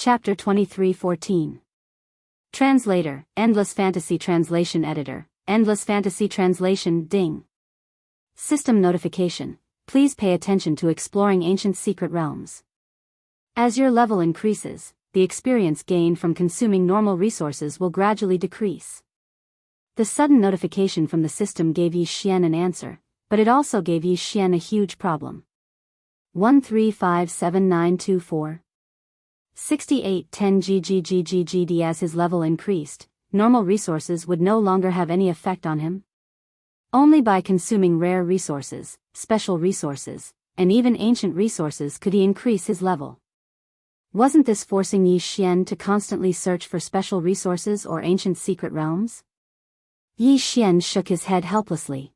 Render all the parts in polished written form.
Chapter 23:14. Translator, Endless Fantasy Translation Editor, Endless Fantasy Translation, Ding. System notification. Please pay attention to exploring ancient secret realms. As your level increases, the experience gained from consuming normal resources will gradually decrease. The sudden notification from the system gave Yi Xian an answer, but it also gave Yi Xian a huge problem. 1357924. 6810 GGGGGD. As his level increased, normal resources would no longer have any effect on him. Only by consuming rare resources, special resources, and even ancient resources could he increase his level. Wasn't this forcing Yi Xian to constantly search for special resources or ancient secret realms? Yi Xian shook his head helplessly.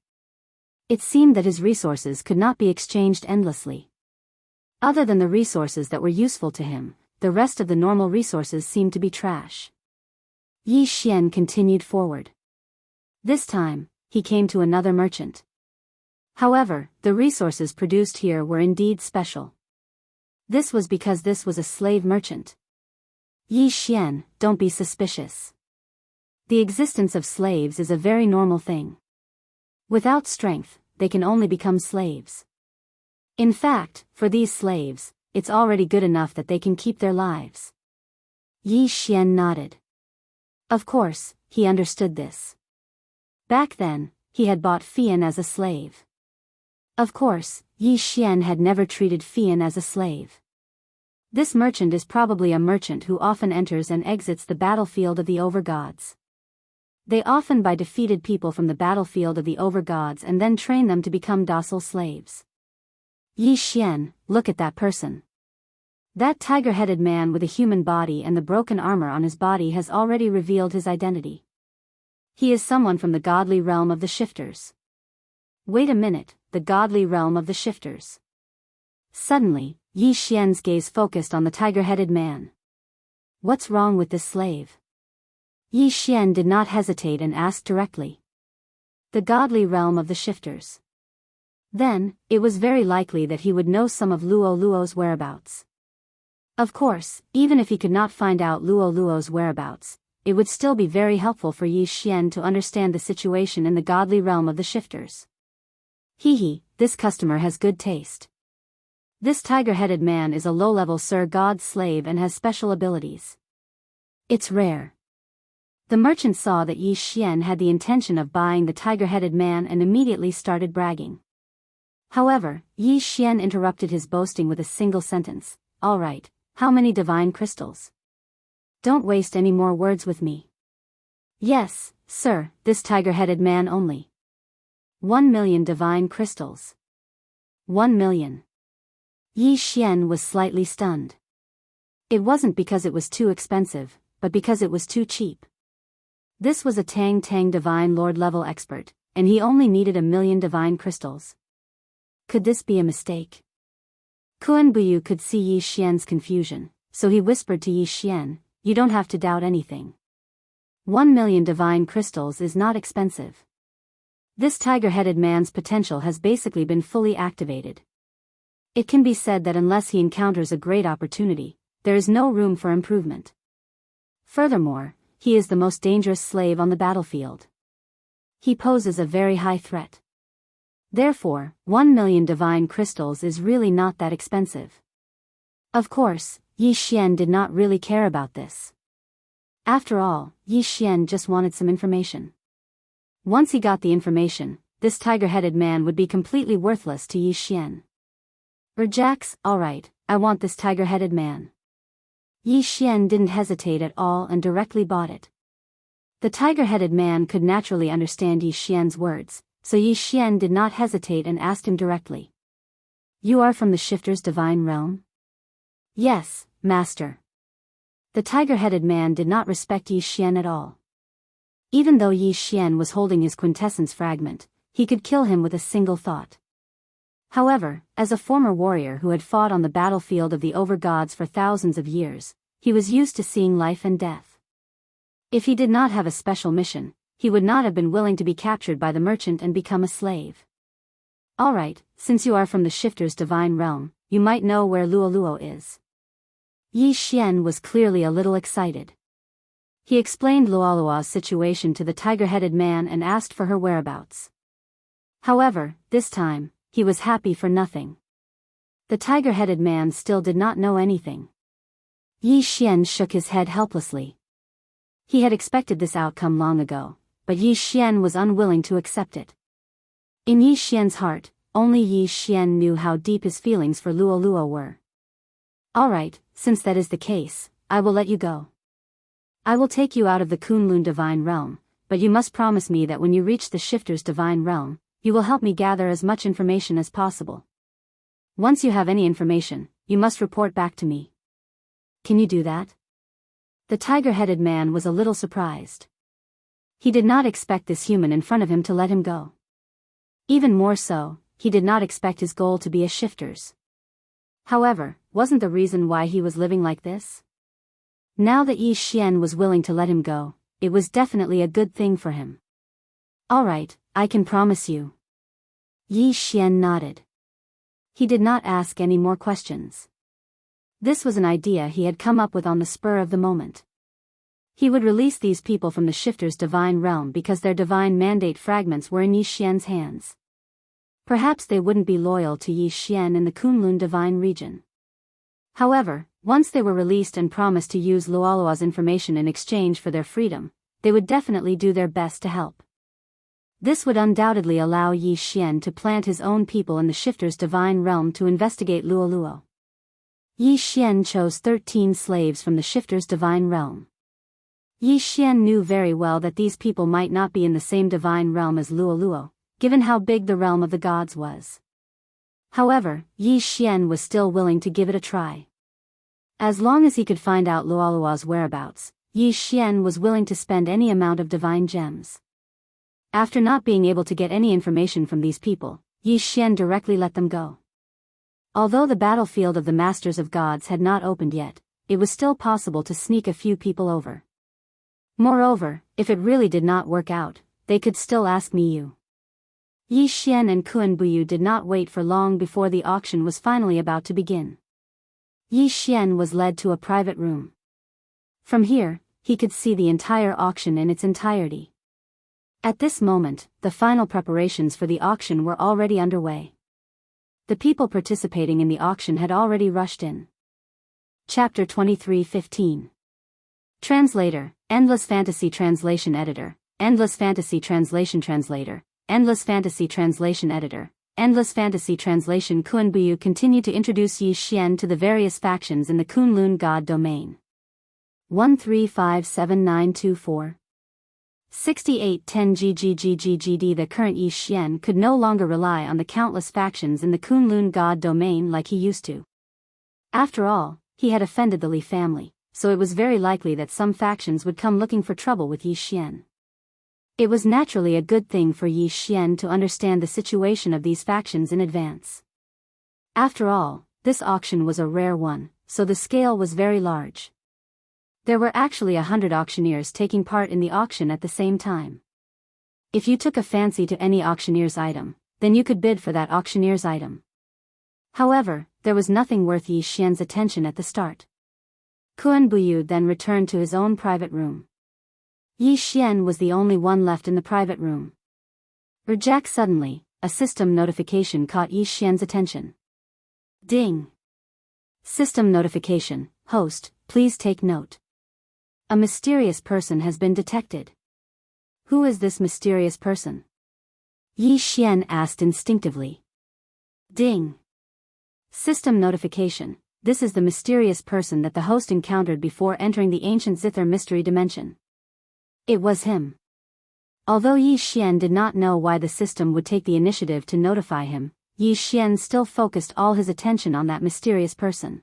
It seemed that his resources could not be exchanged endlessly. Other than the resources that were useful to him, the rest of the normal resources seemed to be trash. Yi Xian continued forward. This time, he came to another merchant. However, the resources produced here were indeed special. This was because this was a slave merchant. Yi Xian, don't be suspicious. The existence of slaves is a very normal thing. Without strength, they can only become slaves. In fact, for these slaves, it's already good enough that they can keep their lives. Yi Xian nodded. Of course, he understood this. Back then, he had bought Fian as a slave. Of course, Yi Xian had never treated Fian as a slave. This merchant is probably a merchant who often enters and exits the battlefield of the overgods. They often buy defeated people from the battlefield of the overgods and then train them to become docile slaves. Yi Xian, look at that person. That tiger-headed man with a human body and the broken armor on his body has already revealed his identity. He is someone from the godly realm of the shifters. Wait a minute, the godly realm of the shifters. Suddenly, Yi Xian's gaze focused on the tiger-headed man. What's wrong with this slave? Yi Xian did not hesitate and asked directly. The godly realm of the shifters. Then, it was very likely that he would know some of Luo Luo's whereabouts. Of course, even if he could not find out Luo Luo's whereabouts, it would still be very helpful for Yi Xian to understand the situation in the godly realm of the shifters. This customer has good taste. This tiger-headed man is a low-level Sir God's slave and has special abilities. It's rare. The merchant saw that Yi Xian had the intention of buying the tiger-headed man and immediately started bragging. However, Yi Xian interrupted his boasting with a single sentence. All right, how many divine crystals? Don't waste any more words with me. Yes, sir, this tiger-headed man only. 1,000,000 divine crystals. 1,000,000. Yi Xian was slightly stunned. It wasn't because it was too expensive, but because it was too cheap. This was a Tang divine lord level expert, and he only needed 1,000,000 divine crystals. Could this be a mistake? Kuan Buyu could see Yi Xian's confusion, so he whispered to Yi Xian, you don't have to doubt anything. 1,000,000 divine crystals is not expensive. This tiger-headed man's potential has basically been fully activated. It can be said that unless he encounters a great opportunity, there is no room for improvement. Furthermore, he is the most dangerous slave on the battlefield. He poses a very high threat. Therefore, 1,000,000 divine crystals is really not that expensive. Of course, Yi Xian did not really care about this. After all, Yi Xian just wanted some information. Once he got the information, this tiger-headed man would be completely worthless to Yi Xian. Jax, alright, I want this tiger-headed man. Yi Xian didn't hesitate at all and directly bought it. The tiger-headed man could naturally understand Yi Xian's words, so Yi Xian did not hesitate and asked him directly. You are from the shifter's divine realm? Yes, master. The tiger-headed man did not respect Yi Xian at all. Even though Yi Xian was holding his quintessence fragment, he could kill him with a single thought. However, as a former warrior who had fought on the battlefield of the overgods for thousands of years, he was used to seeing life and death. If he did not have a special mission, he would not have been willing to be captured by the merchant and become a slave. Alright, since you are from the shifter's divine realm, you might know where Luo Luo is. Yi Xian was clearly a little excited. He explained Luolua's situation to the tiger-headed man and asked for her whereabouts. However, this time, he was happy for nothing. The tiger-headed man still did not know anything. Yi Xian shook his head helplessly. He had expected this outcome long ago, but Yi Xian was unwilling to accept it. In Yi Xian's heart, only Yi Xian knew how deep his feelings for Luolua were. Alright, since that is the case, I will let you go. I will take you out of the Kunlun divine realm, but you must promise me that when you reach the Shifter's divine realm, you will help me gather as much information as possible. Once you have any information, you must report back to me. Can you do that? The tiger-headed man was a little surprised. He did not expect this human in front of him to let him go. Even more so, he did not expect his goal to be a Shifter's. However, wasn't the reason why he was living like this? Now that Yi Xian was willing to let him go, it was definitely a good thing for him. Alright, I can promise you. Yi Xian nodded. He did not ask any more questions. This was an idea he had come up with on the spur of the moment. He would release these people from the Shifter's divine realm because their divine mandate fragments were in Yi Xian's hands. Perhaps they wouldn't be loyal to Yi Xian in the Kunlun divine region. However, once they were released and promised to use Luolua's information in exchange for their freedom, they would definitely do their best to help. This would undoubtedly allow Yi Xian to plant his own people in the Shifter's divine realm to investigate Luoluo. Yi Xian chose 13 slaves from the Shifter's divine realm. Yi Xian knew very well that these people might not be in the same divine realm as Luoluo, given how big the realm of the gods was. However, Yi Xian was still willing to give it a try. As long as he could find out Luolua's whereabouts, Yi Xian was willing to spend any amount of divine gems. After not being able to get any information from these people, Yi Xian directly let them go. Although the battlefield of the Masters of Gods had not opened yet, it was still possible to sneak a few people over. Moreover, if it really did not work out, they could still ask Miyu. Yi Xian and Kun Buyu did not wait for long before the auction was finally about to begin. Yi Xian was led to a private room. From here, he could see the entire auction in its entirety. At this moment, the final preparations for the auction were already underway. The people participating in the auction had already rushed in. Chapter 23:15. Translator, Endless Fantasy Translation Editor, Endless Fantasy Translation Translator, Endless Fantasy Translation Editor, Endless Fantasy Translation. Kunbuyu continued to introduce Yi Xian to the various factions in the Kunlun God domain. 1357924 6810 GGGGGD. The current Yi Xian could no longer rely on the countless factions in the Kunlun God domain like he used to. After all, he had offended the Li family, so it was very likely that some factions would come looking for trouble with Yi Xian. It was naturally a good thing for Yi Xian to understand the situation of these factions in advance. After all, this auction was a rare one, so the scale was very large. There were actually 100 auctioneers taking part in the auction at the same time. If you took a fancy to any auctioneer's item, then you could bid for that auctioneer's item. However, there was nothing worth Yi Xian's attention at the start. Kun Buyu then returned to his own private room. Yi Xian was the only one left in the private room. Reject. Suddenly, a system notification caught Yi Xian's attention. Ding! System notification, host, please take note. A mysterious person has been detected. Who is this mysterious person? Yi Xian asked instinctively. Ding! System notification, this is the mysterious person that the host encountered before entering the ancient Zither mystery dimension. It was him. Although Yi Xian did not know why the system would take the initiative to notify him, Yi Xian still focused all his attention on that mysterious person.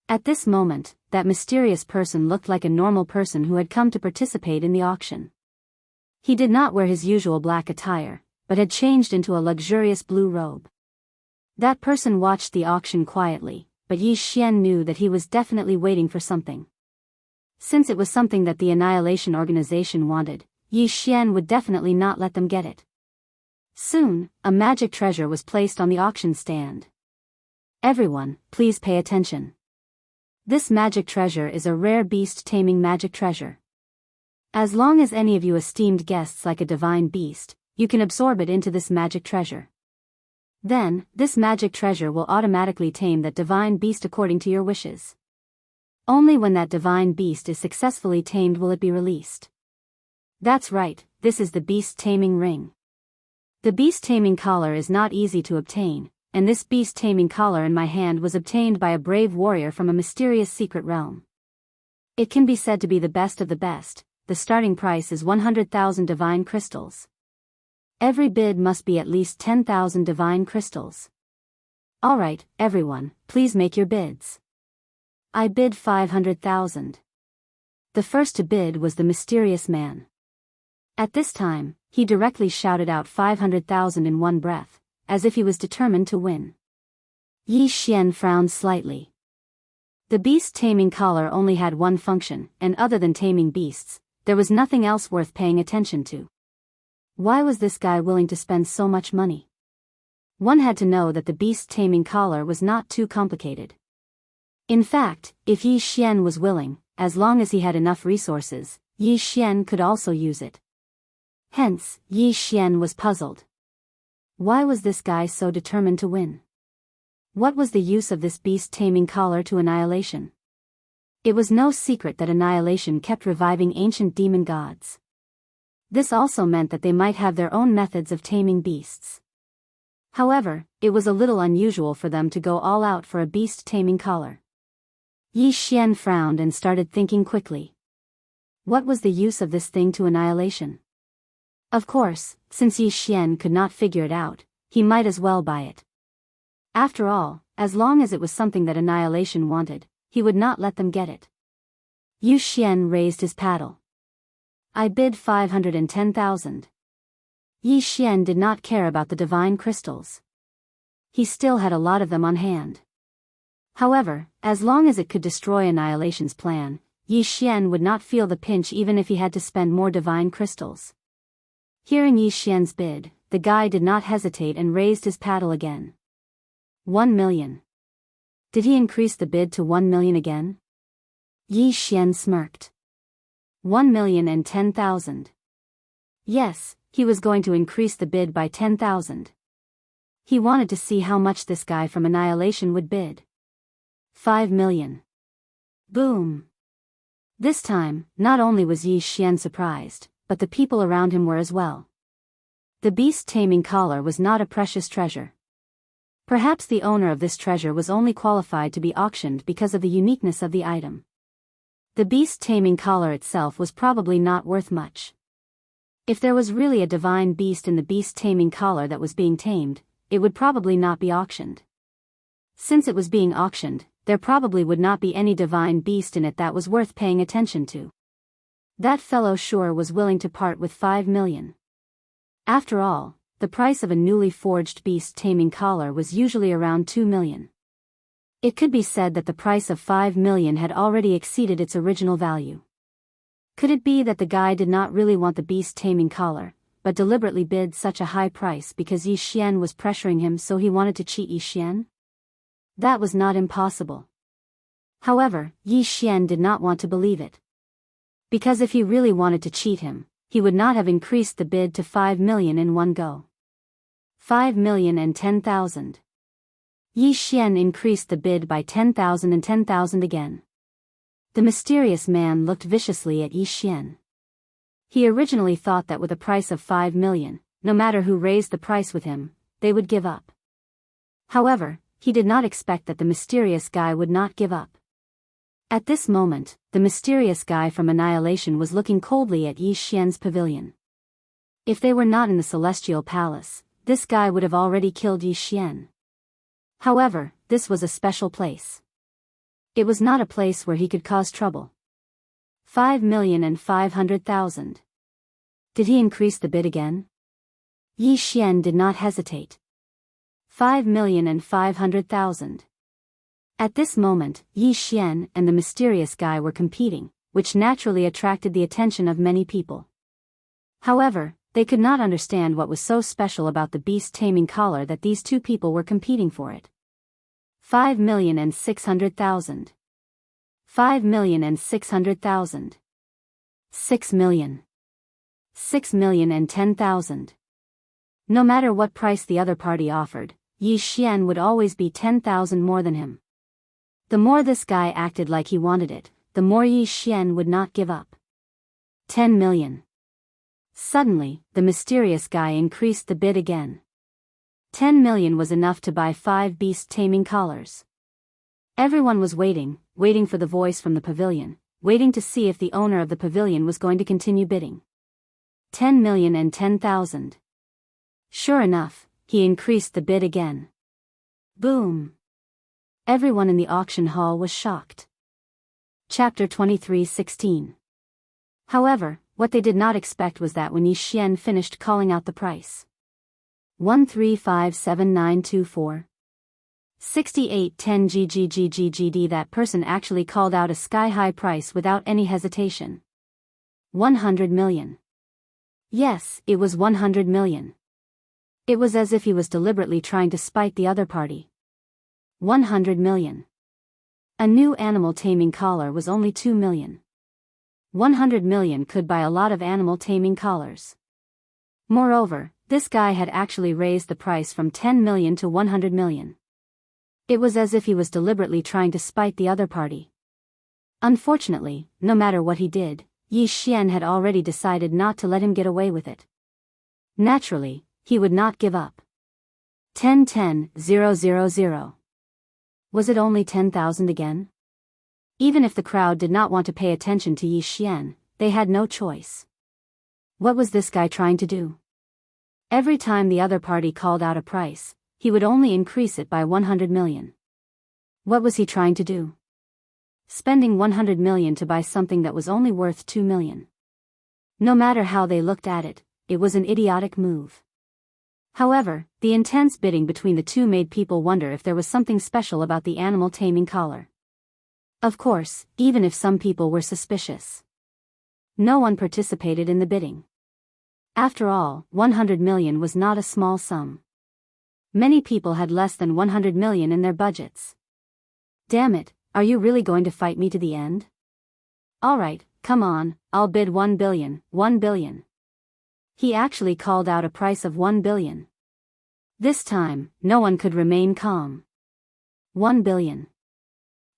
At this moment, that mysterious person looked like a normal person who had come to participate in the auction. He did not wear his usual black attire, but had changed into a luxurious blue robe. That person watched the auction quietly, but Yi Xian knew that he was definitely waiting for something. Since it was something that the Annihilation Organization wanted, Yi Xian would definitely not let them get it. Soon, a magic treasure was placed on the auction stand. Everyone, please pay attention. This magic treasure is a rare beast taming magic treasure. As long as any of you esteemed guests like a divine beast, you can absorb it into this magic treasure. Then, this magic treasure will automatically tame that divine beast according to your wishes. Only when that divine beast is successfully tamed will it be released. That's right, this is the beast taming ring. The beast taming collar is not easy to obtain, and this beast taming collar in my hand was obtained by a brave warrior from a mysterious secret realm. It can be said to be the best of the best. The starting price is 100,000 divine crystals. Every bid must be at least 10,000 divine crystals. Alright, everyone, please make your bids. I bid 500,000. The first to bid was the mysterious man. At this time, he directly shouted out 500,000 in one breath, as if he was determined to win. Yi Xian frowned slightly. The beast taming collar only had one function, and other than taming beasts, there was nothing else worth paying attention to. Why was this guy willing to spend so much money? One had to know that the beast taming collar was not too complicated. In fact, if Yi Xian was willing, as long as he had enough resources, Yi Xian could also use it. Hence, Yi Xian was puzzled. Why was this guy so determined to win? What was the use of this beast taming collar to Annihilation? It was no secret that Annihilation kept reviving ancient demon gods. This also meant that they might have their own methods of taming beasts. However, it was a little unusual for them to go all out for a beast taming collar. Yi Xian frowned and started thinking quickly. What was the use of this thing to Annihilation? Of course, since Yi Xian could not figure it out, he might as well buy it. After all, as long as it was something that Annihilation wanted, he would not let them get it. Yi Xian raised his paddle. I bid 510,000. Yi Xian did not care about the divine crystals. He still had a lot of them on hand. However, as long as it could destroy Annihilation's plan, Yi Xian would not feel the pinch even if he had to spend more divine crystals. Hearing Yi Xian's bid, the guy did not hesitate and raised his paddle again. 1 million. Did he increase the bid to 1 million again? Yi Xian smirked. 1,010,000. Yes, he was going to increase the bid by 10,000. He wanted to see how much this guy from Annihilation would bid. 5 million. Boom. This time, not only was Yi Xian surprised, but the people around him were as well. The beast taming collar was not a precious treasure. Perhaps the owner of this treasure was only qualified to be auctioned because of the uniqueness of the item. The beast taming collar itself was probably not worth much. If there was really a divine beast in the beast taming collar that was being tamed, it would probably not be auctioned. Since it was being auctioned, there probably would not be any divine beast in it that was worth paying attention to. That fellow sure was willing to part with 5 million. After all, the price of a newly forged beast taming collar was usually around 2 million. It could be said that the price of 5 million had already exceeded its original value. Could it be that the guy did not really want the beast taming collar, but deliberately bid such a high price because Yi Xian was pressuring him so he wanted to cheat Yi Xian? That was not impossible. However, Yi Xian did not want to believe it. Because if he really wanted to cheat him, he would not have increased the bid to 5 million in one go. 5,010,000. Yi Xian increased the bid by 10,000 and 10,000 again. The mysterious man looked viciously at Yi Xian. He originally thought that with a price of 5 million, no matter who raised the price with him, they would give up. However, he did not expect that the mysterious guy would not give up. At this moment, the mysterious guy from Annihilation was looking coldly at Yi Xian's pavilion. If they were not in the Celestial Palace, this guy would have already killed Yi Xian. However, this was a special place. It was not a place where he could cause trouble. 5,500,000. Did he increase the bid again? Yi Xian did not hesitate. 5,500,000. At this moment, Yi Xian and the mysterious guy were competing, which naturally attracted the attention of many people. However, they could not understand what was so special about the beast taming collar that these two people were competing for it. 5,600,000. 5,600,000. 6,000,000. 6,010,000. No matter what price the other party offered, Yi Xian would always be 10,000 more than him. The more this guy acted like he wanted it, the more Yi Xian would not give up. 10 million. Suddenly, the mysterious guy increased the bid again. 10 million was enough to buy 5 beast-taming collars. Everyone was waiting for the voice from the pavilion, waiting to see if the owner of the pavilion was going to continue bidding. 10,010,000. Sure enough, he increased the bid again. Boom! Everyone in the auction hall was shocked. Chapter 23:16. However, what they did not expect was that when Yi Xian finished calling out the price, 1357924, 6810 GGGGGD, that person actually called out a sky-high price without any hesitation. 100 million. Yes, it was 100 million. It was as if he was deliberately trying to spite the other party. 100 million. A new animal taming collar was only 2 million. 100 million could buy a lot of animal taming collars. Moreover, this guy had actually raised the price from 10 million to 100 million. It was as if he was deliberately trying to spite the other party. Unfortunately, no matter what he did, Yi Xian had already decided not to let him get away with it. Naturally, he would not give up. 10,000. Was it only 10,000 again? Even if the crowd did not want to pay attention to Yi Xian, they had no choice. What was this guy trying to do? Every time the other party called out a price, he would only increase it by 100 million. What was he trying to do? Spending 100 million to buy something that was only worth 2 million. No matter how they looked at it, it was an idiotic move. However, the intense bidding between the two made people wonder if there was something special about the animal taming collar. Of course, even if some people were suspicious, no one participated in the bidding. After all, 100 million was not a small sum. Many people had less than 100 million in their budgets. Damn it, are you really going to fight me to the end? Alright, come on, I'll bid 1 billion, 1 billion. He actually called out a price of 1 billion. This time, no one could remain calm. 1 billion.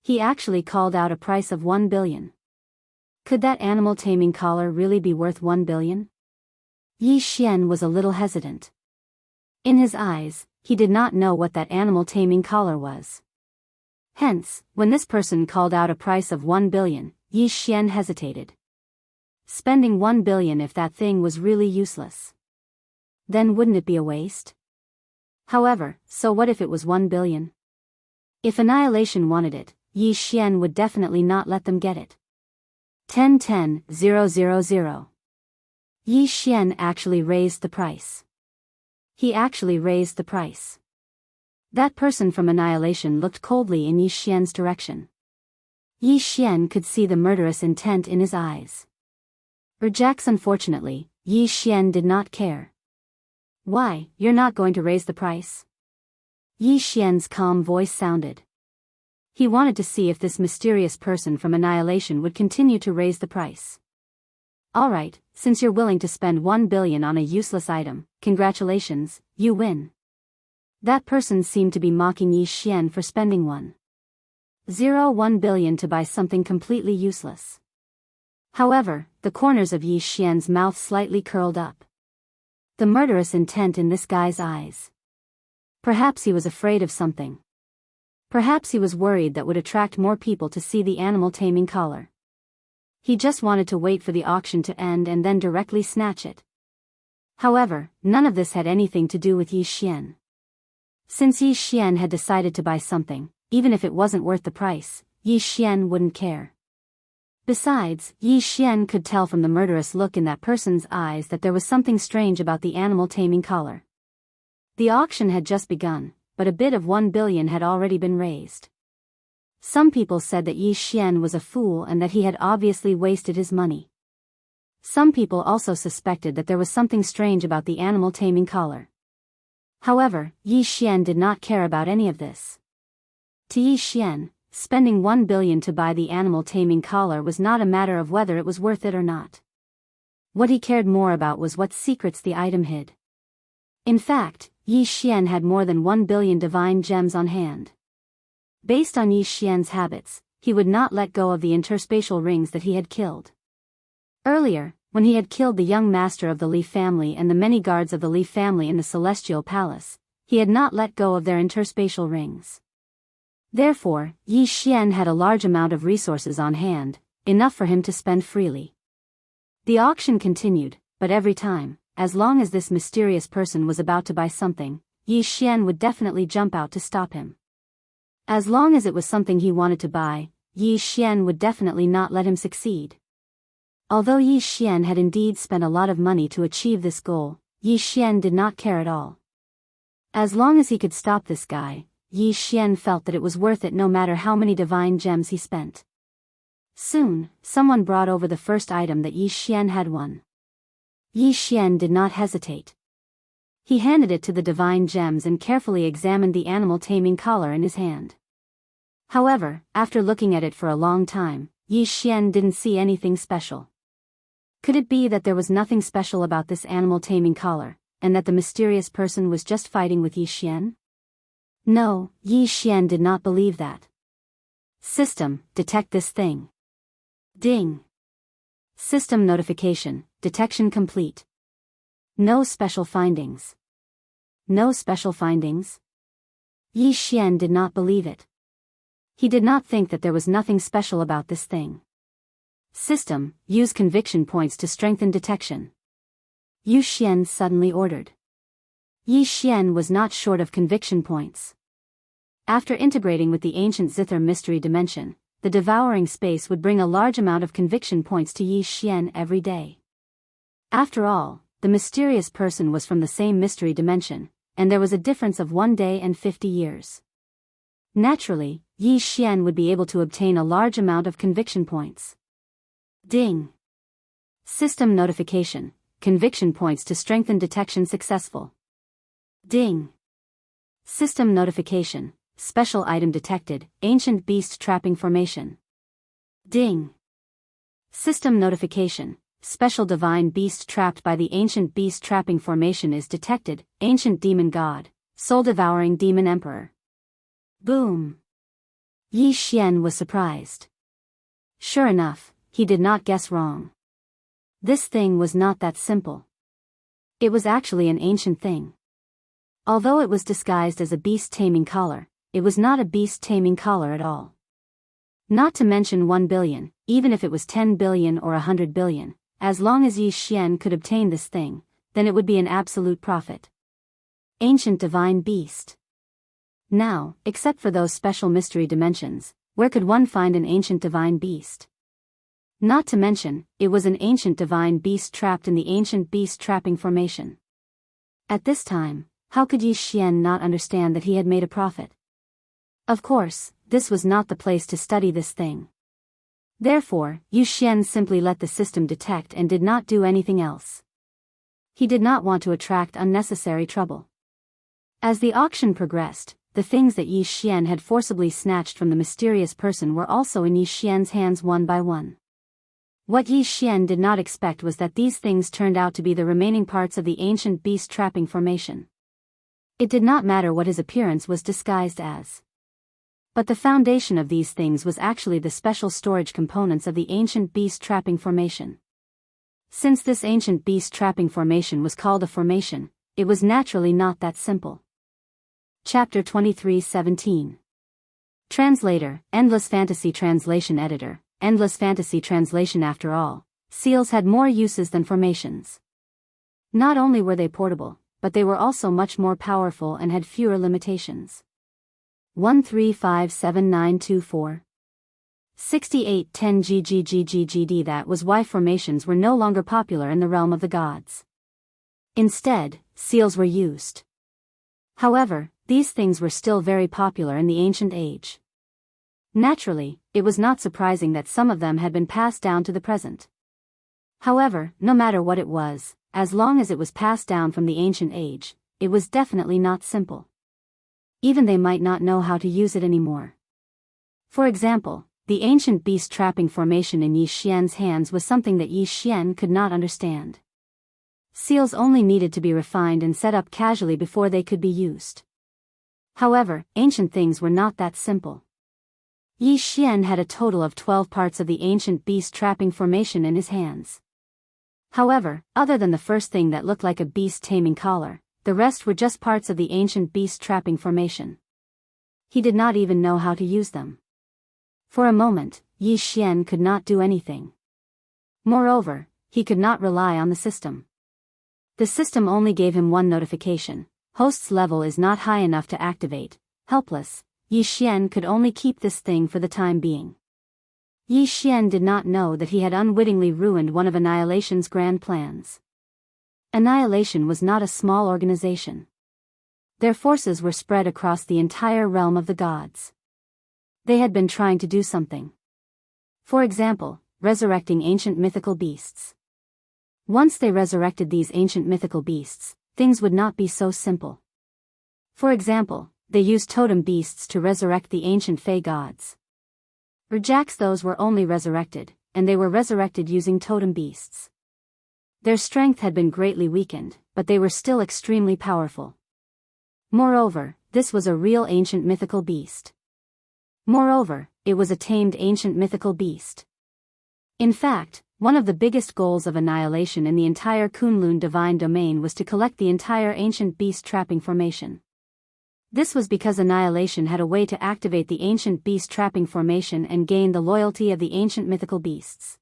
He actually called out a price of 1 billion. Could that animal taming collar really be worth 1 billion? Yi Xian was a little hesitant. In his eyes, he did not know what that animal taming collar was. Hence, when this person called out a price of 1 billion, Yi Xian hesitated. Spending 1 billion if that thing was really useless. Then wouldn't it be a waste? However, so what if it was 1 billion? If Annihilation wanted it, Yi Xian would definitely not let them get it. 10,000. Yi Xian actually raised the price. He actually raised the price. That person from Annihilation looked coldly in Yi Xian's direction. Yi Xian could see the murderous intent in his eyes. Rejects. Unfortunately, Yi Xian did not care. Why, you're not going to raise the price? Yi Xian's calm voice sounded. He wanted to see if this mysterious person from Annihilation would continue to raise the price. Alright, since you're willing to spend 1 billion on a useless item, congratulations, you win. That person seemed to be mocking Yi Xian for spending 1 billion to buy something completely useless. However, the corners of Yi Xian's mouth slightly curled up. The murderous intent in this guy's eyes. Perhaps he was afraid of something. Perhaps he was worried that would attract more people to see the animal taming collar. He just wanted to wait for the auction to end and then directly snatch it. However, none of this had anything to do with Yi Xian. Since Yi Xian had decided to buy something, even if it wasn't worth the price, Yi Xian wouldn't care. Besides, Yi Xian could tell from the murderous look in that person's eyes that there was something strange about the animal taming collar. The auction had just begun, but a bid of 1 billion had already been raised. Some people said that Yi Xian was a fool and that he had obviously wasted his money. Some people also suspected that there was something strange about the animal taming collar. However, Yi Xian did not care about any of this. To Yi Xian, spending 1 billion to buy the animal taming collar was not a matter of whether it was worth it or not. What he cared more about was what secrets the item hid. In fact, Yi Xian had more than 1 billion divine gems on hand. Based on Yi Xian's habits, he would not let go of the interspatial rings that he had killed. Earlier, when he had killed the young master of the Li family and the many guards of the Li family in the Celestial Palace, he had not let go of their interspatial rings. Therefore, Yi Xian had a large amount of resources on hand, enough for him to spend freely. The auction continued, but every time, as long as this mysterious person was about to buy something, Yi Xian would definitely jump out to stop him. As long as it was something he wanted to buy, Yi Xian would definitely not let him succeed. Although Yi Xian had indeed spent a lot of money to achieve this goal, Yi Xian did not care at all. As long as he could stop this guy, Yi Xian felt that it was worth it no matter how many divine gems he spent. Soon, someone brought over the first item that Yi Xian had won. Yi Xian did not hesitate. He handed it to the divine gems and carefully examined the animal taming collar in his hand. However, after looking at it for a long time, Yi Xian didn't see anything special. Could it be that there was nothing special about this animal taming collar, and that the mysterious person was just fighting with Yi Xian? No, Yi Xian did not believe that. System, detect this thing. Ding. System notification, detection complete. No special findings. No special findings? Yi Xian did not believe it. He did not think that there was nothing special about this thing. System, use conviction points to strengthen detection. Yi Xian suddenly ordered. Yi Xian was not short of conviction points. After integrating with the ancient Zither mystery dimension, the devouring space would bring a large amount of conviction points to Yi Xian every day. After all, the mysterious person was from the same mystery dimension, and there was a difference of 1 day and 50 years. Naturally, Yi Xian would be able to obtain a large amount of conviction points. Ding. System notification, conviction points to strengthen detection successful. Ding. System notification, special item detected, ancient beast trapping formation. Ding. System notification, special divine beast trapped by the ancient beast trapping formation is detected, ancient demon god, soul devouring demon emperor. Boom. Yi Xian was surprised. Sure enough, he did not guess wrong. This thing was not that simple. It was actually an ancient thing. Although it was disguised as a beast taming collar, it was not a beast taming collar at all. Not to mention 1 billion, even if it was 10 billion or 100 billion, as long as Yi Xian could obtain this thing, then it would be an absolute profit. Ancient divine beast. Now, except for those special mystery dimensions, where could one find an ancient divine beast? Not to mention, it was an ancient divine beast trapped in the ancient beast trapping formation. At this time, how could Yi Xian not understand that he had made a profit? Of course, this was not the place to study this thing. Therefore, Yi Xian simply let the system detect and did not do anything else. He did not want to attract unnecessary trouble. As the auction progressed, the things that Yi Xian had forcibly snatched from the mysterious person were also in Yi Xian's hands one by one. What Yi Xian did not expect was that these things turned out to be the remaining parts of the ancient beast trapping formation. It did not matter what his appearance was disguised as. But the foundation of these things was actually the special storage components of the ancient beast trapping formation. Since this ancient beast trapping formation was called a formation, it was naturally not that simple. Chapter 23:17. Translator, Endless Fantasy Translation Editor, Endless Fantasy Translation. After all, seals had more uses than formations. Not only were they portable, but they were also much more powerful and had fewer limitations. 1357924. 6810 GGGGGD. That was why formations were no longer popular in the realm of the gods. Instead, seals were used. However, these things were still very popular in the ancient age. Naturally, it was not surprising that some of them had been passed down to the present. However, no matter what it was, as long as it was passed down from the ancient age, it was definitely not simple. Even they might not know how to use it anymore. For example, the ancient beast trapping formation in Yi Xian's hands was something that Yi Xian could not understand. Seals only needed to be refined and set up casually before they could be used. However, ancient things were not that simple. Yi Xian had a total of 12 parts of the ancient beast trapping formation in his hands. However, other than the first thing that looked like a beast taming collar, the rest were just parts of the ancient beast trapping formation. He did not even know how to use them. For a moment, Yi Xian could not do anything. Moreover, he could not rely on the system. The system only gave him one notification: host's level is not high enough to activate. Helpless, Yi Xian could only keep this thing for the time being. Yi Xian did not know that he had unwittingly ruined one of Annihilation's grand plans. Annihilation was not a small organization. Their forces were spread across the entire realm of the gods. They had been trying to do something. For example, resurrecting ancient mythical beasts. Once they resurrected these ancient mythical beasts, things would not be so simple. For example, they used totem beasts to resurrect the ancient Fey gods. Rejects those were only resurrected, and they were resurrected using totem beasts. Their strength had been greatly weakened, but they were still extremely powerful. Moreover, this was a real ancient mythical beast. Moreover, it was a tamed ancient mythical beast. In fact, one of the biggest goals of Annihilation in the entire Kunlun divine domain was to collect the entire ancient beast trapping formation. This was because Annihilation had a way to activate the ancient beast trapping formation and gain the loyalty of the ancient mythical beasts.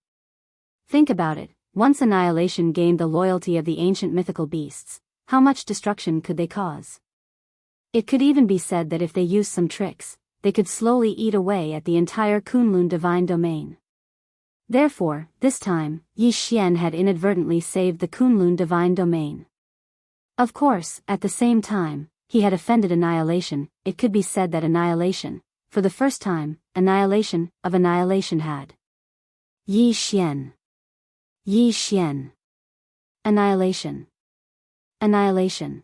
Think about it, once Annihilation gained the loyalty of the ancient mythical beasts, how much destruction could they cause? It could even be said that if they used some tricks, they could slowly eat away at the entire Kunlun divine domain. Therefore, this time, Yi Xian had inadvertently saved the Kunlun divine domain. Of course, at the same time, he had offended Annihilation. It could be said that Annihilation, for the first time, Annihilation of Annihilation had Yi Xian. Yi Xian. Annihilation. Annihilation.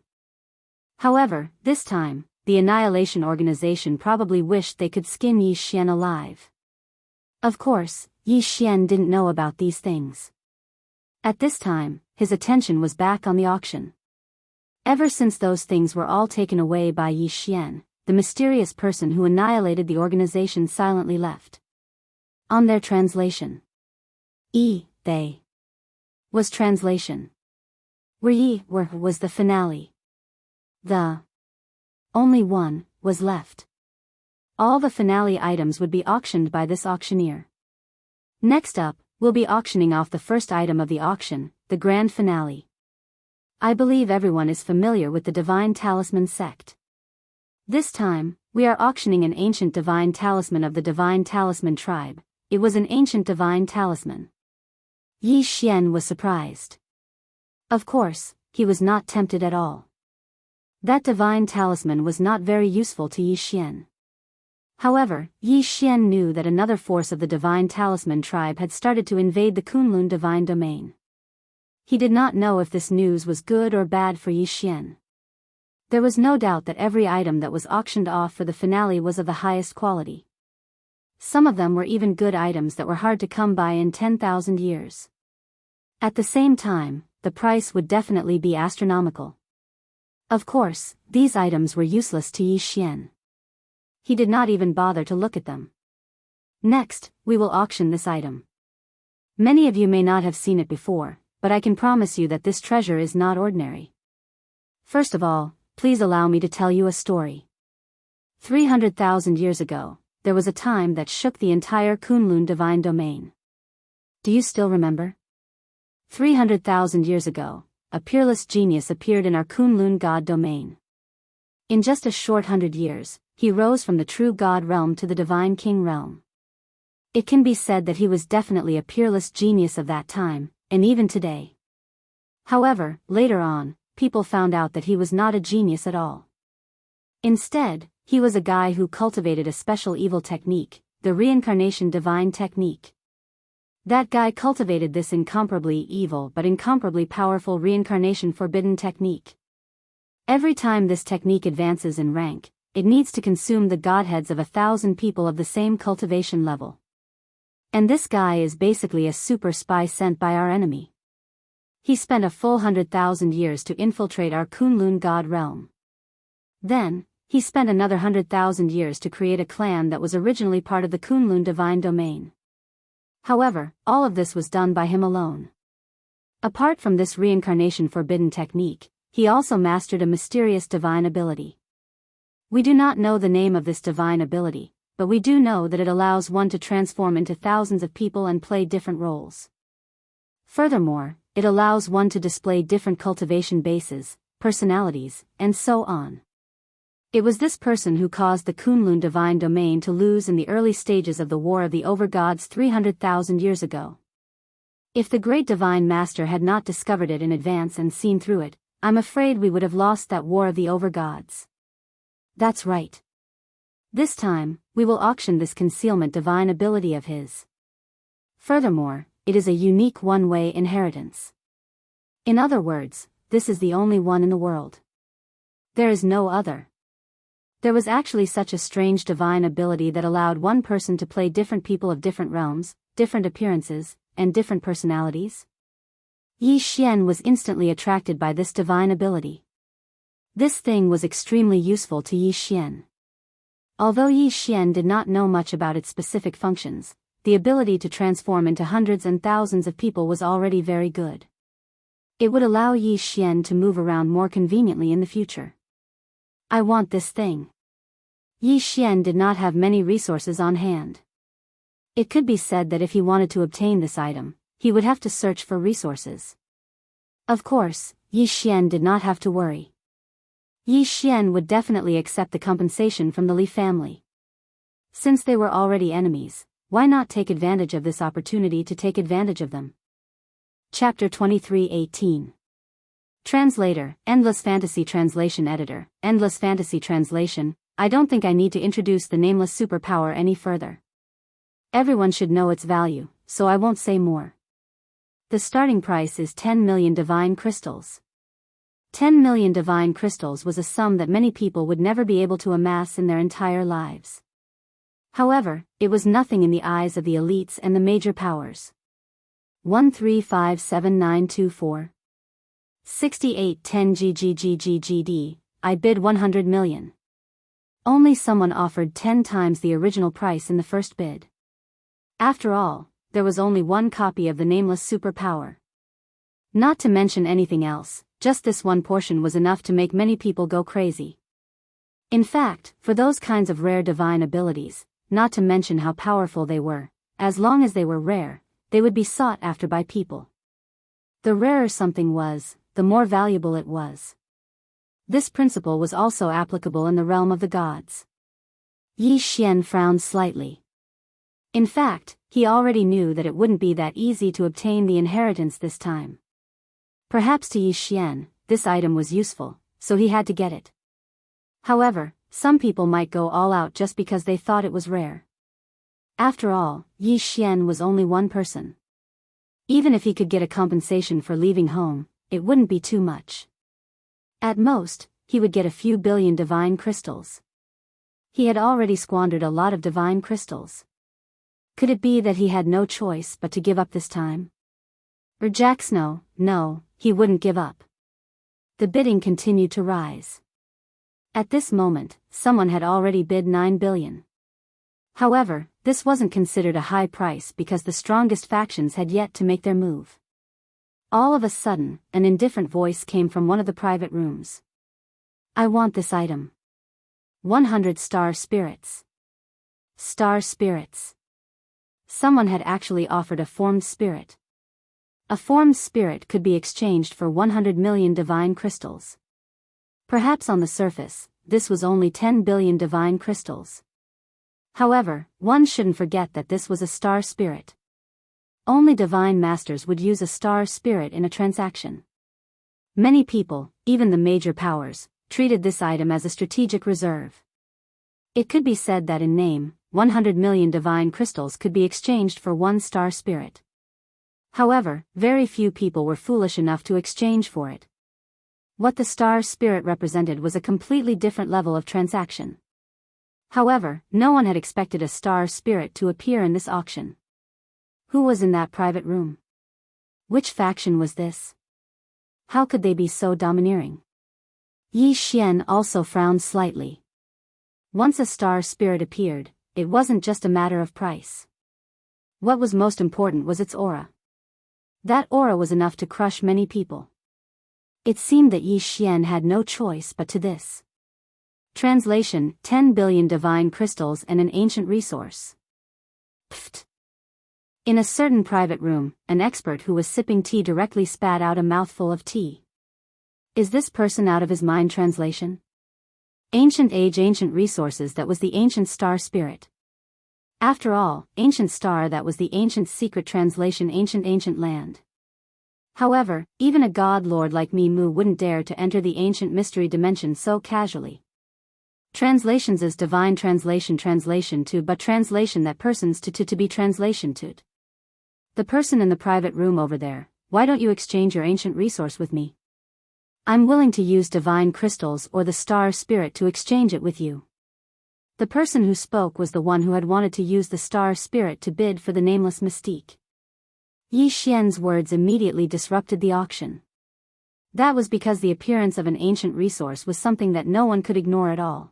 However, this time, the Annihilation organization probably wished they could skin Yi Xian alive. Of course, Yi Xian didn't know about these things. At this time, his attention was back on the auction. Ever since those things were all taken away by Yi Xian, the mysterious person who annihilated the organization silently left. On their translation. They. Was translation. Was the finale. The only one was left. All the finale items would be auctioned by this auctioneer. Next up, we'll be auctioning off the first item of the auction, the grand finale. I believe everyone is familiar with the Divine Talisman sect. This time, we are auctioning an ancient divine talisman of the Divine Talisman tribe. It was an ancient divine talisman. Yi Xian was surprised. Of course, he was not tempted at all. That divine talisman was not very useful to Yi Xian. However, Yi Xian knew that another force of the Divine Talisman tribe had started to invade the Kunlun divine domain. He did not know if this news was good or bad for Yi Xian. There was no doubt that every item that was auctioned off for the finale was of the highest quality. Some of them were even good items that were hard to come by in 10,000 years. At the same time, the price would definitely be astronomical. Of course, these items were useless to Yi Xian. He did not even bother to look at them. Next, we will auction this item. Many of you may not have seen it before, but I can promise you that this treasure is not ordinary. First of all, please allow me to tell you a story. 300,000 years ago, there was a time that shook the entire Kunlun divine domain. Do you still remember? 300,000 years ago, a peerless genius appeared in our Kunlun god domain. In just a short 100 years, he rose from the true god realm to the divine king realm. It can be said that he was definitely a peerless genius of that time, and even today. However, later on, people found out that he was not a genius at all. Instead, he was a guy who cultivated a special evil technique, the reincarnation divine technique. That guy cultivated this incomparably evil but incomparably powerful reincarnation forbidden technique. Every time this technique advances in rank, it needs to consume the godheads of 1,000 people of the same cultivation level. And this guy is basically a super spy sent by our enemy. He spent a full 100,000 years to infiltrate our Kunlun god realm. Then, he spent another 100,000 years to create a clan that was originally part of the Kunlun divine domain. However, all of this was done by him alone. Apart from this reincarnation forbidden technique, he also mastered a mysterious divine ability. We do not know the name of this divine ability, but we do know that it allows one to transform into thousands of people and play different roles. Furthermore, it allows one to display different cultivation bases, personalities, and so on. It was this person who caused the Kunlun divine domain to lose in the early stages of the War of the Overgods 300,000 years ago. If the great divine master had not discovered it in advance and seen through it, I'm afraid we would have lost that War of the Overgods. That's right. This time, we will auction this concealment divine ability of his. Furthermore, it is a unique one-way inheritance. In other words, this is the only one in the world. There is no other. There was actually such a strange divine ability that allowed one person to play different people of different realms, different appearances, and different personalities. Yi Xian was instantly attracted by this divine ability. This thing was extremely useful to Yi Xian. Although Yi Xian did not know much about its specific functions, the ability to transform into hundreds and thousands of people was already very good. It would allow Yi Xian to move around more conveniently in the future. I want this thing. Yi Xian did not have many resources on hand. It could be said that if he wanted to obtain this item, he would have to search for resources. Of course, Yi Xian did not have to worry. Yi Xian would definitely accept the compensation from the Li family. Since they were already enemies, why not take advantage of this opportunity to take advantage of them? Chapter 23:18. Translator, Endless Fantasy Translation Editor, Endless Fantasy Translation. I don't think I need to introduce the nameless superpower any further. Everyone should know its value, so I won't say more. The starting price is 10 million divine crystals. 10 million divine crystals was a sum that many people would never be able to amass in their entire lives. However, it was nothing in the eyes of the elites and the major powers. 1357924. 6810 GGGGGD, I bid 100 million. Only someone offered 10 times the original price in the first bid. After all, there was only one copy of the nameless superpower. Not to mention anything else, just this one portion was enough to make many people go crazy. In fact, for those kinds of rare divine abilities, not to mention how powerful they were, as long as they were rare, they would be sought after by people. The rarer something was, the more valuable it was. This principle was also applicable in the realm of the gods. Yi Xian frowned slightly. In fact, he already knew that it wouldn't be that easy to obtain the inheritance this time. Perhaps to Yi Xian, this item was useful, so he had to get it. However, some people might go all out just because they thought it was rare. After all, Yi Xian was only one person. Even if he could get a compensation for leaving home, it wouldn't be too much. At most, he would get a few billion divine crystals. He had already squandered a lot of divine crystals. Could it be that he had no choice but to give up this time? Or Jack's no, he wouldn't give up. The bidding continued to rise. At this moment, someone had already bid 9 billion. However, this wasn't considered a high price because the strongest factions had yet to make their move. All of a sudden, an indifferent voice came from one of the private rooms. I want this item. 100 star spirits. Star spirits. Someone had actually offered a formed spirit. A formed spirit could be exchanged for 100 million divine crystals. Perhaps on the surface, this was only 10 billion divine crystals. However, one shouldn't forget that this was a star spirit. Only divine masters would use a star spirit in a transaction. Many people, even the major powers, treated this item as a strategic reserve. It could be said that in name, 100 million divine crystals could be exchanged for one star spirit. However, very few people were foolish enough to exchange for it. What the star spirit represented was a completely different level of transaction. However, no one had expected a star spirit to appear in this auction. Who was in that private room? Which faction was this? How could they be so domineering? Yi Xian also frowned slightly. Once a star spirit appeared, it wasn't just a matter of price. What was most important was its aura. That aura was enough to crush many people. It seemed that Yi Xian had no choice but to this. Translation: 10 billion divine crystals and an ancient resource. Pfft. In a certain private room, an expert who was sipping tea directly spat out a mouthful of tea. Is this person out of his mind? Translation: ancient age, ancient resources, that was the ancient star spirit. After all, ancient star, that was the ancient secret. Translation: ancient land. However, even a god lord like me Mu wouldn't dare to enter the ancient mystery dimension so casually. Translations as divine translation to, but translation that persons to be translation to. The person in the private room over there, why don't you exchange your ancient resource with me? I'm willing to use divine crystals or the star spirit to exchange it with you. The person who spoke was the one who had wanted to use the star spirit to bid for the nameless mystique. Yi Xian's words immediately disrupted the auction. That was because the appearance of an ancient resource was something that no one could ignore at all.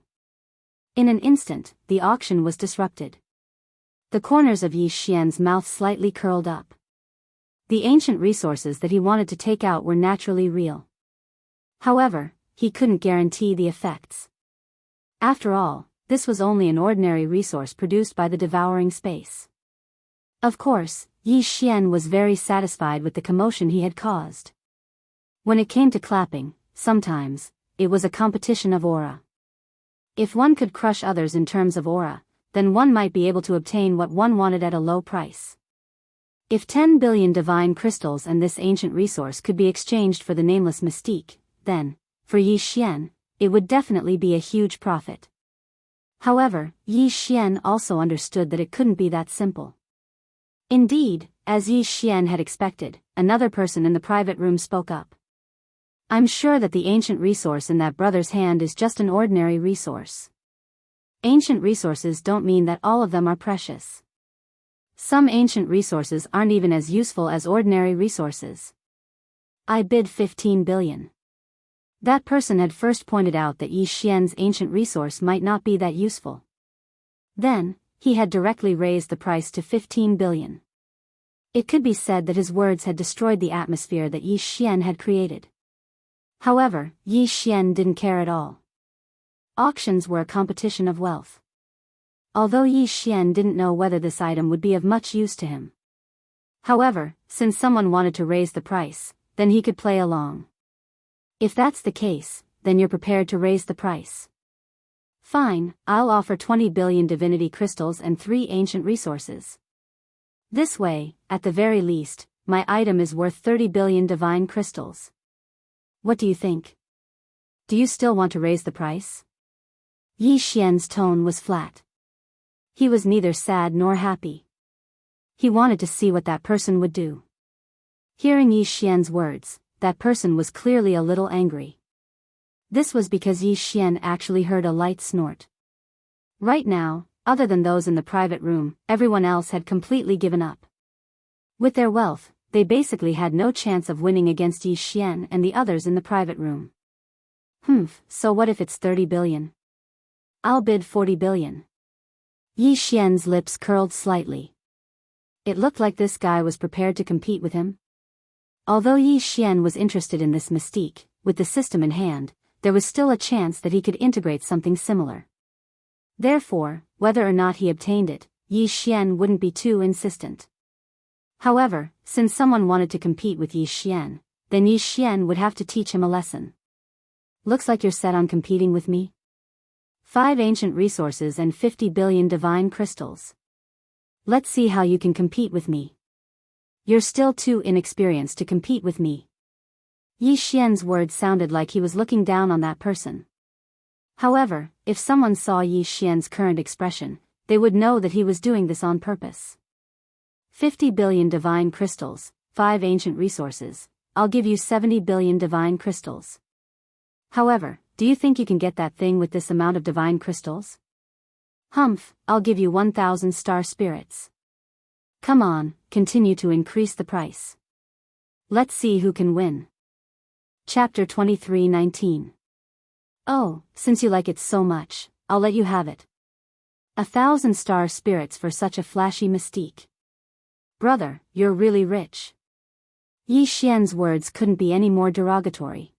In an instant, the auction was disrupted. The corners of Yi Xian's mouth slightly curled up. The ancient resources that he wanted to take out were naturally real. However, he couldn't guarantee the effects. After all, this was only an ordinary resource produced by the devouring space. Of course, Yi Xian was very satisfied with the commotion he had caused. When it came to clapping, sometimes, it was a competition of aura. If one could crush others in terms of aura, then one might be able to obtain what one wanted at a low price. If 10 billion divine crystals and this ancient resource could be exchanged for the nameless mystique, then, for Yi Xian, it would definitely be a huge profit. However, Yi Xian also understood that it couldn't be that simple. Indeed, as Yi Xian had expected, another person in the private room spoke up. I'm sure that the ancient resource in that brother's hand is just an ordinary resource. Ancient resources don't mean that all of them are precious. Some ancient resources aren't even as useful as ordinary resources. I bid 15 billion. That person had first pointed out that Yi Xian's ancient resource might not be that useful. Then, he had directly raised the price to 15 billion. It could be said that his words had destroyed the atmosphere that Yi Xian had created. However, Yi Xian didn't care at all. Auctions were a competition of wealth. Although Yi Xian didn't know whether this item would be of much use to him. However, since someone wanted to raise the price, then he could play along. If that's the case, then you're prepared to raise the price. Fine, I'll offer 20 billion divinity crystals and 3 ancient resources. This way, at the very least, my item is worth 30 billion divine crystals. What do you think? Do you still want to raise the price? Yi Xian's tone was flat. He was neither sad nor happy. He wanted to see what that person would do. Hearing Yi Xian's words, that person was clearly a little angry. This was because Yi Xian actually heard a light snort. Right now, other than those in the private room, everyone else had completely given up. With their wealth, they basically had no chance of winning against Yi Xian and the others in the private room. So what if it's 30 billion? I'll bid 40 billion. Yi Xian's lips curled slightly. It looked like this guy was prepared to compete with him. Although Yi Xian was interested in this mystique, with the system in hand, there was still a chance that he could integrate something similar. Therefore, whether or not he obtained it, Yi Xian wouldn't be too insistent. However, since someone wanted to compete with Yi Xian, then Yi Xian would have to teach him a lesson. Looks like you're set on competing with me? 5 ancient resources and 50 billion divine crystals. Let's see how you can compete with me. You're still too inexperienced to compete with me. Yi Xian's words sounded like he was looking down on that person. However, if someone saw Yi Xian's current expression, they would know that he was doing this on purpose. 50 billion divine crystals, 5 ancient resources, I'll give you 70 billion divine crystals. However, do you think you can get that thing with this amount of divine crystals? Humph, I'll give you 1,000 star spirits. Come on, continue to increase the price. Let's see who can win. Chapter 23:19. Oh, since you like it so much, I'll let you have it. 1,000 star spirits for such a flashy mystique. Brother, you're really rich. Yi Xian's words couldn't be any more derogatory.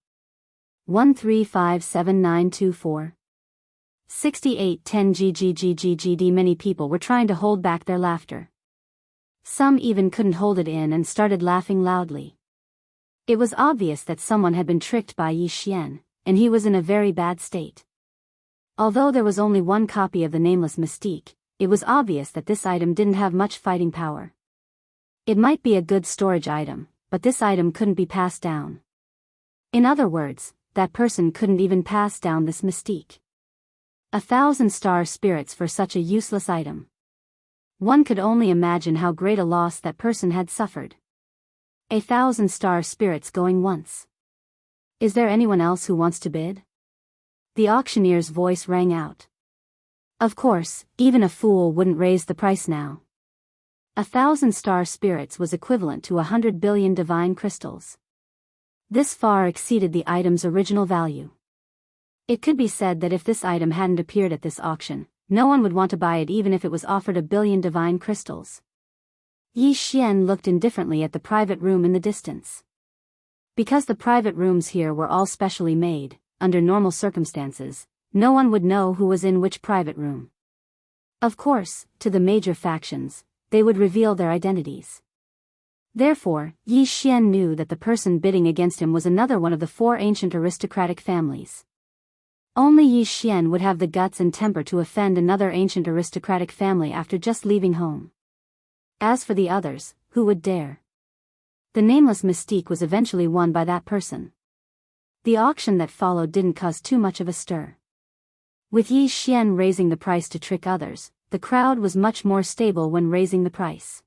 1357924. 6810 GGGGGD. Many people were trying to hold back their laughter. Some even couldn't hold it in and started laughing loudly. It was obvious that someone had been tricked by Yi Xian, and he was in a very bad state. Although there was only one copy of the nameless mystique, it was obvious that this item didn't have much fighting power. It might be a good storage item, but this item couldn't be passed down. In other words, that person couldn't even pass down this mystique. 1,000 star spirits for such a useless item. One could only imagine how great a loss that person had suffered. 1,000 star spirits going once. Is there anyone else who wants to bid? The auctioneer's voice rang out. Of course, even a fool wouldn't raise the price now. 1,000 star spirits was equivalent to 100 billion divine crystals. This far exceeded the item's original value. It could be said that if this item hadn't appeared at this auction, no one would want to buy it even if it was offered 1 billion divine crystals. Yi Xian looked indifferently at the private room in the distance. Because the private rooms here were all specially made, under normal circumstances, no one would know who was in which private room. Of course, to the major factions, they would reveal their identities. Therefore, Yi Xian knew that the person bidding against him was another one of the 4 ancient aristocratic families. Only Yi Xian would have the guts and temper to offend another ancient aristocratic family after just leaving home. As for the others, who would dare? The nameless mystique was eventually won by that person. The auction that followed didn't cause too much of a stir. With Yi Xian raising the price to trick others, the crowd was much more stable when raising the price.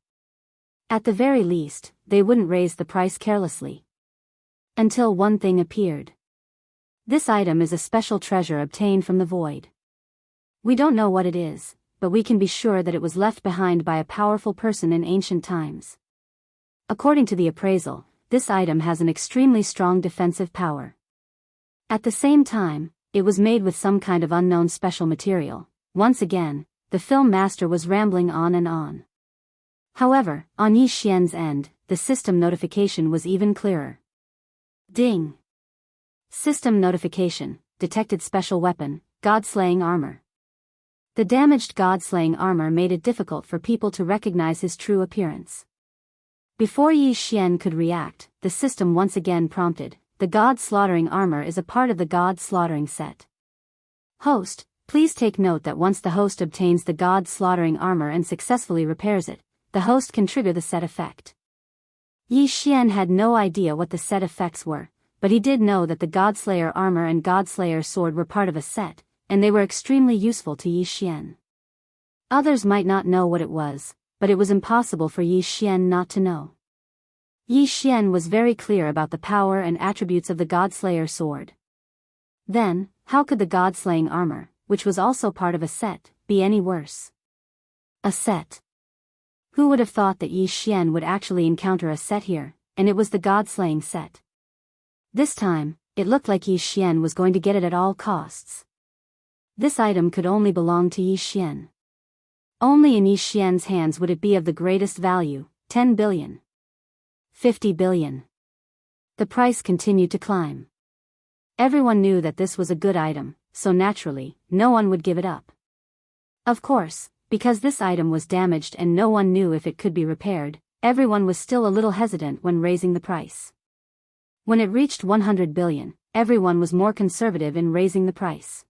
At the very least, they wouldn't raise the price carelessly. Until one thing appeared. This item is a special treasure obtained from the void. We don't know what it is, but we can be sure that it was left behind by a powerful person in ancient times. According to the appraisal, this item has an extremely strong defensive power. At the same time, it was made with some kind of unknown special material. Once again, the film master was rambling on and on. However, on Yi Xian's end, the system notification was even clearer. Ding! System notification, detected special weapon, God-slaying armor. The damaged God-slaying armor made it difficult for people to recognize his true appearance. Before Yi Xian could react, the system once again prompted, the God-slaughtering armor is a part of the God-slaughtering set. Host, please take note that once the host obtains the God-slaughtering armor and successfully repairs it, the host can trigger the set effect. Yi Xian had no idea what the set effects were, but he did know that the Godslayer armor and Godslayer sword were part of a set, and they were extremely useful to Yi Xian. Others might not know what it was, but it was impossible for Yi Xian not to know. Yi Xian was very clear about the power and attributes of the Godslayer sword. Then, how could the God-slaying armor, which was also part of a set, be any worse? A set. Who would have thought that Yi Xian would actually encounter a set here, and it was the God-slaying set. This time, it looked like Yi Xian was going to get it at all costs. This item could only belong to Yi Xian. Only in Yi Xian's hands would it be of the greatest value, 10 billion. 50 billion. The price continued to climb. Everyone knew that this was a good item, so naturally, no one would give it up. Of course, because this item was damaged and no one knew if it could be repaired, everyone was still a little hesitant when raising the price. When it reached 100 billion, everyone was more conservative in raising the price.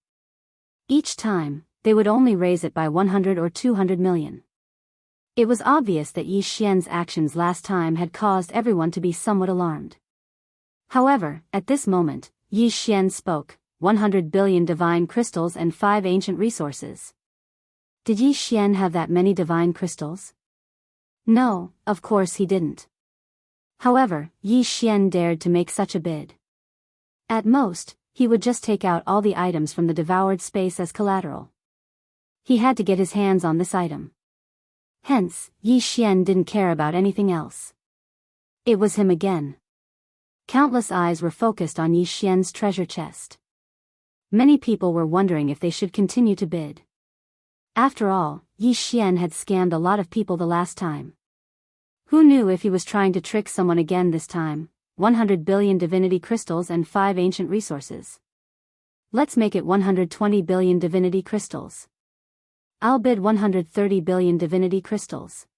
Each time, they would only raise it by 100 or 200 million. It was obvious that Yi Xian's actions last time had caused everyone to be somewhat alarmed. However, at this moment, Yi Xian spoke, 100 billion divine crystals and 5 ancient resources. Did Yi Xian have that many divine crystals? No, of course he didn't. However, Yi Xian dared to make such a bid. At most, he would just take out all the items from the devoured space as collateral. He had to get his hands on this item. Hence, Yi Xian didn't care about anything else. It was him again. Countless eyes were focused on Yi Xian's treasure chest. Many people were wondering if they should continue to bid. After all, Yi Xian had scammed a lot of people the last time. Who knew if he was trying to trick someone again this time? 100 billion divinity crystals and 5 ancient resources. Let's make it 120 billion divinity crystals. I'll bid 130 billion divinity crystals.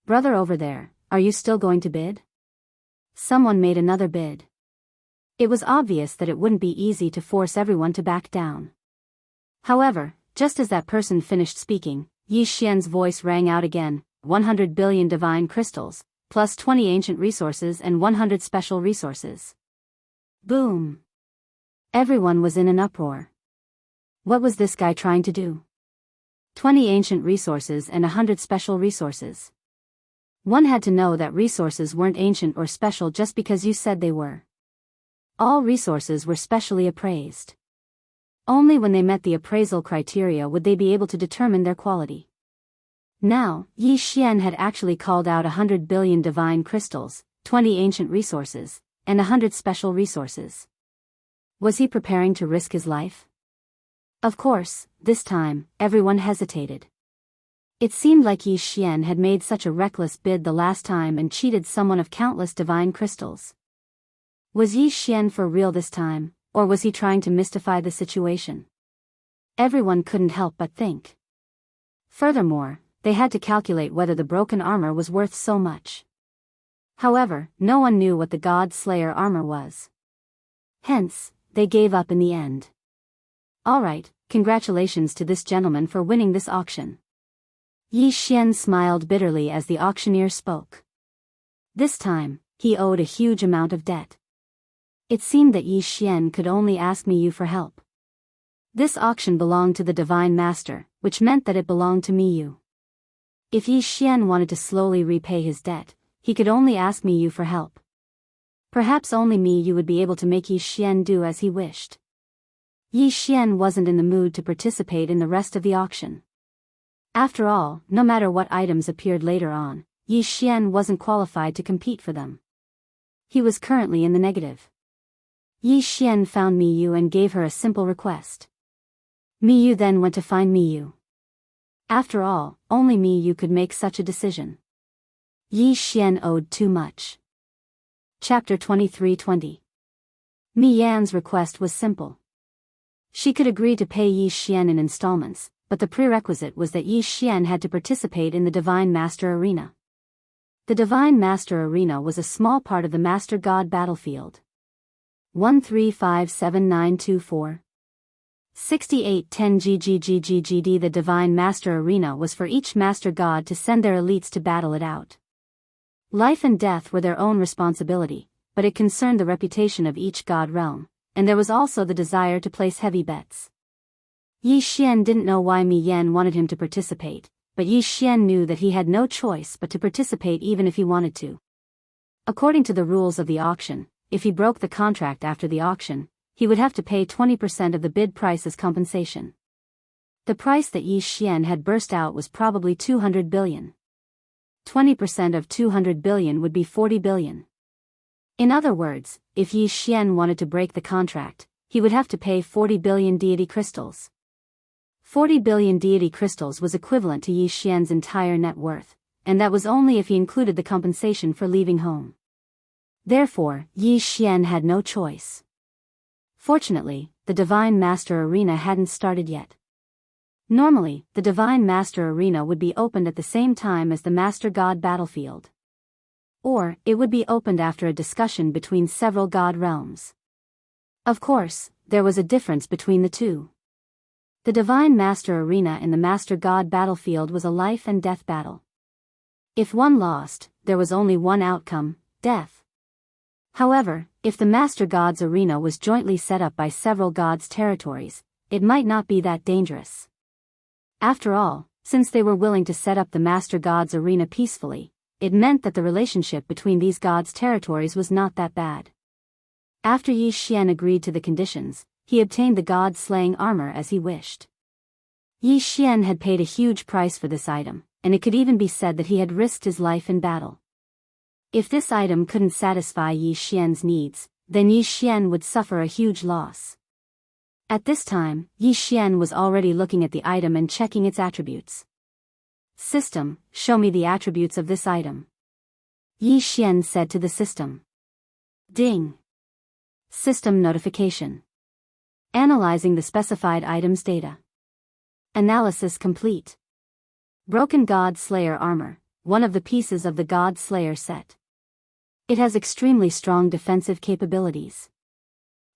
Brother over there, are you still going to bid? Someone made another bid. It was obvious that it wouldn't be easy to force everyone to back down. However, just as that person finished speaking, Yi Xian's voice rang out again, 100 billion divine crystals, plus 20 ancient resources and 100 special resources. Boom! Everyone was in an uproar. What was this guy trying to do? 20 ancient resources and 100 special resources. One had to know that resources weren't ancient or special just because you said they were. All resources were specially appraised. Only when they met the appraisal criteria would they be able to determine their quality. Now, Yi Xian had actually called out 100 billion divine crystals, 20 ancient resources, and 100 special resources. Was he preparing to risk his life? Of course, this time, everyone hesitated. It seemed like Yi Xian had made such a reckless bid the last time and cheated someone of countless divine crystals. Was Yi Xian for real this time, or was he trying to mystify the situation? Everyone couldn't help but think. Furthermore, they had to calculate whether the broken armor was worth so much. However, no one knew what the God Slayer armor was. Hence, they gave up in the end. Alright, congratulations to this gentleman for winning this auction. Yi Xian smiled bitterly as the auctioneer spoke. This time, he owed a huge amount of debt. It seemed that Yi Xian could only ask Miyu for help. This auction belonged to the Divine Master, which meant that it belonged to Miyu. If Yi Xian wanted to slowly repay his debt, he could only ask Miyu for help. Perhaps only Miyu would be able to make Yi Xian do as he wished. Yi Xian wasn't in the mood to participate in the rest of the auction. After all, no matter what items appeared later on, Yi Xian wasn't qualified to compete for them. He was currently in the negative. Yi Xian found Miyu and gave her a simple request. Miyu then went to find Miyu. After all, only Miyu could make such a decision. Yi Xian owed too much. Chapter 23:20. Mi Yan's request was simple. She could agree to pay Yi Xian in installments, but the prerequisite was that Yi Xian had to participate in the Divine Master Arena. The Divine Master Arena was a small part of the Master God battlefield. 1357924 6810 GGGGGD. The Divine Master Arena was for each Master God to send their elites to battle it out. Life and death were their own responsibility, but it concerned the reputation of each God realm, and there was also the desire to place heavy bets. Yi Xian didn't know why Mi Yan wanted him to participate, but Yi Xian knew that he had no choice but to participate even if he wanted to. According to the rules of the auction, if he broke the contract after the auction, he would have to pay 20% of the bid price as compensation. The price that Yi Xian had burst out was probably 200 billion. 20% of 200 billion would be 40 billion. In other words, if Yi Xian wanted to break the contract, he would have to pay 40 billion deity crystals. 40 billion deity crystals was equivalent to Yi Xian's entire net worth, and that was only if he included the compensation for leaving home. Therefore, Yi Xian had no choice. Fortunately, the Divine Master Arena hadn't started yet. Normally, the Divine Master Arena would be opened at the same time as the Master God battlefield. Or, it would be opened after a discussion between several God realms. Of course, there was a difference between the two. The Divine Master Arena and the Master God battlefield was a life and death battle. If one lost, there was only one outcome, death. However, if the Master God's arena was jointly set up by several gods' territories, it might not be that dangerous. After all, since they were willing to set up the Master God's arena peacefully, it meant that the relationship between these gods' territories was not that bad. After Yi Xian agreed to the conditions, he obtained the god-slaying armor as he wished. Yi Xian had paid a huge price for this item, and it could even be said that he had risked his life in battle. If this item couldn't satisfy Yi Xian's needs, then Yi Xian would suffer a huge loss. At this time, Yi Xian was already looking at the item and checking its attributes. System, show me the attributes of this item. Yi Xian said to the system. Ding. System notification. Analyzing the specified item's data. Analysis complete. Broken God Slayer armor, one of the pieces of the God Slayer set. It has extremely strong defensive capabilities.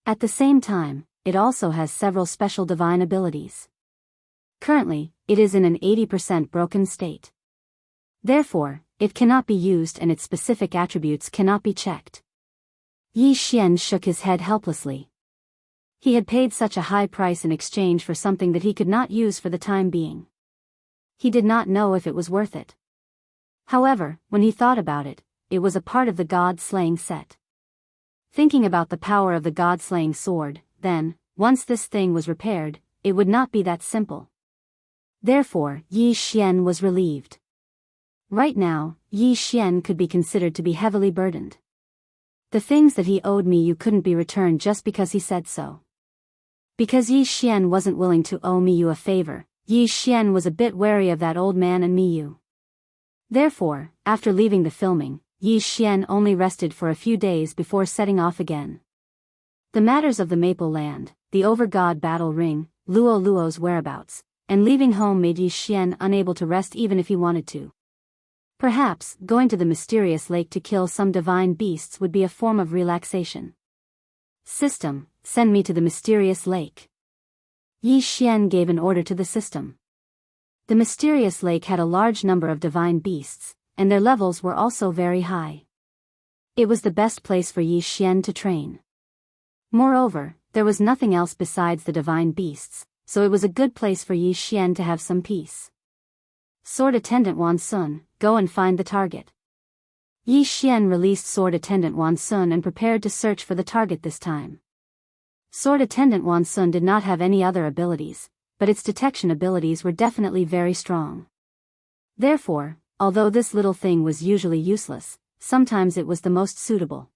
At the same time, it also has several special divine abilities. Currently, it is in an 80% broken state. Therefore, it cannot be used and its specific attributes cannot be checked. Yi Xian shook his head helplessly. He had paid such a high price in exchange for something that he could not use for the time being. He did not know if it was worth it. However, when he thought about it, it was a part of the God-slaying set. Thinking about the power of the God-slaying sword, then, once this thing was repaired, it would not be that simple. Therefore, Yi Xian was relieved. Right now, Yi Xian could be considered to be heavily burdened. The things that he owed me you couldn't be returned just because he said so. Because Yi Xian wasn't willing to owe Miyu a favor, Yi Xian was a bit wary of that old man and Miyu. Therefore, after leaving the filming, Yi Xian only rested for a few days before setting off again. The matters of the Maple Land, the Over-God battle ring, Luo's whereabouts, and leaving home made Yi Xian unable to rest even if he wanted to. Perhaps, going to the mysterious lake to kill some divine beasts would be a form of relaxation. System, send me to the mysterious lake. Yi Xian gave an order to the system. The mysterious lake had a large number of divine beasts, and their levels were also very high. It was the best place for Yi Xian to train. Moreover, there was nothing else besides the divine beasts, so it was a good place for Yi Xian to have some peace. Sword Attendant Wan Sun, go and find the target. Yi Xian released Sword Attendant Wan Sun and prepared to search for the target this time. Sword Attendant Wan Sun did not have any other abilities, but its detection abilities were definitely very strong. Therefore, although this little thing was usually useless, sometimes it was the most suitable.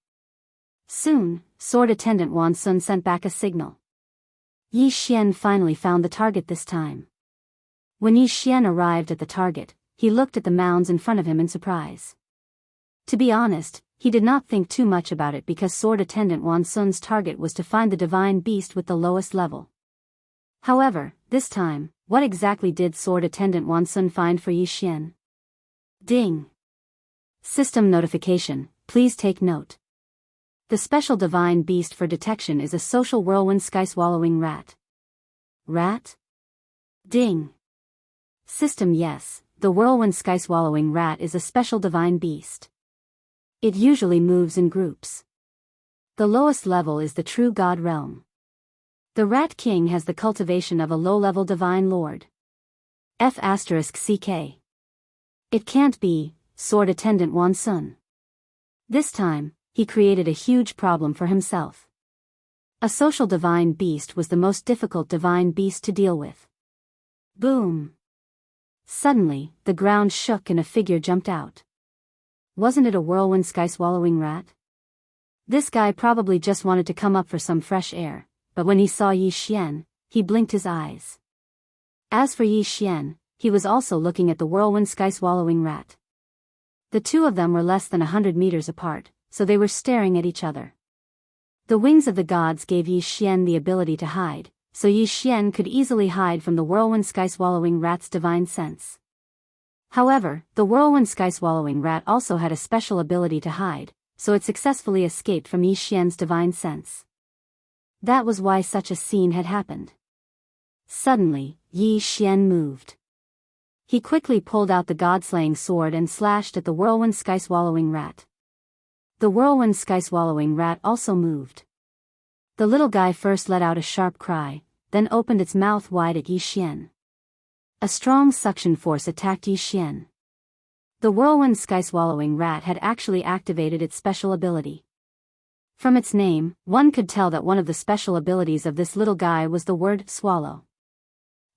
Soon, Sword Attendant Wan Sun sent back a signal. Yi Xian finally found the target this time. When Yi Xian arrived at the target, he looked at the mounds in front of him in surprise. To be honest, he did not think too much about it because Sword Attendant Wan Sun's target was to find the divine beast with the lowest level. However, this time, what exactly did Sword Attendant Wan Sun find for Yi Xian? Ding. System notification, please take note. The special divine beast for detection is a social whirlwind sky-swallowing rat. Rat? Ding. System yes, the whirlwind sky-swallowing rat is a special divine beast. It usually moves in groups. The lowest level is the true god realm. The Rat King has the cultivation of a low-level divine lord. F***CK. It can't be, Sword Attendant Wan Sun. This time, he created a huge problem for himself. A social divine beast was the most difficult divine beast to deal with. Boom! Suddenly, the ground shook and a figure jumped out. Wasn't it a whirlwind sky-swallowing rat? This guy probably just wanted to come up for some fresh air, but when he saw Yi Xian, he blinked his eyes. As for Yi Xian, he was also looking at the whirlwind sky-swallowing rat. The two of them were less than 100 meters apart, so they were staring at each other. The wings of the gods gave Yi Xian the ability to hide, so Yi Xian could easily hide from the whirlwind sky-swallowing rat's divine sense. However, the whirlwind sky-swallowing rat also had a special ability to hide, so it successfully escaped from Yi Xian's divine sense. That was why such a scene had happened. Suddenly, Yi Xian moved. He quickly pulled out the god-slaying sword and slashed at the whirlwind sky-swallowing rat. The whirlwind sky-swallowing rat also moved. The little guy first let out a sharp cry, then opened its mouth wide at Yi Xian. A strong suction force attacked Yi Xian. The whirlwind sky-swallowing rat had actually activated its special ability. From its name, one could tell that one of the special abilities of this little guy was the word swallow.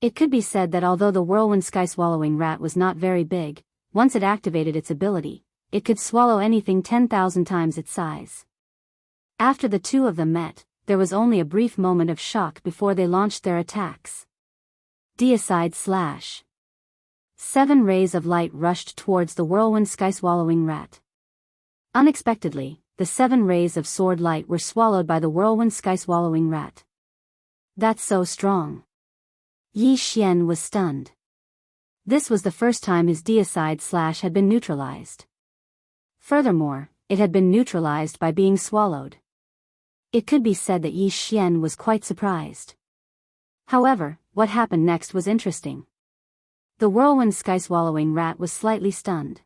It could be said that although the whirlwind sky-swallowing rat was not very big, once it activated its ability, it could swallow anything 10,000 times its size. After the two of them met, there was only a brief moment of shock before they launched their attacks. Deicide slash. 7 rays of light rushed towards the whirlwind sky-swallowing rat. Unexpectedly, the 7 rays of sword light were swallowed by the whirlwind sky-swallowing rat. That's so strong. Yi Xian was stunned. This was the first time his deicide slash had been neutralized. Furthermore, it had been neutralized by being swallowed. It could be said that Yi Xian was quite surprised. However, what happened next was interesting. The whirlwind sky-swallowing rat was slightly stunned.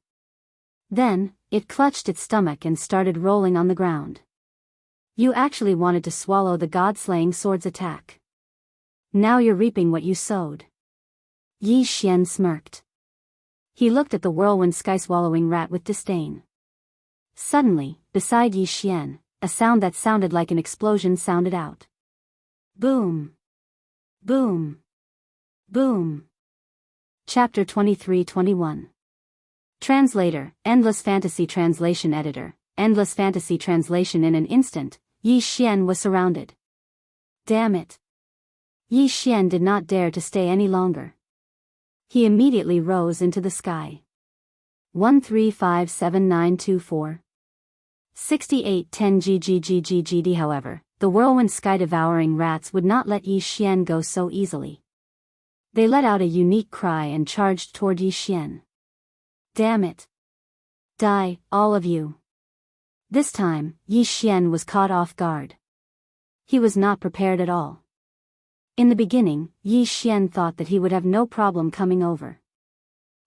Then, it clutched its stomach and started rolling on the ground. You actually wanted to swallow the god-slaying sword's attack. Now you're reaping what you sowed. Yi Xian smirked. He looked at the whirlwind sky-swallowing rat with disdain. Suddenly, beside Yi Xian, a sound that sounded like an explosion sounded out. Boom. Boom. Boom. Chapter 23-21. Translator, Endless Fantasy Translation Editor, Endless Fantasy Translation. In an instant, Yi Xian was surrounded. Damn it. Yi Xian did not dare to stay any longer. He immediately rose into the sky. 1357924. 6810 GGGGGD. However, the whirlwind sky-devouring rats would not let Yi Xian go so easily. They let out a unique cry and charged toward Yi Xian. Damn it. Die, all of you. This time, Yi Xian was caught off guard. He was not prepared at all. In the beginning, Yi Xian thought that he would have no problem coming over.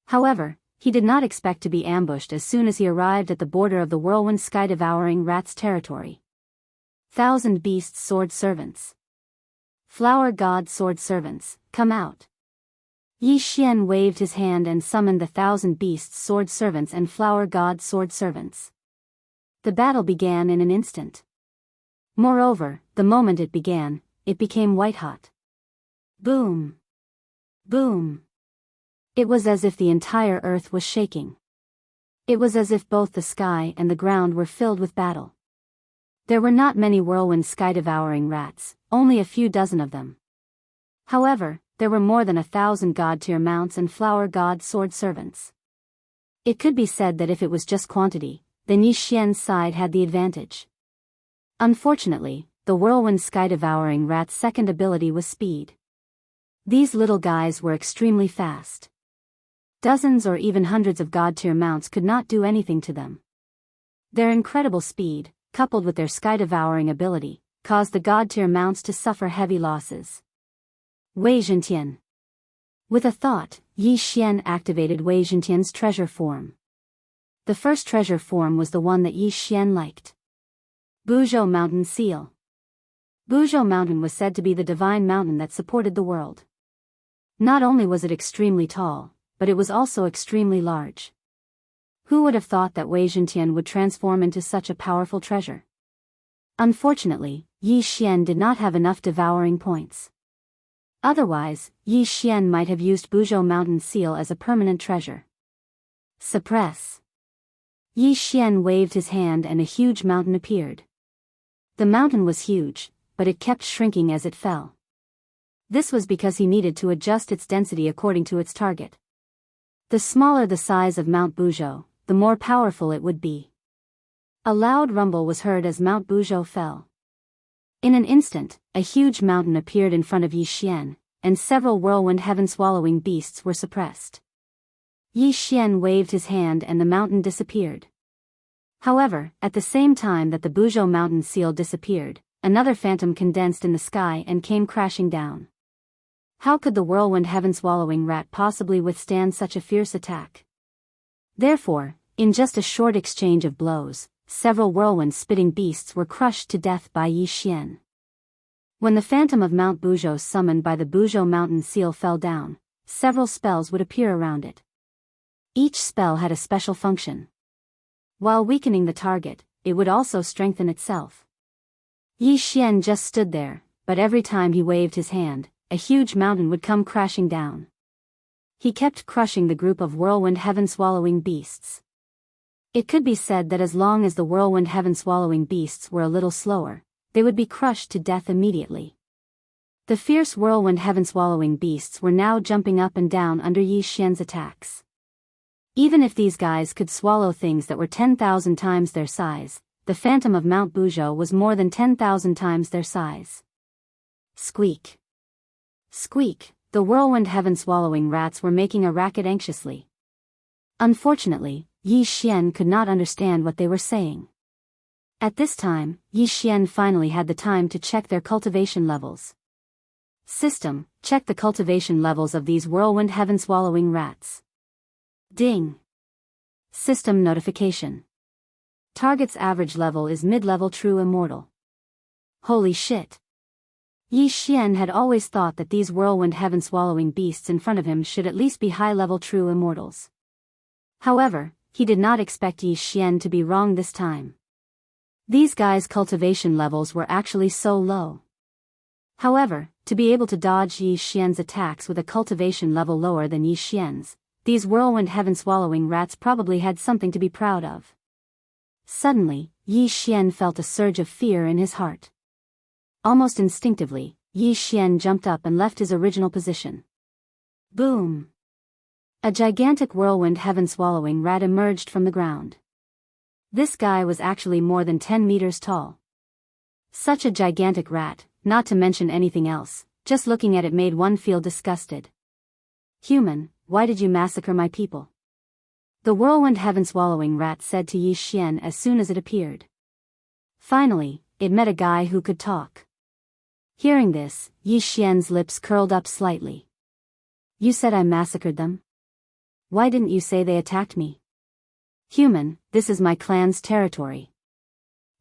However, he did not expect to be ambushed as soon as he arrived at the border of the whirlwind sky-devouring rat's territory. 1,000 beasts sword servants. Flower god sword servants, come out. Yi Xian waved his hand and summoned the 1,000 beasts sword servants and flower god sword servants. The battle began in an instant. Moreover, the moment it began, it became white-hot. Boom. Boom. It was as if the entire earth was shaking. It was as if both the sky and the ground were filled with battle. There were not many whirlwind sky-devouring rats, only a few dozen of them. However, there were more than 1,000 god-tier mounts and flower god sword servants. It could be said that if it was just quantity, then Yi Xian's side had the advantage. Unfortunately, the whirlwind sky-devouring rat's second ability was speed. These little guys were extremely fast. Dozens or even hundreds of god-tier mounts could not do anything to them. Their incredible speed, coupled with their sky-devouring ability, caused the god-tier mounts to suffer heavy losses. Wei Zhentian. With a thought, Yi Xian activated Wei Zhentian's treasure form. The first treasure form was the one that Yi Xian liked. Buzhou Mountain Seal. Buzhou Mountain was said to be the divine mountain that supported the world. Not only was it extremely tall, but it was also extremely large. Who would have thought that Wei Zhentian would transform into such a powerful treasure? Unfortunately, Yi Xian did not have enough devouring points. Otherwise, Yi Xian might have used Buzhou Mountain Seal as a permanent treasure. Suppress. Yi Xian waved his hand and a huge mountain appeared. The mountain was huge, but it kept shrinking as it fell. This was because he needed to adjust its density according to its target. The smaller the size of Mount Buzhou, the more powerful it would be. A loud rumble was heard as Mount Buzhou fell. In an instant, a huge mountain appeared in front of Yi Xian, and several whirlwind heaven-swallowing beasts were suppressed. Yi Xian waved his hand and the mountain disappeared. However, at the same time that the Buzhou Mountain Seal disappeared, another phantom condensed in the sky and came crashing down. How could the whirlwind heaven-swallowing rat possibly withstand such a fierce attack? Therefore, in just a short exchange of blows, several whirlwind-spitting beasts were crushed to death by Yi Xian. When the phantom of Mount Buzhou summoned by the Buzhou Mountain Seal fell down, several spells would appear around it. Each spell had a special function. While weakening the target, it would also strengthen itself. Yi Xian just stood there, but every time he waved his hand, a huge mountain would come crashing down. He kept crushing the group of whirlwind heaven-swallowing beasts. It could be said that as long as the whirlwind heaven-swallowing beasts were a little slower, they would be crushed to death immediately. The fierce whirlwind heaven-swallowing beasts were now jumping up and down under Yi Xian's attacks. Even if these guys could swallow things that were 10,000 times their size, the phantom of Mount Buzhou was more than 10,000 times their size. Squeak. Squeak, the whirlwind heaven-swallowing rats were making a racket anxiously. Unfortunately, Yi Xian could not understand what they were saying. At this time, Yi Xian finally had the time to check their cultivation levels. System, check the cultivation levels of these whirlwind heaven-swallowing rats. Ding. System notification. Target's average level is mid-level true immortal. Holy shit. Yi Xian had always thought that these whirlwind heaven-swallowing beasts in front of him should at least be high-level true immortals. However, he did not expect Yi Xian to be wrong this time. These guys' cultivation levels were actually so low. However, to be able to dodge Yi Xian's attacks with a cultivation level lower than Yi Xian's, these whirlwind heaven-swallowing rats probably had something to be proud of. Suddenly, Yi Xian felt a surge of fear in his heart. Almost instinctively, Yi Xian jumped up and left his original position. Boom! A gigantic whirlwind heaven-swallowing rat emerged from the ground. This guy was actually more than 10 meters tall. Such a gigantic rat, not to mention anything else, just looking at it made one feel disgusted. Human, why did you massacre my people? The whirlwind heaven-swallowing rat said to Yi Xian as soon as it appeared. Finally, it met a guy who could talk. Hearing this, Yi Xian's lips curled up slightly. You said I massacred them? Why didn't you say they attacked me? Human, this is my clan's territory.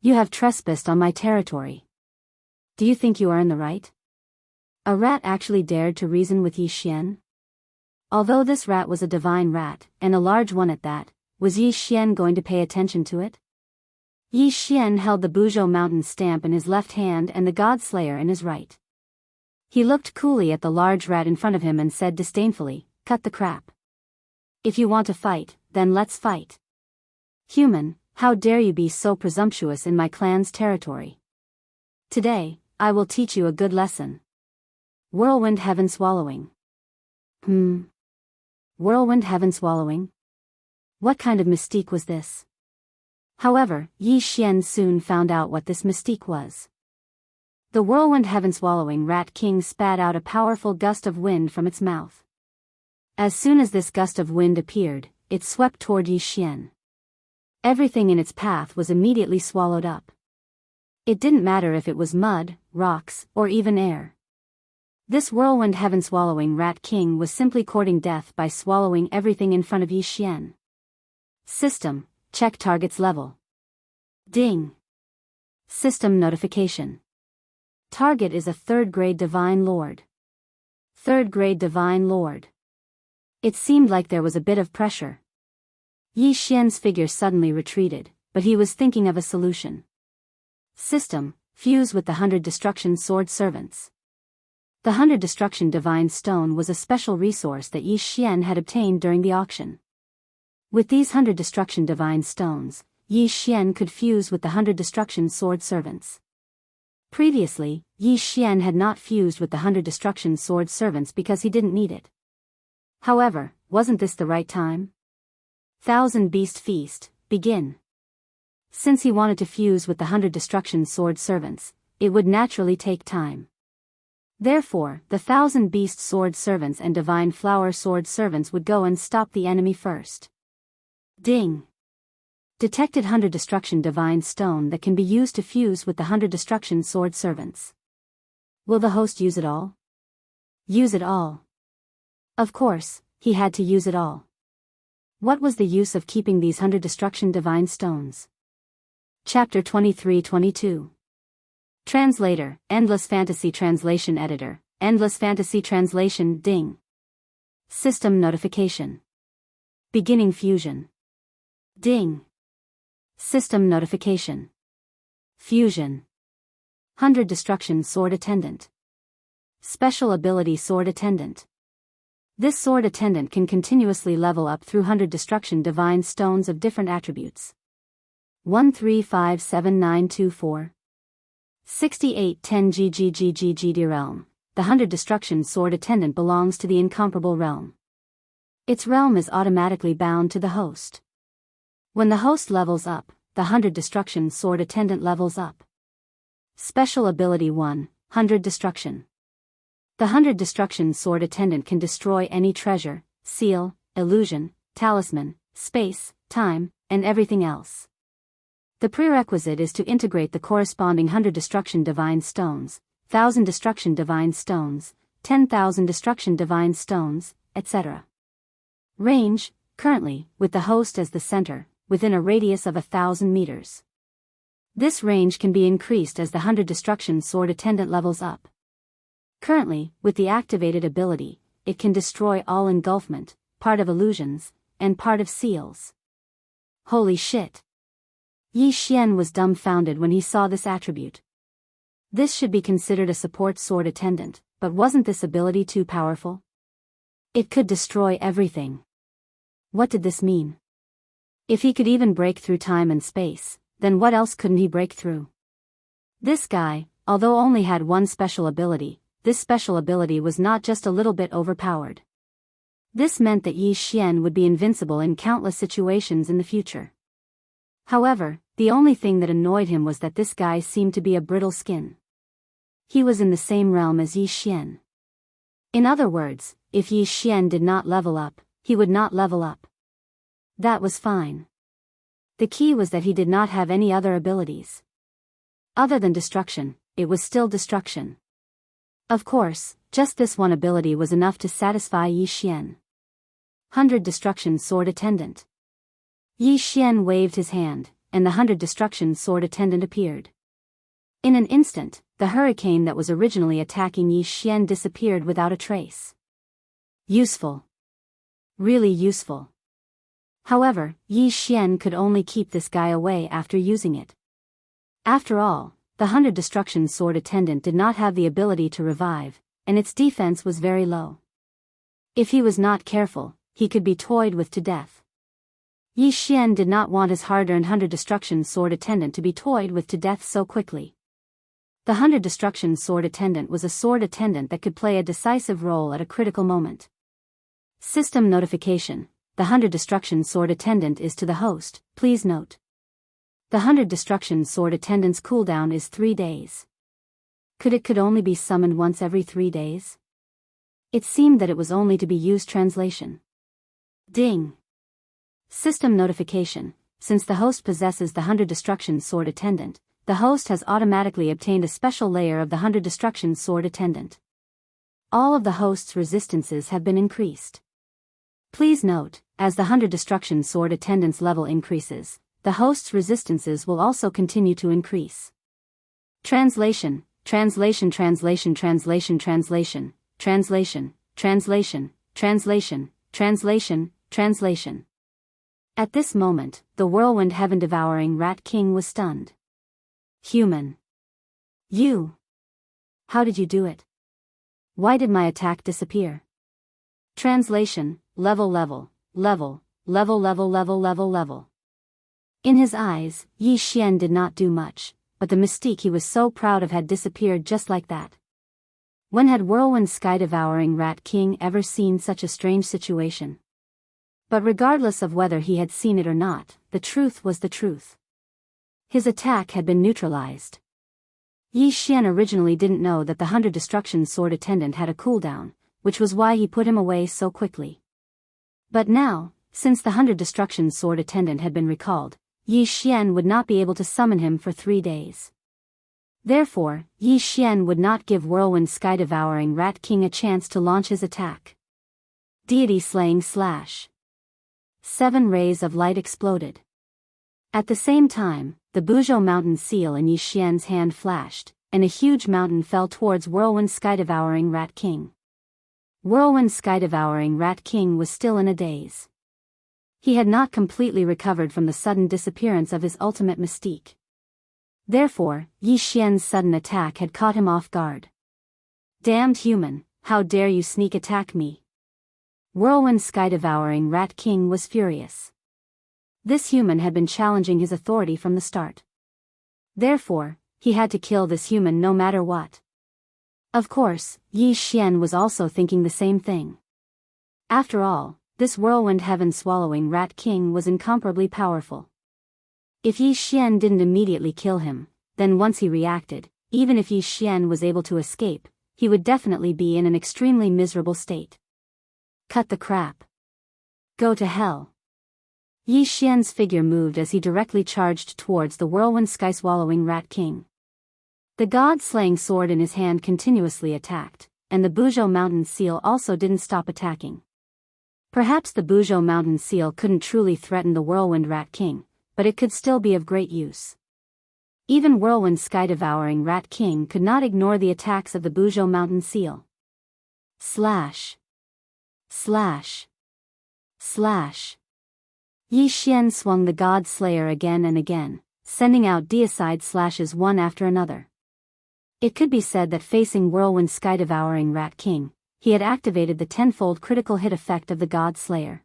You have trespassed on my territory. Do you think you are in the right? A rat actually dared to reason with Yi Xian? Although this rat was a divine rat, and a large one at that, was Yi Xian going to pay attention to it? Yi Xian held the Buzhou mountain stamp in his left hand and the God Slayer in his right. He looked coolly at the large rat in front of him and said disdainfully, "Cut the crap. If you want to fight, then let's fight. Human, how dare you be so presumptuous in my clan's territory? Today, I will teach you a good lesson." Whirlwind heaven swallowing. Whirlwind heaven swallowing? What kind of mystique was this? However, Yi Xian soon found out what this mystique was. The whirlwind heaven swallowing rat king spat out a powerful gust of wind from its mouth. As soon as this gust of wind appeared, it swept toward Yi Xian. Everything in its path was immediately swallowed up. It didn't matter if it was mud, rocks, or even air. This whirlwind heaven swallowing rat king was simply courting death by swallowing everything in front of Yi Xian. System, check target's level. Ding. System notification. Target is a 3rd grade Divine Lord. 3rd grade Divine Lord. It seemed like there was a bit of pressure. Yi Xian's figure suddenly retreated, but he was thinking of a solution. System, fuse with the 100 Destruction Sword Servants. The 100 Destruction Divine Stone was a special resource that Yi Xian had obtained during the auction. With these 100 Destruction Divine Stones, Yi Xian could fuse with the 100 Destruction Sword Servants. Previously, Yi Xian had not fused with the 100 Destruction Sword Servants because he didn't need it. However, wasn't this the right time? 1000 Beast Feast, begin. Since he wanted to fuse with the 100 Destruction Sword Servants, it would naturally take time. Therefore, the 1000 Beast Sword Servants and Divine Flower Sword Servants would go and stop the enemy first. Ding. Detected 100 Destruction Divine Stone that can be used to fuse with the 100 Destruction Sword Servants. Will the host use it all? Use it all. Of course, he had to use it all. What was the use of keeping these 100 Destruction Divine Stones? Chapter 23-22. Translator, Endless Fantasy Translation Editor, Endless Fantasy Translation. Ding. System notification. Beginning fusion. Ding. System notification. Fusion. 100 Destruction Sword Attendant. Special ability Sword Attendant. This Sword Attendant can continuously level up through 100 Destruction Divine Stones of different attributes. 13579224. 6810 GGGGGD Realm. The 100 Destruction Sword Attendant belongs to the Incomparable Realm. Its realm is automatically bound to the host. When the host levels up, the 100 Destruction Sword Attendant levels up. Special Ability 1, 100 Destruction. The 100 Destruction Sword Attendant can destroy any treasure, seal, illusion, talisman, space, time, and everything else. The prerequisite is to integrate the corresponding 100 Destruction Divine Stones, 1,000 Destruction Divine Stones, 10,000 Destruction Divine Stones, etc. Range, currently, with the host as the center, within a radius of 1,000 meters. This range can be increased as the 100 Destruction Sword Attendant levels up. Currently, with the activated ability, it can destroy all engulfment, part of illusions, and part of seals. Holy shit! Yi Xian was dumbfounded when he saw this attribute. This should be considered a support sword attendant, but wasn't this ability too powerful? It could destroy everything. What did this mean? If he could even break through time and space, then what else couldn't he break through? This guy, although only had one special ability, this special ability was not just a little bit overpowered. This meant that Yi Xian would be invincible in countless situations in the future. However, the only thing that annoyed him was that this guy seemed to be a brittle skin. He was in the same realm as Yi Xian. In other words, if Yi Xian did not level up, he would not level up. That was fine. The key was that he did not have any other abilities. Other than destruction, it was still destruction. Of course, just this one ability was enough to satisfy Yi Xian. 100 Destruction Sword Attendant. Yi Xian waved his hand, and the 100 Destruction Sword Attendant appeared. In an instant, the hurricane that was originally attacking Yi Xian disappeared without a trace. Useful. Really useful. However, Yi Xian could only keep this guy away after using it. After all, the 100 Destruction Sword Attendant did not have the ability to revive, and its defense was very low. If he was not careful, he could be toyed with to death. Yi Xian did not want his hard-earned 100 Destruction Sword Attendant to be toyed with to death so quickly. The 100 Destruction Sword Attendant was a sword attendant that could play a decisive role at a critical moment. System notification: the 100 Destruction Sword Attendant is to the host, please note. The 100 Destruction Sword Attendant's cooldown is 3 days. Could only be summoned once every 3 days? It seemed that it was only to be used translation. Ding! System notification: since the host possesses the 100 Destruction Sword Attendant, the host has automatically obtained a special layer of the 100 Destruction Sword Attendant. All of the host's resistances have been increased. Please note, as the 100 Destruction Sword Attendant's level increases, the host's resistances will also continue to increase. Translation, translation, translation, translation, translation, translation, translation, translation, translation, translation. At this moment, the whirlwind heaven-devouring Rat King was stunned. Human. You. How did you do it? Why did my attack disappear? Translation, level. In his eyes, Yi Xian did not do much, but the mystique he was so proud of had disappeared just like that. When had Whirlwind Sky-Devouring Rat King ever seen such a strange situation? But regardless of whether he had seen it or not, the truth was the truth. His attack had been neutralized. Yi Xian originally didn't know that the 100 Destruction Sword Attendant had a cooldown, which was why he put him away so quickly. But now, since the 100 Destruction Sword Attendant had been recalled, Yi Xian would not be able to summon him for 3 days. Therefore, Yi Xian would not give Whirlwind Sky-Devouring Rat King a chance to launch his attack. Deity Slaying Slash. 7 rays of light exploded. At the same time, the Buzhou Mountain seal in Yi Xian's hand flashed, and a huge mountain fell towards Whirlwind Sky-Devouring Rat King. Whirlwind Sky-Devouring Rat King was still in a daze. He had not completely recovered from the sudden disappearance of his ultimate mystique. Therefore, Yi Xian's sudden attack had caught him off guard. Damned human, how dare you sneak attack me? Whirlwind Sky-devouring Rat King was furious. This human had been challenging his authority from the start. Therefore, he had to kill this human no matter what. Of course, Yi Xian was also thinking the same thing. After all, this whirlwind heaven-swallowing Rat King was incomparably powerful. If Yi Xian didn't immediately kill him, then once he reacted, even if Yi Xian was able to escape, he would definitely be in an extremely miserable state. Cut the crap. Go to hell. Yi Xian's figure moved as he directly charged towards the whirlwind sky-swallowing Rat King. The god-slaying sword in his hand continuously attacked, and the Biyao mountain seal also didn't stop attacking. Perhaps the Biyao mountain seal couldn't truly threaten the whirlwind Rat King, but it could still be of great use. Even whirlwind sky-devouring Rat King could not ignore the attacks of the Biyao mountain seal. Slash. Slash. Slash. Yi Xian swung the God Slayer again and again, sending out deicide slashes one after another. It could be said that facing whirlwind sky-devouring Rat King, he had activated the tenfold critical hit effect of the God Slayer.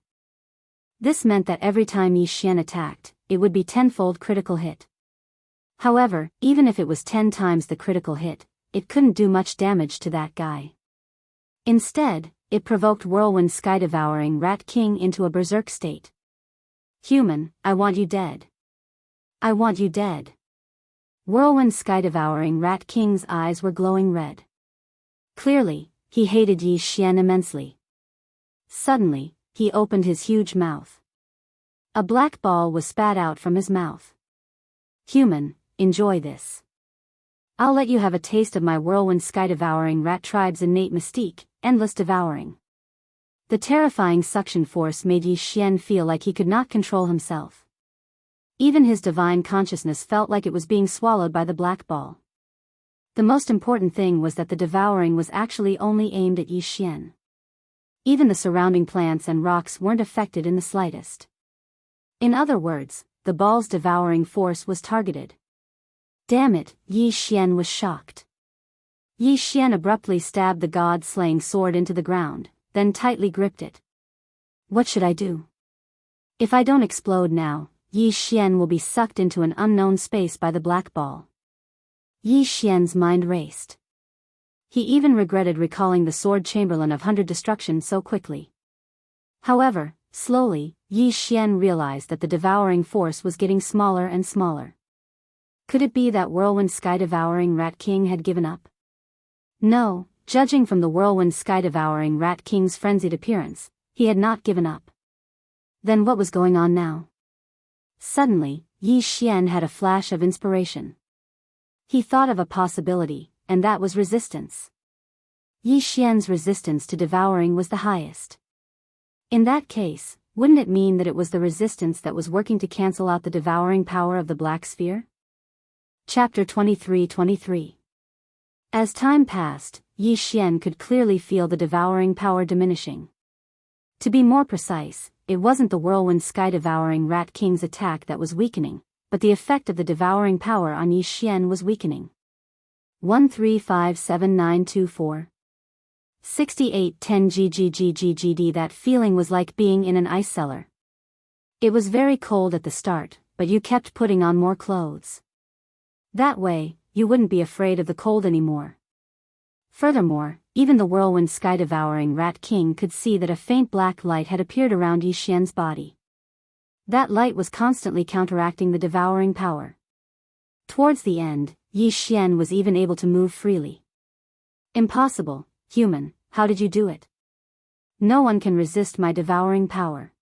This meant that every time Yi Xian attacked, it would be tenfold critical hit. However, even if it was 10 times the critical hit, it couldn't do much damage to that guy. Instead, it provoked whirlwind sky-devouring Rat King into a berserk state. Human, I want you dead. I want you dead. Whirlwind sky-devouring Rat King's eyes were glowing red. Clearly, he hated Yi Xian immensely. Suddenly, he opened his huge mouth. A black ball was spat out from his mouth. Human, enjoy this. I'll let you have a taste of my whirlwind sky-devouring rat tribe's innate mystique, endless devouring. The terrifying suction force made Yi Xian feel like he could not control himself. Even his divine consciousness felt like it was being swallowed by the black ball. The most important thing was that the devouring was actually only aimed at Yi Xian. Even the surrounding plants and rocks weren't affected in the slightest. In other words, the ball's devouring force was targeted. Damn it, Yi Xian was shocked. Yi Xian abruptly stabbed the god-slaying sword into the ground, then tightly gripped it. What should I do? If I don't explode now, Yi Xian will be sucked into an unknown space by the black ball. Yi Xian's mind raced. He even regretted recalling the sword chamberlain of 100 destruction so quickly. However, slowly, Yi Xian realized that the devouring force was getting smaller and smaller. Could it be that whirlwind sky-devouring Rat King had given up? No, judging from the whirlwind sky-devouring Rat King's frenzied appearance, he had not given up. Then what was going on now? Suddenly, Yi Xian had a flash of inspiration. He thought of a possibility, and that was resistance. Yi Xian's resistance to devouring was the highest. In that case, wouldn't it mean that it was the resistance that was working to cancel out the devouring power of the Black Sphere? Chapter 23:23. As time passed, Yi Xian could clearly feel the devouring power diminishing. To be more precise, it wasn't the whirlwind sky-devouring Rat King's attack that was weakening, but the effect of the devouring power on Yi Xian was weakening. 1357924 6810 GGGGGD. That feeling was like being in an ice cellar. It was very cold at the start, but you kept putting on more clothes. That way, you wouldn't be afraid of the cold anymore. Furthermore, even the whirlwind sky-devouring Rat King could see that a faint black light had appeared around Yi Xian's body. That light was constantly counteracting the devouring power. Towards the end, Yi Xian was even able to move freely. Impossible, human, how did you do it? No one can resist my devouring power.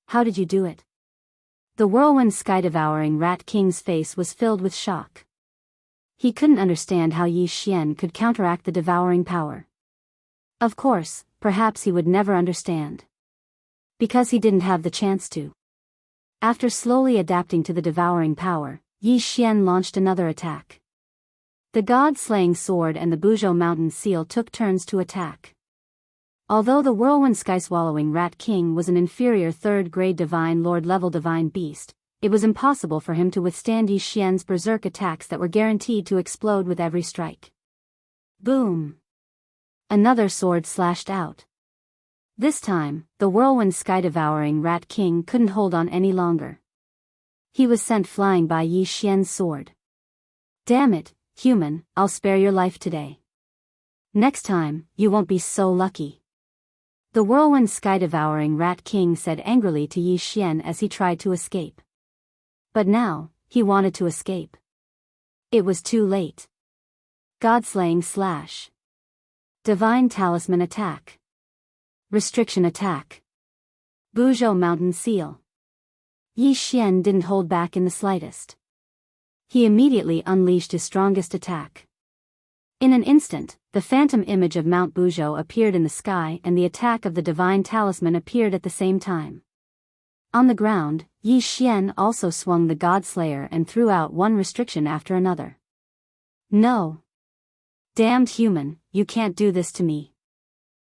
How did you do it? The whirlwind sky-devouring Rat King's face was filled with shock. He couldn't understand how Yi Xian could counteract the devouring power. Of course, perhaps he would never understand. Because he didn't have the chance to. After slowly adapting to the devouring power, Yi Xian launched another attack. The god-slaying sword and the Biyao mountain seal took turns to attack. Although the whirlwind sky-swallowing Rat King was an inferior third-grade divine lord-level divine beast, it was impossible for him to withstand Yi Xian's berserk attacks that were guaranteed to explode with every strike. Boom! Another sword slashed out. This time, the whirlwind sky-devouring Rat King couldn't hold on any longer. He was sent flying by Yi Xian's sword. Damn it, human, I'll spare your life today. Next time, you won't be so lucky. The whirlwind sky-devouring Rat King said angrily to Yi Xian as he tried to escape. But now, he wanted to escape. It was too late. God-slaying slash. Divine talisman attack. Restriction attack. Buzhou mountain seal. Yi Xian didn't hold back in the slightest. He immediately unleashed his strongest attack. In an instant, the phantom image of Mount Buzhou appeared in the sky and the attack of the divine talisman appeared at the same time. On the ground, Yi Xian also swung the God-slayer and threw out one restriction after another. No. Damned human, you can't do this to me.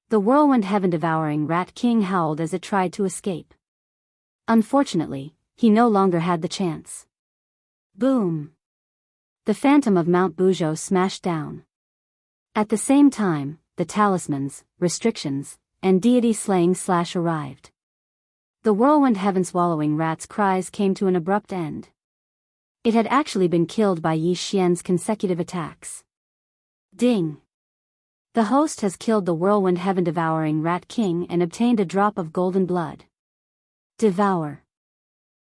The whirlwind heaven-devouring Rat King howled as it tried to escape. Unfortunately, he no longer had the chance. Boom! The phantom of Mount Buzhou smashed down. At the same time, the talismans, restrictions, and deity-slaying slash arrived. The whirlwind heaven-swallowing rat's cries came to an abrupt end. It had actually been killed by Yi Xian's consecutive attacks. Ding! The host has killed the whirlwind heaven-devouring Rat King and obtained a drop of golden blood. Devour.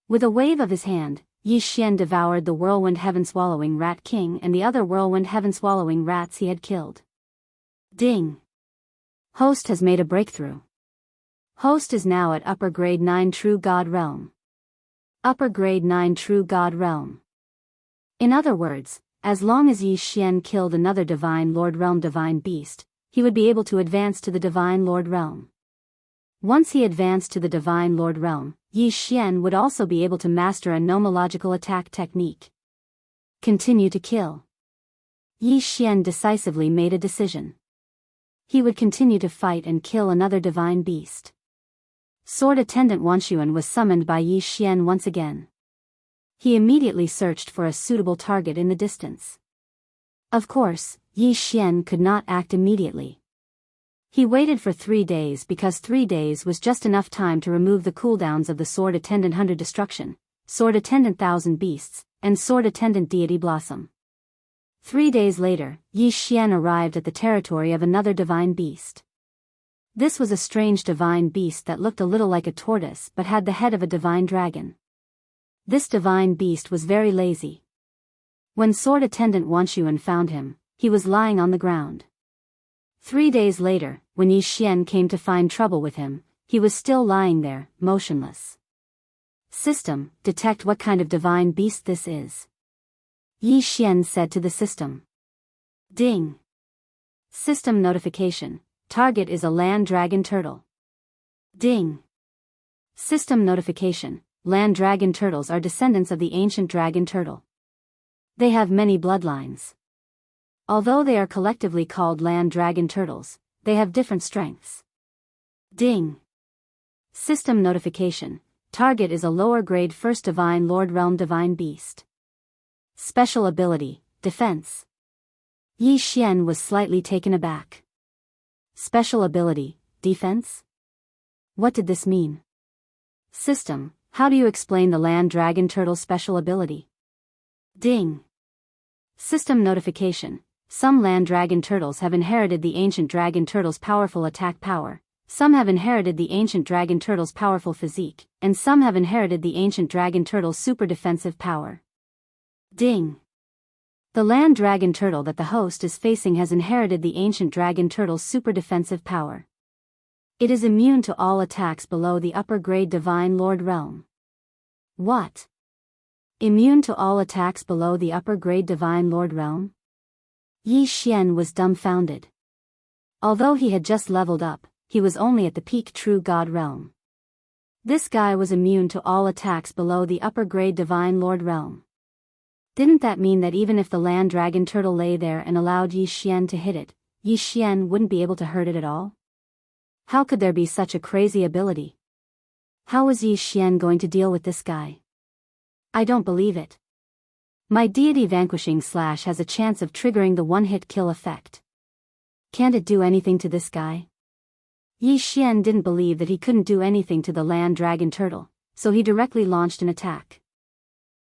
With a wave of his hand, Yi Xian devoured the whirlwind heaven-swallowing Rat King and the other whirlwind heaven-swallowing rats he had killed. Ding! Host has made a breakthrough. Host is now at upper grade 9 True God Realm. Upper grade 9 True God Realm. In other words, as long as Yi Xian killed another Divine Lord Realm Divine Beast, he would be able to advance to the Divine Lord Realm. Once he advanced to the Divine Lord Realm, Yi Xian would also be able to master a nomological attack technique. Continue to kill. Yi Xian decisively made a decision. He would continue to fight and kill another Divine Beast. Sword Attendant Wanshuan was summoned by Yi Xian once again. He immediately searched for a suitable target in the distance. Of course, Yi Xian could not act immediately. He waited for 3 days because 3 days was just enough time to remove the cooldowns of the Sword Attendant Hunter Destruction, Sword Attendant Thousand Beasts, and Sword Attendant Deity Blossom. 3 days later, Yi Xian arrived at the territory of another divine beast. This was a strange divine beast that looked a little like a tortoise but had the head of a divine dragon. This divine beast was very lazy. When Sword Attendant Wanshuan found him, he was lying on the ground. 3 days later, when Yi Xian came to find trouble with him, he was still lying there, motionless. System, detect what kind of divine beast this is. Yi Xian said to the system. Ding! System notification, target is a land dragon turtle. Ding! System notification, land dragon turtles are descendants of the ancient dragon turtle. They have many bloodlines. Although they are collectively called land dragon turtles, they have different strengths. Ding! System notification, target is a lower grade first divine lord realm divine beast. Special ability, defense. Yi Xian was slightly taken aback. Special ability, defense? What did this mean? System, how do you explain the land dragon turtle's special ability? Ding! System notification, some land dragon turtles have inherited the ancient dragon turtle's powerful attack power, some have inherited the ancient dragon turtle's powerful physique, and some have inherited the ancient dragon turtle's super defensive power. Ding! The land dragon turtle that the host is facing has inherited the ancient dragon turtle's super defensive power. It is immune to all attacks below the upper grade divine lord realm. What? Immune to all attacks below the upper grade divine lord realm? Yi Xian was dumbfounded. Although he had just leveled up, he was only at the peak true god realm. This guy was immune to all attacks below the upper grade divine lord realm. Didn't that mean that even if the land dragon turtle lay there and allowed Yi Xian to hit it, Yi Xian wouldn't be able to hurt it at all? How could there be such a crazy ability? How was Yi Xian going to deal with this guy? I don't believe it. My deity vanquishing slash has a chance of triggering the one-hit kill effect. Can't it do anything to this guy? Yi Xian didn't believe that he couldn't do anything to the land dragon turtle, so he directly launched an attack.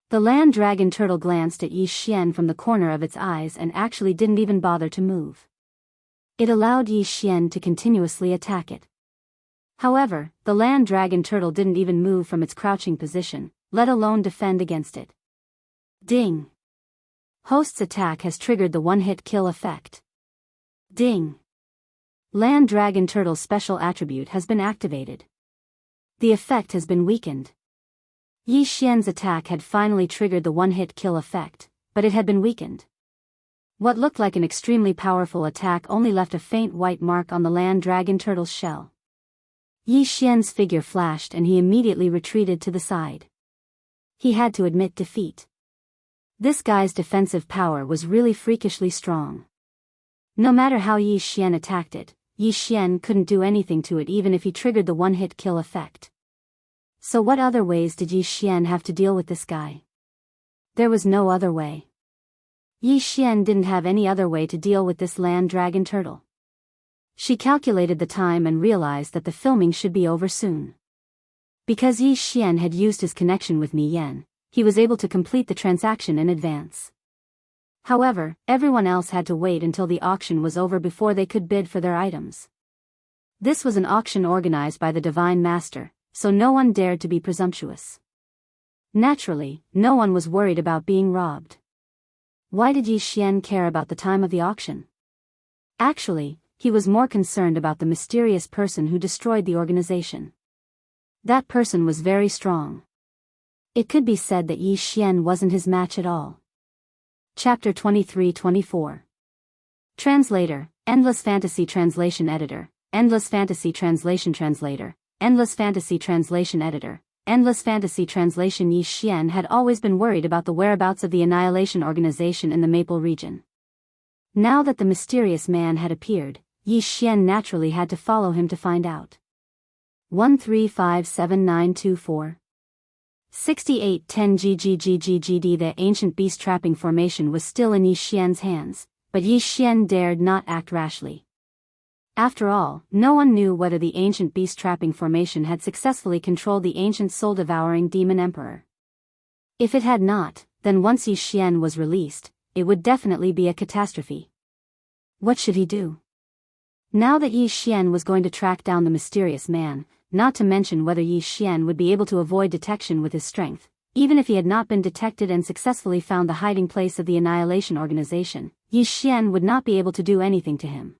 The land dragon turtle glanced at Yi Xian from the corner of its eyes and actually didn't even bother to move. It allowed Yi Xian to continuously attack it. However, the land dragon turtle didn't even move from its crouching position, let alone defend against it. Ding! Host's attack has triggered the one-hit kill effect. Ding! Land dragon turtle's special attribute has been activated. The effect has been weakened. Yi Xian's attack had finally triggered the one-hit kill effect, but it had been weakened. What looked like an extremely powerful attack only left a faint white mark on the land dragon turtle's shell. Yi Xian's figure flashed and he immediately retreated to the side. He had to admit defeat. This guy's defensive power was really freakishly strong. No matter how Yi Xian attacked it, Yi Xian couldn't do anything to it even if he triggered the one-hit kill effect. So what other ways did Yi Xian have to deal with this guy? There was no other way. Yi Xian didn't have any other way to deal with this land dragon turtle. She calculated the time and realized that the filming should be over soon. Because Yi Xian had used his connection with Mi Yan, he was able to complete the transaction in advance. However, everyone else had to wait until the auction was over before they could bid for their items. This was an auction organized by the Divine Master, so no one dared to be presumptuous. Naturally, no one was worried about being robbed. Why did Yi Xian care about the time of the auction? Actually, he was more concerned about the mysterious person who destroyed the organization. That person was very strong. It could be said that Yi Xian wasn't his match at all. Chapter 23-24. Translator, Endless Fantasy Translation Editor, Endless Fantasy Translation Translator, Endless Fantasy Translation Editor, Endless Fantasy Translation. Yi Xian had always been worried about the whereabouts of the Annihilation Organization in the Maple region. Now that the mysterious man had appeared, Yi Xian naturally had to follow him to find out. 1357924 6810 GGGGGD. The ancient beast trapping formation was still in Yi Xian's hands, but Yi Xian dared not act rashly. After all, no one knew whether the ancient beast trapping formation had successfully controlled the ancient soul-devouring demon emperor. If it had not, then once Yi Xian was released, it would definitely be a catastrophe. What should he do? Now that Yi Xian was going to track down the mysterious man, not to mention whether Yi Xian would be able to avoid detection with his strength, even if he had not been detected and successfully found the hiding place of the Annihilation Organization, Yi Xian would not be able to do anything to him.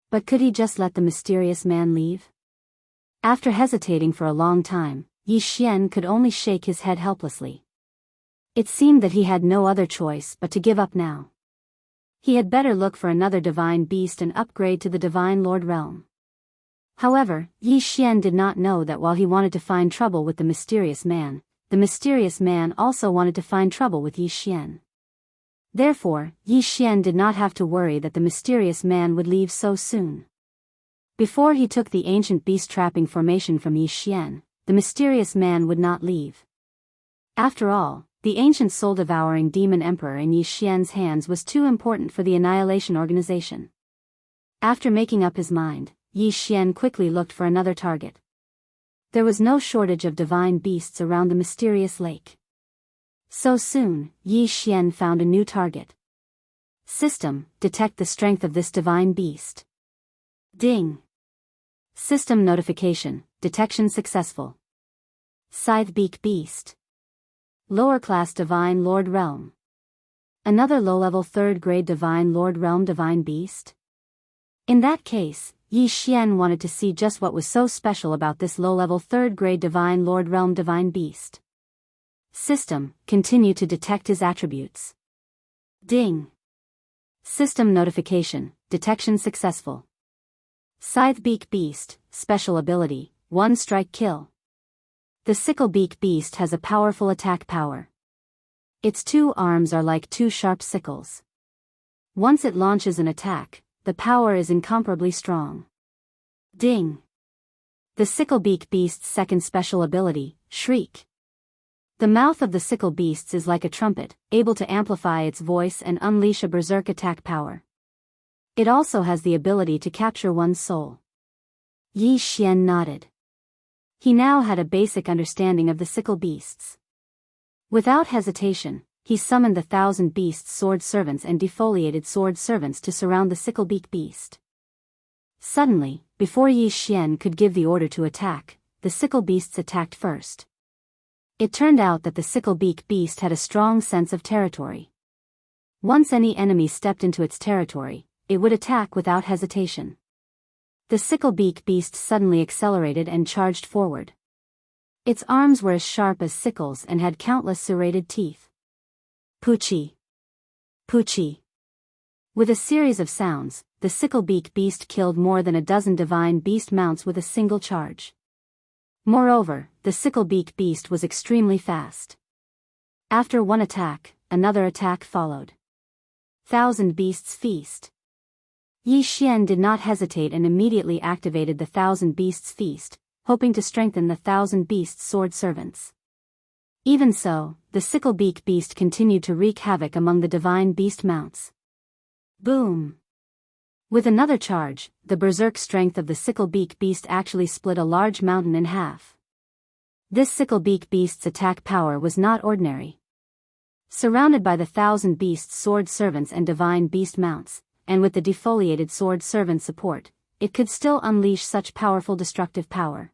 But could he just let the mysterious man leave? After hesitating for a long time, Yi Xian could only shake his head helplessly. It seemed that he had no other choice but to give up now. He had better look for another divine beast and upgrade to the Divine Lord realm. However, Yi Xian did not know that while he wanted to find trouble with the mysterious man also wanted to find trouble with Yi Xian. Therefore, Yi Xian did not have to worry that the mysterious man would leave so soon. Before he took the ancient beast trapping formation from Yi Xian, the mysterious man would not leave. After all, the ancient soul-devouring demon emperor in Yi Xian's hands was too important for the Annihilation Organization. After making up his mind, Yi Xian quickly looked for another target. There was no shortage of divine beasts around the mysterious lake. So soon, Yi Xian found a new target. System, detect the strength of this divine beast. Ding! System notification, detection successful. Scythebeak beast. Lower class Divine Lord Realm. Another low-level 3rd grade Divine Lord Realm divine beast? In that case, Yi Xian wanted to see just what was so special about this low-level 3rd grade Divine Lord Realm divine beast. System, continue to detect his attributes. Ding! System notification, detection successful. Scythebeak beast, special ability, 1 strike kill. The sicklebeak beast has a powerful attack power. Its 2 arms are like 2 sharp sickles. Once it launches an attack, the power is incomparably strong. Ding! The sicklebeak beast's 2nd special ability, shriek. The mouth of the sickle beasts is like a trumpet, able to amplify its voice and unleash a berserk attack power. It also has the ability to capture one's soul. Yi Xian nodded. He now had a basic understanding of the sickle beasts. Without hesitation, he summoned the 1,000 beasts sword servants and defoliated sword servants to surround the sicklebeak beast. Suddenly, before Yi Xian could give the order to attack, the sickle beasts attacked first. It turned out that the sicklebeak beast had a strong sense of territory. Once any enemy stepped into its territory, it would attack without hesitation. The sicklebeak beast suddenly accelerated and charged forward. Its arms were as sharp as sickles and had countless serrated teeth. Poochie! Poochie! With a series of sounds, the sicklebeak beast killed more than a dozen divine beast mounts with a single charge. Moreover, the sicklebeak beast was extremely fast. After one attack, another attack followed. 1,000 Beasts Feast. Yi Xian did not hesitate and immediately activated the 1,000 Beasts Feast, hoping to strengthen the 1,000 Beasts Sword Servants. Even so, the sicklebeak beast continued to wreak havoc among the divine beast mounts. Boom! With another charge, the berserk strength of the sicklebeak beast actually split a large mountain in half. This sicklebeak beast's attack power was not ordinary. Surrounded by the 1,000 beast sword servants and divine beast mounts, and with the defoliated sword servant support, it could still unleash such powerful destructive power.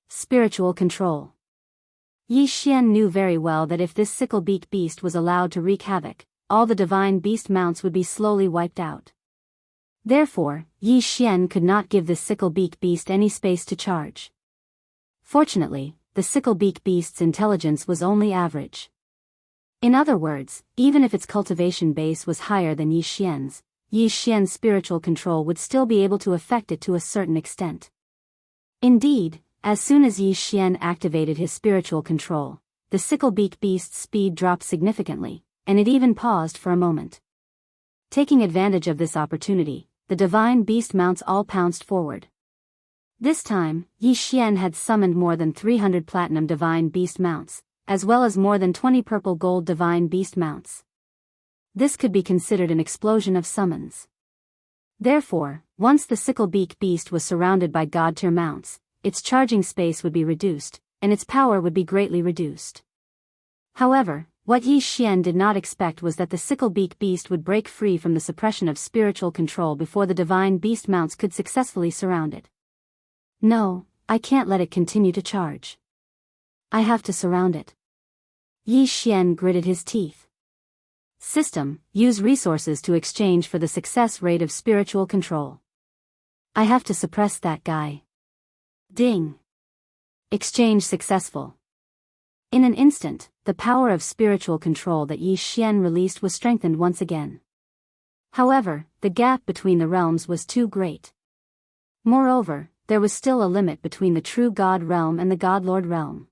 Spiritual control. Yi Xian knew very well that if this sicklebeak beast was allowed to wreak havoc, all the divine beast mounts would be slowly wiped out. Therefore, Yi Xian could not give this sicklebeak beast any space to charge. Fortunately, the sicklebeak beast's intelligence was only average. In other words, even if its cultivation base was higher than Yi Xian's spiritual control would still be able to affect it to a certain extent. Indeed, as soon as Yi Xian activated his spiritual control, the sicklebeak beast's speed dropped significantly, and it even paused for a moment. Taking advantage of this opportunity, the divine beast mounts all pounced forward. This time, Yi Xian had summoned more than 300 platinum divine beast mounts, as well as more than 20 purple gold divine beast mounts. This could be considered an explosion of summons. Therefore, once the sicklebeak beast was surrounded by god-tier mounts, its charging space would be reduced, and its power would be greatly reduced. However, what Yi Xian did not expect was that the sicklebeak beast would break free from the suppression of spiritual control before the divine beast mounts could successfully surround it. No, I can't let it continue to charge. I have to surround it. Yi Xian gritted his teeth. System, use resources to exchange for the success rate of spiritual control. I have to suppress that guy. Ding. Exchange successful. In an instant, the power of spiritual control that Yi Xian released was strengthened once again. However, the gap between the realms was too great. Moreover, there was still a limit between the true God realm and the God-Lord realm.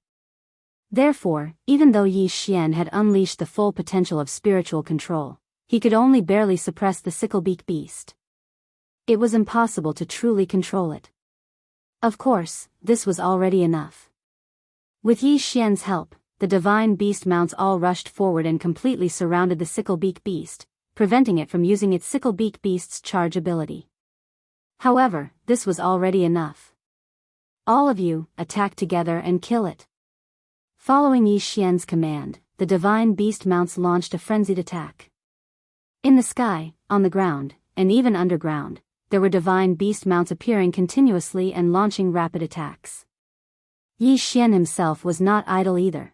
Therefore, even though Yi Xian had unleashed the full potential of spiritual control, he could only barely suppress the sicklebeak beast. It was impossible to truly control it. Of course, this was already enough. With Yi Xian's help, the divine beast mounts all rushed forward and completely surrounded the sicklebeak beast, preventing it from using its sicklebeak beast's charge ability. However, this was already enough. All of you, attack together and kill it. Following Yi Xian's command, the divine beast mounts launched a frenzied attack. In the sky, on the ground, and even underground, there were divine beast mounts appearing continuously and launching rapid attacks. Yi Xian himself was not idle either.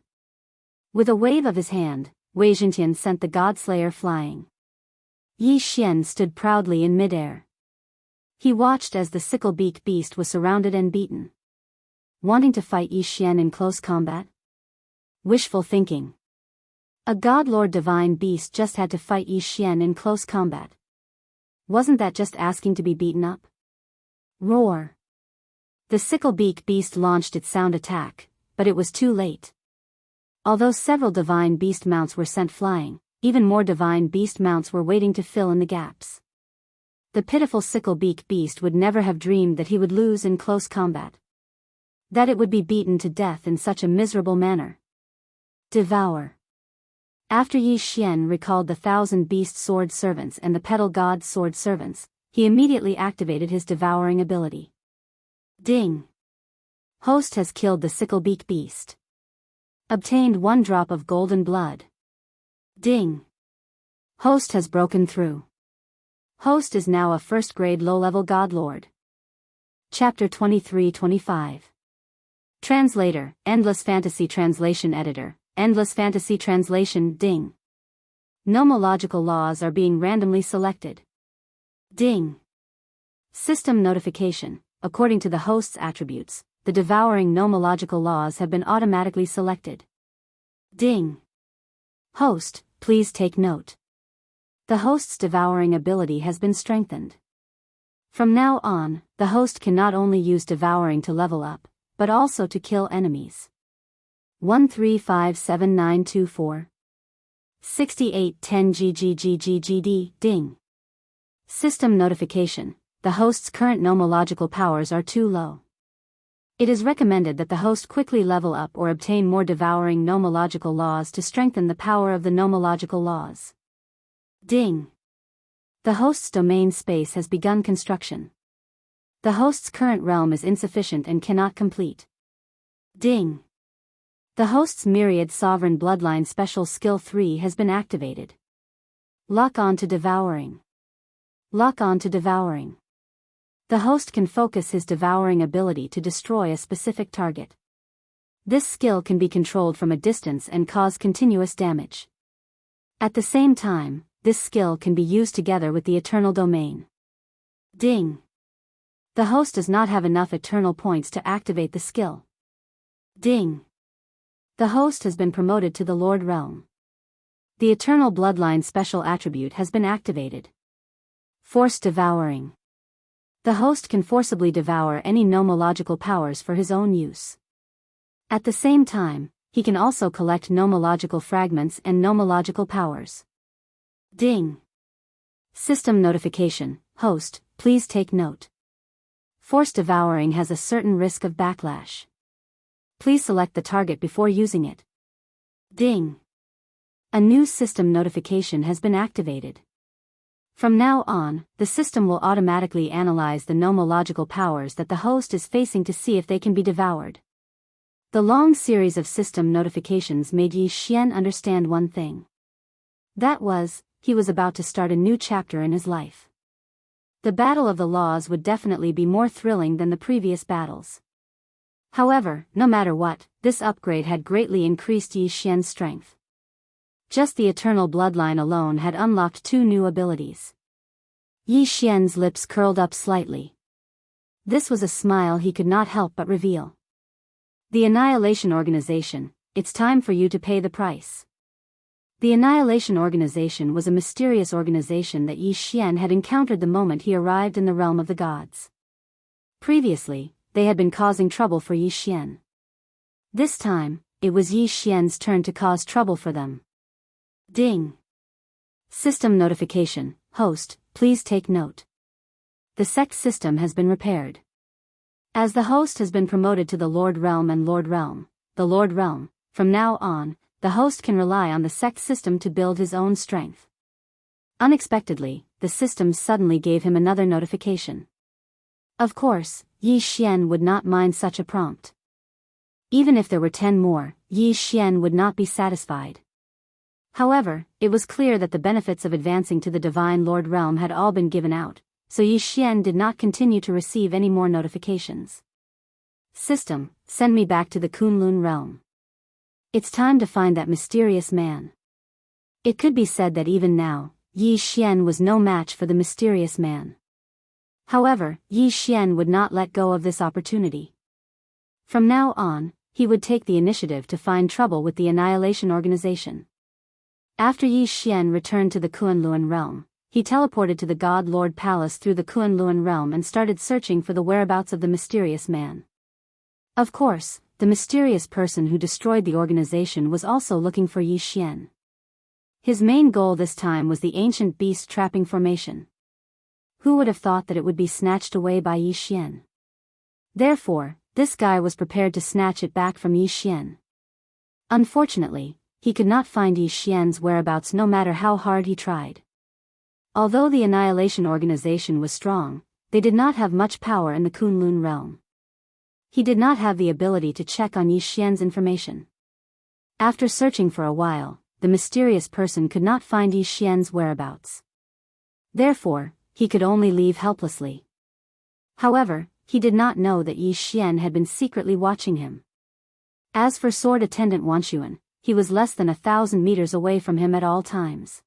With a wave of his hand, Wei Zhentian sent the Godslayer flying. Yi Xian stood proudly in midair. He watched as the sicklebeak beast was surrounded and beaten. Wanting to fight Yi Xian in close combat? Wishful thinking. A God-Lord divine beast just had to fight Yi Xian in close combat. Wasn't that just asking to be beaten up? Roar! The sicklebeak beast launched its sound attack, but it was too late. Although several divine beast mounts were sent flying, even more divine beast mounts were waiting to fill in the gaps. The pitiful sicklebeak beast would never have dreamed that he would lose in close combat. That it would be beaten to death in such a miserable manner. Devour. After Yi Xian recalled the 1,000-beast sword servants and the petal god sword servants, he immediately activated his devouring ability. Ding! Host has killed the sicklebeak beast. Obtained 1 drop of golden blood. Ding! Host has broken through. Host is now a first-grade low-level godlord. Chapter 23-25. Translator, Endless Fantasy Translation Editor, Endless Fantasy Translation. Ding! Nomological laws are being randomly selected. Ding! System notification. According to the host's attributes, the devouring nomological laws have been automatically selected. Ding! Host, please take note. The host's devouring ability has been strengthened. From now on, the host can not only use devouring to level up, but also to kill enemies. 1357924 6810 GGGGGD. Ding! System notification. The host's current nomological powers are too low. It is recommended that the host quickly level up or obtain more devouring nomological laws to strengthen the power of the nomological laws. Ding! The host's domain space has begun construction. The host's current realm is insufficient and cannot complete. Ding! The host's myriad sovereign bloodline special skill 3 has been activated. Lock on to devouring. Lock on to devouring. The host can focus his devouring ability to destroy a specific target. This skill can be controlled from a distance and cause continuous damage. At the same time, this skill can be used together with the Eternal Domain. Ding! The host does not have enough Eternal points to activate the skill. Ding! The host has been promoted to the Lord Realm. The Eternal Bloodline special attribute has been activated. Forced devouring. The host can forcibly devour any nomological powers for his own use. At the same time, he can also collect nomological fragments and nomological powers. Ding! System notification. Host, please take note. Forced devouring has a certain risk of backlash. Please select the target before using it. Ding! A new system notification has been activated. From now on, the system will automatically analyze the nomological powers that the host is facing to see if they can be devoured. The long series of system notifications made Yi Xian understand one thing. That was, he was about to start a new chapter in his life. The battle of the laws would definitely be more thrilling than the previous battles. However, no matter what, this upgrade had greatly increased Yi Xian's strength. Just the Eternal Bloodline alone had unlocked 2 new abilities. Yi Xian's lips curled up slightly. This was a smile he could not help but reveal. The Annihilation Organization, it's time for you to pay the price. The Annihilation Organization was a mysterious organization that Yi Xian had encountered the moment he arrived in the realm of the gods. Previously, they had been causing trouble for Yi Xian. This time, it was Yi Xian's turn to cause trouble for them. Ding! System notification. Host, please take note. The sect system has been repaired. As the host has been promoted to the Lord Realm and Lord Realm, the Lord Realm, from now on, the host can rely on the sect system to build his own strength. Unexpectedly, the system suddenly gave him another notification. Of course, Yi Xian would not mind such a prompt. Even if there were 10 more, Yi Xian would not be satisfied. However, it was clear that the benefits of advancing to the Divine Lord Realm had all been given out, so Yi Xian did not continue to receive any more notifications. System, send me back to the Kunlun Realm. It's time to find that mysterious man. It could be said that even now, Yi Xian was no match for the mysterious man. However, Yi Xian would not let go of this opportunity. From now on, he would take the initiative to find trouble with the Annihilation Organization. After Yi Xian returned to the Kunlun realm, he teleported to the God Lord Palace through the Kunlun realm and started searching for the whereabouts of the mysterious man. Of course, the mysterious person who destroyed the organization was also looking for Yi Xian. His main goal this time was the ancient beast trapping formation. Who would have thought that it would be snatched away by Yi Xian? Therefore, this guy was prepared to snatch it back from Yi Xian. Unfortunately, he could not find Yi Xian's whereabouts no matter how hard he tried. Although the Annihilation Organization was strong, they did not have much power in the Kunlun realm. He did not have the ability to check on Yi Xian's information. After searching for a while, the mysterious person could not find Yi Xian's whereabouts. Therefore, he could only leave helplessly. However, he did not know that Yi Xian had been secretly watching him. As for Sword Attendant Wanxuan, he was less than 1,000 meters away from him at all times.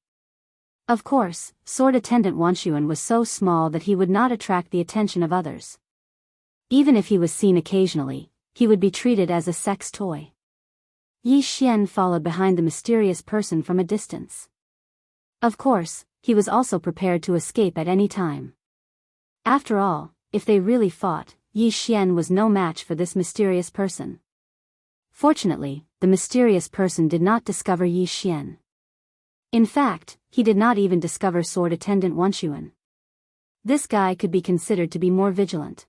Of course, Sword Attendant Wanxuan was so small that he would not attract the attention of others. Even if he was seen occasionally, he would be treated as a sex toy. Yi Xian followed behind the mysterious person from a distance. Of course, he was also prepared to escape at any time. After all, if they really fought, Yi Xian was no match for this mysterious person. Fortunately, the mysterious person did not discover Yi Xian. In fact, he did not even discover Sword Attendant Wanxuan. This guy could be considered to be more vigilant.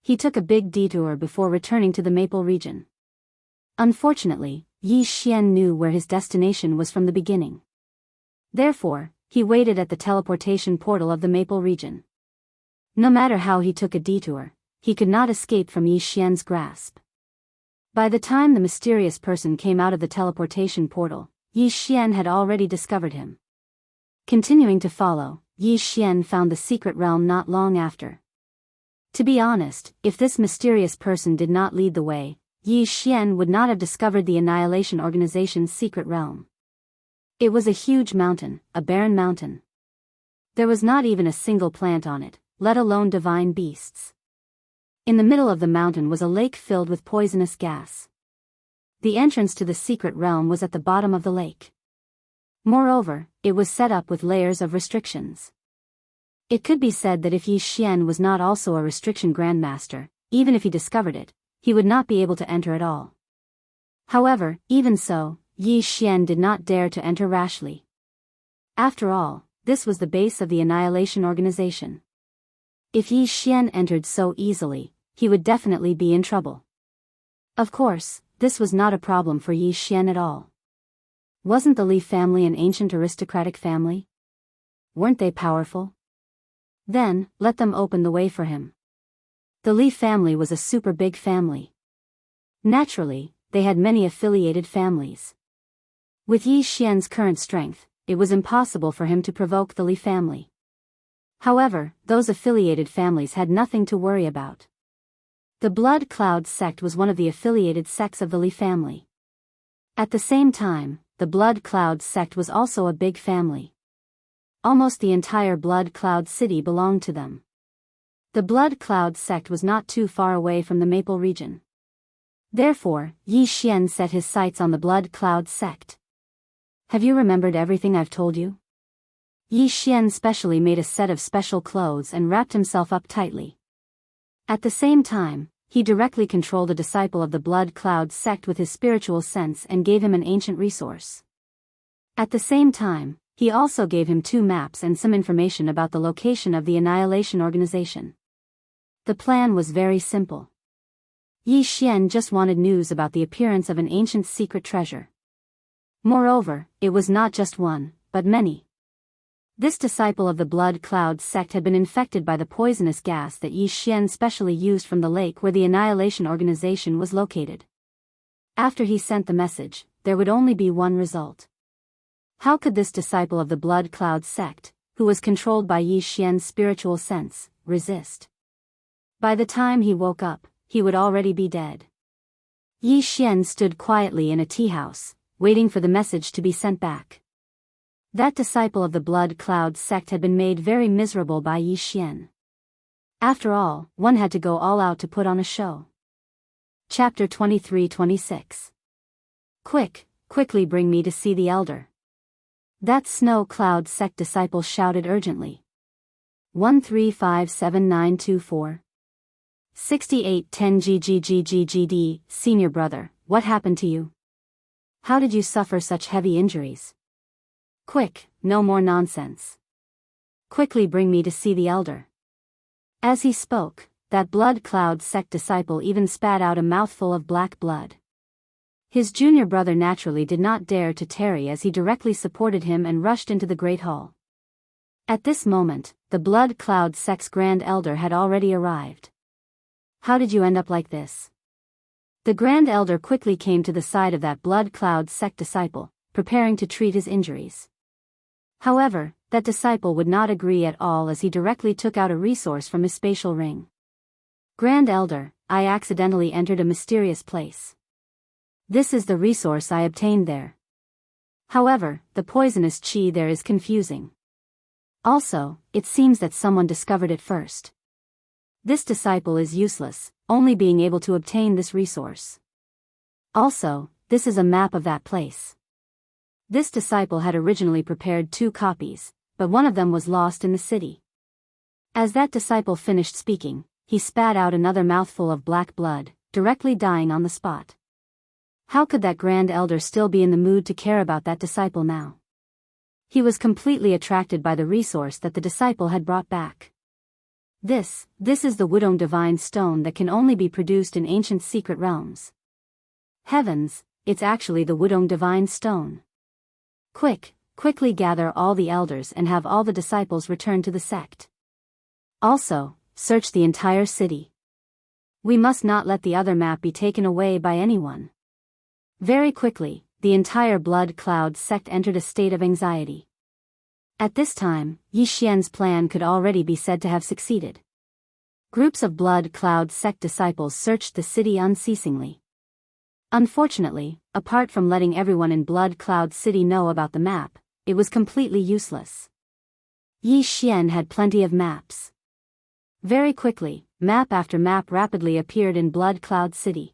He took a big detour before returning to the Maple region. Unfortunately, Yi Xian knew where his destination was from the beginning. Therefore, he waited at the teleportation portal of the Maple region. No matter how he took a detour, he could not escape from Yi Xian's grasp. By the time the mysterious person came out of the teleportation portal, Yi Xian had already discovered him. Continuing to follow, Yi Xian found the secret realm not long after. To be honest, if this mysterious person did not lead the way, Yi Xian would not have discovered the Annihilation Organization's secret realm. It was a huge mountain, a barren mountain. There was not even a single plant on it, let alone divine beasts. In the middle of the mountain was a lake filled with poisonous gas. The entrance to the secret realm was at the bottom of the lake. Moreover, it was set up with layers of restrictions. It could be said that if Yi Xian was not also a restriction grandmaster, even if he discovered it, he would not be able to enter at all. However, even so, Yi Xian did not dare to enter rashly. After all, this was the base of the Annihilation Organization. If Yi Xian entered so easily, he would definitely be in trouble. Of course, this was not a problem for Yi Xian at all. Wasn't the Li family an ancient aristocratic family? Weren't they powerful? Then, let them open the way for him. The Li family was a super big family. Naturally, they had many affiliated families. With Yi Xian's current strength, it was impossible for him to provoke the Li family. However, those affiliated families had nothing to worry about. The Blood Cloud sect was one of the affiliated sects of the Li family. At the same time, the Blood Cloud sect was also a big family. Almost the entire Blood Cloud city belonged to them. The Blood Cloud sect was not too far away from the Maple region. Therefore, Yi Xian set his sights on the Blood Cloud sect. Have you remembered everything I've told you? Yi Xian specially made a set of special clothes and wrapped himself up tightly. At the same time, he directly controlled a disciple of the Blood Cloud sect with his spiritual sense and gave him an ancient resource. At the same time, he also gave him 2 maps and some information about the location of the Annihilation Organization. The plan was very simple. Yi Xian just wanted news about the appearance of an ancient secret treasure. Moreover, it was not just one, but many. This disciple of the Blood Cloud sect had been infected by the poisonous gas that Yi Xian specially used from the lake where the Annihilation Organization was located. After he sent the message, there would only be one result. How could this disciple of the Blood Cloud sect, who was controlled by Yi Xian's spiritual sense, resist? By the time he woke up, he would already be dead. Yi Xian stood quietly in a tea house, waiting for the message to be sent back. That disciple of the Blood Cloud sect had been made very miserable by Yi Xian. After all, one had to go all out to put on a show. Chapter 23-26. Quickly bring me to see the elder. That Snow Cloud sect disciple shouted urgently. 1357924. 6810 GGGGGD, senior brother, what happened to you? How did you suffer such heavy injuries? Quick, no more nonsense. Quickly bring me to see the elder. As he spoke, that Blood Cloud sect disciple even spat out a mouthful of black blood. His junior brother naturally did not dare to tarry as he directly supported him and rushed into the Great Hall. At this moment, the Blood Cloud Sect's Grand Elder had already arrived. How did you end up like this? The Grand Elder quickly came to the side of that Blood Cloud Sect disciple, preparing to treat his injuries. However, that disciple would not agree at all as he directly took out a resource from his spatial ring. Grand Elder, I accidentally entered a mysterious place. This is the resource I obtained there. However, the poisonous chi there is confusing. Also, it seems that someone discovered it first. This disciple is useless, only being able to obtain this resource. Also, this is a map of that place. This disciple had originally prepared 2 copies, but one of them was lost in the city. As that disciple finished speaking, he spat out another mouthful of black blood, directly dying on the spot. How could that Grand Elder still be in the mood to care about that disciple now? He was completely attracted by the resource that the disciple had brought back. This is the Wudong Divine Stone that can only be produced in ancient secret realms. Heavens, it's actually the Wudong Divine Stone. Quickly gather all the elders and have all the disciples return to the sect. Also, search the entire city. We must not let the other map be taken away by anyone. Very quickly, the entire Blood Cloud Sect entered a state of anxiety. At this time, Yi Xian's plan could already be said to have succeeded. Groups of Blood Cloud Sect disciples searched the city unceasingly. Unfortunately, apart from letting everyone in Blood Cloud City know about the map, it was completely useless. Yi Xian had plenty of maps. Very quickly, map after map rapidly appeared in Blood Cloud City.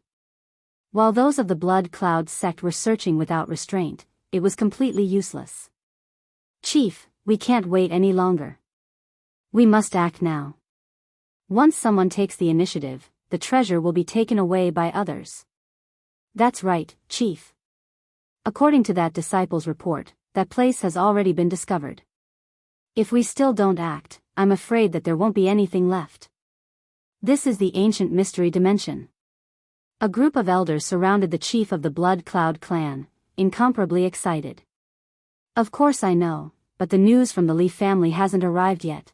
While those of the Blood Cloud Sect were searching without restraint, it was completely useless. Chief, we can't wait any longer. We must act now. Once someone takes the initiative, the treasure will be taken away by others. That's right, Chief. According to that disciple's report, that place has already been discovered. If we still don't act, I'm afraid that there won't be anything left. This is the ancient mystery dimension. A group of elders surrounded the chief of the Blood Cloud clan, incomparably excited. Of course I know, but the news from the Li family hasn't arrived yet.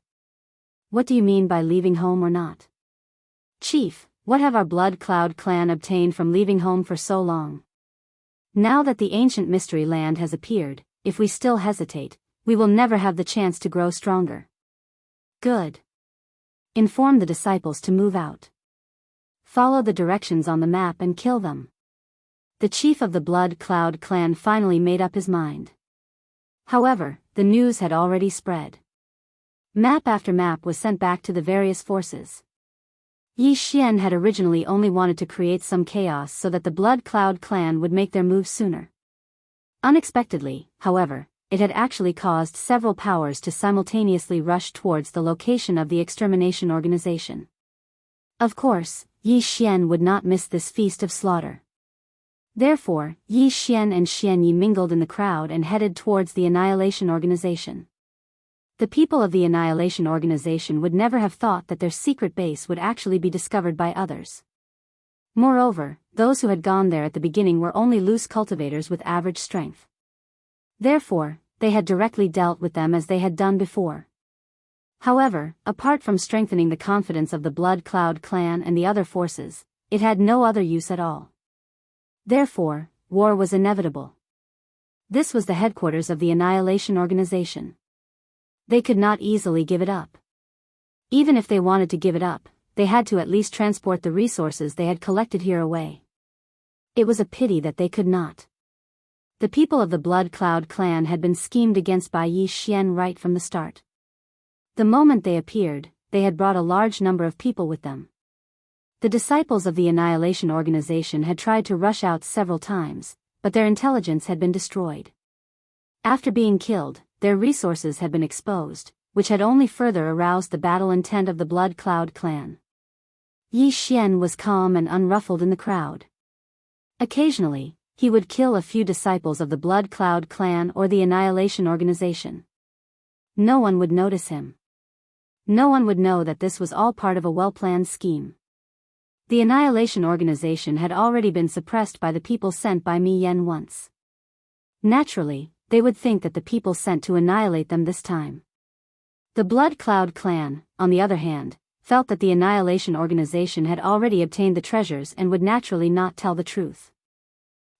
What do you mean by leaving home or not? Chief, what have our Blood Cloud clan obtained from leaving home for so long? Now that the ancient mystery land has appeared, if we still hesitate, we will never have the chance to grow stronger. Good. Inform the disciples to move out. Follow the directions on the map and kill them. The chief of the Blood Cloud clan finally made up his mind. However, the news had already spread. Map after map was sent back to the various forces. Yi Xian had originally only wanted to create some chaos so that the Blood Cloud clan would make their move sooner. Unexpectedly, however, it had actually caused several powers to simultaneously rush towards the location of the extermination organization. Of course, Yi Xian would not miss this feast of slaughter. Therefore, Yi Xian and Xian Yi mingled in the crowd and headed towards the Annihilation Organization. The people of the Annihilation Organization would never have thought that their secret base would actually be discovered by others. Moreover, those who had gone there at the beginning were only loose cultivators with average strength. Therefore, they had directly dealt with them as they had done before. However, apart from strengthening the confidence of the Blood Cloud clan and the other forces, it had no other use at all. Therefore, war was inevitable. This was the headquarters of the Annihilation Organization. They could not easily give it up. Even if they wanted to give it up, they had to at least transport the resources they had collected here away. It was a pity that they could not. The people of the Blood Cloud clan had been schemed against by Yi Xian right from the start. The moment they appeared, they had brought a large number of people with them. The disciples of the Annihilation Organization had tried to rush out several times, but their intelligence had been destroyed. After being killed, their resources had been exposed, which had only further aroused the battle intent of the Blood Cloud clan. Yi Xian was calm and unruffled in the crowd. Occasionally, he would kill a few disciples of the Blood Cloud clan or the Annihilation Organization. No one would notice him. No one would know that this was all part of a well-planned scheme. The Annihilation Organization had already been suppressed by the people sent by Mi Yen once. Naturally, they would think that the people sent to annihilate them this time. The Blood Cloud clan, on the other hand, felt that the Annihilation Organization had already obtained the treasures and would naturally not tell the truth.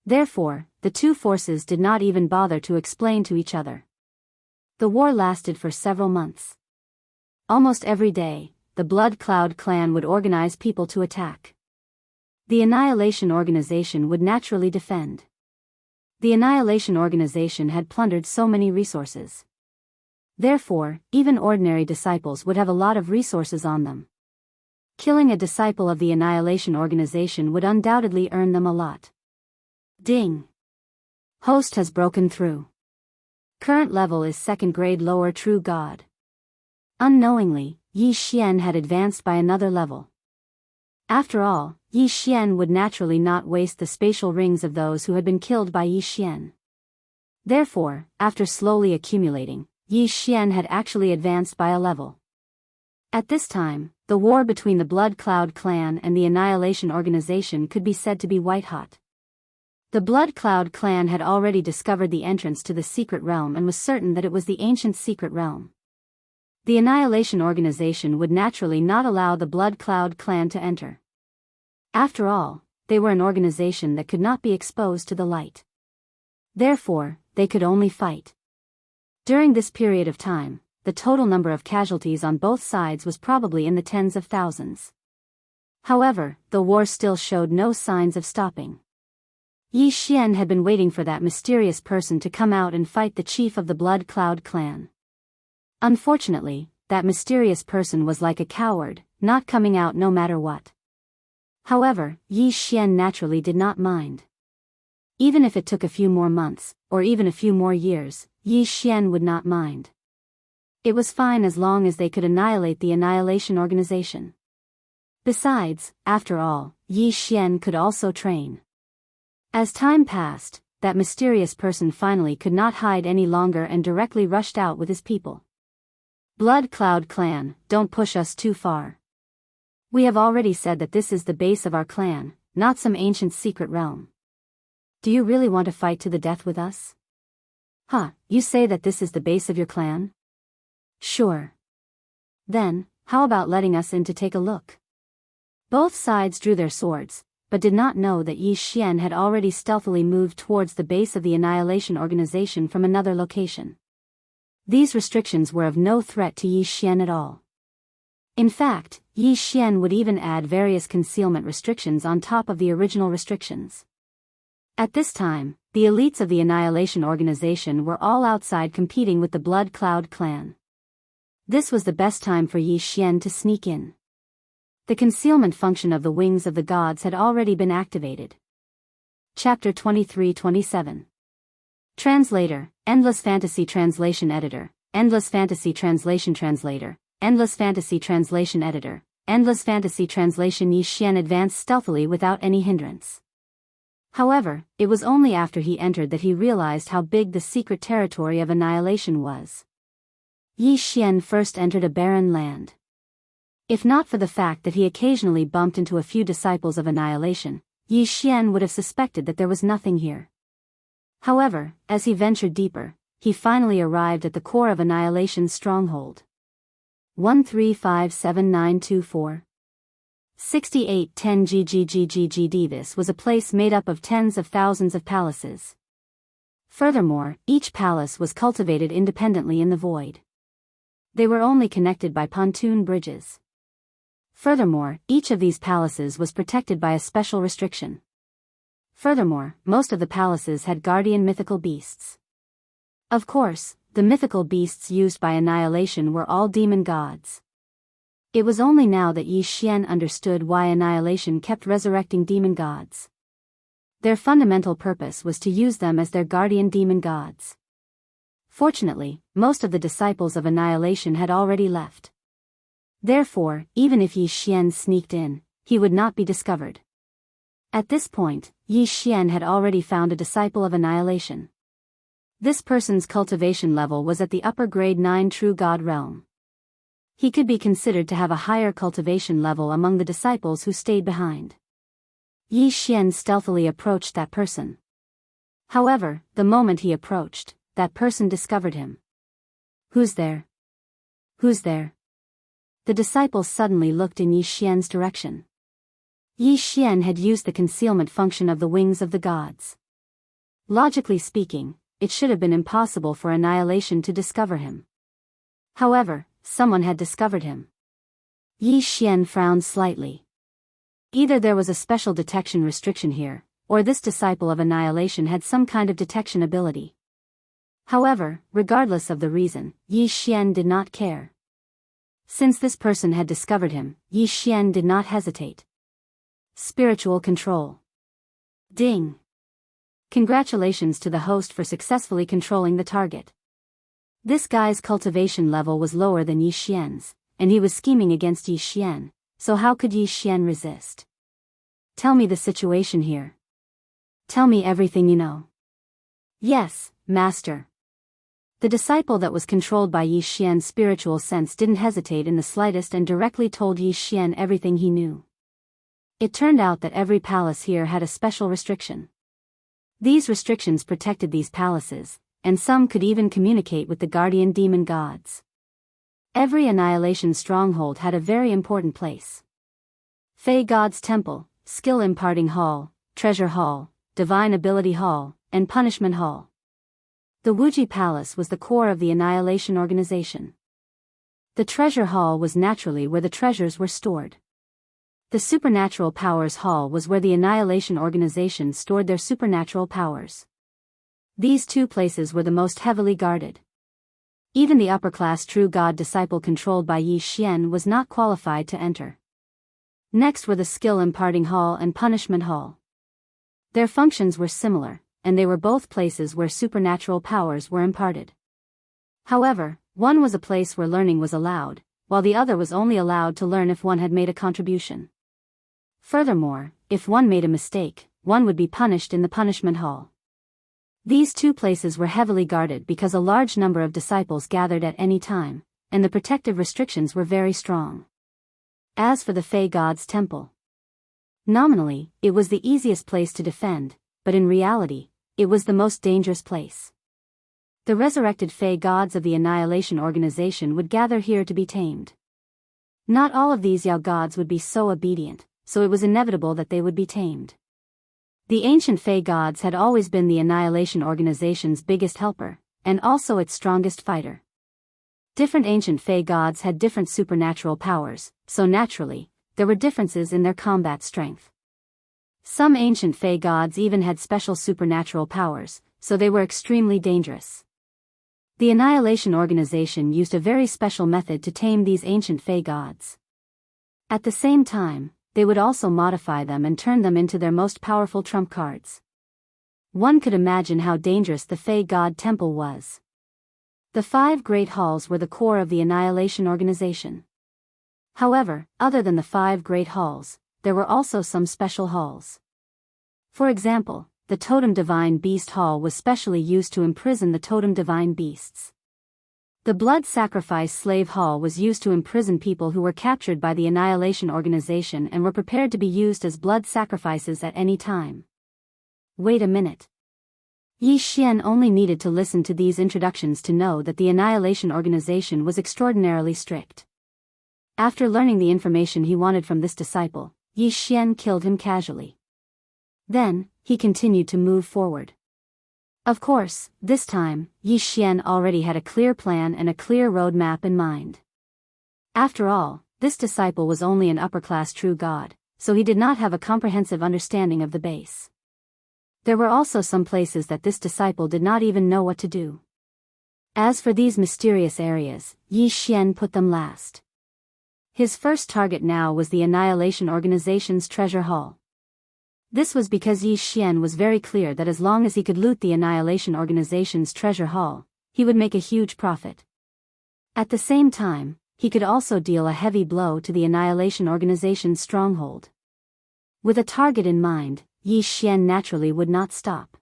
Therefore, the two forces did not even bother to explain to each other. The war lasted for several months. Almost every day, the Blood Cloud clan would organize people to attack. The Annihilation Organization would naturally defend. The Annihilation Organization had plundered so many resources. Therefore, even ordinary disciples would have a lot of resources on them. Killing a disciple of the Annihilation Organization would undoubtedly earn them a lot. Ding! Host has broken through. Current level is 2nd grade lower true god. Unknowingly, Yi Xian had advanced by another level. After all, Yi Xian would naturally not waste the spatial rings of those who had been killed by Yi Xian. Therefore, after slowly accumulating, Yi Xian had actually advanced by a level. At this time, the war between the Blood Cloud clan and the Annihilation Organization could be said to be white-hot. The Blood Cloud clan had already discovered the entrance to the secret realm and was certain that it was the ancient secret realm. The Annihilation Organization would naturally not allow the Blood Cloud clan to enter. After all, they were an organization that could not be exposed to the light. Therefore, they could only fight. During this period of time, the total number of casualties on both sides was probably in the tens of thousands. However, the war still showed no signs of stopping. Yi Xian had been waiting for that mysterious person to come out and fight the chief of the Blood Cloud clan. Unfortunately, that mysterious person was like a coward, not coming out no matter what. However, Yi Xian naturally did not mind. Even if it took a few more months, or even a few more years, Yi Xian would not mind. It was fine as long as they could annihilate the Annihilation Organization. Besides, after all, Yi Xian could also train. As time passed, that mysterious person finally could not hide any longer and directly rushed out with his people. Blood Cloud clan, don't push us too far. We have already said that this is the base of our clan, not some ancient secret realm. Do you really want to fight to the death with us? Huh, you say that this is the base of your clan? Sure. Then, how about letting us in to take a look? Both sides drew their swords, but did not know that Yi Xian had already stealthily moved towards the base of the Annihilation Organization from another location. These restrictions were of no threat to Yi Xian at all. In fact, Yi Xian would even add various concealment restrictions on top of the original restrictions. At this time, the elites of the Annihilation Organization were all outside competing with the Blood Cloud clan. This was the best time for Yi Xian to sneak in. The concealment function of the Wings of the Gods had already been activated. Chapter 23-27. Translator, Endless Fantasy Translation Editor, Endless Fantasy Translation Translator, Endless Fantasy Translation Editor, Endless Fantasy Translation. Yi Xian advanced stealthily without any hindrance. However, it was only after he entered that he realized how big the secret territory of annihilation was. Yi Xian first entered a barren land. If not for the fact that he occasionally bumped into a few disciples of annihilation, Yi Xian would have suspected that there was nothing here. However, as he ventured deeper, he finally arrived at the core of Annihilation's stronghold. 1357924 6810 GGGGGD. This was a place made up of tens of thousands of palaces. Furthermore, each palace was cultivated independently in the void. They were only connected by pontoon bridges. Furthermore, each of these palaces was protected by a special restriction. Furthermore, most of the palaces had guardian mythical beasts. Of course, the mythical beasts used by Annihilation were all demon gods. It was only now that Yi Xian understood why Annihilation kept resurrecting demon gods. Their fundamental purpose was to use them as their guardian demon gods. Fortunately, most of the disciples of Annihilation had already left. Therefore, even if Yi Xian sneaked in, he would not be discovered. At this point, Yi Xian had already found a disciple of Annihilation. This person's cultivation level was at the upper grade 9 true god realm. he could be considered to have a higher cultivation level among the disciples who stayed behind. Yi Xian stealthily approached that person. However, the moment he approached, that person discovered him. "Who's there? Who's there?" The disciples suddenly looked in Yi Xian's direction. Yi Xian had used the concealment function of the wings of the gods. Logically speaking, it should have been impossible for Annihilation to discover him. However, someone had discovered him. Yi Xian frowned slightly. Either there was a special detection restriction here, or this disciple of Annihilation had some kind of detection ability. However, regardless of the reason, Yi Xian did not care. Since this person had discovered him, Yi Xian did not hesitate. Spiritual control. Ding! Congratulations to the host for successfully controlling the target. This guy's cultivation level was lower than Yi Xian's, and he was scheming against Yi Xian, so how could Yi Xian resist? Tell me the situation here. Tell me everything you know. Yes, master. The disciple that was controlled by Yi Xian's spiritual sense didn't hesitate in the slightest and directly told Yi Xian everything he knew. It turned out that every palace here had a special restriction. These restrictions protected these palaces, and some could even communicate with the guardian demon gods. Every Annihilation stronghold had a very important place. Fey God's Temple, Skill Imparting Hall, Treasure Hall, Divine Ability Hall, and Punishment Hall. The Wuxia Palace was the core of the Annihilation organization. The Treasure Hall was naturally where the treasures were stored. The Supernatural Powers Hall was where the Annihilation organization stored their supernatural powers. These two places were the most heavily guarded. Even the upper-class true god disciple controlled by Yi Xian was not qualified to enter. Next were the Skill Imparting Hall and Punishment Hall. Their functions were similar, and they were both places where supernatural powers were imparted. However, one was a place where learning was allowed, while the other was only allowed to learn if one had made a contribution. Furthermore, if one made a mistake, one would be punished in the Punishment Hall. These two places were heavily guarded because a large number of disciples gathered at any time, and the protective restrictions were very strong. As for the Fey God's Temple, nominally, it was the easiest place to defend, but in reality, it was the most dangerous place. The resurrected Fey gods of the Annihilation organization would gather here to be tamed. Not all of these Yao gods would be so obedient, so it was inevitable that they would be tamed. The ancient Fey gods had always been the Annihilation organization's biggest helper, and also its strongest fighter. Different ancient Fey gods had different supernatural powers, so naturally, there were differences in their combat strength. Some ancient Fey gods even had special supernatural powers, so they were extremely dangerous. The Annihilation organization used a very special method to tame these ancient Fey gods. At the same time, they would also modify them and turn them into their most powerful trump cards. One could imagine how dangerous the Fey God Temple was. The 5 great halls were the core of the Annihilation organization. However, other than the 5 great halls, there were also some special halls. For example, the Totem Divine Beast Hall was specially used to imprison the Totem Divine Beasts. The Blood Sacrifice Slave Hall was used to imprison people who were captured by the Annihilation organization and were prepared to be used as blood sacrifices at any time. Wait a minute. Yi Xian only needed to listen to these introductions to know that the Annihilation organization was extraordinarily strict. After learning the information he wanted from this disciple, Yi Xian killed him casually. Then, he continued to move forward. Of course, this time, Yi Xian already had a clear plan and a clear roadmap in mind. After all, this disciple was only an upper-class true god, so he did not have a comprehensive understanding of the base. There were also some places that this disciple did not even know what to do. As for these mysterious areas, Yi Xian put them last. His first target now was the Annihilation organization's treasure hall. This was because Yi Xian was very clear that as long as he could loot the Annihilation organization's treasure hall, he would make a huge profit. At the same time, he could also deal a heavy blow to the Annihilation organization's stronghold. With a target in mind, Yi Xian naturally would not stop.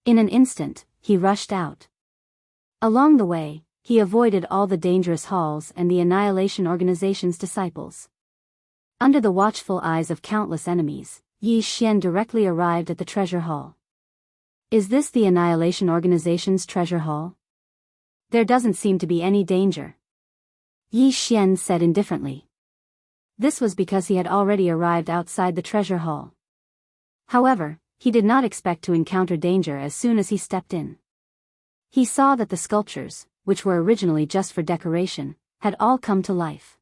In an instant, he rushed out. Along the way, he avoided all the dangerous halls and the Annihilation Organization's disciples. Under the watchful eyes of countless enemies, Yi Xian directly arrived at the treasure hall. Is this the Annihilation Organization's treasure hall? There doesn't seem to be any danger, Yi Xian said indifferently. This was because he had already arrived outside the treasure hall. However, he did not expect to encounter danger as soon as he stepped in. He saw that the sculptures, which were originally just for decoration, had all come to life.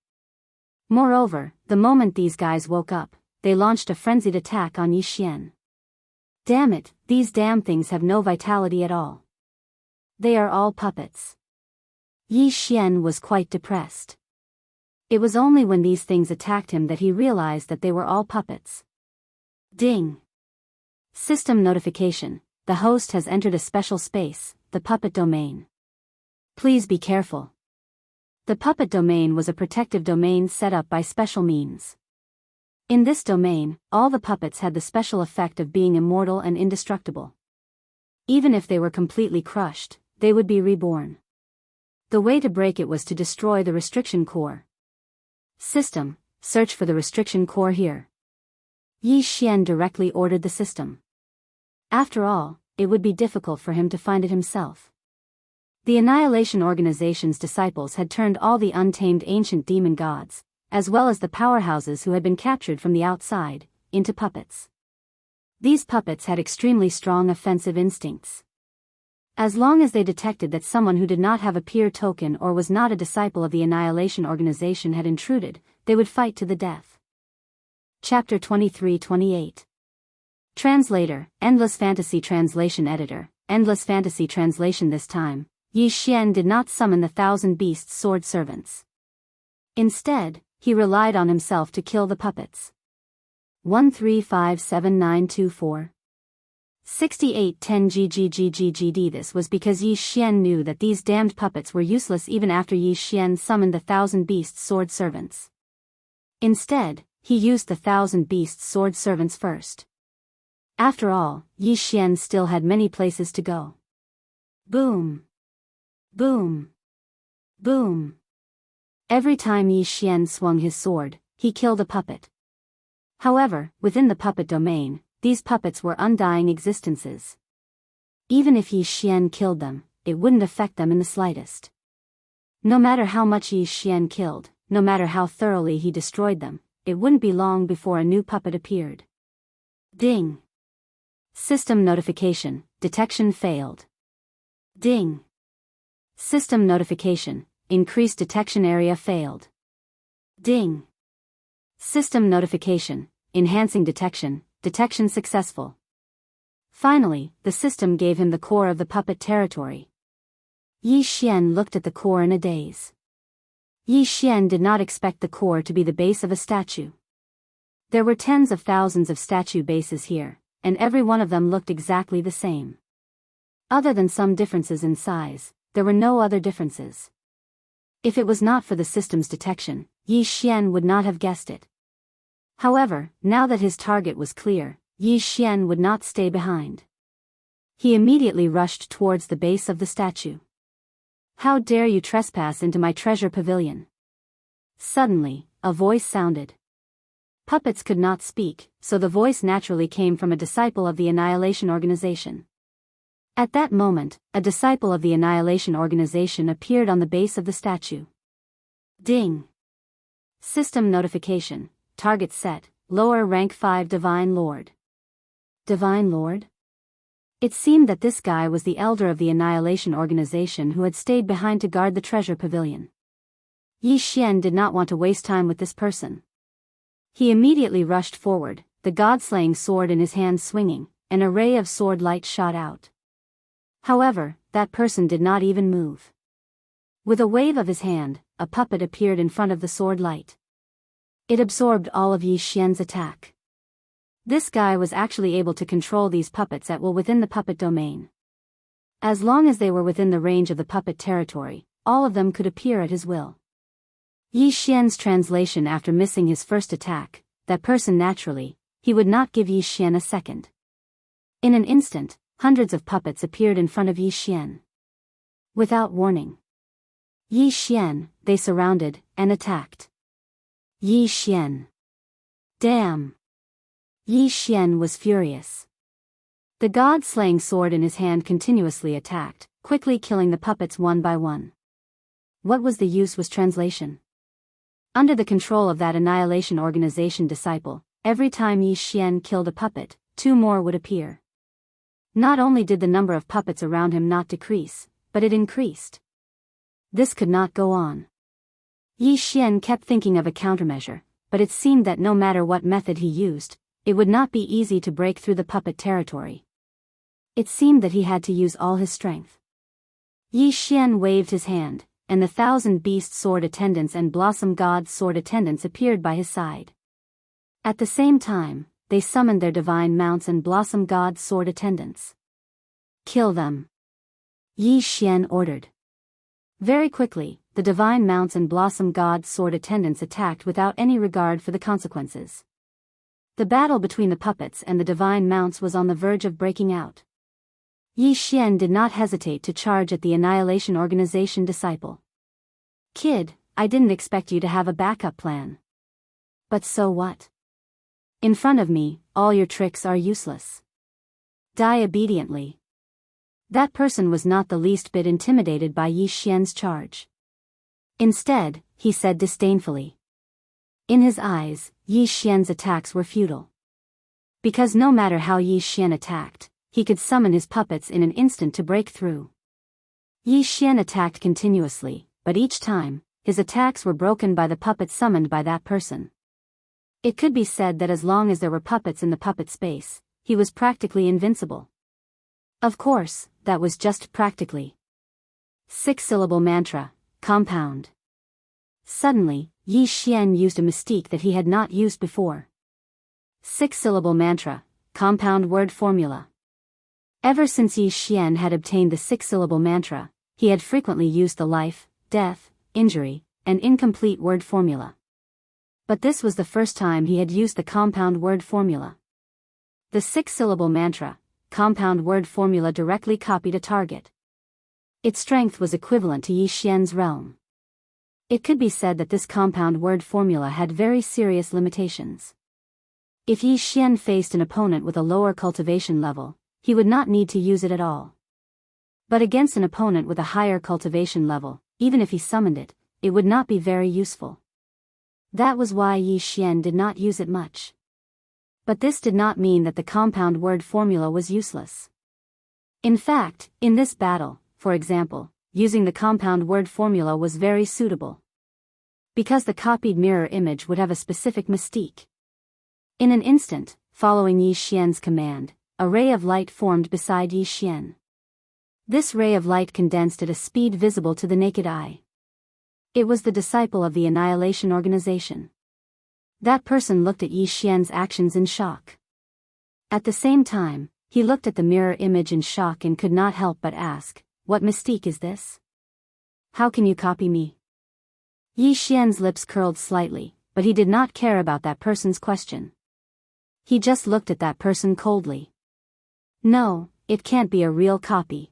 Moreover, the moment these guys woke up, they launched a frenzied attack on Yi Xian. Damn it, these damn things have no vitality at all. They are all puppets. Yi Xian was quite depressed. It was only when these things attacked him that he realized that they were all puppets. Ding! System notification: the host has entered a special space, the puppet domain. Please be careful. The puppet domain was a protective domain set up by special means. In this domain, all the puppets had the special effect of being immortal and indestructible. Even if they were completely crushed, they would be reborn. The way to break it was to destroy the restriction core. System, search for the restriction core here. Yi Xian directly ordered the system. After all, it would be difficult for him to find it himself. The Annihilation Organization's disciples had turned all the untamed ancient demon gods, as well as the powerhouses who had been captured from the outside, into puppets. These puppets had extremely strong offensive instincts. As long as they detected that someone who did not have a peer token or was not a disciple of the Annihilation Organization had intruded, they would fight to the death. Chapter 23-28. Translator, Endless Fantasy Translation Editor, Endless Fantasy Translation. This time, Yi Xian did not summon the 1,000 Beasts sword servants. Instead, he relied on himself to kill the puppets. 1357924 6810 GGGGGD. This was because Yi Xian knew that these damned puppets were useless even after Yi Xian summoned the 1,000 Beasts sword servants. Instead, he used the 1,000 Beasts sword servants first. After all, Yi Xian still had many places to go. Boom! Boom! Boom! Every time Yi Xian swung his sword, he killed a puppet. However, within the puppet domain, these puppets were undying existences. Even if Yi Xian killed them, it wouldn't affect them in the slightest. No matter how much Yi Xian killed, no matter how thoroughly he destroyed them, it wouldn't be long before a new puppet appeared. Ding! System notification: detection failed. Ding! System notification: increased detection area failed. Ding! System notification: enhancing detection, detection successful. Finally, the system gave him the core of the puppet territory. Yi Xian looked at the core in a daze. Yi Xian did not expect the core to be the base of a statue. There were tens of thousands of statue bases here, and every one of them looked exactly the same. Other than some differences in size, there were no other differences. If it was not for the system's detection, Yi Xian would not have guessed it. However, now that his target was clear, Yi Xian would not stay behind. He immediately rushed towards the base of the statue. How dare you trespass into my treasure pavilion? Suddenly, a voice sounded. Puppets could not speak, so the voice naturally came from a disciple of the Annihilation Organization. At that moment, a disciple of the Annihilation Organization appeared on the base of the statue. Ding! System notification: target set, lower rank 5 Divine Lord. Divine Lord? It seemed that this guy was the elder of the Annihilation Organization who had stayed behind to guard the treasure pavilion. Yi Xian did not want to waste time with this person. He immediately rushed forward, the god-slaying sword in his hand swinging, an array of sword light shot out. However, that person did not even move. With a wave of his hand, a puppet appeared in front of the sword light. It absorbed all of Yi Xian's attack. This guy was actually able to control these puppets at will within the puppet domain. As long as they were within the range of the puppet territory, all of them could appear at his will. Yi Xian's translation: after missing his first attack, that person naturally, he would not give Yi Xian a second. In an instant, hundreds of puppets appeared in front of Yi Xian. Without warning. Yi Xian, they surrounded, and attacked. Yi Xian. Damn! Yi Xian was furious. The god-slaying sword in his hand continuously attacked, quickly killing the puppets one by one. What was the use was translation. Under the control of that annihilation organization disciple, every time Yi Xian killed a puppet, 2 more would appear. Not only did the number of puppets around him not decrease, but it increased. This could not go on. Yi Xian kept thinking of a countermeasure, but it seemed that no matter what method he used, it would not be easy to break through the puppet territory. It seemed that he had to use all his strength. Yi Xian waved his hand, and the 1,000 beast sword attendants and blossom god sword attendants appeared by his side. At the same time, they summoned their divine mounts and blossom god sword attendants. Kill them! Yi Xian ordered. Very quickly, the divine mounts and blossom god sword attendants attacked without any regard for the consequences. The battle between the puppets and the divine mounts was on the verge of breaking out. Yi Xian did not hesitate to charge at the Annihilation Organization disciple. Kid, I didn't expect you to have a backup plan. But so what? In front of me, all your tricks are useless. Die obediently. That person was not the least bit intimidated by Yi Xian's charge. Instead, he said disdainfully. In his eyes, Yi Xian's attacks were futile. Because no matter how Yi Xian attacked, he could summon his puppets in an instant to break through. Yi Xian attacked continuously, but each time, his attacks were broken by the puppets summoned by that person. It could be said that as long as there were puppets in the puppet space, he was practically invincible. Of course, that was just practically. 6-syllable mantra, compound. Suddenly, Yi Xian used a mystique that he had not used before. 6-syllable mantra, compound word formula. Ever since Yi Xian had obtained the 6-syllable mantra, he had frequently used the life, death, injury, and incomplete word formula. But this was the first time he had used the compound word formula. The 6-syllable mantra, compound word formula directly copied a target. Its strength was equivalent to Yi Xian's realm. It could be said that this compound word formula had very serious limitations. If Yi Xian faced an opponent with a lower cultivation level, he would not need to use it at all. But against an opponent with a higher cultivation level, even if he summoned it, it would not be very useful. That was why Yi Xian did not use it much. But this did not mean that the compound word formula was useless. In fact, in this battle, for example, using the compound word formula was very suitable. Because the copied mirror image would have a specific mystique. In an instant, following Yi Xian's command, a ray of light formed beside Yi Xian. This ray of light condensed at a speed visible to the naked eye. It was the disciple of the Annihilation Organization. That person looked at Yi Xian's actions in shock. At the same time, he looked at the mirror image in shock and could not help but ask, what mystique is this? How can you copy me? Yi Xian's lips curled slightly, but he did not care about that person's question. He just looked at that person coldly. No, it can't be a real copy.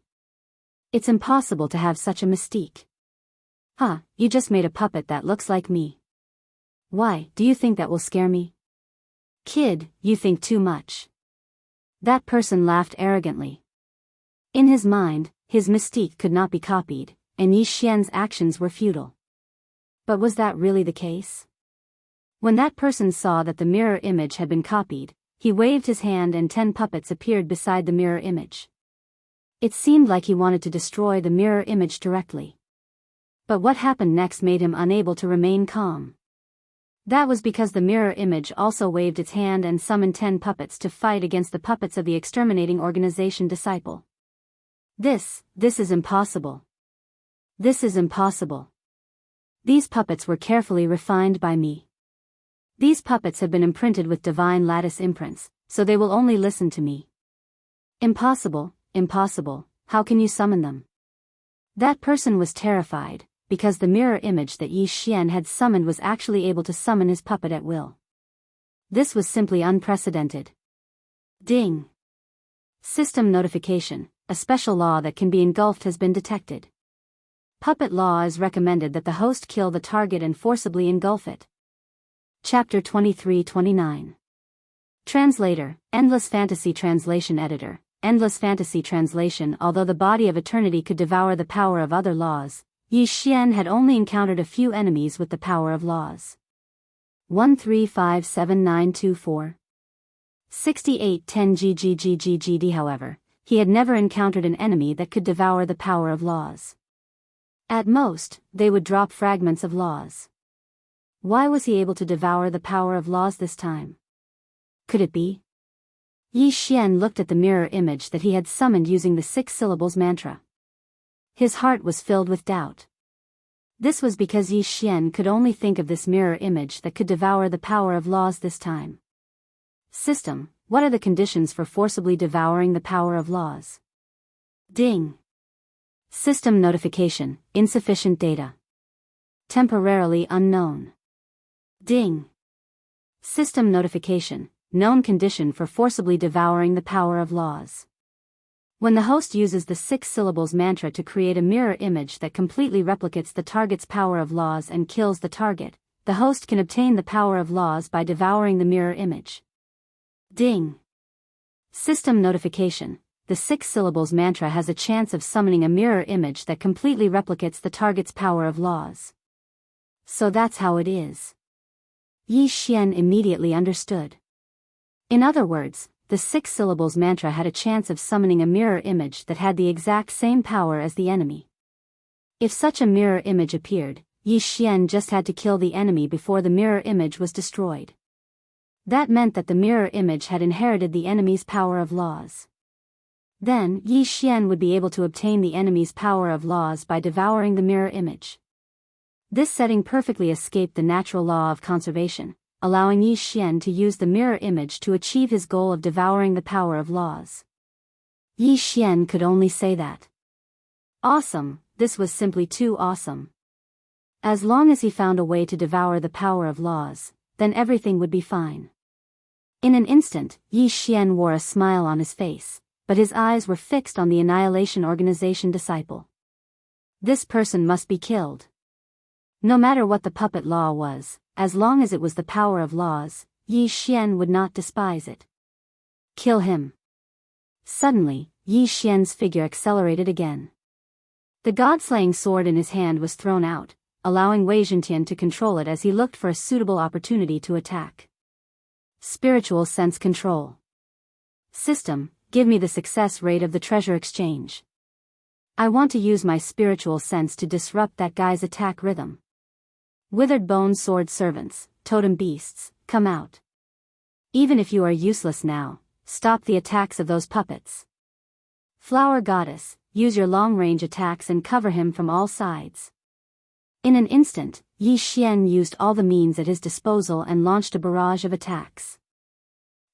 It's impossible to have such a mystique. Huh, you just made a puppet that looks like me. Why, do you think that will scare me? Kid, you think too much. That person laughed arrogantly. In his mind, his mystique could not be copied, and Yi Xian's actions were futile. But was that really the case? When that person saw that the mirror image had been copied, he waved his hand and 10 puppets appeared beside the mirror image. It seemed like he wanted to destroy the mirror image directly. But what happened next made him unable to remain calm. That was because the mirror image also waved its hand and summoned 10 puppets to fight against the puppets of the exterminating organization disciple. This is impossible. This is impossible. These puppets were carefully refined by me. These puppets have been imprinted with divine lattice imprints, so they will only listen to me. Impossible, impossible, how can you summon them? That person was terrified, because the mirror image that Yi Xian had summoned was actually able to summon his puppet at will. This was simply unprecedented. Ding! System notification, a special law that can be engulfed has been detected. Puppet law is recommended that the host kill the target and forcibly engulf it. Chapter 23-29. Translator, Endless Fantasy Translation Editor, Endless Fantasy Translation. Although the body of eternity could devour the power of other laws, Yi Xian had only encountered a few enemies with the power of laws. 1357924. 6810 GGGGGD. However, he had never encountered an enemy that could devour the power of laws. At most, they would drop fragments of laws. Why was he able to devour the power of laws this time? Could it be? Yi Xian looked at the mirror image that he had summoned using the 6 syllables mantra. His heart was filled with doubt. This was because Yi Xian could only think of this mirror image that could devour the power of laws this time. System, what are the conditions for forcibly devouring the power of laws? Ding. System notification, insufficient data. Temporarily unknown. Ding. System notification, known condition for forcibly devouring the power of laws. When the host uses the 6 syllables mantra to create a mirror image that completely replicates the target's power of laws and kills the target, the host can obtain the power of laws by devouring the mirror image. Ding. System notification, the 6 syllables mantra has a chance of summoning a mirror image that completely replicates the target's power of laws. So that's how it is. Yi Xian immediately understood. In other words, the 6 syllables mantra had a chance of summoning a mirror image that had the exact same power as the enemy. If such a mirror image appeared, Yi Xian just had to kill the enemy before the mirror image was destroyed. That meant that the mirror image had inherited the enemy's power of laws. Then, Yi Xian would be able to obtain the enemy's power of laws by devouring the mirror image. This setting perfectly escaped the natural law of conservation, allowing Yi Xian to use the mirror image to achieve his goal of devouring the power of laws. Yi Xian could only say that. Awesome, this was simply too awesome. As long as he found a way to devour the power of laws, then everything would be fine. In an instant, Yi Xian wore a smile on his face, but his eyes were fixed on the Annihilation Organization disciple. This person must be killed. No matter what the puppet law was, as long as it was the power of laws, Yi Xian would not despise it. Kill him. Suddenly, Yi Xian's figure accelerated again. The god-slaying sword in his hand was thrown out, allowing Wei Zhentian to control it as he looked for a suitable opportunity to attack. Spiritual sense control. System, give me the success rate of the treasure exchange. I want to use my spiritual sense to disrupt that guy's attack rhythm. Withered bone sword servants, totem beasts, come out. Even if you are useless now, stop the attacks of those puppets. Flower goddess, use your long-range attacks and cover him from all sides. In an instant, Yi Xian used all the means at his disposal and launched a barrage of attacks.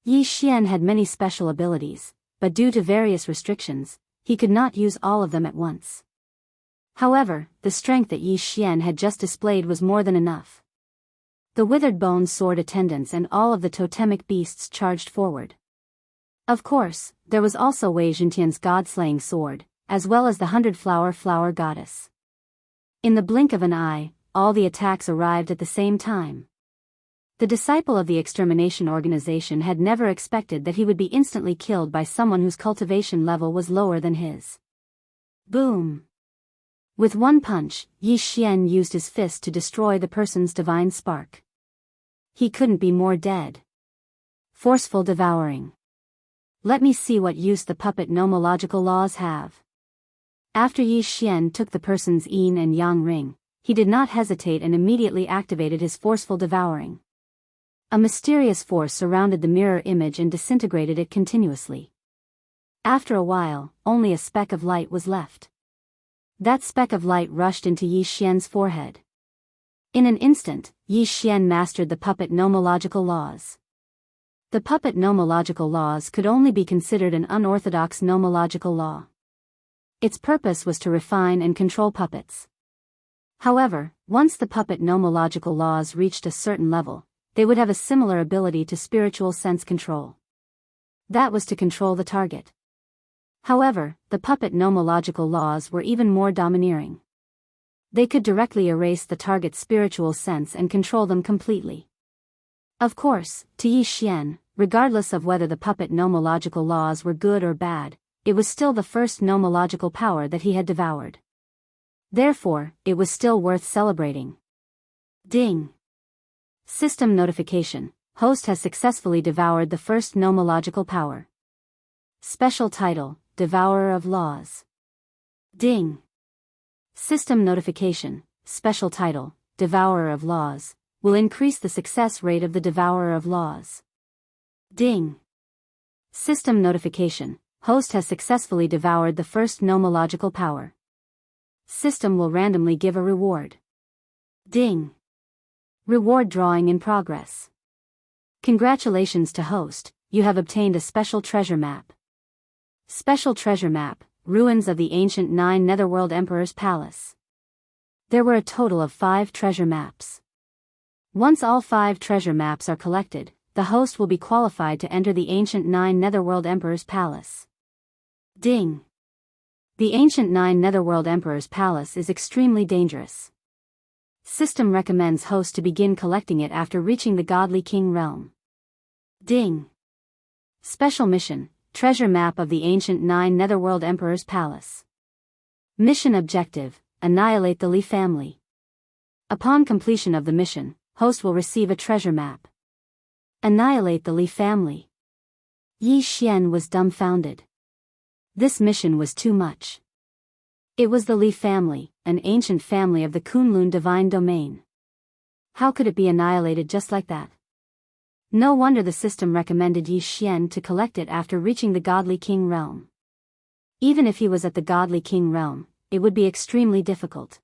Yi Xian had many special abilities, but due to various restrictions, he could not use all of them at once. However, the strength that Yi Xian had just displayed was more than enough. The withered bone sword attendants and all of the totemic beasts charged forward. Of course, there was also Wei Zhentian's god-slaying sword, as well as the 100-flower goddess. In the blink of an eye, all the attacks arrived at the same time. The disciple of the extermination organization had never expected that he would be instantly killed by someone whose cultivation level was lower than his. Boom! With one punch, Yi Xian used his fist to destroy the person's divine spark. He couldn't be more dead. Forceful devouring. Let me see what use the puppet nomological laws have. After Yi Xian took the person's yin and yang ring, he did not hesitate and immediately activated his forceful devouring. A mysterious force surrounded the mirror image and disintegrated it continuously. After a while, only a speck of light was left. That speck of light rushed into Yi Xian's forehead. In an instant, Yi Xian mastered the puppet nomological laws. The puppet nomological laws could only be considered an unorthodox nomological law. Its purpose was to refine and control puppets. However, once the puppet nomological laws reached a certain level, they would have a similar ability to spiritual sense control. That was to control the target. However, the puppet nomological laws were even more domineering. They could directly erase the target's spiritual sense and control them completely. Of course, to Yi Xian, regardless of whether the puppet nomological laws were good or bad, it was still the first nomological power that he had devoured. Therefore, it was still worth celebrating. Ding! System notification. Host has successfully devoured the first nomological power. Special title, Devourer of Laws. Ding! System notification. Special title, Devourer of Laws, will increase the success rate of the Devourer of Laws. Ding! System notification. Host has successfully devoured the first nomological power. System will randomly give a reward. Ding! Reward drawing in progress. Congratulations to host, you have obtained a special treasure map. Special treasure map, ruins of the ancient 9 Netherworld Emperor's Palace. There were a total of 5 treasure maps. Once all 5 treasure maps are collected, the host will be qualified to enter the ancient 9 Netherworld Emperor's Palace. Ding! The ancient 9 Netherworld Emperor's Palace is extremely dangerous. System recommends host to begin collecting it after reaching the Godly King realm. Ding! Special mission, treasure map of the ancient 9 Netherworld Emperor's Palace. Mission objective, annihilate the Li family. Upon completion of the mission, host will receive a treasure map. Annihilate the Li family. Yi Xian was dumbfounded. This mission was too much. It was the Li family, an ancient family of the Kunlun divine domain. How could it be annihilated just like that? No wonder the system recommended Yi Xian to collect it after reaching the Godly King realm. Even if he was at the Godly King realm, it would be extremely difficult.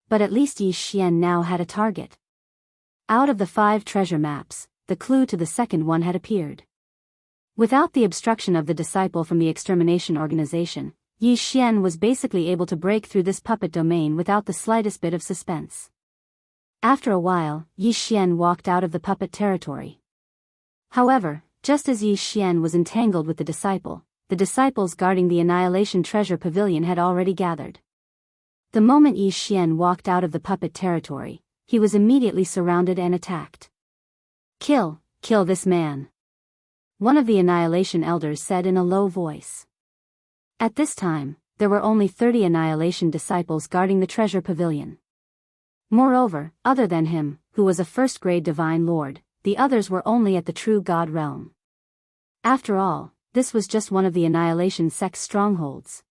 But at least Yi Xian now had a target. Out of the 5 treasure maps, the clue to the second one had appeared. Without the obstruction of the disciple from the extermination organization, Yi Xian was basically able to break through this puppet domain without the slightest bit of suspense. After a while, Yi Xian walked out of the puppet territory. However, just as Yi Xian was entangled with the disciples guarding the Annihilation Treasure Pavilion had already gathered. The moment Yi Xian walked out of the puppet territory, he was immediately surrounded and attacked. Kill this man. One of the Annihilation Elders said in a low voice. At this time, there were only 30 Annihilation disciples guarding the treasure pavilion. Moreover, other than him, who was a first-grade divine lord, the others were only at the true god realm. After all, this was just one of the Annihilation sect's strongholds.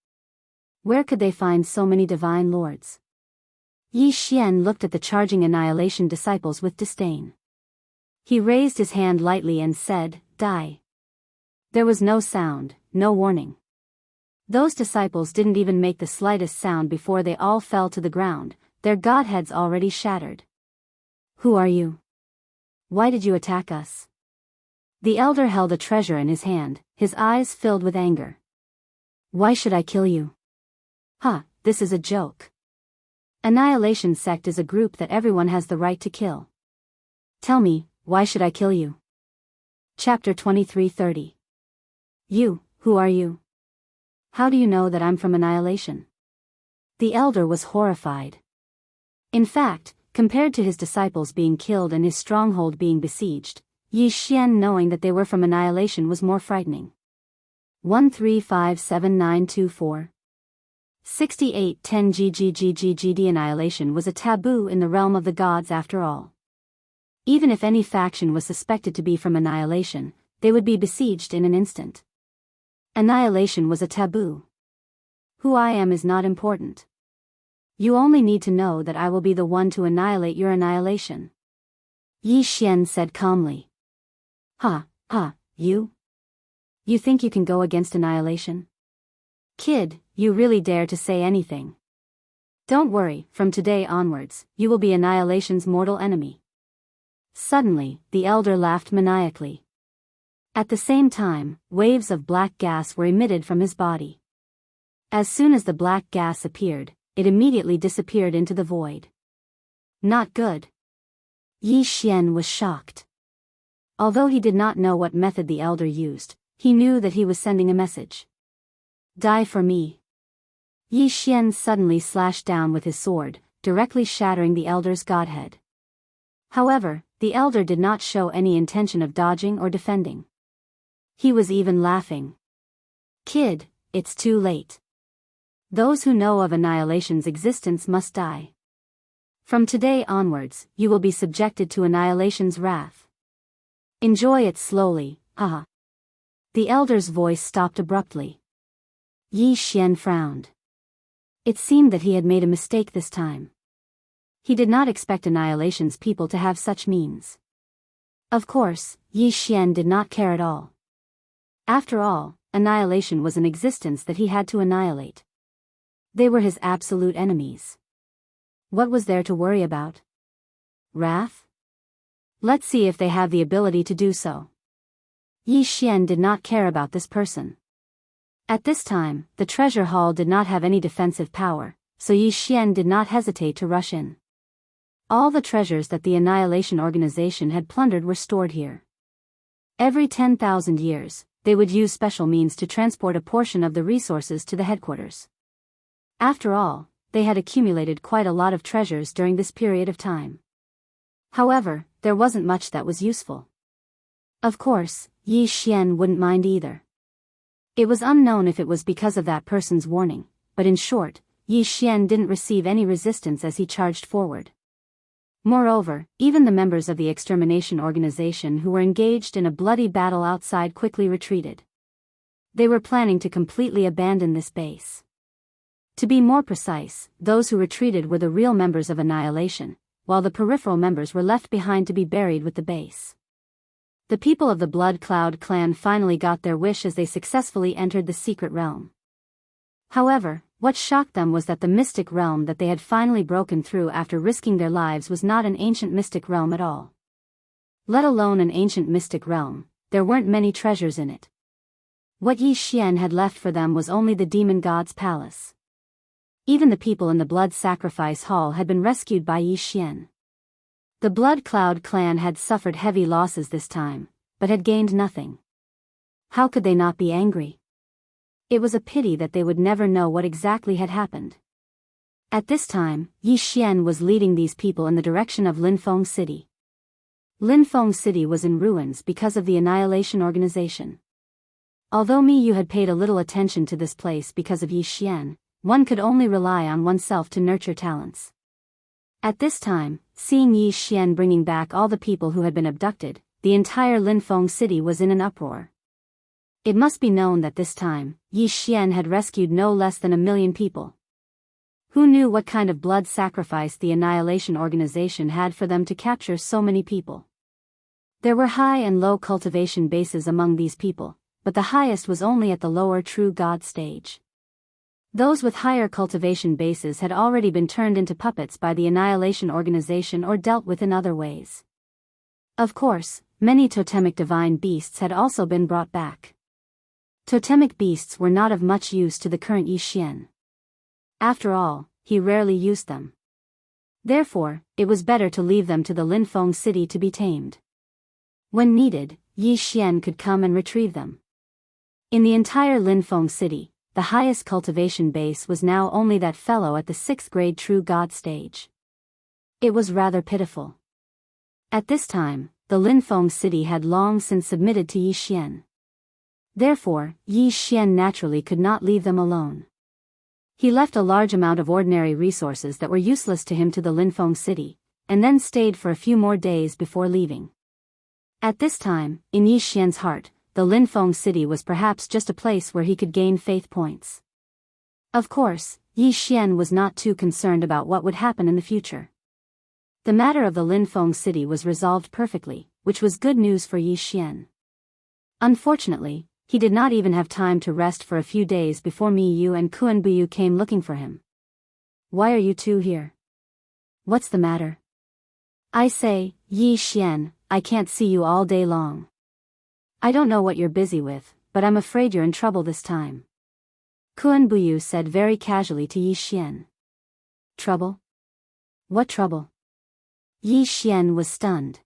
Where could they find so many divine lords? Yi Xian looked at the charging Annihilation disciples with disdain. He raised his hand lightly and said, "Die." There was no sound, no warning. Those disciples didn't even make the slightest sound before they all fell to the ground, their godheads already shattered. Who are you? Why did you attack us? The elder held a treasure in his hand, his eyes filled with anger. Why should I kill you? This is a joke. Annihilation sect is a group that everyone has the right to kill. Tell me, why should I kill you? Chapter 23:30. You, who are you? How do you know that I'm from Annihilation? The elder was horrified. In fact, compared to his disciples being killed and his stronghold being besieged, Yi Xian knowing that they were from Annihilation was more frightening. 1357924 6810 GGGGGD Annihilation was a taboo in the realm of the gods after all. Even if any faction was suspected to be from Annihilation, they would be besieged in an instant. Annihilation was a taboo. Who I am is not important. You only need to know that I will be the one to annihilate your annihilation. Yi Xian said calmly. You? You think you can go against Annihilation? Kid, you really dare to say anything. Don't worry, from today onwards, you will be Annihilation's mortal enemy. Suddenly, the elder laughed maniacally. At the same time, waves of black gas were emitted from his body. As soon as the black gas appeared, it immediately disappeared into the void. Not good. Yi Xian was shocked. Although he did not know what method the elder used, he knew that he was sending a message. Die for me. Yi Xian suddenly slashed down with his sword, directly shattering the elder's godhead. However, the elder did not show any intention of dodging or defending. He was even laughing. "Kid, it's too late. Those who know of Annihilation's existence must die. From today onwards, you will be subjected to Annihilation's wrath. Enjoy it slowly, haha." The elder's voice stopped abruptly. Yi Xian frowned. It seemed that he had made a mistake this time. He did not expect Annihilation's people to have such means. Of course, Yi Xian did not care at all. After all, Annihilation was an existence that he had to annihilate. They were his absolute enemies. What was there to worry about? Wrath? Let's see if they have the ability to do so. Yi Xian did not care about this person. At this time, the treasure hall did not have any defensive power, so Yi Xian did not hesitate to rush in. All the treasures that the Annihilation Organization had plundered were stored here. Every 10,000 years, they would use special means to transport a portion of the resources to the headquarters. After all, they had accumulated quite a lot of treasures during this period of time. However, there wasn't much that was useful. Of course, Yi Xian wouldn't mind either. It was unknown if it was because of that person's warning, but in short, Yi Xian didn't receive any resistance as he charged forward. Moreover, even the members of the extermination organization who were engaged in a bloody battle outside quickly retreated. They were planning to completely abandon this base. To be more precise, those who retreated were the real members of Annihilation, while the peripheral members were left behind to be buried with the base. The people of the Blood Cloud clan finally got their wish as they successfully entered the secret realm. However, what shocked them was that the mystic realm that they had finally broken through after risking their lives was not an ancient mystic realm at all. Let alone an ancient mystic realm, there weren't many treasures in it. What Yi Xian had left for them was only the demon god's palace. Even the people in the blood sacrifice hall had been rescued by Yi Xian. The Blood Cloud clan had suffered heavy losses this time, but had gained nothing. How could they not be angry? It was a pity that they would never know what exactly had happened. At this time, Yi Xian was leading these people in the direction of Linfeng City. Linfeng City was in ruins because of the Annihilation Organization. Although Mi Yu had paid a little attention to this place because of Yi Xian, one could only rely on oneself to nurture talents. At this time, seeing Yi Xian bringing back all the people who had been abducted, the entire Linfeng City was in an uproar. It must be known that this time, Yi Xian had rescued no less than 1 million people. Who knew what kind of blood sacrifice the Annihilation Organization had for them to capture so many people? There were high and low cultivation bases among these people, but the highest was only at the lower true god stage. Those with higher cultivation bases had already been turned into puppets by the Annihilation Organization or dealt with in other ways. Of course, many totemic divine beasts had also been brought back. Totemic beasts were not of much use to the current Yi Xian. After all, he rarely used them. Therefore, it was better to leave them to the Linfeng City to be tamed. When needed, Yi Xian could come and retrieve them. In the entire Linfeng City, the highest cultivation base was now only that fellow at the 6th grade true god stage. It was rather pitiful. At this time, the Linfeng City had long since submitted to Yi Xian. Therefore, Yi Xian naturally could not leave them alone. He left a large amount of ordinary resources that were useless to him to the Linfeng City, and then stayed for a few more days before leaving. At this time, in Yi Xian's heart, the Linfeng City was perhaps just a place where he could gain faith points. Of course, Yi Xian was not too concerned about what would happen in the future. The matter of the Linfeng City was resolved perfectly, which was good news for Yi Xian. Unfortunately, he did not even have time to rest for a few days before Mi Yu and Kuan Buyu came looking for him. "Why are you two here? What's the matter?" "I say, Yi Xian, I can't see you all day long. I don't know what you're busy with, but I'm afraid you're in trouble this time," Kuan Buyu said very casually to Yi Xian. "Trouble? What trouble?" Yi Xian was stunned.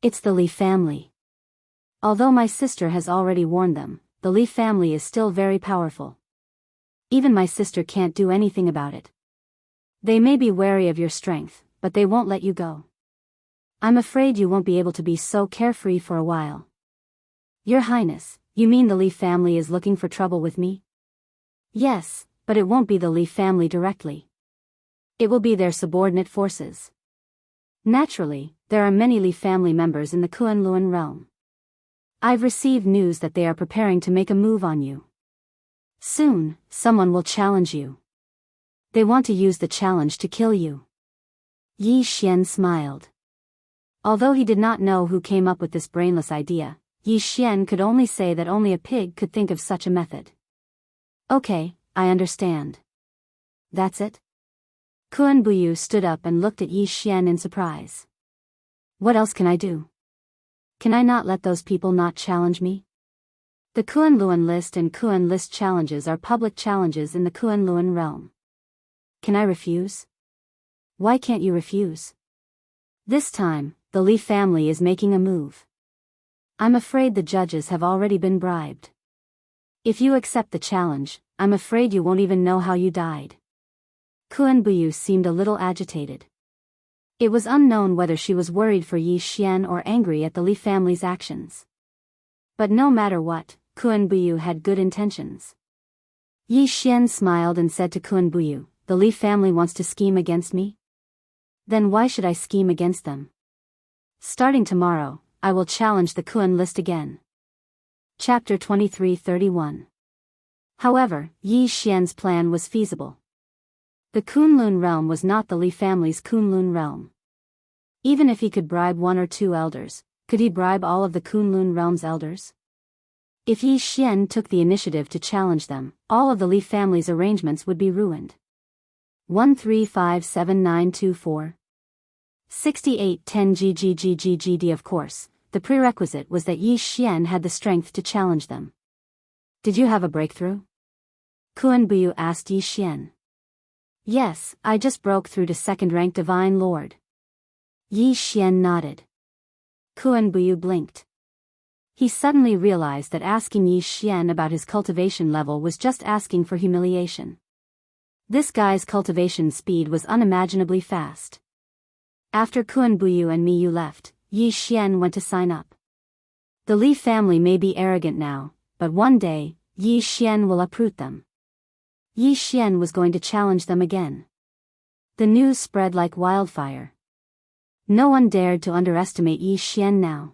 "It's the Li family. Although my sister has already warned them, the Li family is still very powerful. Even my sister can't do anything about it. They may be wary of your strength, but they won't let you go. I'm afraid you won't be able to be so carefree for a while. Your Highness, you mean the Li family is looking for trouble with me? Yes, but it won't be the Li family directly. It will be their subordinate forces. Naturally, there are many Li family members in the Kunlun realm. I've received news that they are preparing to make a move on you. Soon, someone will challenge you. They want to use the challenge to kill you. Yi Xian smiled. Although he did not know who came up with this brainless idea, Yi Xian could only say that only a pig could think of such a method. Okay, I understand. That's it? Kun Buyu stood up and looked at Yi Xian in surprise. What else can I do? Can I not let those people not challenge me? The Kunlun list and Kun list challenges are public challenges in the Kunlun realm. Can I refuse? Why can't you refuse? This time, the Li family is making a move. I'm afraid the judges have already been bribed. If you accept the challenge, I'm afraid you won't even know how you died. Kun Buyu seemed a little agitated. It was unknown whether she was worried for Yi Xian or angry at the Li family's actions. But no matter what, Kun Buyu had good intentions. Yi Xian smiled and said to Kun Buyu, the Li family wants to scheme against me? Then why should I scheme against them? Starting tomorrow, I will challenge the Kun list again. Chapter 23:31. However, Yi Xian's plan was feasible. The Kunlun realm was not the Li family's Kunlun realm. Even if he could bribe one or two elders, could he bribe all of the Kunlun realm's elders? If Yi Xian took the initiative to challenge them, all of the Li family's arrangements would be ruined. 1357924 6810 GGGGGD. Of course, the prerequisite was that Yi Xian had the strength to challenge them. Did you have a breakthrough? Kun Buyu asked Yi Xian. Yes, I just broke through to second-rank Divine Lord. Yi Xian nodded. Kun Buyu blinked. He suddenly realized that asking Yi Xian about his cultivation level was just asking for humiliation. This guy's cultivation speed was unimaginably fast. After Kun Buyu and Miyu left, Yi Xian went to sign up. The Li family may be arrogant now, but one day, Yi Xian will uproot them. Yi Xian was going to challenge them again. The news spread like wildfire. No one dared to underestimate Yi Xian now.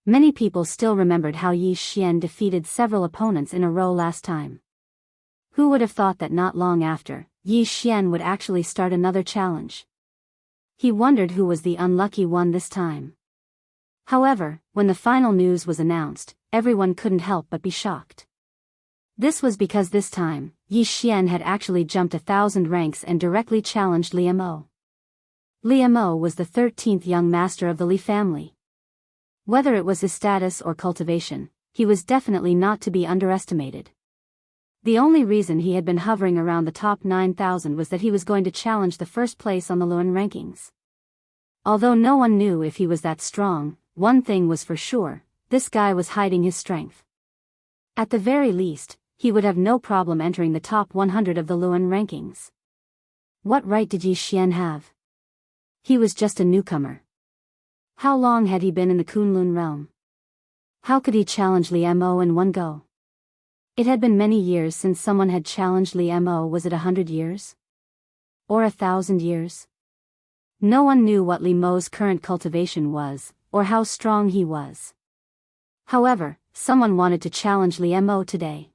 Many people still remembered how Yi Xian defeated several opponents in a row last time. Who would have thought that not long after, Yi Xian would actually start another challenge? He wondered who was the unlucky one this time. However, when the final news was announced, everyone couldn't help but be shocked. This was because this time, Yi Xian had actually jumped 1,000 ranks and directly challenged Li Mo. Li Mo was the 13th young master of the Li family. Whether it was his status or cultivation, he was definitely not to be underestimated. The only reason he had been hovering around the top 9,000 was that he was going to challenge the first place on the Luan rankings. Although no one knew if he was that strong, one thing was for sure, this guy was hiding his strength. At the very least, he would have no problem entering the top 100 of the Luan rankings. What right did Yi Xian have? He was just a newcomer. How long had he been in the Kunlun realm? How could he challenge Li Mo in one go? It had been many years since someone had challenged Li Mo. Was it 100 years? Or 1,000 years? No one knew what Li Mo's current cultivation was, or how strong he was. However, someone wanted to challenge Li Mo today.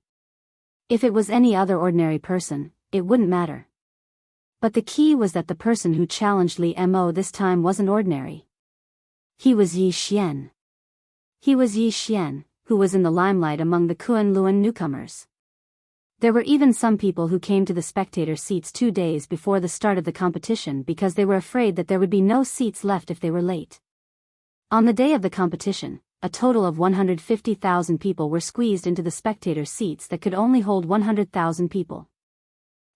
If it was any other ordinary person, it wouldn't matter. But the key was that the person who challenged Li Mo this time wasn't ordinary. He was Yi Xian. He was Yi Xian, who was in the limelight among the Kunlun newcomers. There were even some people who came to the spectator seats 2 days before the start of the competition because they were afraid that there would be no seats left if they were late. On the day of the competition, a total of 150,000 people were squeezed into the spectator seats that could only hold 100,000 people.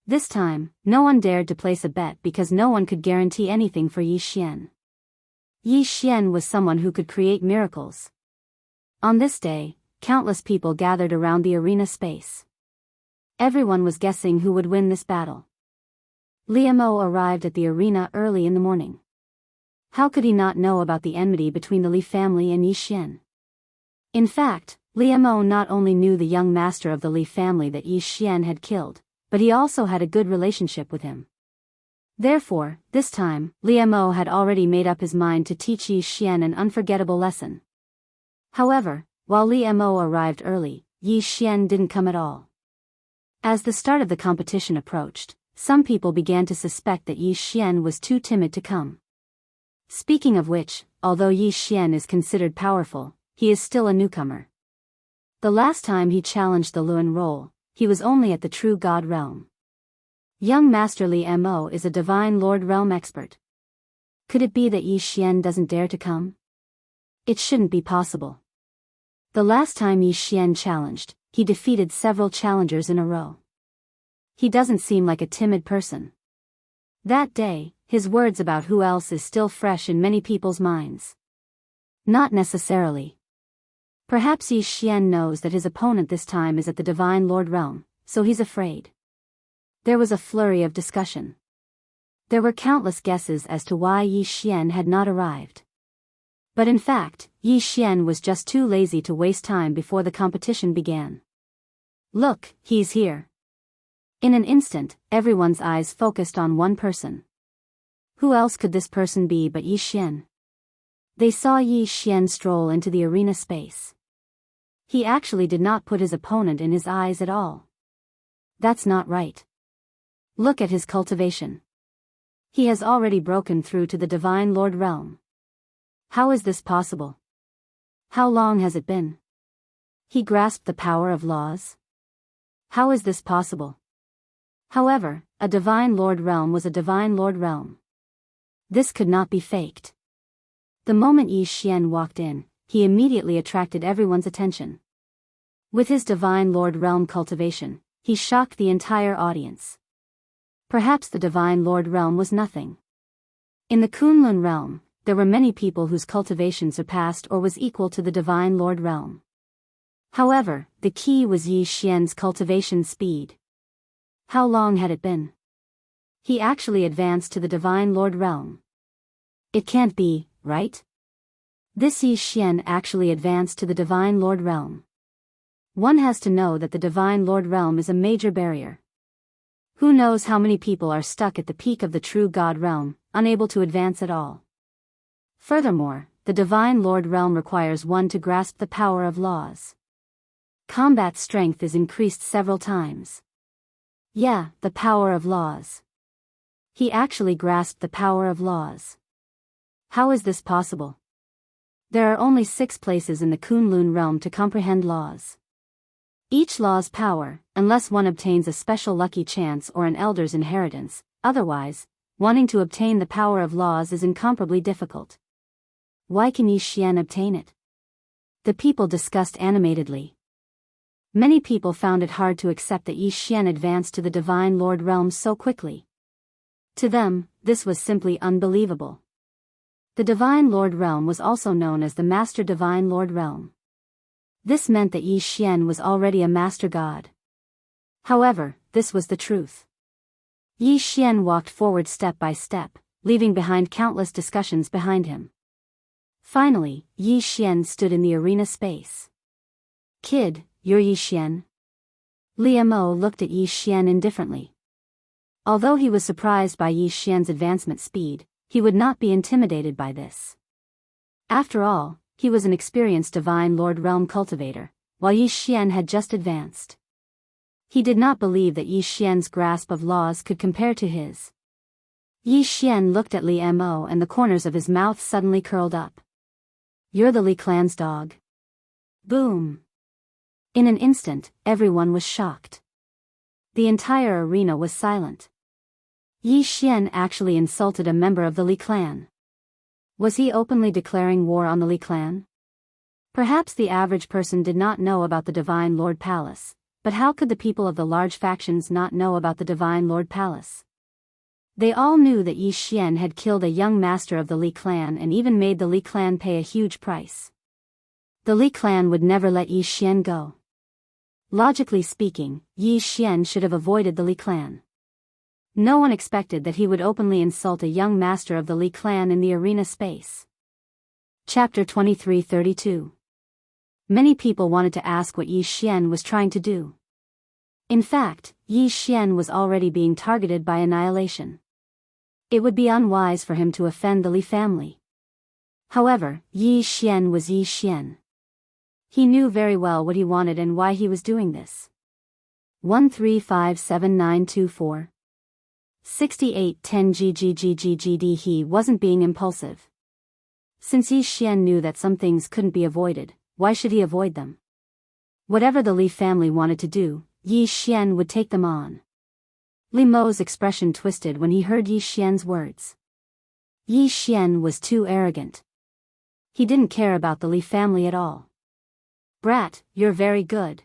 This time, no one dared to place a bet because no one could guarantee anything for Yi Xian. Yi Xian was someone who could create miracles. On this day, countless people gathered around the arena space. Everyone was guessing who would win this battle. Liemo arrived at the arena early in the morning. How could he not know about the enmity between the Li family and Yi Xian? In fact, Liemo not only knew the young master of the Li family that Yi Xian had killed, but he also had a good relationship with him. Therefore, this time, Liemo had already made up his mind to teach Yi Xian an unforgettable lesson. However, while Liemo arrived early, Yi Xian didn't come at all. As the start of the competition approached, some people began to suspect that Yi Xian was too timid to come. Speaking of which, although Yi Xian is considered powerful, he is still a newcomer. The last time he challenged the Luan role, he was only at the True God realm. Young Master Liemo is a Divine Lord realm expert. Could it be that Yi Xian doesn't dare to come? It shouldn't be possible. The last time Yi Xian challenged, he defeated several challengers in a row. He doesn't seem like a timid person. That day, his words about who else is still fresh in many people's minds. Not necessarily. Perhaps Yi Xian knows that his opponent this time is at the Divine Lord realm, so he's afraid. There was a flurry of discussion. There were countless guesses as to why Yi Xian had not arrived. But in fact, Yi Xian was just too lazy to waste time before the competition began. Look, he's here. In an instant, everyone's eyes focused on one person. Who else could this person be but Yi Xian? They saw Yi Xian stroll into the arena space. He actually did not put his opponent in his eyes at all. That's not right. Look at his cultivation. He has already broken through to the Divine Lord realm. How is this possible? How long has it been? He grasped the power of laws? How is this possible? However, a Divine Lord realm was a Divine Lord realm. This could not be faked. The moment Yi Xian walked in, he immediately attracted everyone's attention. With his Divine Lord realm cultivation, he shocked the entire audience. Perhaps the Divine Lord realm was nothing. In the Kunlun realm, there were many people whose cultivation surpassed or was equal to the Divine Lord realm. However, the key was Yi Xian's cultivation speed. How long had it been? He actually advanced to the Divine Lord realm. It can't be, right? This Yi Xian actually advanced to the Divine Lord realm. One has to know that the Divine Lord realm is a major barrier. Who knows how many people are stuck at the peak of the True God realm, unable to advance at all. Furthermore, the Divine Lord realm requires one to grasp the power of laws. Combat strength is increased several times. Yeah, the power of laws. He actually grasped the power of laws. How is this possible? There are only 6 places in the Kunlun realm to comprehend laws. Each law's power, unless one obtains a special lucky chance or an elder's inheritance, otherwise, wanting to obtain the power of laws is incomparably difficult. Why can Yi Xian obtain it? The people discussed animatedly. Many people found it hard to accept that Yi Xian advanced to the Divine Lord realm so quickly. To them, this was simply unbelievable. The Divine Lord realm was also known as the Master Divine Lord realm. This meant that Yi Xian was already a master god. However, this was the truth. Yi Xian walked forward step by step, leaving behind countless discussions behind him. Finally, Yi Xian stood in the arena space. Kid, you're Yi Xian? Liemo looked at Yi Xian indifferently. Although he was surprised by Yi Xian's advancement speed, he would not be intimidated by this. After all, he was an experienced Divine Lord realm cultivator, while Yi Xian had just advanced. He did not believe that Yi Xian's grasp of laws could compare to his. Yi Xian looked at Liemo and the corners of his mouth suddenly curled up. You're the Li clan's dog. Boom. In an instant, everyone was shocked. The entire arena was silent. Yi Xian actually insulted a member of the Li clan. Was he openly declaring war on the Li clan? Perhaps the average person did not know about the Divine Lord Palace, but how could the people of the large factions not know about the Divine Lord Palace? They all knew that Yi Xian had killed a young master of the Li clan and even made the Li clan pay a huge price. The Li clan would never let Yi Xian go. Logically speaking, Yi Xian should have avoided the Li clan. No one expected that he would openly insult a young master of the Li clan in the arena space. Chapter 2332. Many people wanted to ask what Yi Xian was trying to do. In fact, Yi Xian was already being targeted by annihilation. It would be unwise for him to offend the Li family. However, Yi Xian was Yi Xian. He knew very well what he wanted and why he was doing this. 1357924 6810 GGGGGD. He wasn't being impulsive. Since Yi Xian knew that some things couldn't be avoided, why should he avoid them? Whatever the Li family wanted to do, Yi Xian would take them on. Li Mo's expression twisted when he heard Yi Xian's words. Yi Xian was too arrogant. He didn't care about the Li family at all. Brat, you're very good.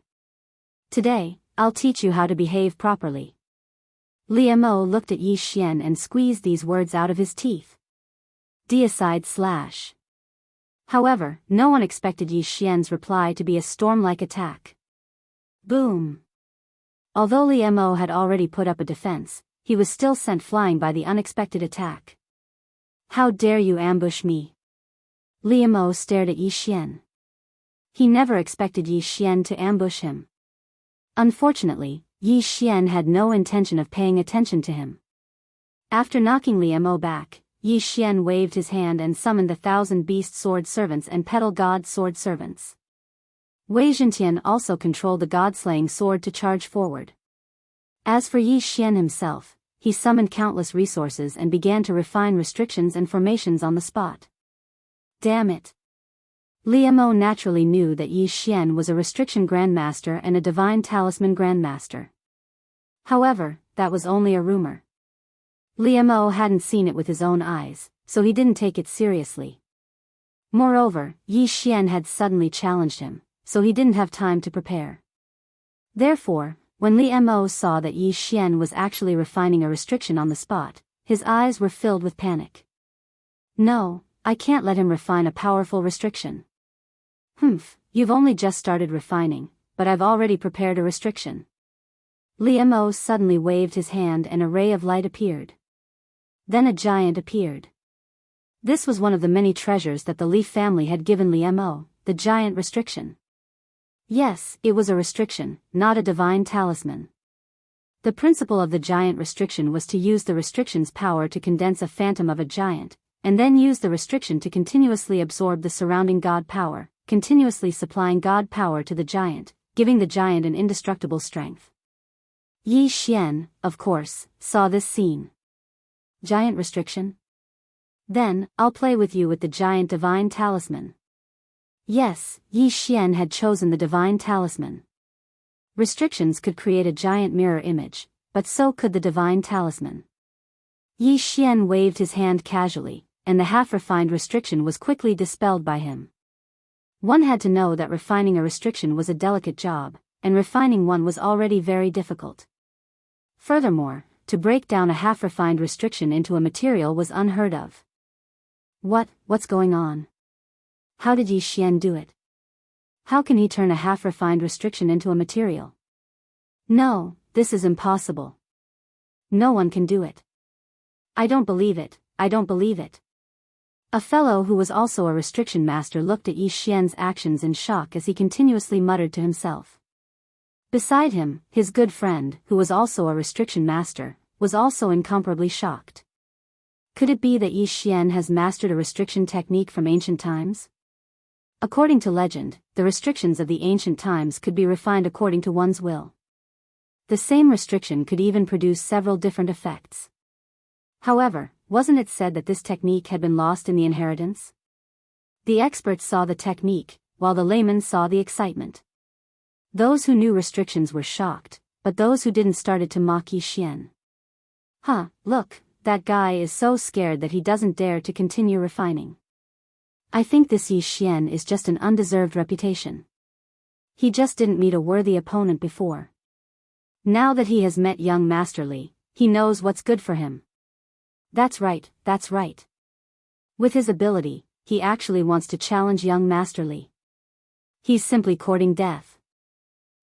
Today, I'll teach you how to behave properly. Li Mo looked at Yi Xian and squeezed these words out of his teeth. Deicide /. However, no one expected Yi Xian's reply to be a storm-like attack. Boom! Although Li Mo had already put up a defense, he was still sent flying by the unexpected attack. How dare you ambush me? Li Mo stared at Yi Xian. He never expected Yi Xian to ambush him. Unfortunately, Yi Xian had no intention of paying attention to him. After knocking Li Mo back, Yi Xian waved his hand and summoned the 1,000 beast sword servants and petal god sword servants. Wei Zhentian also controlled the god-slaying sword to charge forward. As for Yi Xian himself, he summoned countless resources and began to refine restrictions and formations on the spot. Damn it! Li Mo naturally knew that Yi Xian was a restriction grandmaster and a divine talisman grandmaster. However, that was only a rumor. Li Mo hadn't seen it with his own eyes, so he didn't take it seriously. Moreover, Yi Xian had suddenly challenged him, so he didn't have time to prepare. Therefore, when Li Mo saw that Yi Xian was actually refining a restriction on the spot, his eyes were filled with panic. No, I can't let him refine a powerful restriction. You've only just started refining, but I've already prepared a restriction. Li Mo suddenly waved his hand and a ray of light appeared. Then a giant appeared. This was one of the many treasures that the Li family had given Li Mo, the giant restriction. Yes, it was a restriction, not a divine talisman. The principle of the giant restriction was to use the restriction's power to condense a phantom of a giant, and then use the restriction to continuously absorb the surrounding god power, continuously supplying god power to the giant, giving the giant an indestructible strength. Yi Xian, of course, saw this scene. Giant restriction? Then, I'll play with you with the giant divine talisman. Yes, Yi Xian had chosen the divine talisman. Restrictions could create a giant mirror image, but so could the divine talisman. Yi Xian waved his hand casually, and the half-refined restriction was quickly dispelled by him. One had to know that refining a restriction was a delicate job, and refining one was already very difficult. Furthermore, to break down a half-refined restriction into a material was unheard of. What's going on? How did Yi Xian do it? How can he turn a half-refined restriction into a material? No, this is impossible. No one can do it. I don't believe it, I don't believe it. A fellow who was also a restriction master looked at Yi Xian's actions in shock as he continuously muttered to himself. Beside him, his good friend, who was also a restriction master, was also incomparably shocked. Could it be that Yi Xian has mastered a restriction technique from ancient times? According to legend, the restrictions of the ancient times could be refined according to one's will. The same restriction could even produce several different effects. However, wasn't it said that this technique had been lost in the inheritance? The experts saw the technique, while the laymen saw the excitement. Those who knew restrictions were shocked, but those who didn't started to mock Yi Xian. Look, that guy is so scared that he doesn't dare to continue refining. I think this Yi Xian is just an undeserved reputation. He just didn't meet a worthy opponent before. Now that he has met young Master Li, he knows what's good for him. That's right, that's right. With his ability, he actually wants to challenge young Master Li. He's simply courting death.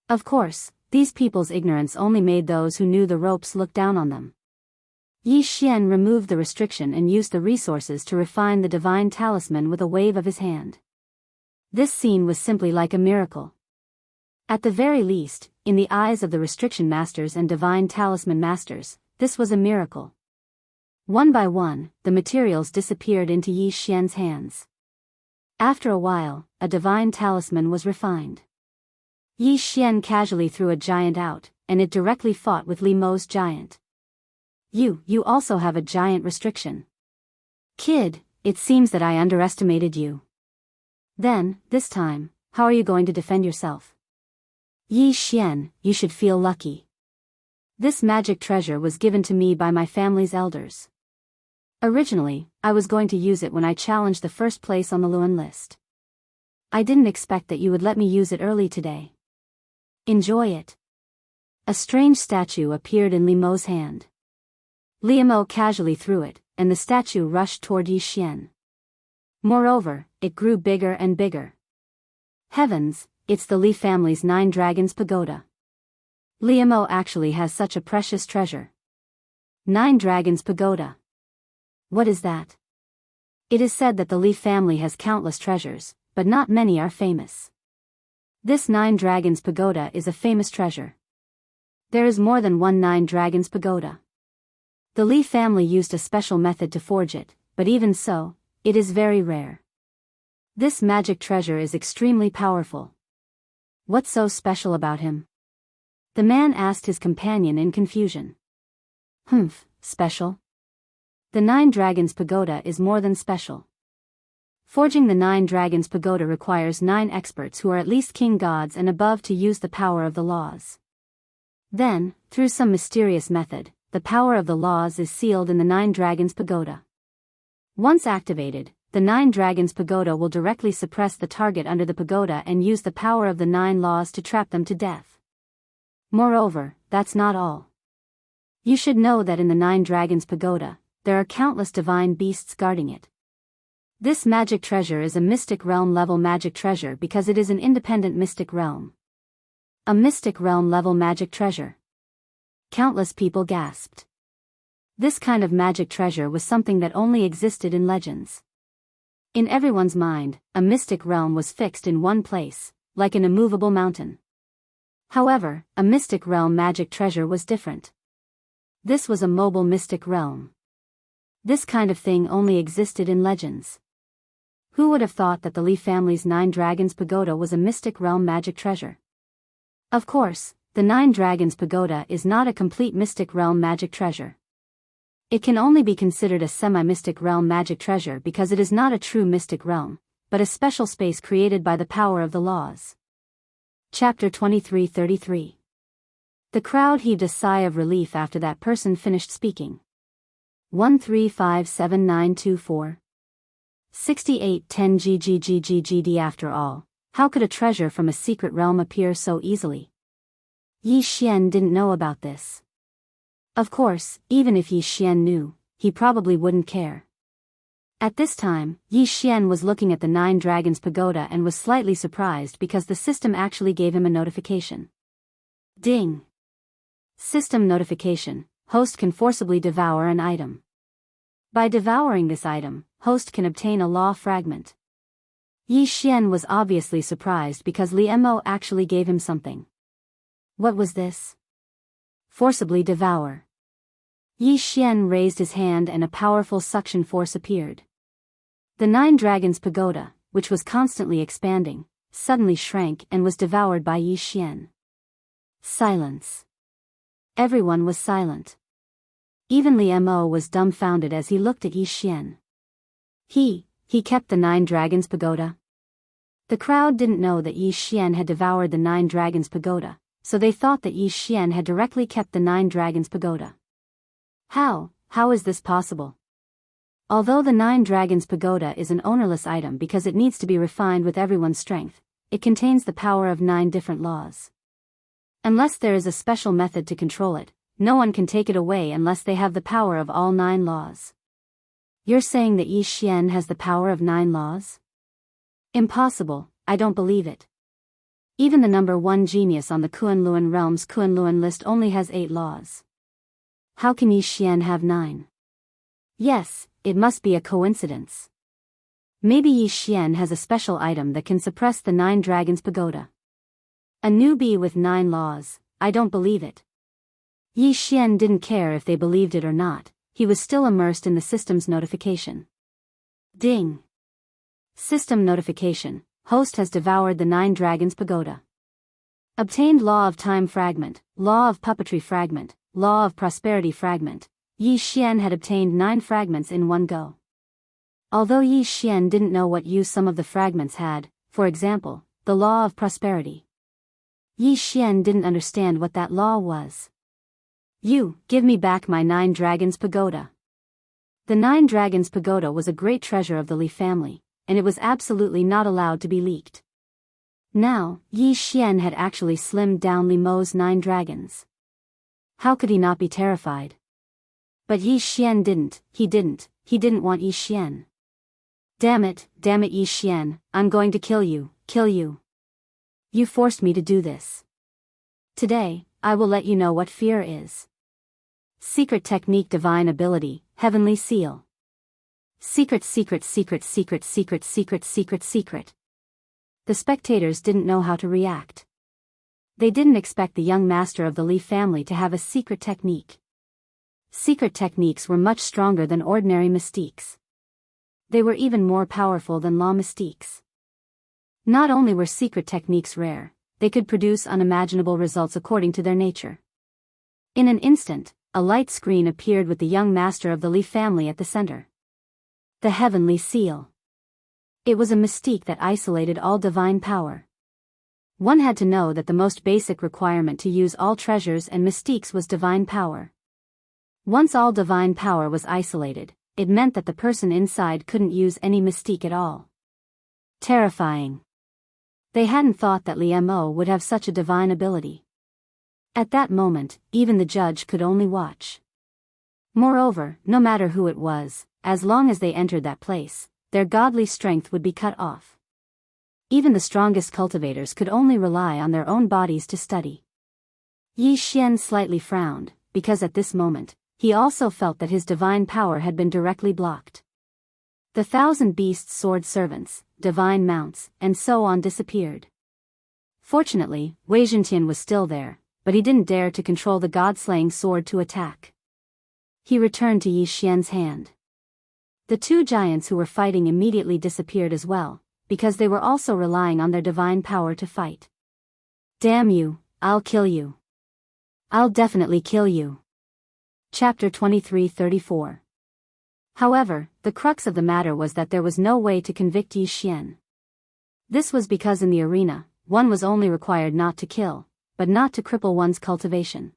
Of course, these people's ignorance only made those who knew the ropes look down on them. Yi Xian removed the restriction and used the resources to refine the divine talisman with a wave of his hand. This scene was simply like a miracle. At the very least, in the eyes of the restriction masters and divine talisman masters, this was a miracle. One by one, the materials disappeared into Yi Xian's hands. After a while, a divine talisman was refined. Yi Xian casually threw a giant out, and it directly fought with Li Mo's giant. You also have a giant restriction. Kid, it seems that I underestimated you. Then, this time, how are you going to defend yourself? Yi Xian, you should feel lucky. This magic treasure was given to me by my family's elders. Originally, I was going to use it when I challenged the first place on the Luan list. I didn't expect that you would let me use it early today. Enjoy it. A strange statue appeared in Li Mo's hand. Li Mo casually threw it, and the statue rushed toward Yi Xian. Moreover, it grew bigger and bigger. Heavens, it's the Li family's 9 Dragons Pagoda. Li Mo actually has such a precious treasure. 9 Dragons Pagoda. What is that? It is said that the Li family has countless treasures, but not many are famous. This 9 Dragons Pagoda is a famous treasure. There is more than one 9 Dragons Pagoda. The Li family used a special method to forge it, but even so, it is very rare. This magic treasure is extremely powerful. What's so special about him? The man asked his companion in confusion. Special? The 9 Dragons Pagoda is more than special. Forging the 9 Dragons Pagoda requires 9 experts who are at least king gods and above to use the power of the laws. Then, through some mysterious method, the power of the laws is sealed in the 9 Dragons Pagoda. Once activated, the 9 Dragons Pagoda will directly suppress the target under the pagoda and use the power of the 9 laws to trap them to death. Moreover, that's not all. You should know that in the 9 Dragons Pagoda, there are countless divine beasts guarding it. This magic treasure is a mystic realm level magic treasure because it is an independent mystic realm. A mystic realm level magic treasure. Countless people gasped. This kind of magic treasure was something that only existed in legends. In everyone's mind, a mystic realm was fixed in one place, like an immovable mountain. However, a mystic realm magic treasure was different. This was a mobile mystic realm. This kind of thing only existed in legends. Who would have thought that the Li family's 9 Dragons Pagoda was a mystic realm magic treasure? Of course, the 9 Dragons Pagoda is not a complete mystic realm magic treasure. It can only be considered a semi-mystic realm magic treasure because it is not a true mystic realm, but a special space created by the power of the laws. Chapter 23:33. The crowd heaved a sigh of relief after that person finished speaking. 1357924. 6810 GGGGGD. After all, how could a treasure from a secret realm appear so easily? Yi Xian didn't know about this. Of course, even if Yi Xian knew, he probably wouldn't care. At this time, Yi Xian was looking at the 9 Dragons Pagoda and was slightly surprised because the system actually gave him a notification. Ding! System notification: host can forcibly devour an item. By devouring this item, host can obtain a law fragment. Yi Xian was obviously surprised because Li Mo actually gave him something. What was this? Forcibly devour. Yi Xian raised his hand and a powerful suction force appeared. The 9 Dragons Pagoda, which was constantly expanding, suddenly shrank and was devoured by Yi Xian. Silence. Everyone was silent. Even Li Mo was dumbfounded as he looked at Yi Xian. He kept the 9 Dragons Pagoda? The crowd didn't know that Yi Xian had devoured the 9 Dragons Pagoda, so they thought that Yi Xian had directly kept the 9 Dragons Pagoda. How is this possible? Although the 9 Dragons Pagoda is an ownerless item because it needs to be refined with everyone's strength, it contains the power of 9 different laws. Unless there is a special method to control it, no one can take it away unless they have the power of all 9 laws. You're saying that Yi Xian has the power of 9 laws? Impossible, I don't believe it. Even the number 1 genius on the Kunlun realm's Kunlun list only has 8 laws. How can Yi Xian have 9? Yes, it must be a coincidence. Maybe Yi Xian has a special item that can suppress the 9 Dragons Pagoda. A newbie with 9 laws, I don't believe it. Yi Xian didn't care if they believed it or not, he was still immersed in the system's notification. Ding! System notification, host has devoured the 9 Dragons Pagoda. Obtained Law of Time Fragment, Law of Puppetry Fragment, Law of Prosperity Fragment. Yi Xian had obtained 9 fragments in one go. Although Yi Xian didn't know what use some of the fragments had, for example, the Law of Prosperity. Yi Xian didn't understand what that law was. You, give me back my 9 Dragons Pagoda. The 9 Dragons Pagoda was a great treasure of the Li family, and it was absolutely not allowed to be leaked. Now, Yi Xian had actually slimmed down Li Mo's 9 dragons. How could he not be terrified? But Yi Xian didn't, he didn't want Yi Xian. Damn it, Yi Xian, I'm going to kill you. You forced me to do this. Today, I will let you know what fear is. Secret technique, divine ability, heavenly seal. Secret. The spectators didn't know how to react. They didn't expect the young master of the Li family to have a secret technique. Secret techniques were much stronger than ordinary mystiques. They were even more powerful than law mystiques. Not only were secret techniques rare, they could produce unimaginable results according to their nature. In an instant, a light screen appeared with the young master of the Li family at the center. The heavenly seal. It was a mystique that isolated all divine power. One had to know that the most basic requirement to use all treasures and mystiques was divine power. Once all divine power was isolated, it meant that the person inside couldn't use any mystique at all. Terrifying. They hadn't thought that Li Mo would have such a divine ability. At that moment, even the judge could only watch. Moreover, no matter who it was, as long as they entered that place, their godly strength would be cut off. Even the strongest cultivators could only rely on their own bodies to study. Yi Xian slightly frowned, because at this moment, he also felt that his divine power had been directly blocked. The 1,000 beasts, sword servants, divine mounts, and so on disappeared. Fortunately, Wei Zhentian was still there, but he didn't dare to control the god-slaying sword to attack. He returned to Yi Xian's hand. The 2 giants who were fighting immediately disappeared as well, because they were also relying on their divine power to fight. Damn you, I'll kill you. I'll definitely kill you. Chapter 23:34. However, the crux of the matter was that there was no way to convict Yi Xian. This was because in the arena, one was only required not to kill, but not to cripple one's cultivation.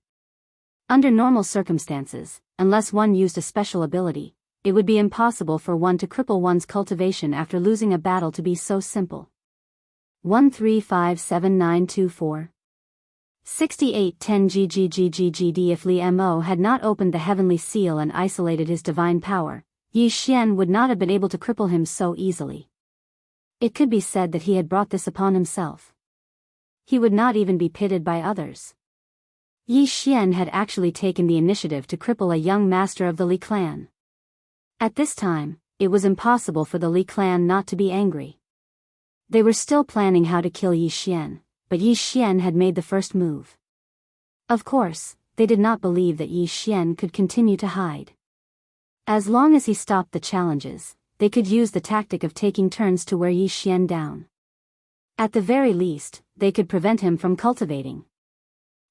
Under normal circumstances, unless one used a special ability, it would be impossible for one to cripple one's cultivation after losing a battle to be so simple. 1357924 6810 GGGGGD. If Li Mo had not opened the heavenly seal and isolated his divine power, Yi Xian would not have been able to cripple him so easily. It could be said that he had brought this upon himself. He would not even be pitied by others. Yi Xian had actually taken the initiative to cripple a young master of the Li clan. At this time, it was impossible for the Li clan not to be angry. They were still planning how to kill Yi Xian, but Yi Xian had made the first move. Of course, they did not believe that Yi Xian could continue to hide. As long as he stopped the challenges, they could use the tactic of taking turns to wear Yi Xian down. At the very least, they could prevent him from cultivating.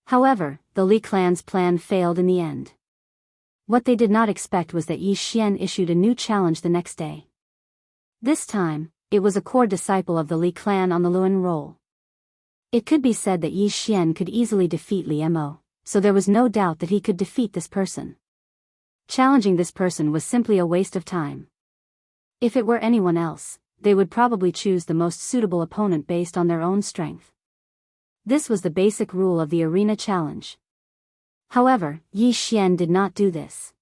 However, the Li clan's plan failed in the end. What they did not expect was that Yi Xian issued a new challenge the next day. This time, it was a core disciple of the Li clan on the Luan roll. It could be said that Yi Xian could easily defeat Li Mo, so there was no doubt that he could defeat this person. Challenging this person was simply a waste of time. If it were anyone else, they would probably choose the most suitable opponent based on their own strength. This was the basic rule of the arena challenge. However, Yi Xian did not do this.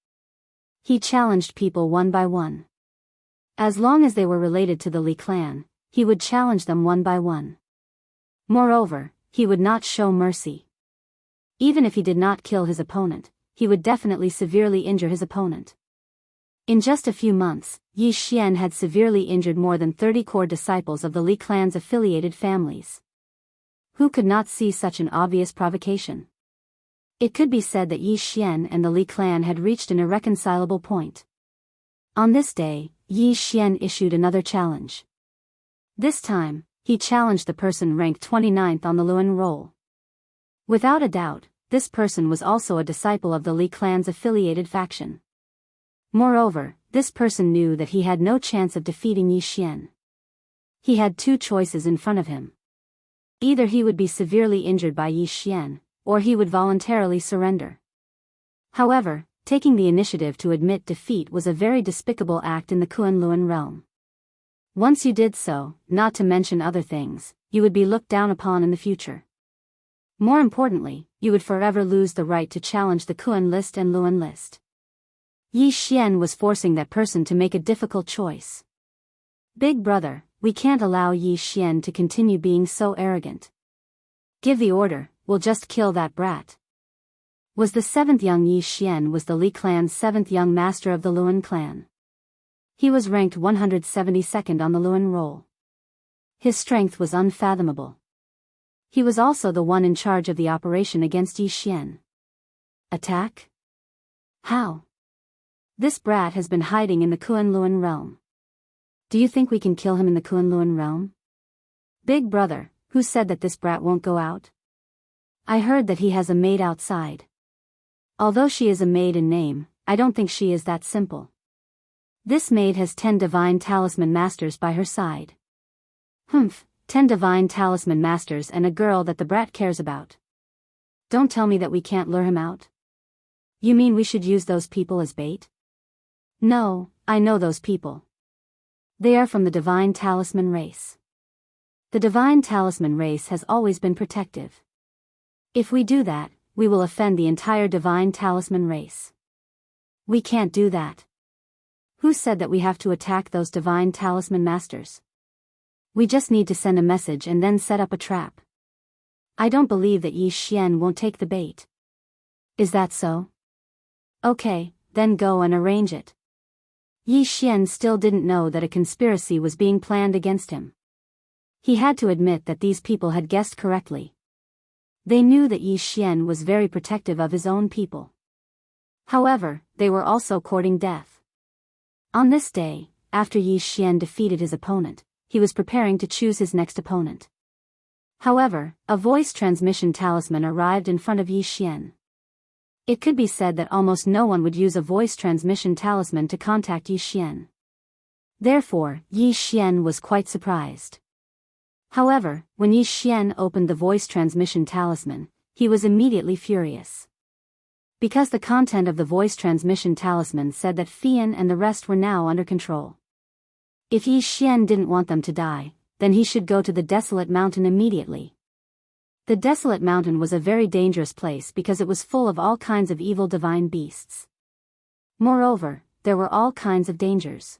He challenged people one by one. As long as they were related to the Li clan, he would challenge them one by one. Moreover, he would not show mercy. Even if he did not kill his opponent, he would definitely severely injure his opponent. In just a few months, Yi Xian had severely injured more than 30 core disciples of the Li clan's affiliated families. Who could not see such an obvious provocation? It could be said that Yi Xian and the Li clan had reached an irreconcilable point. On this day, Yi Xian issued another challenge. This time, he challenged the person ranked 29th on the Luan roll. Without a doubt, this person was also a disciple of the Li clan's affiliated faction. Moreover, this person knew that he had no chance of defeating Yi Xian. He had two choices in front of him. Either he would be severely injured by Yi Xian, or he would voluntarily surrender. However, taking the initiative to admit defeat was a very despicable act in the Kunlun realm. Once you did so, not to mention other things, you would be looked down upon in the future. More importantly, you would forever lose the right to challenge the Kun list and Luan list. Yi Xian was forcing that person to make a difficult choice. Big brother, we can't allow Yi Xian to continue being so arrogant. Give the order, we'll just kill that brat. Was the 7th young Yi Xian was the Li clan's 7th young master of the Luan clan. He was ranked 172nd on the Luan roll. His strength was unfathomable. He was also the one in charge of the operation against Yi Xian. Attack? How? This brat has been hiding in the Kunlun realm. Do you think we can kill him in the Kunlun realm? Big brother, who said that this brat won't go out? I heard that he has a maid outside. Although she is a maid in name, I don't think she is that simple. This maid has 10 divine talisman masters by her side. 10 divine talisman masters and a girl that the brat cares about. Don't tell me that we can't lure him out. You mean we should use those people as bait? No, I know those people. They are from the divine talisman race. The divine talisman race has always been protective. If we do that, we will offend the entire divine talisman race. We can't do that. Who said that we have to attack those divine talisman masters? We just need to send a message and then set up a trap. I don't believe that Yi Xian won't take the bait. Is that so? Okay, then go and arrange it. Yi Xian still didn't know that a conspiracy was being planned against him. He had to admit that these people had guessed correctly. They knew that Yi Xian was very protective of his own people. However, they were also courting death. On this day, after Yi Xian defeated his opponent, he was preparing to choose his next opponent. However, a voice transmission talisman arrived in front of Yi Xian. It could be said that almost no one would use a voice transmission talisman to contact Yi Xian. Therefore, Yi Xian was quite surprised. However, when Yi Xian opened the voice transmission talisman, he was immediately furious. Because the content of the voice transmission talisman said that Fian and the rest were now under control. If Yi Xian didn't want them to die, then he should go to the desolate mountain immediately. The desolate mountain was a very dangerous place because it was full of all kinds of evil divine beasts. Moreover, there were all kinds of dangers.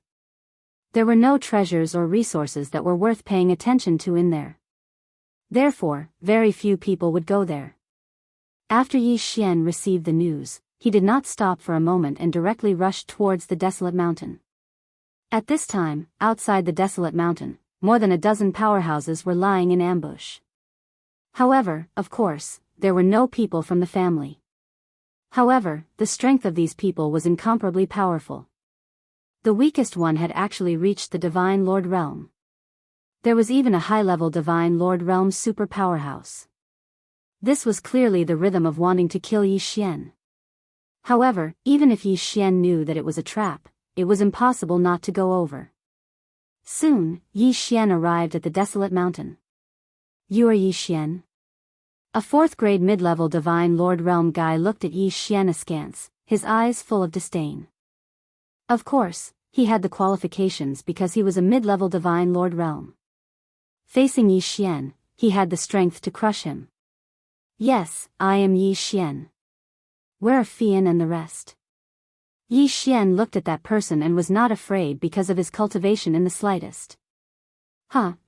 There were no treasures or resources that were worth paying attention to in there. Therefore, very few people would go there. After Yi Xian received the news, he did not stop for a moment and directly rushed towards the desolate mountain. At this time, outside the desolate mountain, more than a dozen powerhouses were lying in ambush. However, of course, there were no people from the family. However, the strength of these people was incomparably powerful. The weakest one had actually reached the Divine Lord Realm. There was even a high-level Divine Lord Realm super powerhouse. This was clearly the rhythm of wanting to kill Yi Xian. However, even if Yi Xian knew that it was a trap, it was impossible not to go over. Soon, Yi Xian arrived at the desolate mountain. You are Yi Xian? A 4th grade mid-level Divine Lord Realm guy looked at Yi Xian askance, his eyes full of disdain. Of course, he had the qualifications because he was a mid-level Divine Lord Realm. Facing Yi Xian, he had the strength to crush him. Yes, I am Yi Xian. Where are Fian and the rest? Yi Xian looked at that person and was not afraid because of his cultivation in the slightest.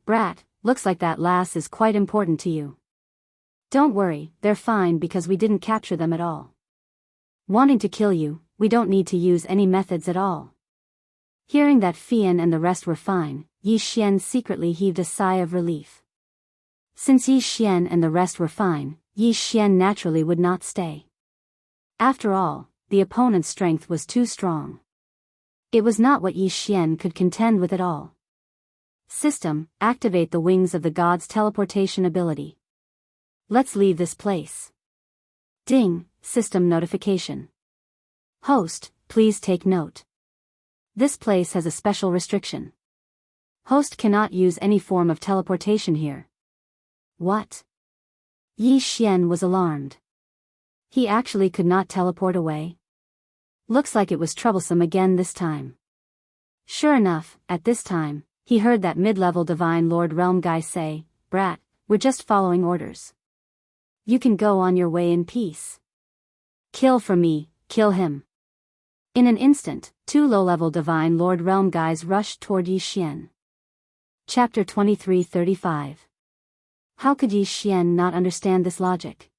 Brat, looks like that lass is quite important to you. Don't worry, they're fine because we didn't capture them at all. Wanting to kill you, we don't need to use any methods at all. Hearing that Fian and the rest were fine, Yi Xian secretly heaved a sigh of relief. Since Yi Xian and the rest were fine, Yi Xian naturally would not stay. After all, the opponent's strength was too strong. It was not what Yi Xian could contend with at all. System, activate the wings of the god's teleportation ability. Let's leave this place. Ding, system notification. Host, please take note. This place has a special restriction. Host cannot use any form of teleportation here. What? Yi Xian was alarmed. He actually could not teleport away? Looks like it was troublesome again this time. Sure enough, at this time, he heard that mid-level Divine Lord Realm guy say, "Brat, we're just following orders. You can go on your way in peace. Kill for me, kill him." In an instant, two low-level Divine Lord Realm guys rushed toward Yi Xian. Chapter 23:35. How could Yi Xian not understand this logic?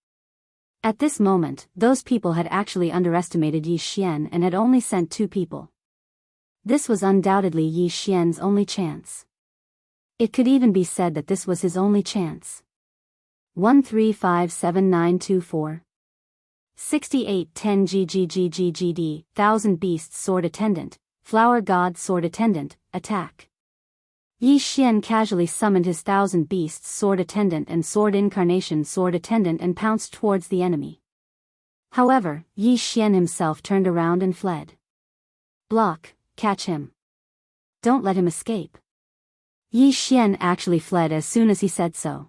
At this moment, those people had actually underestimated Yi Xian and had only sent 2 people. This was undoubtedly Yi Xian's only chance. It could even be said that this was his only chance. 1357924 6810 GGGGGD 1000 Beasts Sword Attendant, Flower God Sword Attendant, attack. Yi Xian casually summoned his 1000 Beasts Sword Attendant and Sword Incarnation Sword Attendant and pounced towards the enemy. However, Yi Xian himself turned around and fled. Block, catch him. Don't let him escape. Yi Xian actually fled as soon as he said so.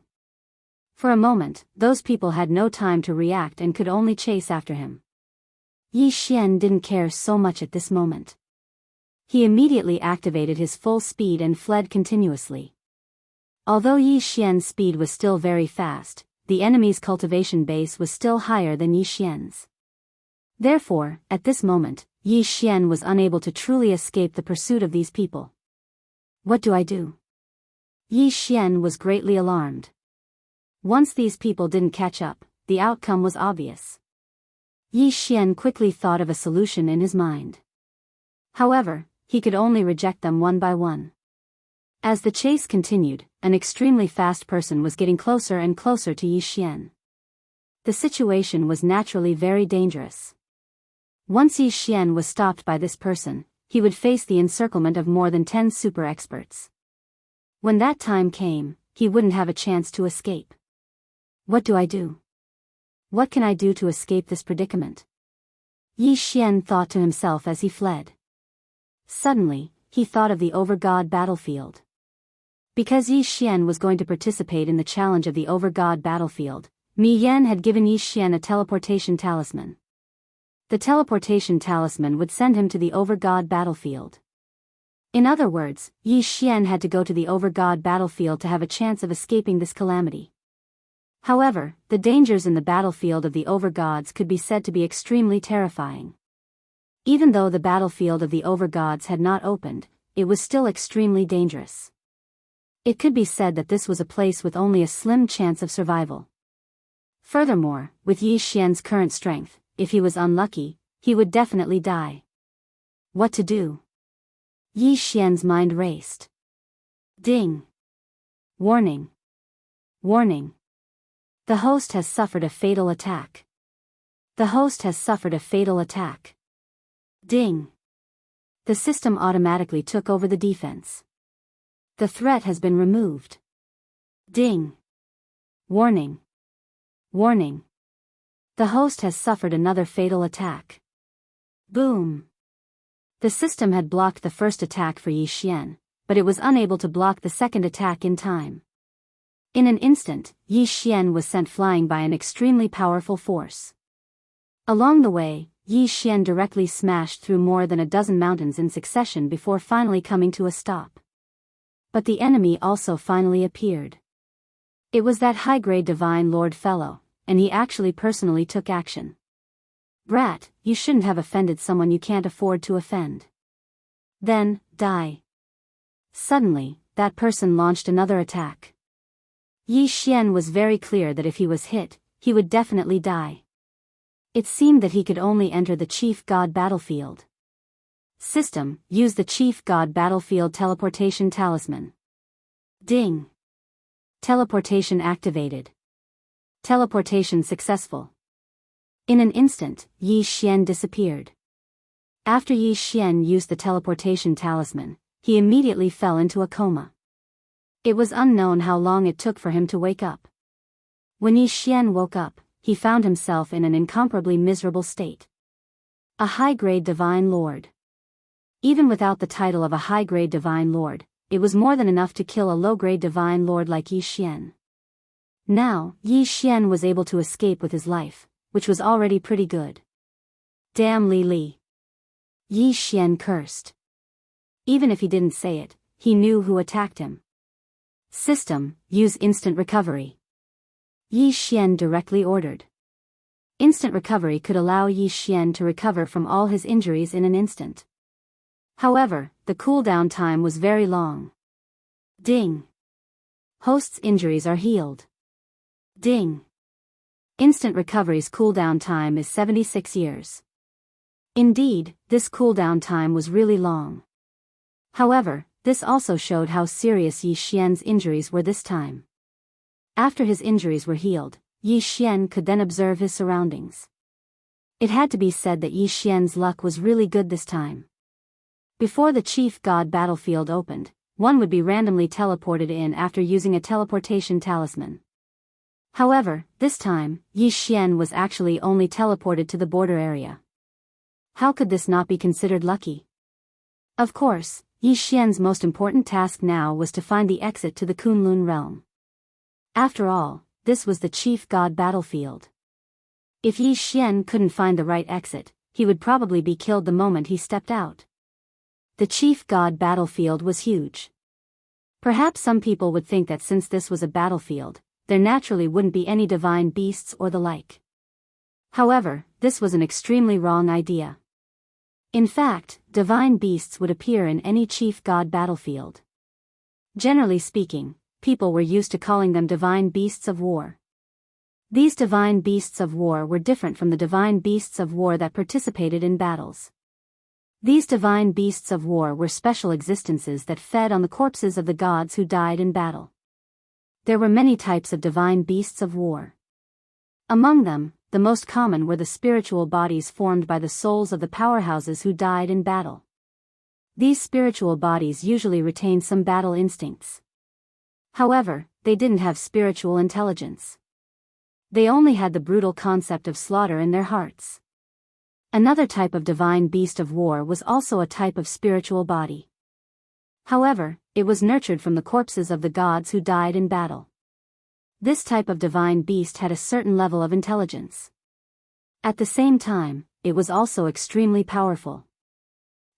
For a moment, those people had no time to react and could only chase after him. Yi Xian didn't care so much at this moment. He immediately activated his full speed and fled continuously. Although Yi Xian's speed was still very fast, the enemy's cultivation base was still higher than Yi Xian's. Therefore, at this moment, Yi Xian was unable to truly escape the pursuit of these people. What do I do? Yi Xian was greatly alarmed. Once these people didn't catch up, the outcome was obvious. Yi Xian quickly thought of a solution in his mind. However, he could only reject them one by one. As the chase continued, an extremely fast person was getting closer and closer to Yi Xian. The situation was naturally very dangerous. Once Yi Xian was stopped by this person, he would face the encirclement of more than 10 super experts. When that time came, he wouldn't have a chance to escape. What do I do? What can I do to escape this predicament? Yi Xian thought to himself as he fled. Suddenly, he thought of the Over-God battlefield. Because Yi Xian was going to participate in the challenge of the Over-God battlefield, Mi Yan had given Yi Xian a teleportation talisman. The teleportation talisman would send him to the Over-God battlefield. In other words, Yi Xian had to go to the Over-God battlefield to have a chance of escaping this calamity. However, the dangers in the battlefield of the Over-Gods could be said to be extremely terrifying. Even though the battlefield of the Over-Gods had not opened, it was still extremely dangerous. It could be said that this was a place with only a slim chance of survival. Furthermore, with Yi Xian's current strength, if he was unlucky, he would definitely die. What to do? Yi Xian's mind raced. Ding! Warning! Warning! The host has suffered a fatal attack. The host has suffered a fatal attack. Ding! The system automatically took over the defense. The threat has been removed. Ding! Warning! Warning! The host has suffered another fatal attack. Boom! The system had blocked the first attack for Yi Xian, but it was unable to block the second attack in time. In an instant, Yi Xian was sent flying by an extremely powerful force. Along the way, Yi Xian directly smashed through more than a dozen mountains in succession before finally coming to a stop. But the enemy also finally appeared. It was that high-grade Divine Lord fellow, and he actually personally took action. Brat, you shouldn't have offended someone you can't afford to offend. Then, die. Suddenly, that person launched another attack. Yi Xian was very clear that if he was hit, he would definitely die. It seemed that he could only enter the Chief God battlefield. System, use the Chief God battlefield teleportation talisman. Ding. Teleportation activated. Teleportation successful. In an instant, Yi Xian disappeared. After Yi Xian used the teleportation talisman, he immediately fell into a coma. It was unknown how long it took for him to wake up. When Yi Xian woke up, he found himself in an incomparably miserable state. A high-grade divine lord. Even without the title of a high-grade divine lord, it was more than enough to kill a low-grade divine lord like Yi Xian. Now, Yi Xian was able to escape with his life, which was already pretty good. Damn Li Li. Yi Xian cursed. Even if he didn't say it, he knew who attacked him. System, use instant recovery. Yi Xian directly ordered. Instant recovery could allow Yi Xian to recover from all his injuries in an instant. However, the cooldown time was very long. Ding. Host's injuries are healed. Ding. Instant recovery's cooldown time is 76 years. Indeed, this cooldown time was really long. However, this also showed how serious Yi Xian's injuries were this time. After his injuries were healed, Yi Xian could then observe his surroundings. It had to be said that Yi Xian's luck was really good this time. Before the Chief God battlefield opened, one would be randomly teleported in after using a teleportation talisman. However, this time, Yi Xian was actually only teleported to the border area. How could this not be considered lucky? Of course, Yi Xian's most important task now was to find the exit to the Kunlun realm. After all, this was the Chief God battlefield. If Yi Xian couldn't find the right exit, he would probably be killed the moment he stepped out. The Chief God battlefield was huge. Perhaps some people would think that since this was a battlefield, there naturally wouldn't be any divine beasts or the like. However, this was an extremely wrong idea. In fact, divine beasts would appear in any Chief God battlefield. Generally speaking, people were used to calling them divine beasts of war. These divine beasts of war were different from the divine beasts of war that participated in battles. These divine beasts of war were special existences that fed on the corpses of the gods who died in battle. There were many types of divine beasts of war. Among them, the most common were the spiritual bodies formed by the souls of the powerhouses who died in battle. These spiritual bodies usually retained some battle instincts. However, they didn't have spiritual intelligence. They only had the brutal concept of slaughter in their hearts. Another type of divine beast of war was also a type of spiritual body. However, it was nurtured from the corpses of the gods who died in battle. This type of divine beast had a certain level of intelligence. At the same time, it was also extremely powerful.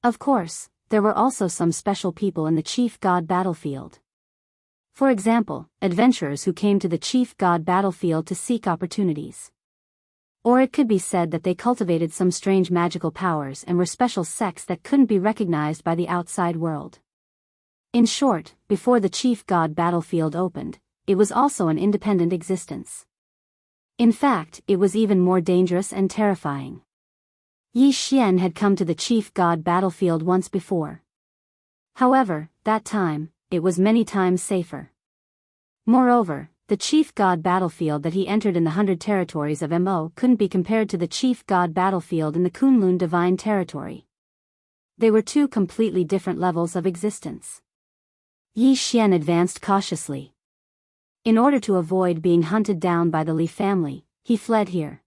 Of course, there were also some special people in the Chief God battlefield. For example, adventurers who came to the Chief God battlefield to seek opportunities. Or it could be said that they cultivated some strange magical powers and were special sects that couldn't be recognized by the outside world. In short, before the Chief God battlefield opened, it was also an independent existence. In fact, it was even more dangerous and terrifying. Yi Xian had come to the Chief God battlefield once before. However, that time, it was many times safer. Moreover, the Chief God battlefield that he entered in the 100 territories of Mo couldn't be compared to the Chief God battlefield in the Kunlun Divine Territory. They were two completely different levels of existence. Yi Xian advanced cautiously. In order to avoid being hunted down by the Li family, he fled here.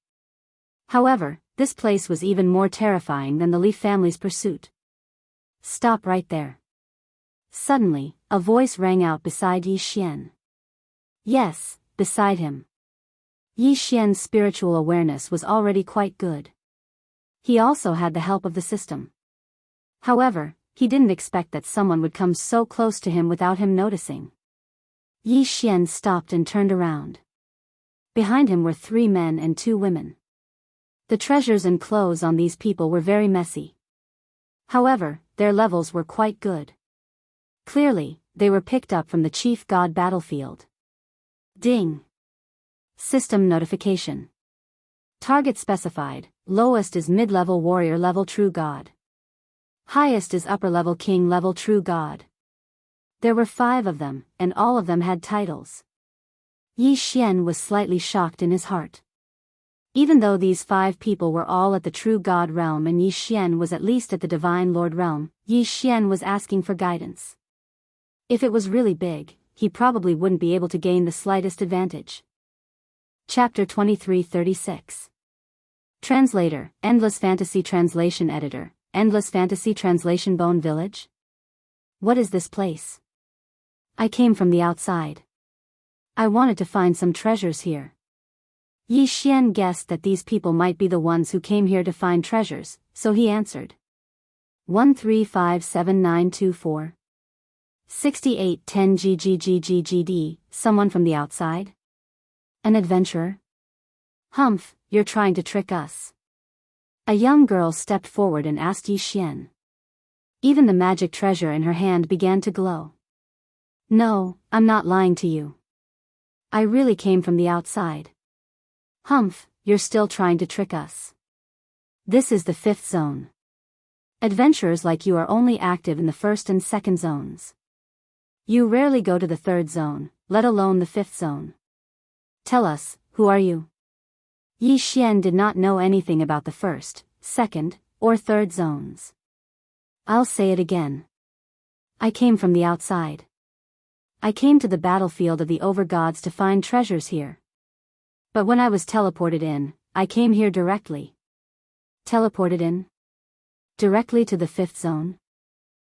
However, this place was even more terrifying than the Li family's pursuit. Stop right there. Suddenly, a voice rang out beside Yi Xian. Yes, beside him. Yi Xian's spiritual awareness was already quite good. He also had the help of the system. However, he didn't expect that someone would come so close to him without him noticing. Yi Xian stopped and turned around. Behind him were 3 men and 2 women. The treasures and clothes on these people were very messy. However, their levels were quite good. Clearly, they were picked up from the Chief God battlefield. Ding. System notification. Target specified, lowest is mid-level warrior level true god. Highest is upper-level king level true god. There were 5 of them, and all of them had titles. Yi Xian was slightly shocked in his heart. Even though these 5 people were all at the true god realm and Yi Xian was at least at the divine lord realm, Yi Xian was asking for guidance. If it was really big, he probably wouldn't be able to gain the slightest advantage. Chapter 2336. Translator, Endless Fantasy Translation Editor, Endless Fantasy Translation Bone Village? What is this place? I came from the outside. I wanted to find some treasures here. Yi Xian guessed that these people might be the ones who came here to find treasures, so he answered. 1357924. 6810 GGGGGD, someone from the outside? An adventurer? Humph, you're trying to trick us. A young girl stepped forward and asked Yi Xian. Even the magic treasure in her hand began to glow. No, I'm not lying to you. I really came from the outside. Humph, you're still trying to trick us. This is the 5th zone. Adventurers like you are only active in the 1st and 2nd zones. You rarely go to the 3rd zone, let alone the 5th zone. Tell us, who are you? Yi Xian did not know anything about the 1st, 2nd, or 3rd zones. I'll say it again. I came from the outside. I came to the battlefield of the overgods to find treasures here. But when I was teleported in, I came here directly. Teleported in? Directly to the 5th zone?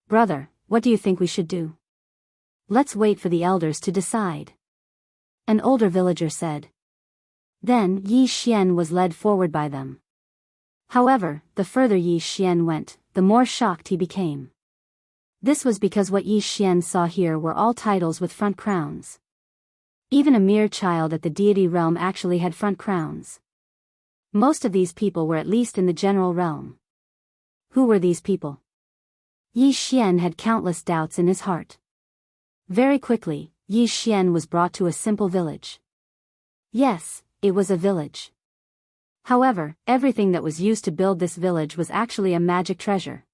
Brother, what do you think we should do? Let's wait for the elders to decide. An older villager said. Then Yi Xian was led forward by them. However, the further Yi Xian went, the more shocked he became. This was because what Yi Xian saw here were all titles with front crowns. Even a mere child at the deity realm actually had front crowns. Most of these people were at least in the general realm. Who were these people? Yi Xian had countless doubts in his heart. Very quickly, Yi Xian was brought to a simple village. Yes, it was a village. However, everything that was used to build this village was actually a magic treasure.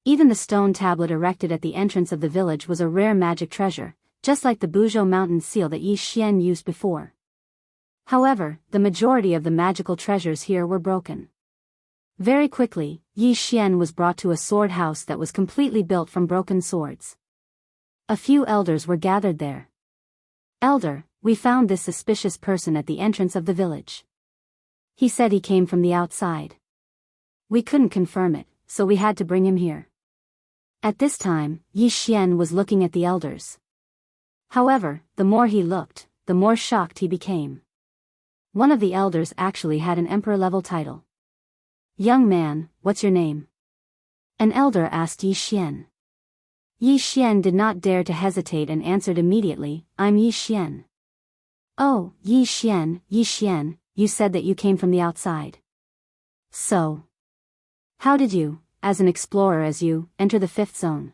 Even the stone tablet erected at the entrance of the village was a rare magic treasure, just like the Biyao mountain seal that Yi Xian used before. However, the majority of the magical treasures here were broken. Very quickly, Yi Xian was brought to a sword house that was completely built from broken swords. A few elders were gathered there. Elder, we found this suspicious person at the entrance of the village. He said he came from the outside. We couldn't confirm it, so we had to bring him here. At this time, Yi Xian was looking at the elders. However, the more he looked, the more shocked he became. One of the elders actually had an emperor-level title. Young man, what's your name? An elder asked Yi Xian. Yi Xian did not dare to hesitate and answered immediately, I'm Yi Xian. Oh, Yi Xian, you said that you came from the outside. So, how did you, as an explorer as you, enter the 5th zone?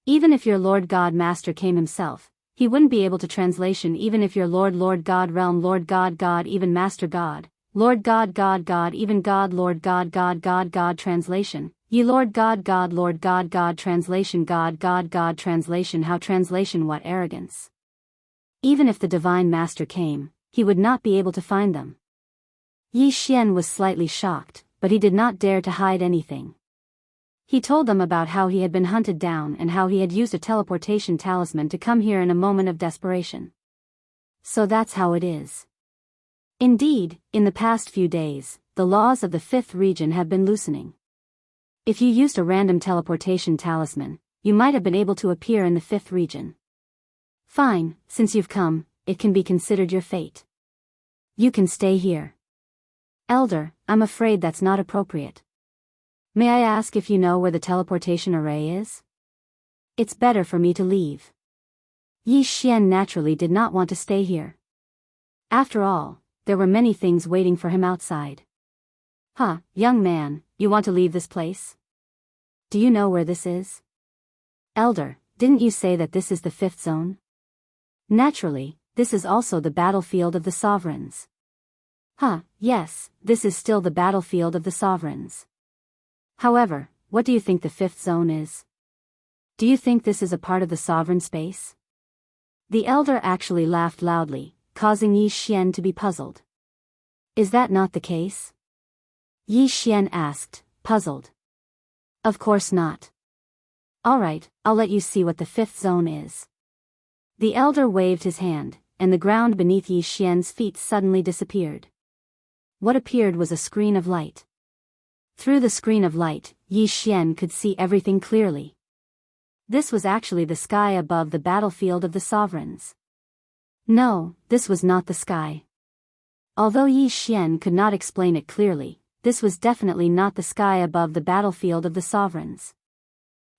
Even if your Lord God Master came himself, he wouldn't be able to translation even if your Lord God Realm Lord God even Master God, Lord God even God Lord God translation, ye Lord God translation God translation how translation what arrogance. Even if the Divine Master came, he would not be able to find them. Yi Xian was slightly shocked, but he did not dare to hide anything. He told them about how he had been hunted down and how he had used a teleportation talisman to come here in a moment of desperation. So that's how it is. Indeed, in the past few days, the laws of the 5th region have been loosening. If you used a random teleportation talisman, you might have been able to appear in the 5th region. Fine, since you've come, it can be considered your fate. You can stay here. Elder, I'm afraid that's not appropriate. May I ask if you know where the teleportation array is? It's better for me to leave. Yi Xian naturally did not want to stay here. After all, there were many things waiting for him outside. Huh, young man, you want to leave this place? Do you know where this is? Elder, didn't you say that this is the 5th zone? Naturally, this is also the battlefield of the sovereigns. Yes, this is still the battlefield of the sovereigns. However, what do you think the fifth zone is? Do you think this is a part of the sovereign space? The elder actually laughed loudly, causing Yi Xian to be puzzled. Is that not the case? Yi Xian asked, puzzled. Of course not. Alright, I'll let you see what the fifth zone is. The elder waved his hand, and the ground beneath Yi Xian's feet suddenly disappeared. What appeared was a screen of light. Through the screen of light, Yi Xian could see everything clearly. This was actually the sky above the battlefield of the sovereigns. No, this was not the sky. Although Yi Xian could not explain it clearly, this was definitely not the sky above the battlefield of the sovereigns.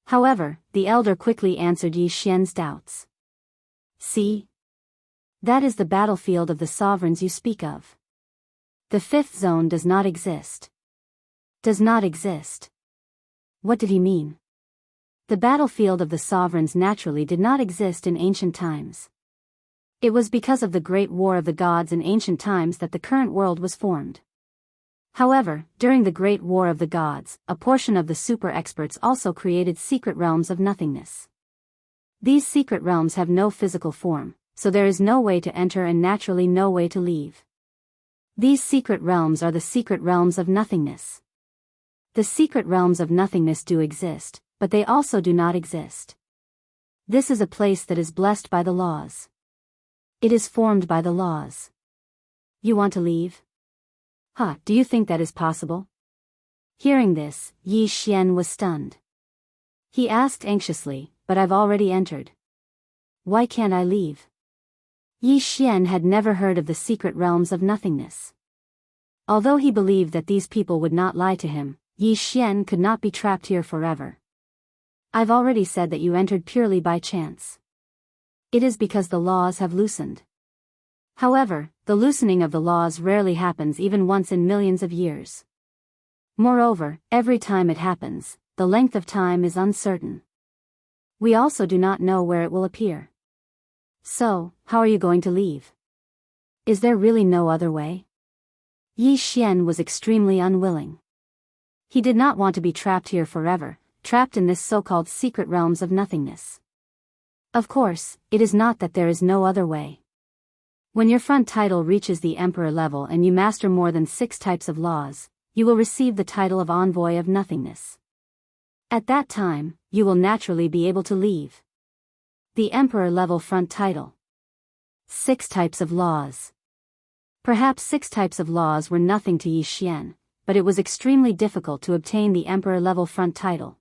However, the elder quickly answered Yi Xian's doubts. See? That is the battlefield of the sovereigns you speak of. The fifth zone does not exist. Does not exist. What did he mean? The battlefield of the sovereigns naturally did not exist in ancient times. It was because of the great war of the gods in ancient times that the current world was formed. However, during the great war of the gods, a portion of the super experts also created secret realms of nothingness. These secret realms have no physical form, so there is no way to enter and naturally no way to leave. These secret realms are the secret realms of nothingness. The secret realms of nothingness do exist, but they also do not exist. This is a place that is blessed by the laws. It is formed by the laws. You want to leave? Do you think that is possible? Hearing this, Yi Xian was stunned. He asked anxiously, but I've already entered. Why can't I leave? Yi Xian had never heard of the secret realms of nothingness. Although he believed that these people would not lie to him, Yi Xian could not be trapped here forever. I've already said that you entered purely by chance. It is because the laws have loosened. However, the loosening of the laws rarely happens even once in millions of years. Moreover, every time it happens, the length of time is uncertain. We also do not know where it will appear. So, how are you going to leave? Is there really no other way? Yi Xian was extremely unwilling. He did not want to be trapped here forever, trapped in this so-called secret realms of nothingness. Of course, it is not that there is no other way. When your front title reaches the emperor level and you master more than 6 types of laws, you will receive the title of envoy of nothingness. At that time, you will naturally be able to leave. The emperor level front title. 6 types of laws. Perhaps 6 types of laws were nothing to Yi Xian, but it was extremely difficult to obtain the emperor level front title.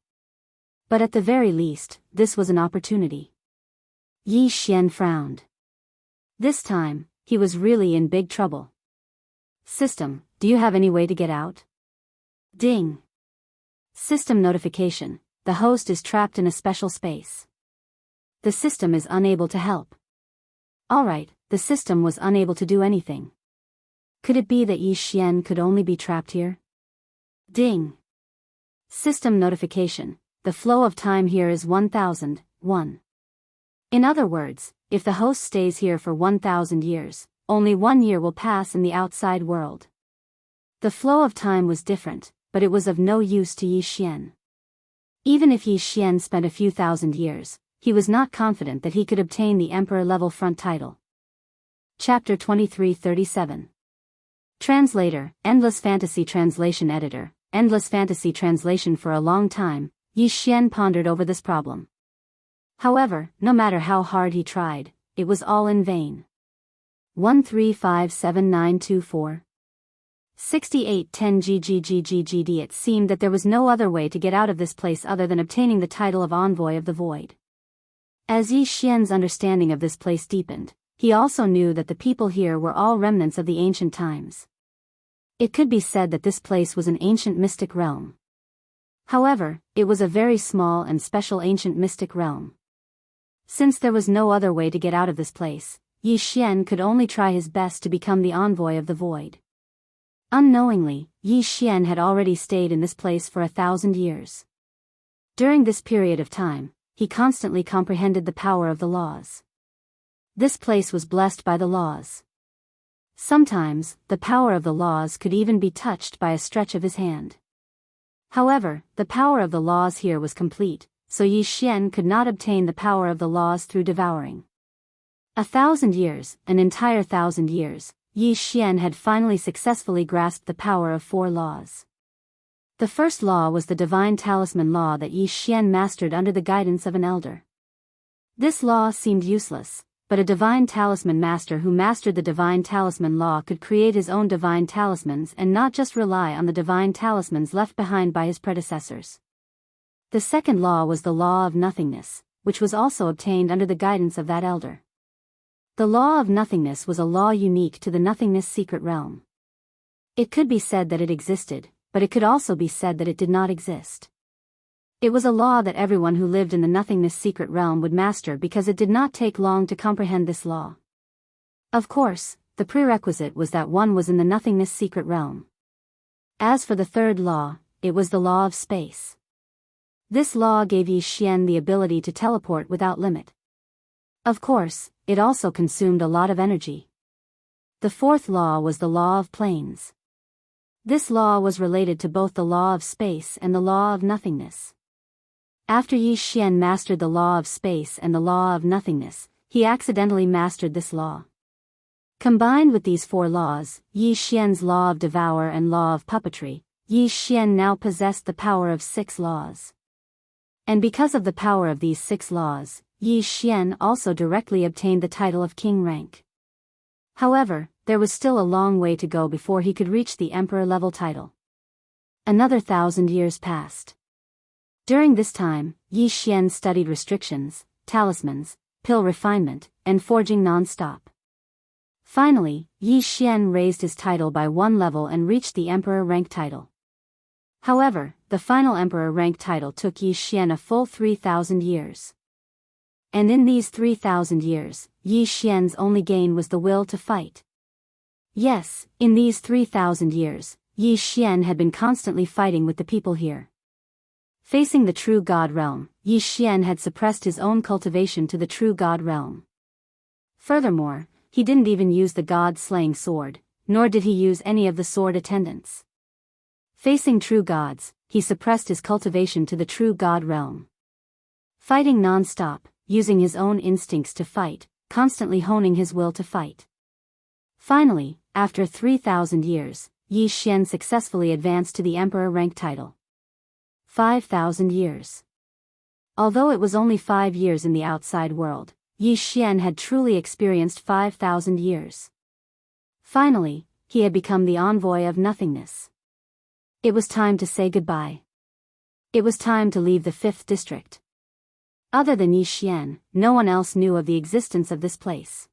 But at the very least, this was an opportunity. Yi Xian frowned. This time, he was really in big trouble. System, do you have any way to get out? Ding. System notification, the host is trapped in a special space. The system is unable to help. Alright, the system was unable to do anything. Could it be that Yi Xian could only be trapped here? Ding. System notification, the flow of time here is 1001. In other words, if the host stays here for 1000 years, only 1 year will pass in the outside world. The flow of time was different, but it was of no use to Yi Xian. Even if Yi Xian spent a few thousand years, he was not confident that he could obtain the emperor-level front title. Chapter 2337. Translator, Endless Fantasy Translation Editor, Endless Fantasy Translation. For a long time, Yi Xian pondered over this problem. However, no matter how hard he tried, it was all in vain. 1357924 6810 GGGGGD. It seemed that there was no other way to get out of this place other than obtaining the title of Envoy of the Void. As Yi Xian's understanding of this place deepened, he also knew that the people here were all remnants of the ancient times. It could be said that this place was an ancient mystic realm. However, it was a very small and special ancient mystic realm. Since there was no other way to get out of this place, Yi Xian could only try his best to become the Envoy of the Void. Unknowingly, Yi Xian had already stayed in this place for 1,000 years. During this period of time, he constantly comprehended the power of the laws. This place was blessed by the laws. Sometimes, the power of the laws could even be touched by a stretch of his hand. However, the power of the laws here was complete, so Yi Xian could not obtain the power of the laws through devouring. 1,000 years, an entire 1,000 years, Yi Xian had finally successfully grasped the power of 4 laws. The first law was the divine talisman law that Yi Xian mastered under the guidance of an elder. This law seemed useless, but a divine talisman master who mastered the divine talisman law could create his own divine talismans and not just rely on the divine talismans left behind by his predecessors. The second law was the law of nothingness, which was also obtained under the guidance of that elder. The law of nothingness was a law unique to the nothingness secret realm. It could be said that it existed, but it could also be said that it did not exist. It was a law that everyone who lived in the nothingness secret realm would master because it did not take long to comprehend this law. Of course, the prerequisite was that one was in the nothingness secret realm. As for the third law, it was the law of space. This law gave Yi Xian the ability to teleport without limit. Of course, it also consumed a lot of energy. The fourth law was the law of planes. This law was related to both the law of space and the law of nothingness. After Yi Xian mastered the law of space and the law of nothingness, he accidentally mastered this law. Combined with these 4 laws, Yi Xian's law of Devourer and law of puppetry, Yi Xian now possessed the power of 6 laws. And because of the power of these 6 laws, Yi Xian also directly obtained the title of king rank. However, there was still a long way to go before he could reach the emperor-level title. Another 1,000 years passed. During this time, Yi Xian studied restrictions, talismans, pill refinement, and forging non-stop. Finally, Yi Xian raised his title by 1 level and reached the emperor rank title. However, the final emperor rank title took Yi Xian a full 3,000 years. And in these 3,000 years, Yi Xian's only gain was the will to fight. Yes, in these 3,000 years, Yi Xian had been constantly fighting with the people here. Facing the true God realm, Yi Xian had suppressed his own cultivation to the true God realm. Furthermore, he didn't even use the god-slaying sword, nor did he use any of the sword attendants. Facing true gods, he suppressed his cultivation to the true God realm. Fighting non-stop, using his own instincts to fight, constantly honing his will to fight. Finally, after 3,000 years, Yi Xian successfully advanced to the emperor rank title. 5,000 years. Although it was only 5 years in the outside world, Yi Xian had truly experienced 5,000 years. Finally, he had become the envoy of nothingness. It was time to say goodbye. It was time to leave the 5th district. Other than Yi Xian, no one else knew of the existence of this place.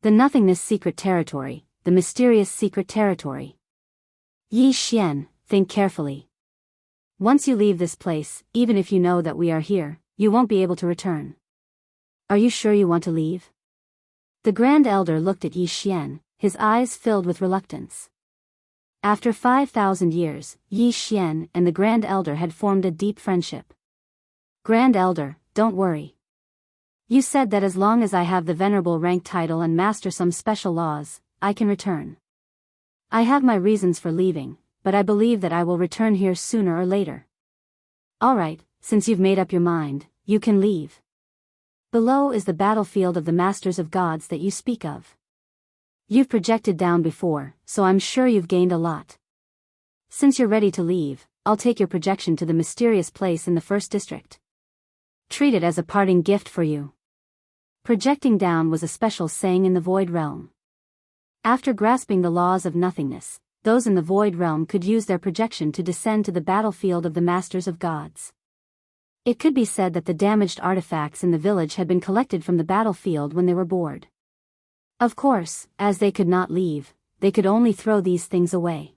The nothingness secret territory, the mysterious secret territory. Yi Xian, think carefully. Once you leave this place, even if you know that we are here, you won't be able to return. Are you sure you want to leave? The Grand Elder looked at Yi Xian, his eyes filled with reluctance. After 5,000 years, Yi Xian and the Grand Elder had formed a deep friendship. Grand Elder, don't worry. You said that as long as I have the venerable rank title and master some special laws, I can return. I have my reasons for leaving, but I believe that I will return here sooner or later. Alright, since you've made up your mind, you can leave. Below is the battlefield of the Masters of Gods that you speak of. You've projected down before, so I'm sure you've gained a lot. Since you're ready to leave, I'll take your projection to the mysterious place in the 1st district. Treat it as a parting gift for you. Projecting down was a special saying in the Void Realm. After grasping the laws of nothingness, those in the Void Realm could use their projection to descend to the battlefield of the Masters of Gods. It could be said that the damaged artifacts in the village had been collected from the battlefield when they were bored. Of course, as they could not leave, they could only throw these things away.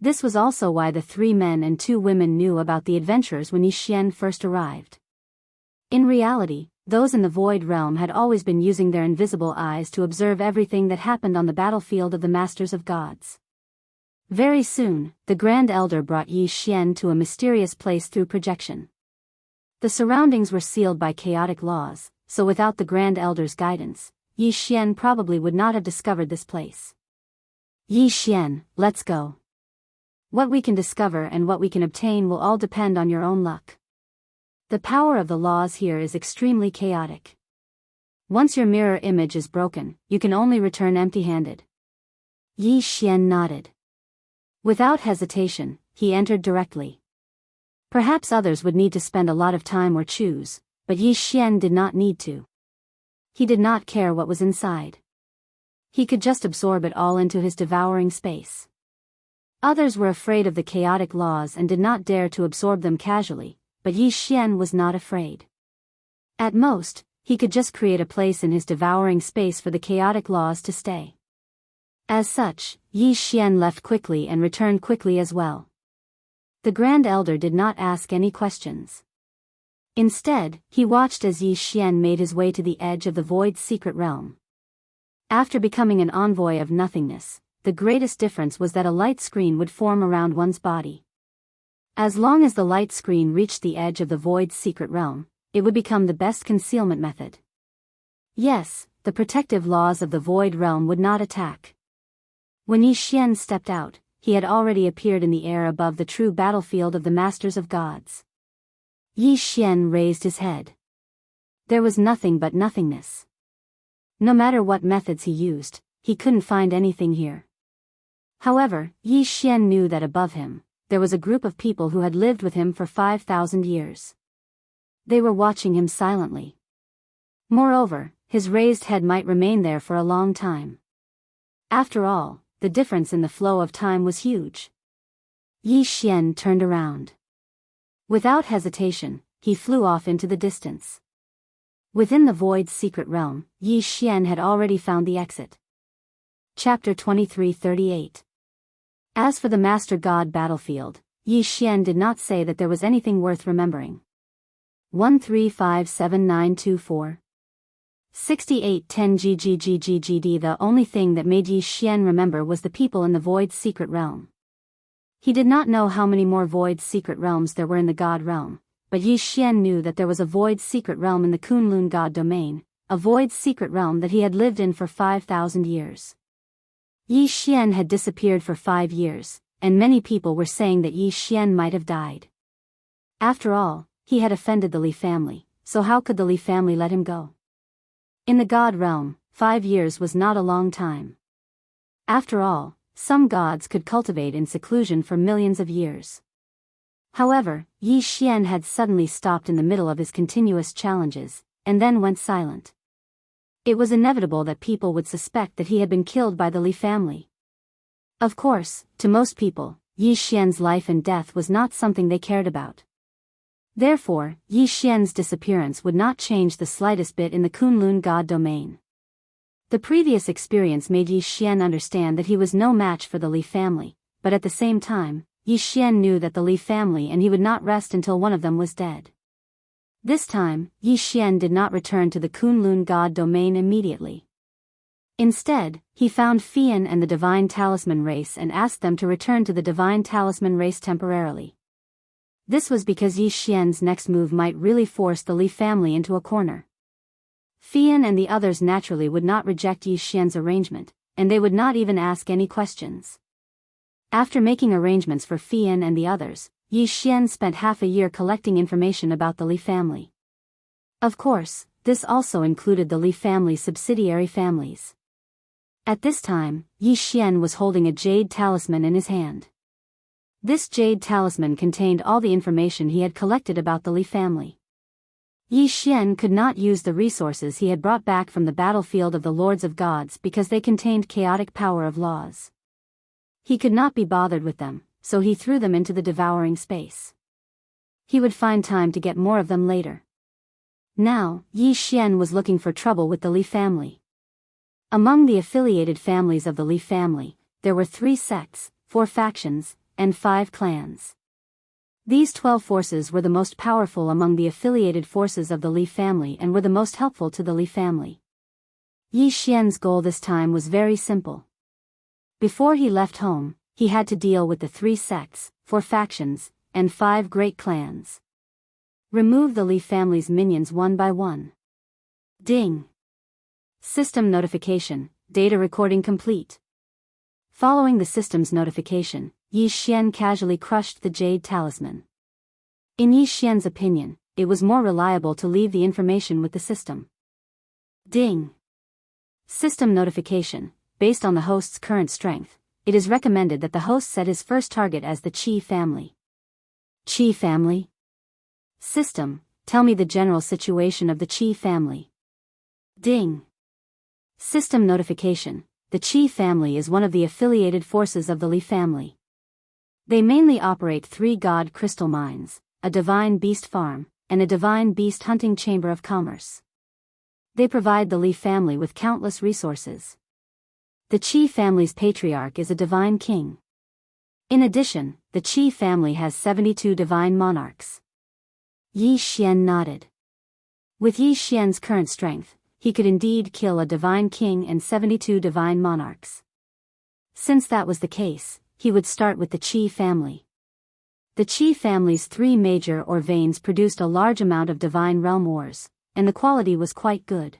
This was also why the 3 men and 2 women knew about the adventurers when Yi Xian first arrived. In reality, those in the Void Realm had always been using their invisible eyes to observe everything that happened on the battlefield of the Masters of Gods. Very soon, the Grand Elder brought Yi Xian to a mysterious place through projection. The surroundings were sealed by chaotic laws, so without the Grand Elder's guidance, Yi Xian probably would not have discovered this place. Yi Xian, let's go. What we can discover and what we can obtain will all depend on your own luck. The power of the laws here is extremely chaotic. Once your mirror image is broken, you can only return empty-handed. Yi Xian nodded. Without hesitation, he entered directly. Perhaps others would need to spend a lot of time or choose, but Yi Xian did not need to. He did not care what was inside. He could just absorb it all into his devouring space. Others were afraid of the chaotic laws and did not dare to absorb them casually, but Yi Xian was not afraid. At most, he could just create a place in his devouring space for the chaotic laws to stay. As such, Yi Xian left quickly and returned quickly as well. The Grand Elder did not ask any questions. Instead, he watched as Yi Xian made his way to the edge of the Void's secret realm. After becoming an envoy of nothingness, the greatest difference was that a light screen would form around one's body. As long as the light screen reached the edge of the Void's secret realm, it would become the best concealment method. Yes, the protective laws of the Void realm would not attack. When Yi Xian stepped out, he had already appeared in the air above the true battlefield of the Masters of Gods. Yi Xian raised his head. There was nothing but nothingness. No matter what methods he used, he couldn't find anything here. However, Yi Xian knew that above him, there was a group of people who had lived with him for 5,000 years. They were watching him silently. Moreover, his raised head might remain there for a long time. After all, the difference in the flow of time was huge. Yi Xian turned around. Without hesitation, he flew off into the distance. Within the Void's secret realm, Yi Xian had already found the exit. Chapter 23:38. As for the Master God battlefield, Yi Xian did not say that there was anything worth remembering. 1357924 6810 GGGGGD. The only thing that made Yi Xian remember was the people in the Void's secret realm. He did not know how many more Void's secret realms there were in the God realm, but Yi Xian knew that there was a Void's secret realm in the Kunlun God domain, a Void's secret realm that he had lived in for 5,000 years. Yi Xian had disappeared for 5 years, and many people were saying that Yi Xian might have died. After all, he had offended the Li family, so how could the Li family let him go? In the God realm, 5 years was not a long time. After all, some gods could cultivate in seclusion for millions of years. However, Yi Xian had suddenly stopped in the middle of his continuous challenges, and then went silent. It was inevitable that people would suspect that he had been killed by the Li family. Of course, to most people, Yi Xian's life and death was not something they cared about. Therefore, Yi Xian's disappearance would not change the slightest bit in the Kunlun God domain. The previous experience made Yi Xian understand that he was no match for the Li family, but at the same time, Yi Xian knew that the Li family and he would not rest until one of them was dead. This time, Yi Xian did not return to the Kunlun God domain immediately. Instead, he found Fian and the Divine Talisman race and asked them to return to the Divine Talisman race temporarily. This was because Yi Xian's next move might really force the Li family into a corner. Fian and the others naturally would not reject Yi Xian's arrangement, and they would not even ask any questions. After making arrangements for Fian and the others, Yi Xian spent half a year collecting information about the Li family. Of course, this also included the Li family's subsidiary families. At this time, Yi Xian was holding a jade talisman in his hand. This jade talisman contained all the information he had collected about the Li family. Yi Xian could not use the resources he had brought back from the battlefield of the Lords of Gods because they contained chaotic power of laws. He could not be bothered with them, so he threw them into the devouring space. He would find time to get more of them later. Now, Yi Xian was looking for trouble with the Li family. Among the affiliated families of the Li family, there were 3 sects, 4 factions, and 5 clans. These 12 forces were the most powerful among the affiliated forces of the Li family and were the most helpful to the Li family. Yi Xian's goal this time was very simple. Before he left home, he had to deal with the 3 sects, 4 factions, and 5 great clans. Remove the Li family's minions one by one. Ding! System notification, data recording complete. Following the system's notification, Yi Xian casually crushed the jade talisman. In Yi Xian's opinion, it was more reliable to leave the information with the system. Ding. System notification, based on the host's current strength, it is recommended that the host set his first target as the Qi family. Qi family? System, tell me the general situation of the Qi family. Ding. System notification, the Qi family is one of the affiliated forces of the Li family. They mainly operate 3 god crystal mines, a divine beast farm, and a divine beast hunting chamber of commerce. They provide the Li family with countless resources. The Qi family's patriarch is a divine king. In addition, the Qi family has 72 divine monarchs. Yi Xian nodded. With Yi Xian's current strength, he could indeed kill a divine king and 72 divine monarchs. Since that was the case, he would start with the Qi family. The Qi family's 3 major ore veins produced a large amount of divine realm ores, and the quality was quite good.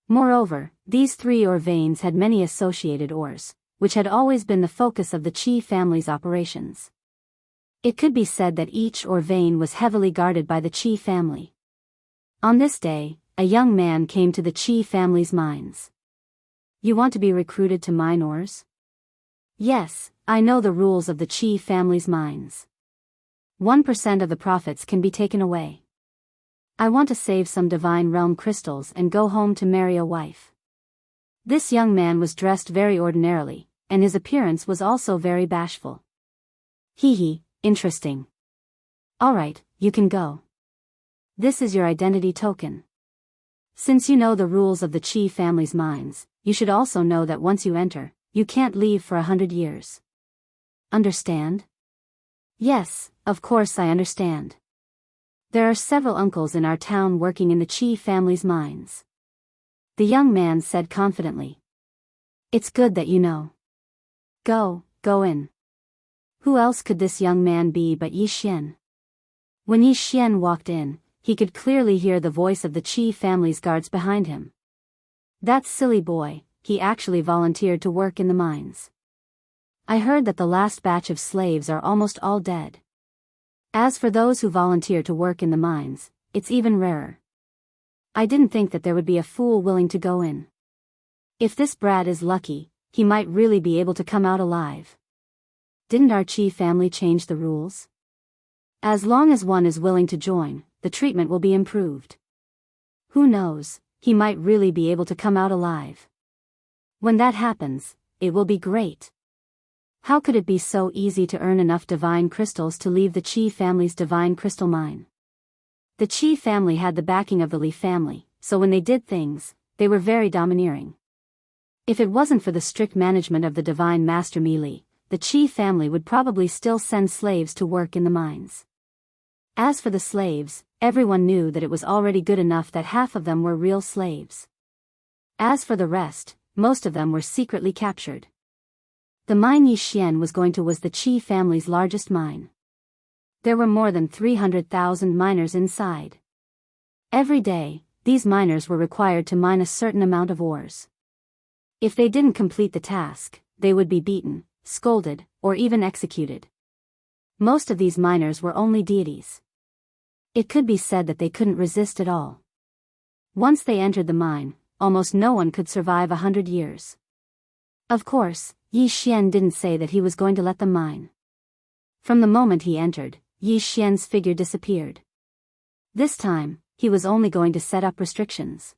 Moreover, these 3 ore veins had many associated ores, which had always been the focus of the Qi family's operations. It could be said that each ore vein was heavily guarded by the Qi family. On this day, a young man came to the Qi family's mines. You want to be recruited to mine ores? Yes, I know the rules of the Qi family's mines. 1% of the profits can be taken away. I want to save some divine realm crystals and go home to marry a wife. This young man was dressed very ordinarily, and his appearance was also very bashful. Hee, interesting. Alright, you can go. This is your identity token. Since you know the rules of the Qi family's mines, you should also know that once you enter, you can't leave for 100 years. Understand? Yes, of course I understand. There are several uncles in our town working in the Qi family's mines. The young man said confidently. It's good that you know. Go in. Who else could this young man be but Yi Xian? When Yi Xian walked in, he could clearly hear the voice of the Qi family's guards behind him. That silly boy, he actually volunteered to work in the mines. I heard that the last batch of slaves are almost all dead. As for those who volunteer to work in the mines, it's even rarer. I didn't think that there would be a fool willing to go in. If this brat is lucky, he might really be able to come out alive. Didn't our Qi family change the rules? As long as one is willing to join, the treatment will be improved. Who knows, he might really be able to come out alive. When that happens, it will be great. How could it be so easy to earn enough divine crystals to leave the Qi family's divine crystal mine? The Qi family had the backing of the Li family, so when they did things, they were very domineering. If it wasn't for the strict management of the divine master Mi Li, the Qi family would probably still send slaves to work in the mines. As for the slaves, everyone knew that it was already good enough that half of them were real slaves. As for the rest, most of them were secretly captured. The mine Yi Xian was going to was the Qi family's largest mine. There were more than 300,000 miners inside. Every day, these miners were required to mine a certain amount of ores. If they didn't complete the task, they would be beaten, scolded, or even executed. Most of these miners were only deities. It could be said that they couldn't resist at all. Once they entered the mine, almost no one could survive 100 years. Of course, Yi Xian didn't say that he was going to let them mine. From the moment he entered, Yi Xian's figure disappeared. This time, he was only going to set up restrictions.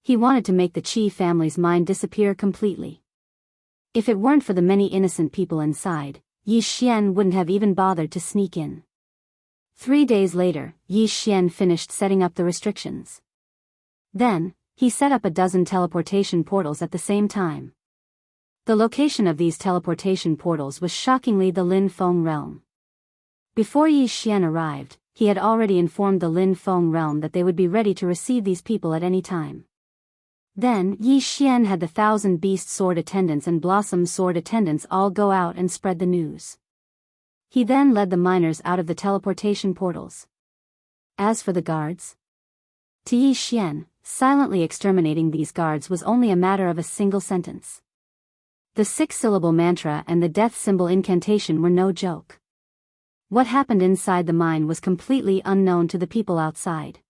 He wanted to make the Qi family's mine disappear completely. If it weren't for the many innocent people inside, Yi Xian wouldn't have even bothered to sneak in. 3 days later, Yi Xian finished setting up the restrictions. Then, he set up a dozen teleportation portals at the same time. The location of these teleportation portals was shockingly the Lin Feng realm. Before Yi Xian arrived, he had already informed the Lin Feng realm that they would be ready to receive these people at any time. Then Yi Xian had the 1,000 Beast Sword attendants and Blossom Sword attendants all go out and spread the news. He then led the miners out of the teleportation portals. As for the guards, to Yi Xian, Silently exterminating these guards was only a matter of a single sentence. The 6-syllable mantra and the death symbol incantation were no joke. What happened inside the mine was completely unknown to the people outside.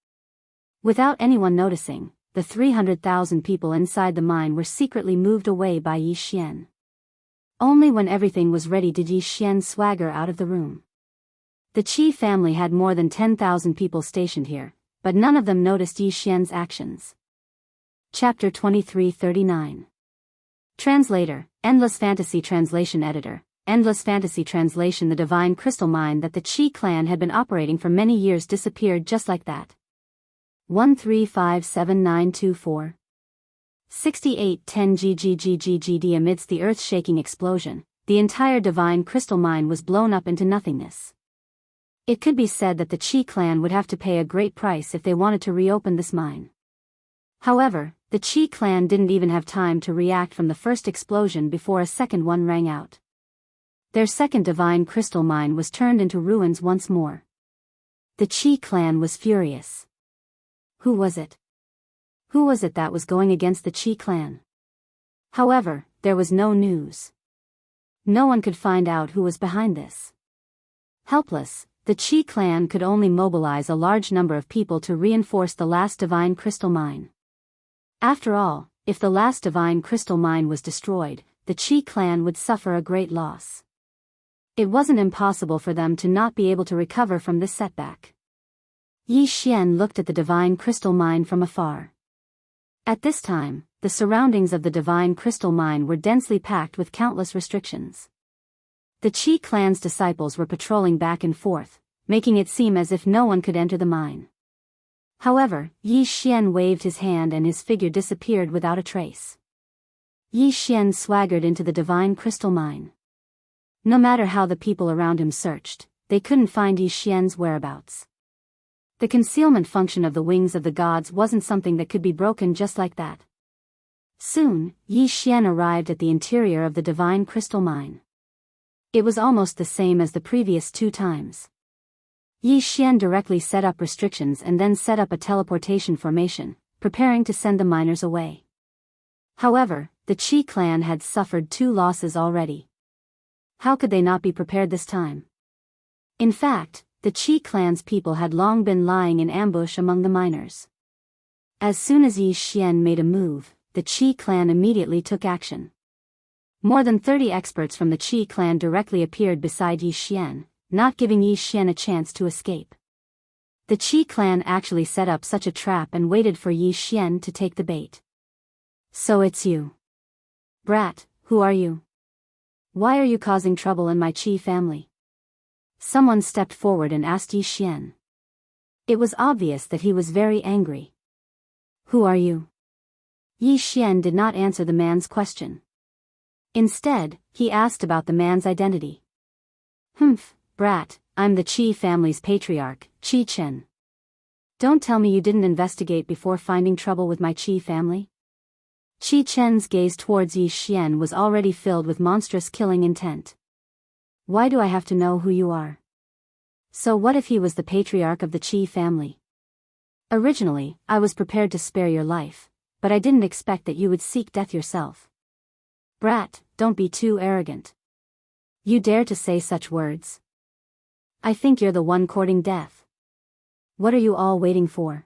Without anyone noticing, the 300,000 people inside the mine were secretly moved away by Yi Xian. Only when everything was ready did Yi Xian swagger out of the room. The Qi family had more than 10,000 people stationed here, but none of them noticed Yi Xian's actions. Chapter 2339. Translator, Endless Fantasy Translation Editor. Endless Fantasy Translation. The divine crystal mine that the Qi clan had been operating for many years disappeared just like that. 1357924. 6810 GGGGGD. Amidst the earth-shaking explosion, the entire divine crystal mine was blown up into nothingness. It could be said that the Qi clan would have to pay a great price if they wanted to reopen this mine. However, the Qi clan didn't even have time to react from the first explosion before a second one rang out. Their second divine crystal mine was turned into ruins once more. The Qi clan was furious. Who was it? Who was it that was going against the Qi clan? However, there was no news. No one could find out who was behind this. Helpless, the Qi clan could only mobilize a large number of people to reinforce the last divine crystal mine. After all, if the last divine crystal mine was destroyed, the Qi clan would suffer a great loss. It wasn't impossible for them to not be able to recover from this setback. Yi Xian looked at the divine crystal mine from afar. At this time, the surroundings of the divine crystal mine were densely packed with countless restrictions. The Qi clan's disciples were patrolling back and forth, making it seem as if no one could enter the mine. However, Yi Xian waved his hand and his figure disappeared without a trace. Yi Xian swaggered into the divine crystal mine. No matter how the people around him searched, they couldn't find Yi Xian's whereabouts. The concealment function of the wings of the gods wasn't something that could be broken just like that. Soon, Yi Xian arrived at the interior of the divine crystal mine. It was almost the same as the previous 2 times. Yi Xian directly set up restrictions and then set up a teleportation formation, preparing to send the miners away. However, the Qi clan had suffered 2 losses already. How could they not be prepared this time? In fact, the Qi clan's people had long been lying in ambush among the miners. As soon as Yi Xian made a move, the Qi clan immediately took action. More than 30 experts from the Qi clan directly appeared beside Yi Xian, not giving Yi Xian a chance to escape. The Qi clan actually set up such a trap and waited for Yi Xian to take the bait. So it's you. Brat, who are you? Why are you causing trouble in my Qi family? Someone stepped forward and asked Yi Xian. It was obvious that he was very angry. Who are you? Yi Xian did not answer the man's question. Instead, he asked about the man's identity. Brat, I'm the Qi family's patriarch, Qi Chen. Don't tell me you didn't investigate before finding trouble with my Qi family? Qi Chen's gaze towards Yi Xian was already filled with monstrous killing intent. Why do I have to know who you are? So what if he was the patriarch of the Qi family? Originally, I was prepared to spare your life, but I didn't expect that you would seek death yourself. Brat, don't be too arrogant. You dare to say such words? I think you're the one courting death. What are you all waiting for?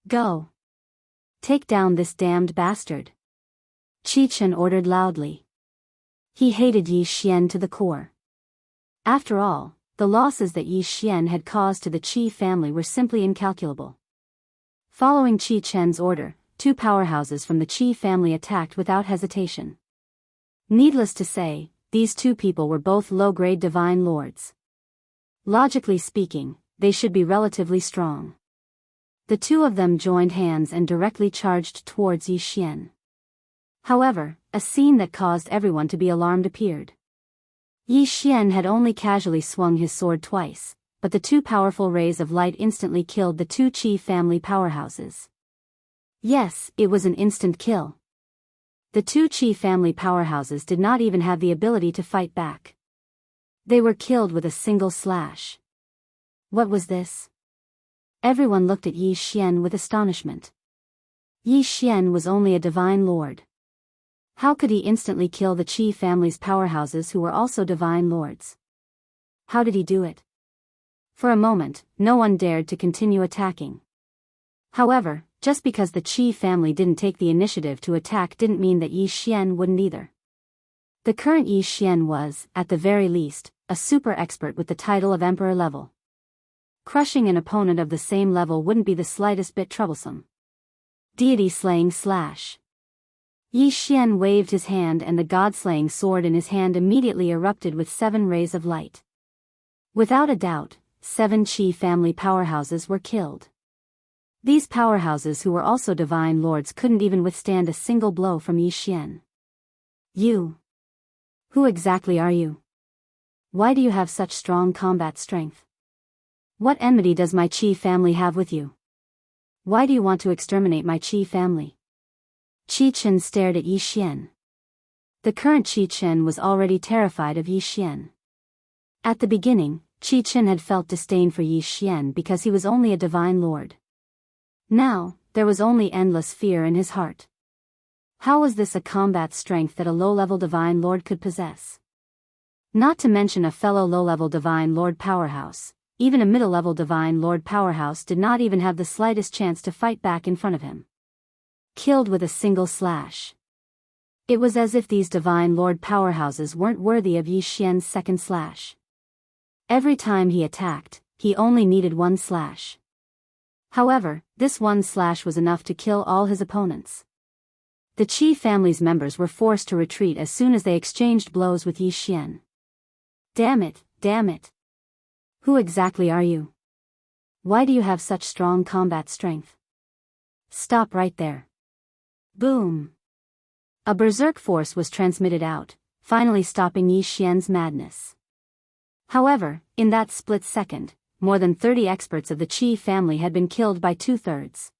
Go. Take down this damned bastard. Qi Chen ordered loudly. He hated Yi Xian to the core. After all, the losses that Yi Xian had caused to the Qi family were simply incalculable. Following Qi Chen's order, 2 powerhouses from the Qi family attacked without hesitation. Needless to say, these 2 people were both low-grade divine lords. Logically speaking, they should be relatively strong. The 2 of them joined hands and directly charged towards Yi Xian. However, a scene that caused everyone to be alarmed appeared. Yi Xian had only casually swung his sword twice, but the 2 powerful rays of light instantly killed the 2 Qi family powerhouses. Yes, it was an instant kill. The 2 Qi family powerhouses did not even have the ability to fight back. They were killed with a single slash. What was this? Everyone looked at Yi Xian with astonishment. Yi Xian was only a divine lord. How could he instantly kill the Qi family's powerhouses who were also divine lords? How did he do it? For a moment, no one dared to continue attacking. However, just because the Qi family didn't take the initiative to attack didn't mean that Yi Xian wouldn't either. The current Yi Xian was, at the very least, a super expert with the title of Emperor level. Crushing an opponent of the same level wouldn't be the slightest bit troublesome. Deity slaying slash. Yi Xian waved his hand and the god-slaying sword in his hand immediately erupted with 7 rays of light. Without a doubt, 7 Qi family powerhouses were killed. These powerhouses who were also divine lords couldn't even withstand a single blow from Yi Xian. You. Who exactly are you? Why do you have such strong combat strength? What enmity does my Qi family have with you? Why do you want to exterminate my Qi family? Qi Chen stared at Yi Xian. The current Qi Chen was already terrified of Yi Xian. At the beginning, Qi Chen had felt disdain for Yi Xian because he was only a divine lord. Now, there was only endless fear in his heart. How was this a combat strength that a low-level divine lord could possess? Not to mention a fellow low-level divine lord powerhouse, even a middle-level divine lord powerhouse did not even have the slightest chance to fight back in front of him. Killed with a single slash. It was as if these divine lord powerhouses weren't worthy of Yi Xian's second slash. Every time he attacked, he only needed 1 slash. However, this 1 slash was enough to kill all his opponents. The Qi family's members were forced to retreat as soon as they exchanged blows with Yi Xian. Damn it, damn it. Who exactly are you? Why do you have such strong combat strength? Stop right there. Boom. A berserk force was transmitted out, finally stopping Yi Xian's madness. However, in that split second, more than 30 experts of the Qi family had been killed by 2/3.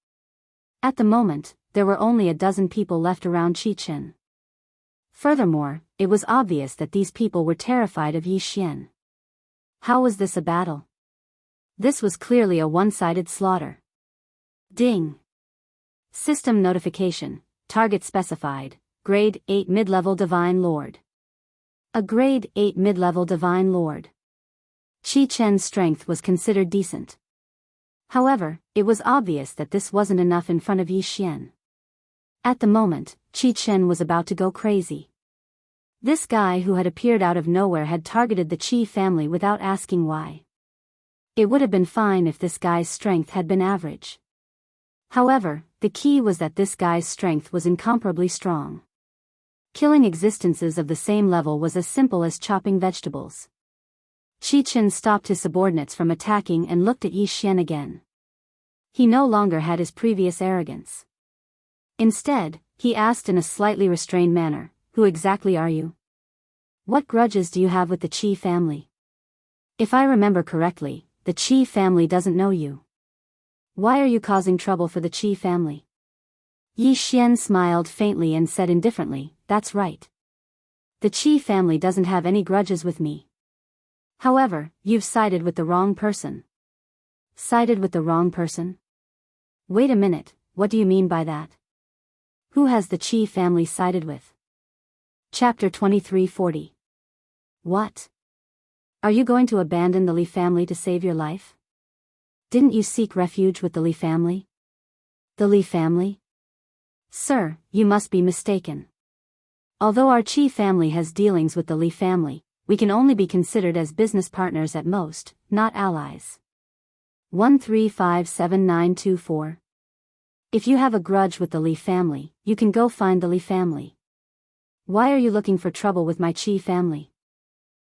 At the moment, there were only a dozen people left around Qi Chen. Furthermore, it was obvious that these people were terrified of Yi Xian. How was this a battle? This was clearly a one-sided slaughter. Ding. System notification, target specified, Grade 8 Mid-Level Divine Lord. A Grade 8 Mid-Level Divine Lord. Qi Chen's strength was considered decent. However, it was obvious that this wasn't enough in front of Yi Xian. At the moment, Qi Chen was about to go crazy. This guy who had appeared out of nowhere had targeted the Qi family without asking why. It would have been fine if this guy's strength had been average. However, the key was that this guy's strength was incomparably strong. Killing existences of the same level was as simple as chopping vegetables. Qi Chen stopped his subordinates from attacking and looked at Yi Xian again. He no longer had his previous arrogance. Instead, he asked in a slightly restrained manner, "Who exactly are you? What grudges do you have with the Qi family? If I remember correctly, the Qi family doesn't know you. Why are you causing trouble for the Qi family?" Yi Xian smiled faintly and said indifferently, "That's right. The Qi family doesn't have any grudges with me. However, you've sided with the wrong person." Sided with the wrong person? Wait a minute, what do you mean by that? Who has the Qi family sided with? Chapter 2340. What? Are you going to abandon the Li family to save your life? Didn't you seek refuge with the Li family? The Li family? Sir, you must be mistaken. Although our Qi family has dealings with the Li family, we can only be considered as business partners at most, not allies. 1357924. If you have a grudge with the Li family, you can go find the Li family. Why are you looking for trouble with my Qi family?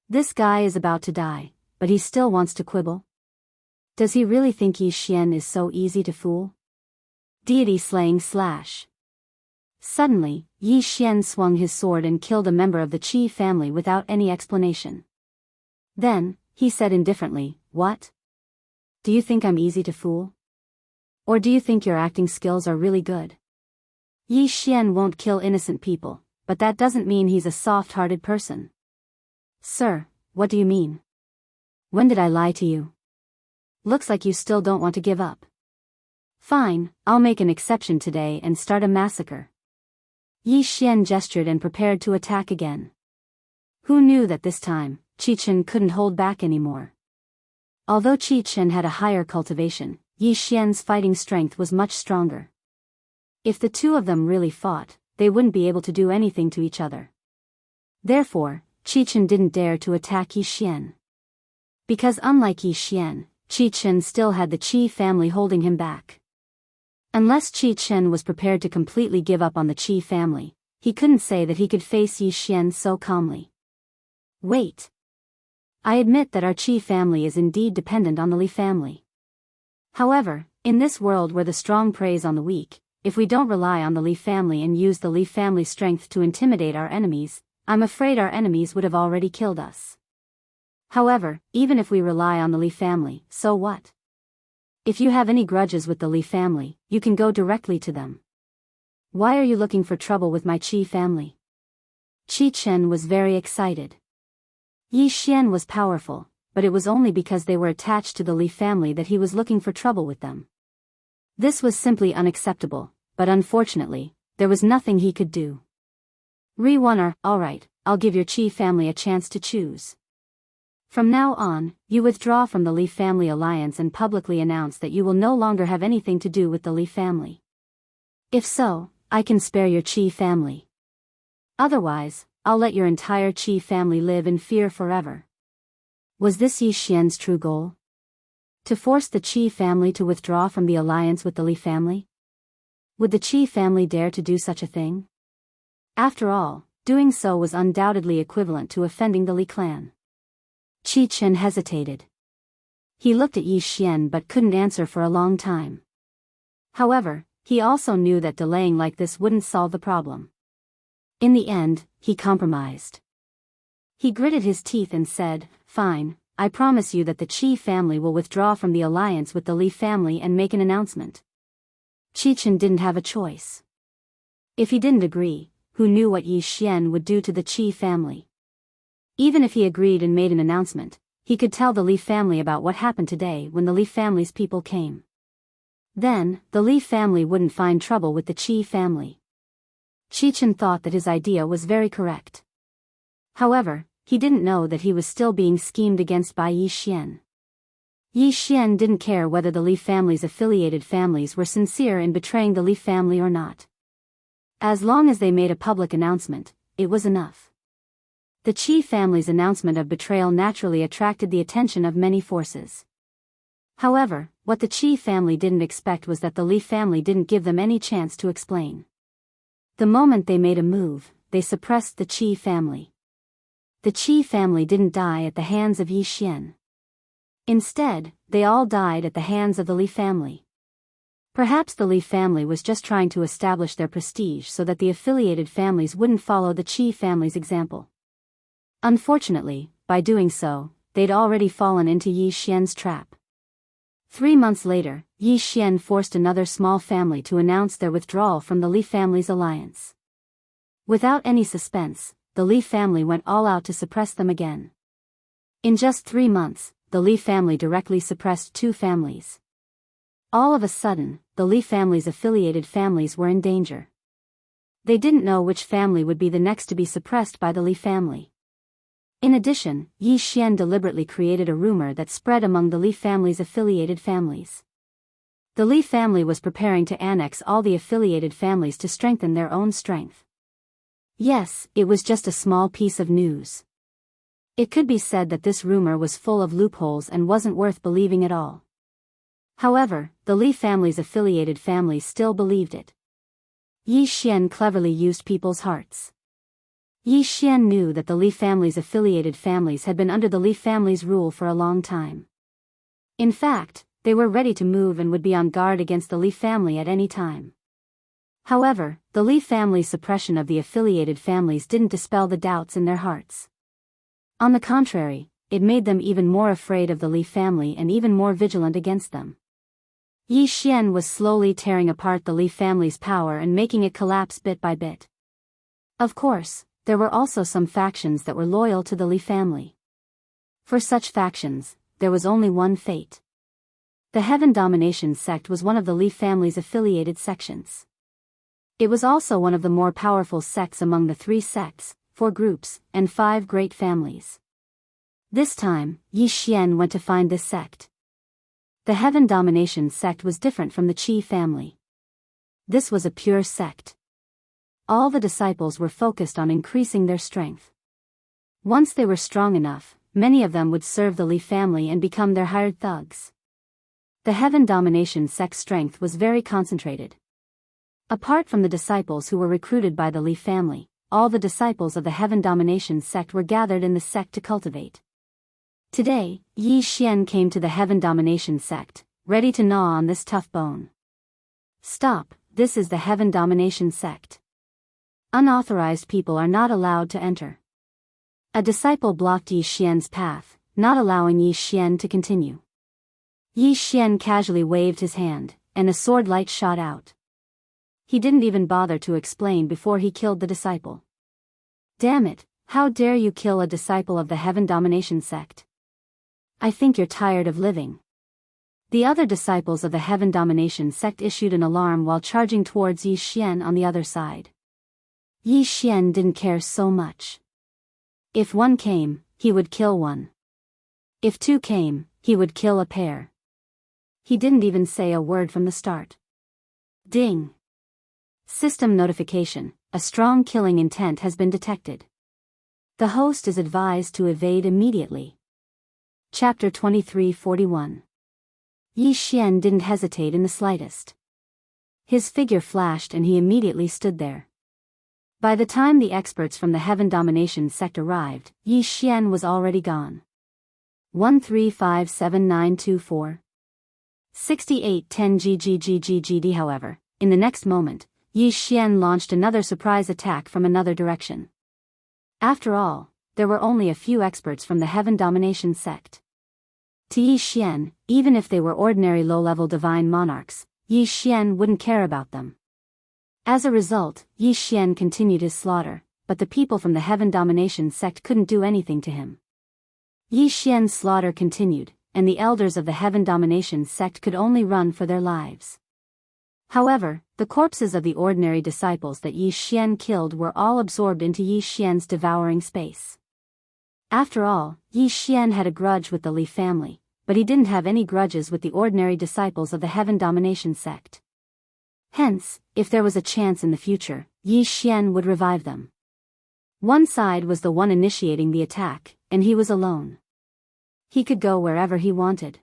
This guy is about to die, but he still wants to quibble. Does he really think Yi Xian is so easy to fool? Deity slaying slash. Suddenly, Yi Xian swung his sword and killed a member of the Qi family without any explanation. Then, he said indifferently, "What? Do you think I'm easy to fool? Or do you think your acting skills are really good? Yi Xian won't kill innocent people, but that doesn't mean he's a soft-hearted person." "Sir, what do you mean? When did I lie to you? Looks like you still don't want to give up." Fine, I'll make an exception today and start a massacre. Yi Xian gestured and prepared to attack again. Who knew that this time, Qi Chen couldn't hold back anymore. Although Qi Chen had a higher cultivation, Yi Xian's fighting strength was much stronger. If the two of them really fought, they wouldn't be able to do anything to each other. Therefore, Qi Chen didn't dare to attack Yi Xian. Because unlike Yi Xian, Qi Chen still had the Qi family holding him back. Unless Qi Chen was prepared to completely give up on the Qi family, he couldn't say that he could face Yi Xian so calmly. Wait. I admit that our Qi family is indeed dependent on the Li family. However, in this world where the strong preys on the weak, if we don't rely on the Li family and use the Li family strength to intimidate our enemies, I'm afraid our enemies would have already killed us. However, even if we rely on the Li family, so what? If you have any grudges with the Li family, you can go directly to them. Why are you looking for trouble with my Qi family? Qi Chen was very excited. Yi Xian was powerful, but it was only because they were attached to the Li family that he was looking for trouble with them. This was simply unacceptable, but unfortunately, there was nothing he could do. Re-Wunner, alright, I'll give your Qi family a chance to choose. From now on, you withdraw from the Li family alliance and publicly announce that you will no longer have anything to do with the Li family. If so, I can spare your Qi family. Otherwise, I'll let your entire Qi family live in fear forever. Was this Yi Xian's true goal? To force the Qi family to withdraw from the alliance with the Li family? Would the Qi family dare to do such a thing? After all, doing so was undoubtedly equivalent to offending the Li clan. Qi Chen hesitated. He looked at Yi Xian but couldn't answer for a long time. However, he also knew that delaying like this wouldn't solve the problem. In the end, he compromised. He gritted his teeth and said, "Fine, I promise you that the Qi family will withdraw from the alliance with the Li family and make an announcement." Qi Chen didn't have a choice. If he didn't agree, who knew what Yi Xian would do to the Qi family? Even if he agreed and made an announcement, he could tell the Li family about what happened today when the Li family's people came. Then, the Li family wouldn't find trouble with the Qi family. Qi Chen thought that his idea was very correct. However, he didn't know that he was still being schemed against by Yi Xian. Yi Xian didn't care whether the Li family's affiliated families were sincere in betraying the Li family or not. As long as they made a public announcement, it was enough. The Qi family's announcement of betrayal naturally attracted the attention of many forces. However, what the Qi family didn't expect was that the Li family didn't give them any chance to explain. The moment they made a move, they suppressed the Qi family. The Qi family didn't die at the hands of Yi Xian. Instead, they all died at the hands of the Li family. Perhaps the Li family was just trying to establish their prestige so that the affiliated families wouldn't follow the Qi family's example. Unfortunately, by doing so, they'd already fallen into Yi Xian's trap. 3 months later, Yi Xian forced another small family to announce their withdrawal from the Li family's alliance. Without any suspense, the Li family went all out to suppress them again. In just 3 months, the Li family directly suppressed 2 families. All of a sudden, the Li family's affiliated families were in danger. They didn't know which family would be the next to be suppressed by the Li family. In addition, Yi Xian deliberately created a rumor that spread among the Li family's affiliated families. The Li family was preparing to annex all the affiliated families to strengthen their own strength. Yes, it was just a small piece of news. It could be said that this rumor was full of loopholes and wasn't worth believing at all. However, the Li family's affiliated families still believed it. Yi Xian cleverly used people's hearts. Yi Xian knew that the Li family's affiliated families had been under the Li family's rule for a long time. In fact, they were ready to move and would be on guard against the Li family at any time. However, the Li family's suppression of the affiliated families didn't dispel the doubts in their hearts. On the contrary, it made them even more afraid of the Li family and even more vigilant against them. Yi Xian was slowly tearing apart the Li family's power and making it collapse bit by bit. Of course, there were also some factions that were loyal to the Li family. For such factions, there was only one fate. The Heaven Domination sect was one of the Li family's affiliated sections. It was also one of the more powerful sects among the 3 sects, 4 groups, and 5 great families. This time, Yi Xian went to find this sect. The Heaven Domination sect was different from the Qi family. This was a pure sect. All the disciples were focused on increasing their strength. Once they were strong enough, many of them would serve the Li family and become their hired thugs. The Heaven Domination sect's strength was very concentrated. Apart from the disciples who were recruited by the Li family, all the disciples of the Heaven Domination sect were gathered in the sect to cultivate. Today, Yi Xian came to the Heaven Domination sect, ready to gnaw on this tough bone. Stop, this is the Heaven Domination sect. Unauthorized people are not allowed to enter. A disciple blocked Yi Xian's path, not allowing Yi Xian to continue. Yi Xian casually waved his hand, and a sword light shot out. He didn't even bother to explain before he killed the disciple. Damn it, how dare you kill a disciple of the Heaven Domination sect? I think you're tired of living. The other disciples of the Heaven Domination sect issued an alarm while charging towards Yi Xian on the other side. Yi Xian didn't care so much. If one came, he would kill one. If 2 came, he would kill a pair. He didn't even say a word from the start. Ding! System notification, a strong killing intent has been detected. The host is advised to evade immediately. Chapter 2341. Yi Xian didn't hesitate in the slightest. His figure flashed and he immediately stood there. By the time the experts from the Heaven Domination sect arrived, Yi Xian was already gone. 1357924. 6810 GGGGGD. However, in the next moment, Yi Xian launched another surprise attack from another direction. After all, there were only a few experts from the Heaven Domination sect. To Yi Xian, even if they were ordinary low-level divine monarchs, Yi Xian wouldn't care about them. As a result, Yi Xian continued his slaughter, but the people from the Heaven Domination sect couldn't do anything to him. Yi Xian's slaughter continued, and the elders of the Heaven Domination sect could only run for their lives. However, the corpses of the ordinary disciples that Yi Xian killed were all absorbed into Yi Xian's devouring space. After all, Yi Xian had a grudge with the Li family, but he didn't have any grudges with the ordinary disciples of the Heaven Domination sect. Hence, if there was a chance in the future, Yi Xian would revive them. One side was the one initiating the attack, and he was alone. He could go wherever he wanted.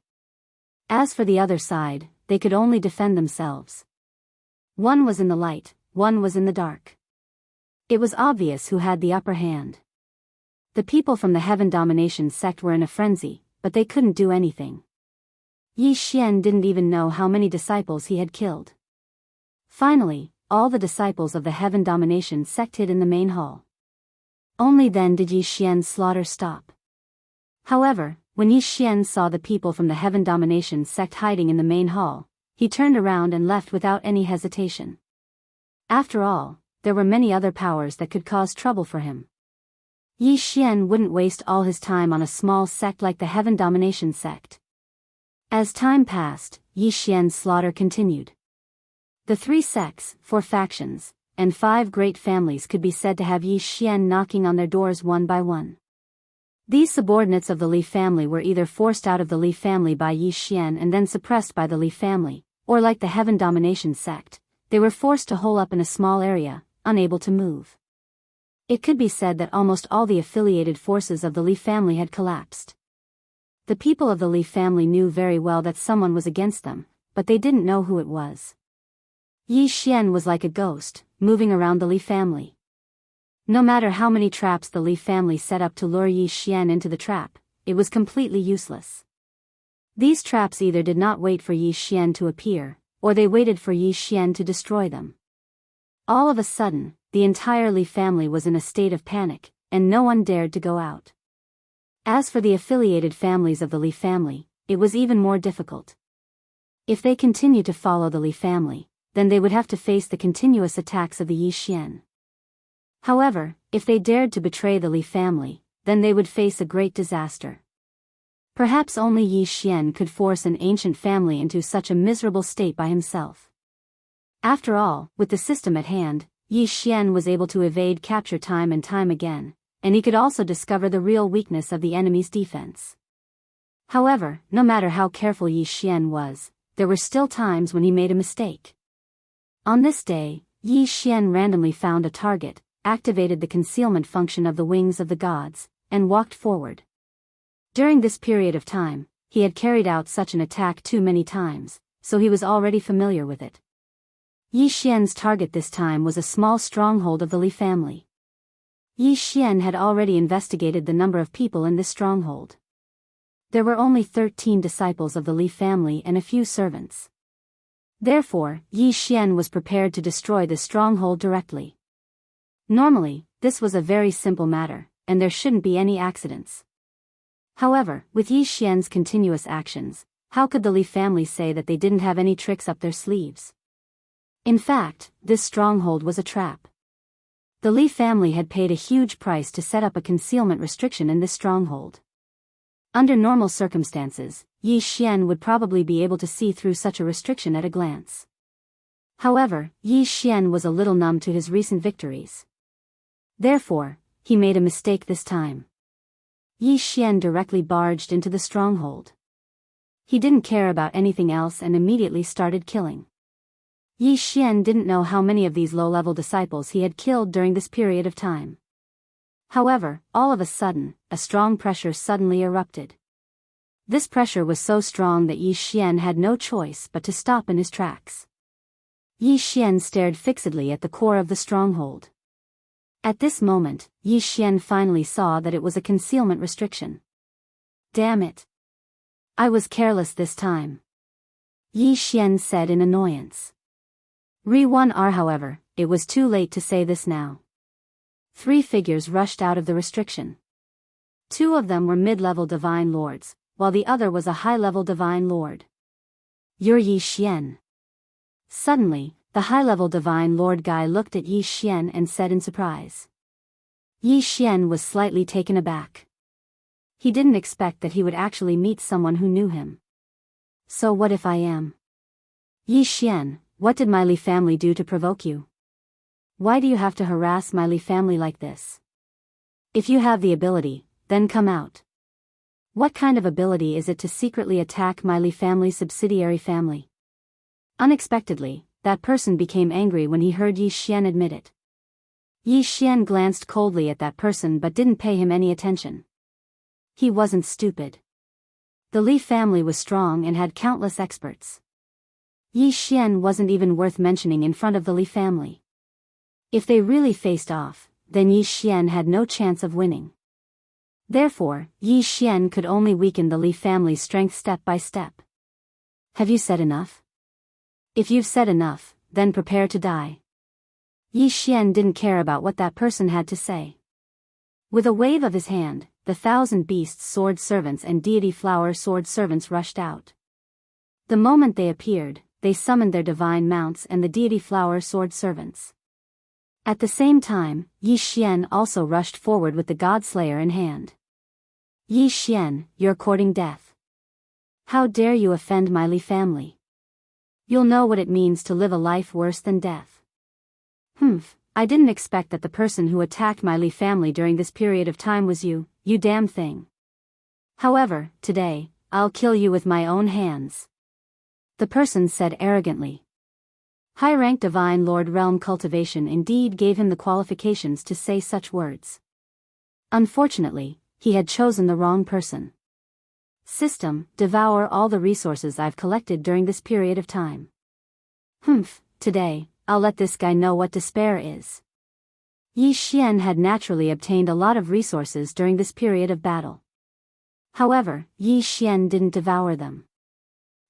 As for the other side, they could only defend themselves. One was in the light, one was in the dark. It was obvious who had the upper hand. The people from the Heaven Domination sect were in a frenzy, but they couldn't do anything. Yi Xian didn't even know how many disciples he had killed. Finally, all the disciples of the Heaven Domination sect hid in the main hall. Only then did Yi Xian's slaughter stop. However, when Yi Xian saw the people from the Heaven Domination sect hiding in the main hall, he turned around and left without any hesitation. After all, there were many other powers that could cause trouble for him. Yi Xian wouldn't waste all his time on a small sect like the Heaven Domination sect. As time passed, Yi Xian's slaughter continued. The 3 sects, 4 factions, and 5 great families could be said to have Yi Xian knocking on their doors one by one. These subordinates of the Li family were either forced out of the Li family by Yi Xian and then suppressed by the Li family, or like the Heaven Domination sect, they were forced to hole up in a small area, unable to move. It could be said that almost all the affiliated forces of the Li family had collapsed. The people of the Li family knew very well that someone was against them, but they didn't know who it was. Yi Xian was like a ghost, moving around the Li family. No matter how many traps the Li family set up to lure Yi Xian into the trap, it was completely useless. These traps either did not wait for Yi Xian to appear, or they waited for Yi Xian to destroy them. All of a sudden, the entire Li family was in a state of panic, and no one dared to go out. As for the affiliated families of the Li family, it was even more difficult. If they continued to follow the Li family, then they would have to face the continuous attacks of the Yi Xian. However, if they dared to betray the Li family, then they would face a great disaster. Perhaps only Yi Xian could force an ancient family into such a miserable state by himself. After all, with the system at hand, Yi Xian was able to evade capture time and time again, and he could also discover the real weakness of the enemy's defense. However, no matter how careful Yi Xian was, there were still times when he made a mistake. On this day, Yi Xian randomly found a target, activated the concealment function of the wings of the gods, and walked forward. During this period of time, he had carried out such an attack too many times, so he was already familiar with it. Yi Xian's target this time was a small stronghold of the Li family. Yi Xian had already investigated the number of people in this stronghold. There were only 13 disciples of the Li family and a few servants. Therefore, Yi Xian was prepared to destroy this stronghold directly. Normally, this was a very simple matter, and there shouldn't be any accidents. However, with Yi Xian's continuous actions, how could the Li family say that they didn't have any tricks up their sleeves? In fact, this stronghold was a trap. The Li family had paid a huge price to set up a concealment restriction in this stronghold. Under normal circumstances, Yi Xian would probably be able to see through such a restriction at a glance. However, Yi Xian was a little numb to his recent victories. Therefore, he made a mistake this time. Yi Xian directly barged into the stronghold. He didn't care about anything else and immediately started killing. Yi Xian didn't know how many of these low-level disciples he had killed during this period of time. However, all of a sudden, a strong pressure suddenly erupted. This pressure was so strong that Yi Xian had no choice but to stop in his tracks. Yi Xian stared fixedly at the core of the stronghold. At this moment, Yi Xian finally saw that it was a concealment restriction. Damn it! I was careless this time, Yi Xian said in annoyance. Re-1R, however, it was too late to say this now. 3 figures rushed out of the restriction. 2 of them were mid-level divine lords, while the other was a high-level divine lord. You're Yi Xian. Suddenly, the high-level divine lord guy looked at Yi Xian and said in surprise. Yi Xian was slightly taken aback. He didn't expect that he would actually meet someone who knew him. So what if I am? Yi Xian, what did my Li family do to provoke you? Why do you have to harass my Li family like this? If you have the ability, then come out. What kind of ability is it to secretly attack my Li family's subsidiary family? Unexpectedly, that person became angry when he heard Yi Xian admit it. Yi Xian glanced coldly at that person but didn't pay him any attention. He wasn't stupid. The Li family was strong and had countless experts. Yi Xian wasn't even worth mentioning in front of the Li family. If they really faced off, then Yi Xian had no chance of winning. Therefore, Yi Xian could only weaken the Li family's strength step by step. Have you said enough? If you've said enough, then prepare to die. Yi Xian didn't care about what that person had to say. With a wave of his hand, the 1,000 beasts sword servants and deity flower sword servants rushed out. The moment they appeared, they summoned their divine mounts and the deity flower sword servants. At the same time, Yi Xian also rushed forward with the Godslayer in hand. Yi Xian, you're courting death. How dare you offend my Li family? You'll know what it means to live a life worse than death. I didn't expect that the person who attacked my Li family during this period of time was you, you damn thing. However, today, I'll kill you with my own hands. The person said arrogantly. High-rank Divine Lord Realm Cultivation indeed gave him the qualifications to say such words. Unfortunately, he had chosen the wrong person. System, devour all the resources I've collected during this period of time. Today, I'll let this guy know what despair is. Yi Xian had naturally obtained a lot of resources during this period of battle. However, Yi Xian didn't devour them.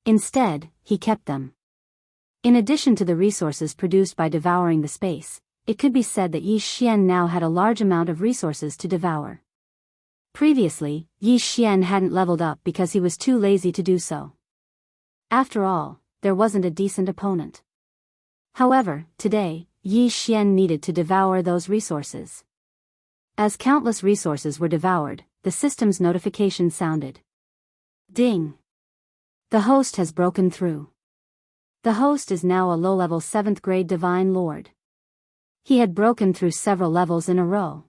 Instead, he kept them. In addition to the resources produced by devouring the space, it could be said that Yi Xian now had a large amount of resources to devour. Previously, Yi Xian hadn't leveled up because he was too lazy to do so. After all, there wasn't a decent opponent. However, today, Yi Xian needed to devour those resources. As countless resources were devoured, the system's notification sounded. Ding! The host has broken through. The host is now a low-level 7th grade Divine Lord. He had broken through several levels in a row.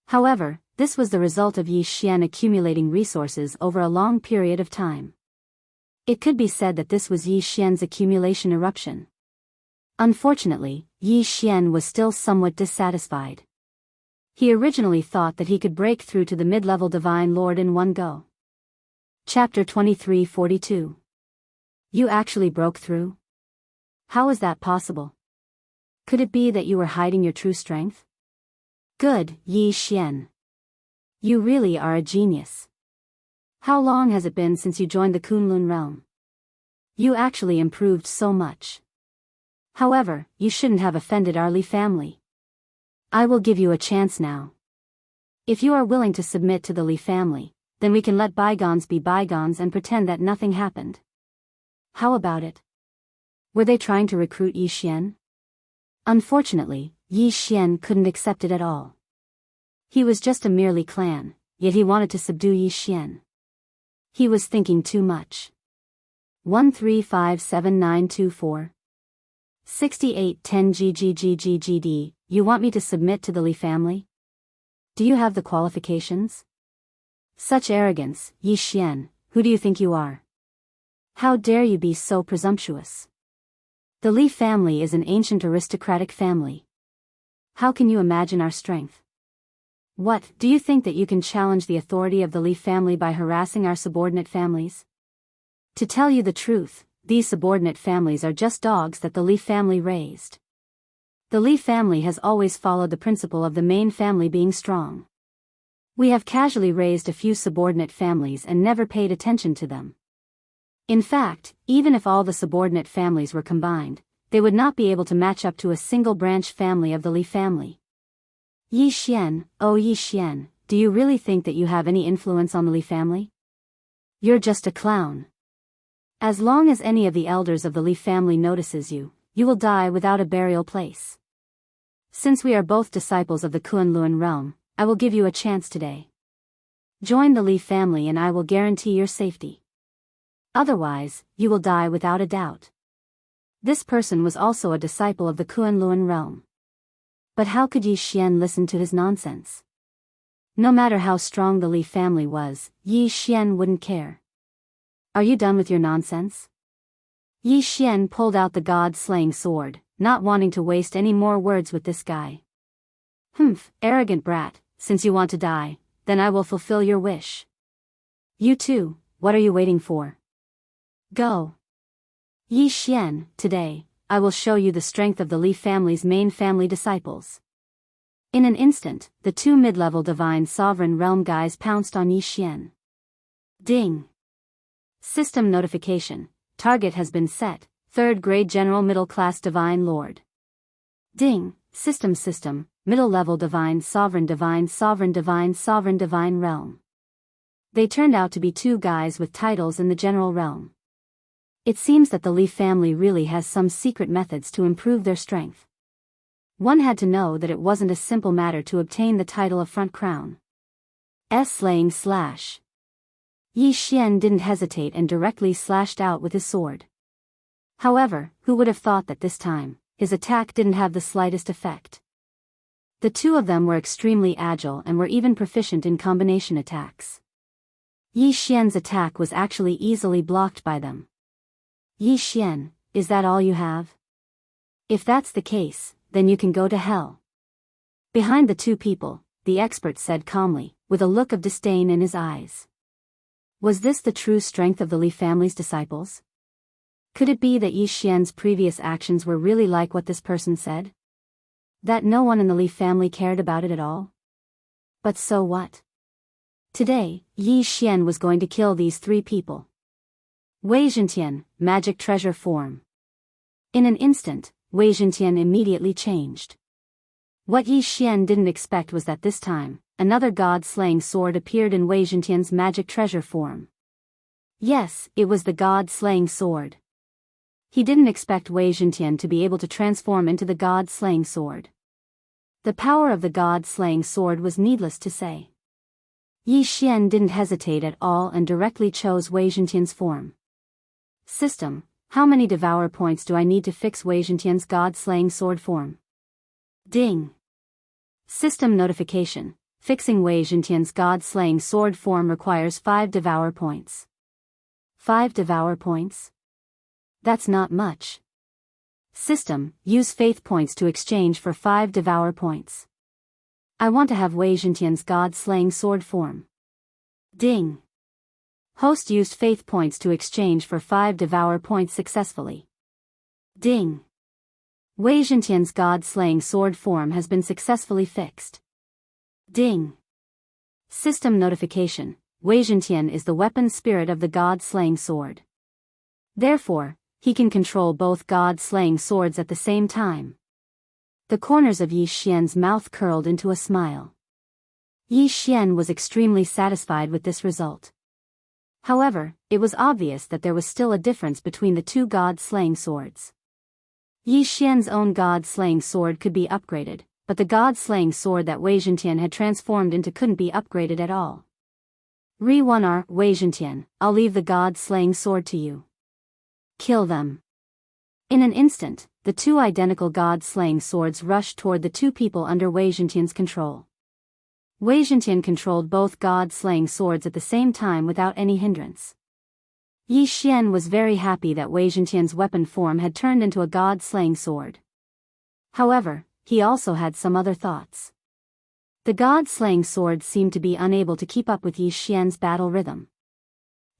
However, this was the result of Yi Xian accumulating resources over a long period of time. It could be said that this was Yi Xian's accumulation eruption. Unfortunately, Yi Xian was still somewhat dissatisfied. He originally thought that he could break through to the mid-level Divine Lord in one go. Chapter 2342. You actually broke through? How is that possible? Could it be that you were hiding your true strength? Good, Yi Xian. You really are a genius. How long has it been since you joined the Kunlun realm? You actually improved so much. However, you shouldn't have offended our Li family. I will give you a chance now. If you are willing to submit to the Li family, then we can let bygones be bygones and pretend that nothing happened. How about it? Were they trying to recruit Yi Xian? Unfortunately, Yi Xian couldn't accept it at all. He was just a merely clan, yet he wanted to subdue Yi Xian. He was thinking too much. 1357924 6810 GGGGGD, you want me to submit to the Li family? Do you have the qualifications? Such arrogance, Yi Xian, who do you think you are? How dare you be so presumptuous? The Li family is an ancient aristocratic family. How can you imagine our strength? What, do you think that you can challenge the authority of the Li family by harassing our subordinate families? To tell you the truth, these subordinate families are just dogs that the Li family raised. The Li family has always followed the principle of the main family being strong. We have casually raised a few subordinate families and never paid attention to them. In fact, even if all the subordinate families were combined, they would not be able to match up to a single branch family of the Li family. Yi Xian, oh Yi Xian, do you really think that you have any influence on the Li family? You're just a clown. As long as any of the elders of the Li family notices you, you will die without a burial place. Since we are both disciples of the Kunlun realm, I will give you a chance today. Join the Li family and I will guarantee your safety. Otherwise, you will die without a doubt. This person was also a disciple of the Kunlun realm. But how could Yi Xian listen to his nonsense? No matter how strong the Li family was, Yi Xian wouldn't care. Are you done with your nonsense? Yi Xian pulled out the god-slaying sword, not wanting to waste any more words with this guy. Humph, arrogant brat, since you want to die, then I will fulfill your wish. You too, what are you waiting for? Go. Yi Xian, today, I will show you the strength of the Li family's main family disciples. In an instant, the two mid-level divine sovereign realm guys pounced on Yi Xian. Ding. System notification. Target has been set, 3rd grade general middle class divine lord. Ding. System, middle level divine sovereign realm. They turned out to be two guys with titles in the general realm. It seems that the Li family really has some secret methods to improve their strength. One had to know that it wasn't a simple matter to obtain the title of front crown. Slaying slash. Yi Xian didn't hesitate and directly slashed out with his sword. However, who would have thought that this time, his attack didn't have the slightest effect. The two of them were extremely agile and were even proficient in combination attacks. Yi Xian's attack was actually easily blocked by them. Yi Xian, is that all you have? If that's the case, then you can go to hell. Behind the two people, the expert said calmly, with a look of disdain in his eyes. Was this the true strength of the Li family's disciples? Could it be that Yi Xian's previous actions were really like what this person said? That no one in the Li family cared about it at all? But so what? Today, Yi Xian was going to kill these three people. Wei Zhentian, magic treasure form. In an instant, Wei Zhentian immediately changed. What Yi Xian didn't expect was that this time, another god-slaying sword appeared in Wei Zhentian's magic treasure form. Yes, it was the god-slaying sword. He didn't expect Wei Zhentian to be able to transform into the god-slaying sword. The power of the god-slaying sword was needless to say. Yi Xian didn't hesitate at all and directly chose Wei Zhentian's form. System, how many Devourer points do I need to fix Wei Zhentian's God-slaying sword form? Ding. System notification. Fixing Wei Zhentian's God-slaying sword form requires 5 Devourer points. 5 Devourer points? That's not much. System, use faith points to exchange for 5 Devourer points. I want to have Wei Zhentian's God-slaying sword form. Ding. Host used faith points to exchange for 5 Devourer points successfully. Ding. Wei Zhentian's God-slaying sword form has been successfully fixed. Ding. System notification. Wei Zhentian is the weapon spirit of the God-slaying sword. Therefore, he can control both God-slaying swords at the same time. The corners of Yi Xian's mouth curled into a smile. Yi Xian was extremely satisfied with this result. However, it was obvious that there was still a difference between the two God-slaying swords. Yi Xian's own God-slaying sword could be upgraded, but the God-slaying sword that Wei Zhentian had transformed into couldn't be upgraded at all. Re-1R, Wei Zhentian, I'll leave the God-slaying sword to you. Kill them. In an instant, the two identical God-slaying swords rushed toward the two people under Wei Zhentian's control. Wei Zhentian controlled both God-slaying swords at the same time without any hindrance. Yi Xian was very happy that Wei Zhentian's weapon form had turned into a God-slaying sword. However, he also had some other thoughts. The God-slaying sword seemed to be unable to keep up with Yi Xian's battle rhythm.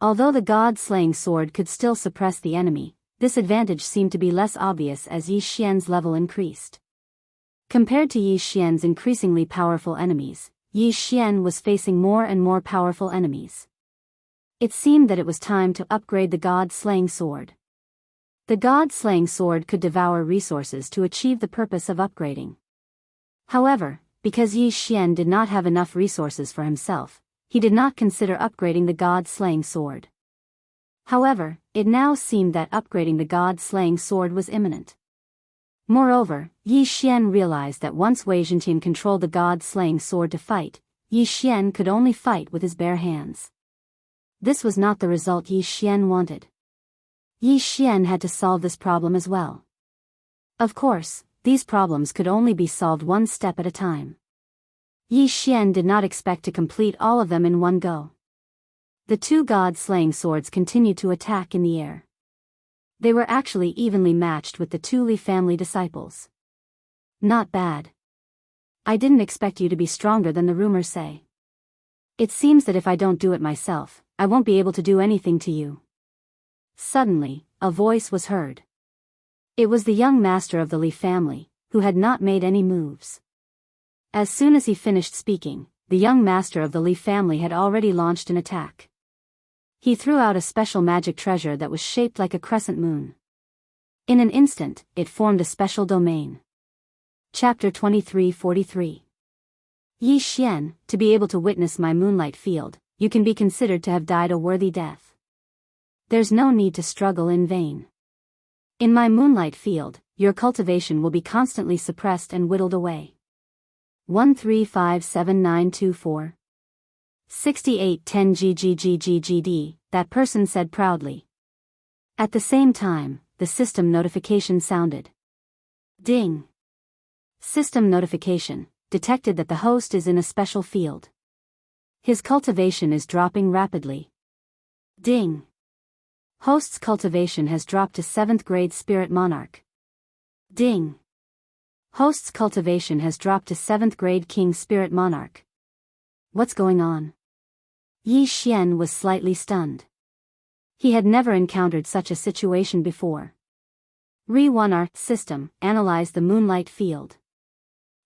Although the God-slaying sword could still suppress the enemy, this advantage seemed to be less obvious as Yi Xian's level increased. Compared to Yi Xian's increasingly powerful enemies, Yi Xian was facing more and more powerful enemies. It seemed that it was time to upgrade the God-slaying sword. The God-slaying sword could devour resources to achieve the purpose of upgrading. However, because Yi Xian did not have enough resources for himself, he did not consider upgrading the God-slaying sword. However, it now seemed that upgrading the God-slaying sword was imminent. Moreover, Yi Xian realized that once Wei Zhentian controlled the God-slaying sword to fight, Yi Xian could only fight with his bare hands. This was not the result Yi Xian wanted. Yi Xian had to solve this problem as well. Of course, these problems could only be solved one step at a time. Yi Xian did not expect to complete all of them in one go. The two God-slaying swords continued to attack in the air. They were actually evenly matched with the two Li family disciples. Not bad. I didn't expect you to be stronger than the rumors say. It seems that if I don't do it myself, I won't be able to do anything to you. Suddenly, a voice was heard. It was the young master of the Li family, who had not made any moves. As soon as he finished speaking, the young master of the Li family had already launched an attack. He threw out a special magic treasure that was shaped like a crescent moon. In an instant, it formed a special domain. Chapter 2343. Yi Xian, to be able to witness my moonlight field, you can be considered to have died a worthy death. There's no need to struggle in vain. In my moonlight field, your cultivation will be constantly suppressed and whittled away. 1357924 6810 GGGGGD, that person said proudly. At the same time, the system notification sounded. Ding. System notification, detected that the host is in a special field. His cultivation is dropping rapidly. Ding. Host's cultivation has dropped to 7th grade Spirit Monarch. Ding. Host's cultivation has dropped to 7th grade King Spirit Monarch. What's going on? Yi Xian was slightly stunned. He had never encountered such a situation before. Re-1R system, analyze the moonlight field.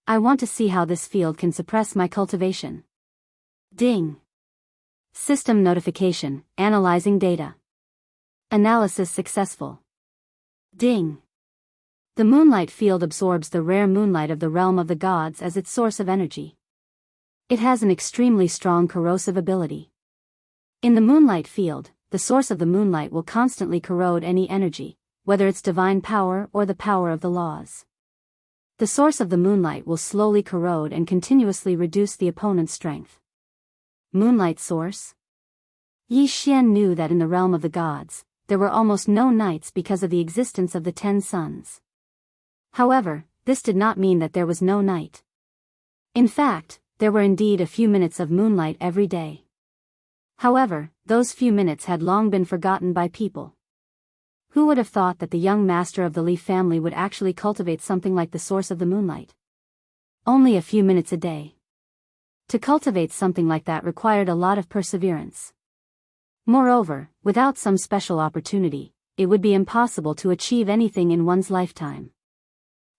I want to see how this field can suppress my cultivation. Ding. System notification, analyzing data. Analysis successful. Ding. The moonlight field absorbs the rare moonlight of the realm of the gods as its source of energy. It has an extremely strong corrosive ability. In the moonlight field, the source of the moonlight will constantly corrode any energy, whether it's divine power or the power of the laws. The source of the moonlight will slowly corrode and continuously reduce the opponent's strength. Moonlight source? Yi Xian knew that in the realm of the gods, there were almost no nights because of the existence of the 10 suns. However, this did not mean that there was no night. In fact, there were indeed a few minutes of moonlight every day. However, those few minutes had long been forgotten by people. Who would have thought that the young master of the Li family would actually cultivate something like the source of the moonlight? Only a few minutes a day. To cultivate something like that required a lot of perseverance. Moreover, without some special opportunity, it would be impossible to achieve anything in one's lifetime.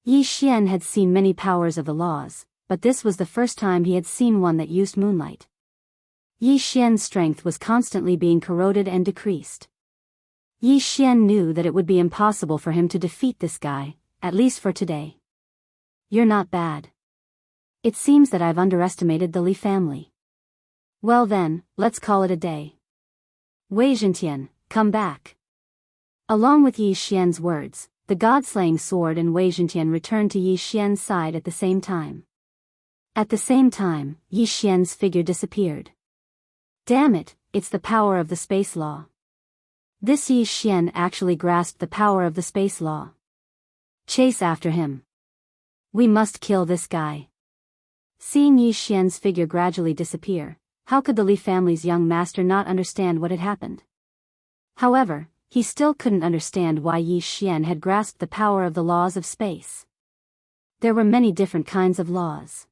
Yi Xian had seen many powers of the laws, but this was the first time he had seen one that used moonlight. Yi Xian's strength was constantly being corroded and decreased. Yi Xian knew that it would be impossible for him to defeat this guy, at least for today. You're not bad. It seems that I've underestimated the Li family. Well then, let's call it a day. Wei Zhentian, come back. Along with Yi Xian's words, the god-slaying sword and Wei Zhentian returned to Yi Xian's side at the same time. At the same time, Yi Xian's figure disappeared. Damn it, it's the power of the space law. This Yi Xian actually grasped the power of the space law. Chase after him. We must kill this guy. Seeing Yi Xian's figure gradually disappear, how could the Li family's young master not understand what had happened? However, he still couldn't understand why Yi Xian had grasped the power of the laws of space. There were many different kinds of laws.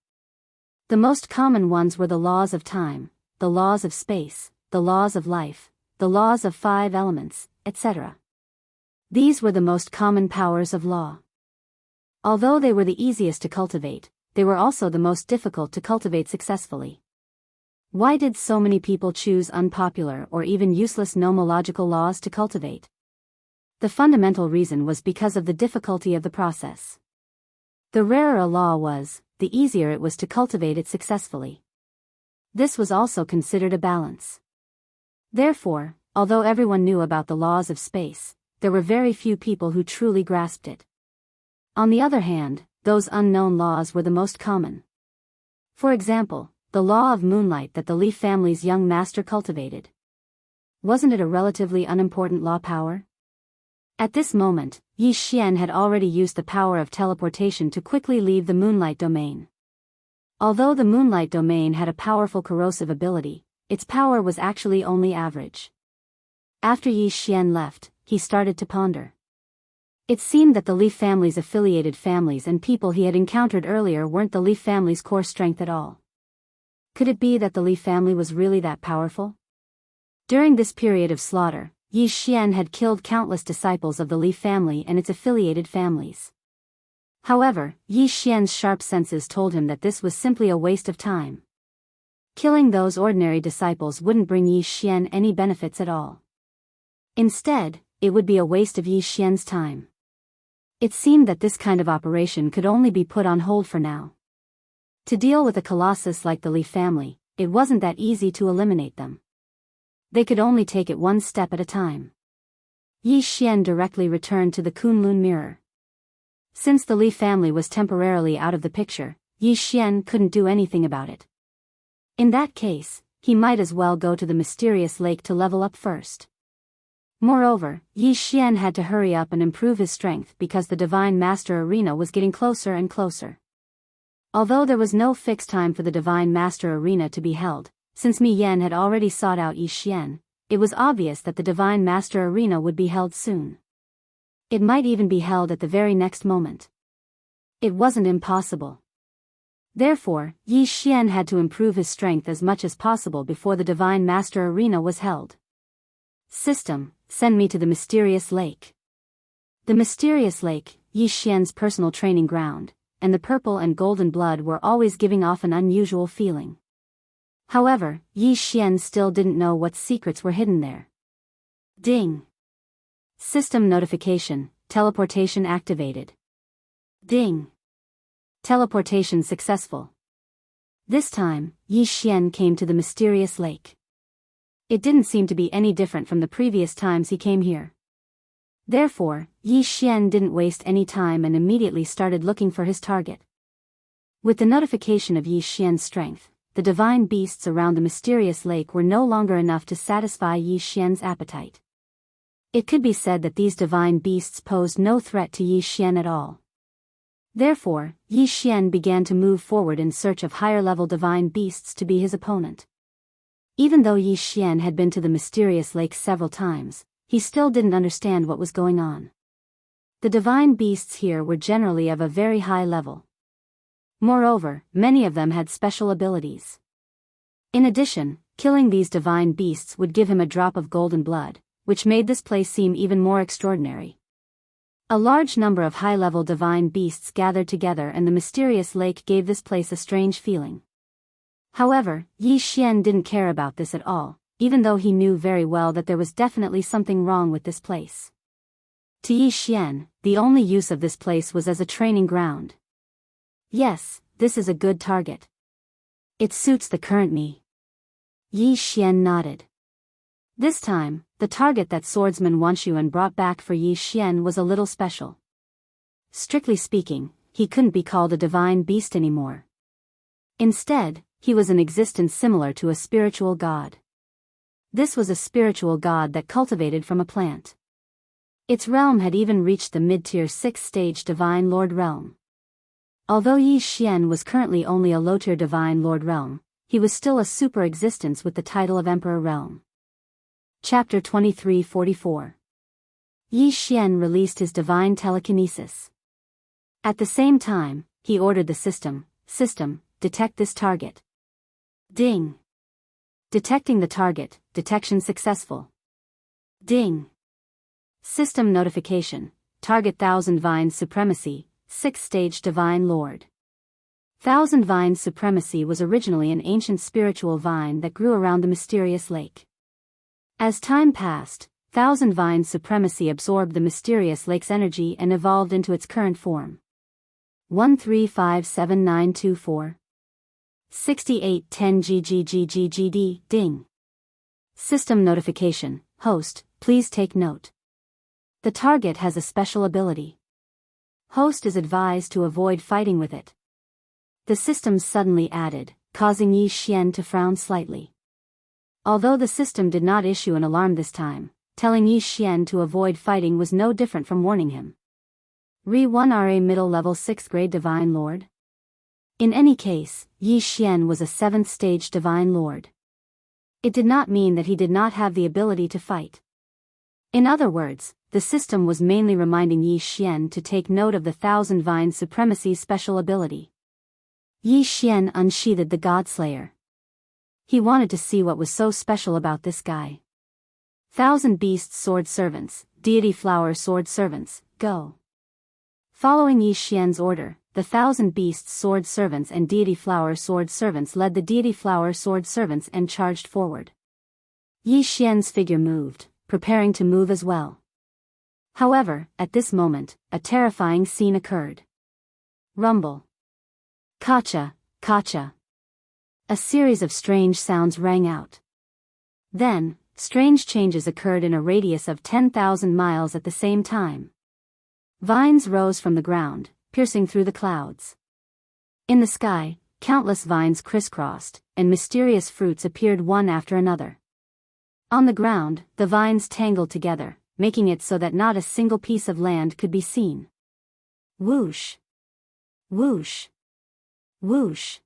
The most common ones were the laws of time, the laws of space, the laws of life, the laws of 5 elements, etc. These were the most common powers of law. Although they were the easiest to cultivate, they were also the most difficult to cultivate successfully. Why did so many people choose unpopular or even useless nomological laws to cultivate? The fundamental reason was because of the difficulty of the process. The rarer a law was, the easier it was to cultivate it successfully. This was also considered a balance. Therefore, although everyone knew about the laws of space, there were very few people who truly grasped it. On the other hand, those unknown laws were the most common. For example, the law of moonlight that the Li family's young master cultivated. Wasn't it a relatively unimportant law power? At this moment, Yi Xian had already used the power of teleportation to quickly leave the moonlight domain. Although the moonlight domain had a powerful corrosive ability, its power was actually only average. After Yi Xian left, he started to ponder. It seemed that the Li family's affiliated families and people he had encountered earlier weren't the Li family's core strength at all. Could it be that the Li family was really that powerful? During this period of slaughter, Yi Xian had killed countless disciples of the Li family and its affiliated families. However, Yi Xian's sharp senses told him that this was simply a waste of time. Killing those ordinary disciples wouldn't bring Yi Xian any benefits at all. Instead, it would be a waste of Yi Xian's time. It seemed that this kind of operation could only be put on hold for now. To deal with a colossus like the Li family, it wasn't that easy to eliminate them. They could only take it one step at a time. Yi Xian directly returned to the Kunlun mirror. Since the Li family was temporarily out of the picture, Yi Xian couldn't do anything about it. In that case, he might as well go to the mysterious lake to level up first. Moreover, Yi Xian had to hurry up and improve his strength because the Divine Master Arena was getting closer and closer. Although there was no fixed time for the Divine Master Arena to be held, since Mi Yan had already sought out Yi Xian, it was obvious that the Divine Master Arena would be held soon. It might even be held at the very next moment. It wasn't impossible. Therefore, Yi Xian had to improve his strength as much as possible before the Divine Master Arena was held. System, send me to the mysterious lake. The mysterious lake, Yi Xian's personal training ground, and the purple and golden blood were always giving off an unusual feeling. However, Yi Xian still didn't know what secrets were hidden there. Ding. System notification, teleportation activated. Ding. Teleportation successful. This time, Yi Xian came to the mysterious lake. It didn't seem to be any different from the previous times he came here. Therefore, Yi Xian didn't waste any time and immediately started looking for his target. With the notification of Yi Xian's strength, the divine beasts around the mysterious lake were no longer enough to satisfy Yi Xian's appetite. It could be said that these divine beasts posed no threat to Yi Xian at all. Therefore, Yi Xian began to move forward in search of higher-level divine beasts to be his opponent. Even though Yi Xian had been to the mysterious lake several times, he still didn't understand what was going on. The divine beasts here were generally of a very high level. Moreover, many of them had special abilities. In addition, killing these divine beasts would give him a drop of golden blood, which made this place seem even more extraordinary. A large number of high-level divine beasts gathered together, and the mysterious lake gave this place a strange feeling. However, Yi Xian didn't care about this at all, even though he knew very well that there was definitely something wrong with this place. To Yi Xian, the only use of this place was as a training ground. Yes, this is a good target. It suits the current me. Yi Xian nodded. This time, the target that swordsman Wanshuan brought back for Yi Xian was a little special. Strictly speaking, he couldn't be called a divine beast anymore. Instead, he was an existence similar to a spiritual god. This was a spiritual god that cultivated from a plant. Its realm had even reached the mid-tier 6th-stage Divine Lord realm. Although Yi Xian was currently only a low-tier Divine Lord realm, he was still a super existence with the title of Emperor realm. Chapter 2344. Yi Xian released his divine telekinesis. At the same time, he ordered the system, detect this target. Ding. Detecting the target, detection successful. Ding. System notification, target Thousand Vines Supremacy, 6th stage Divine Lord. Thousand Vines Supremacy was originally an ancient spiritual vine that grew around the mysterious lake. As time passed, Thousand Vines Supremacy absorbed the mysterious lake's energy and evolved into its current form. 1357924 6810 GGGGGD Ding. System notification, host, please take note. The target has a special ability. Host is advised to avoid fighting with it. The system suddenly added, causing Yi Xian to frown slightly. Although the system did not issue an alarm this time, telling Yi Xian to avoid fighting was no different from warning him. Re-1RA middle level 6th grade Divine Lord? In any case, Yi Xian was a 7th stage Divine Lord. It did not mean that he did not have the ability to fight. In other words, the system was mainly reminding Yi Xian to take note of the Thousand Vines Supremacy's special ability. Yi Xian unsheathed the Godslayer. He wanted to see what was so special about this guy. Thousand Beasts Sword Servants, Deity Flower Sword Servants, go. Following Yi Xian's order, the Thousand Beasts Sword Servants and Deity Flower Sword Servants led the Deity Flower Sword Servants and charged forward. Yi Xian's figure moved, preparing to move as well. However, at this moment, a terrifying scene occurred. Rumble. Kacha, kacha. A series of strange sounds rang out. Then, strange changes occurred in a radius of 10,000 miles at the same time. Vines rose from the ground, piercing through the clouds. In the sky, countless vines crisscrossed, and mysterious fruits appeared one after another. On the ground, the vines tangled together, making it so that not a single piece of land could be seen. Whoosh! Whoosh! Whoosh!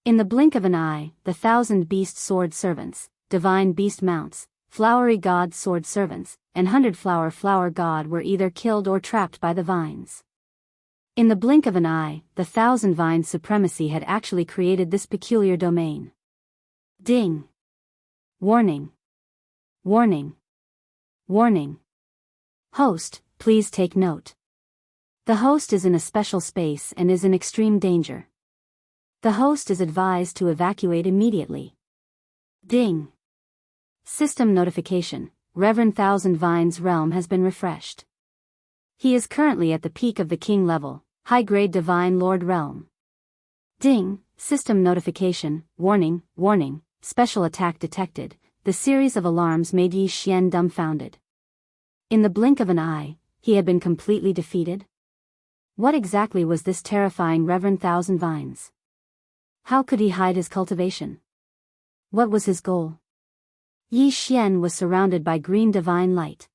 In the blink of an eye, the Thousand Beast Sword Servants, Divine Beast Mounts, Flowery God Sword Servants, and 100 Flower God were either killed or trapped by the vines. In the blink of an eye, the Thousand Vines Supremacy had actually created this peculiar domain. Ding! Warning! Warning! Warning! Host, please take note. The host is in a special space and is in extreme danger. The host is advised to evacuate immediately. Ding! System notification, Reverend Thousand Vines realm has been refreshed. He is currently at the peak of the king level, high-grade Divine Lord realm. Ding! System notification, warning, warning, special attack detected. The series of alarms made Yi Xian dumbfounded. In the blink of an eye, he had been completely defeated? What exactly was this terrifying Reverend Thousand Vines? How could he hide his cultivation? What was his goal? Yi Xian was surrounded by green divine light.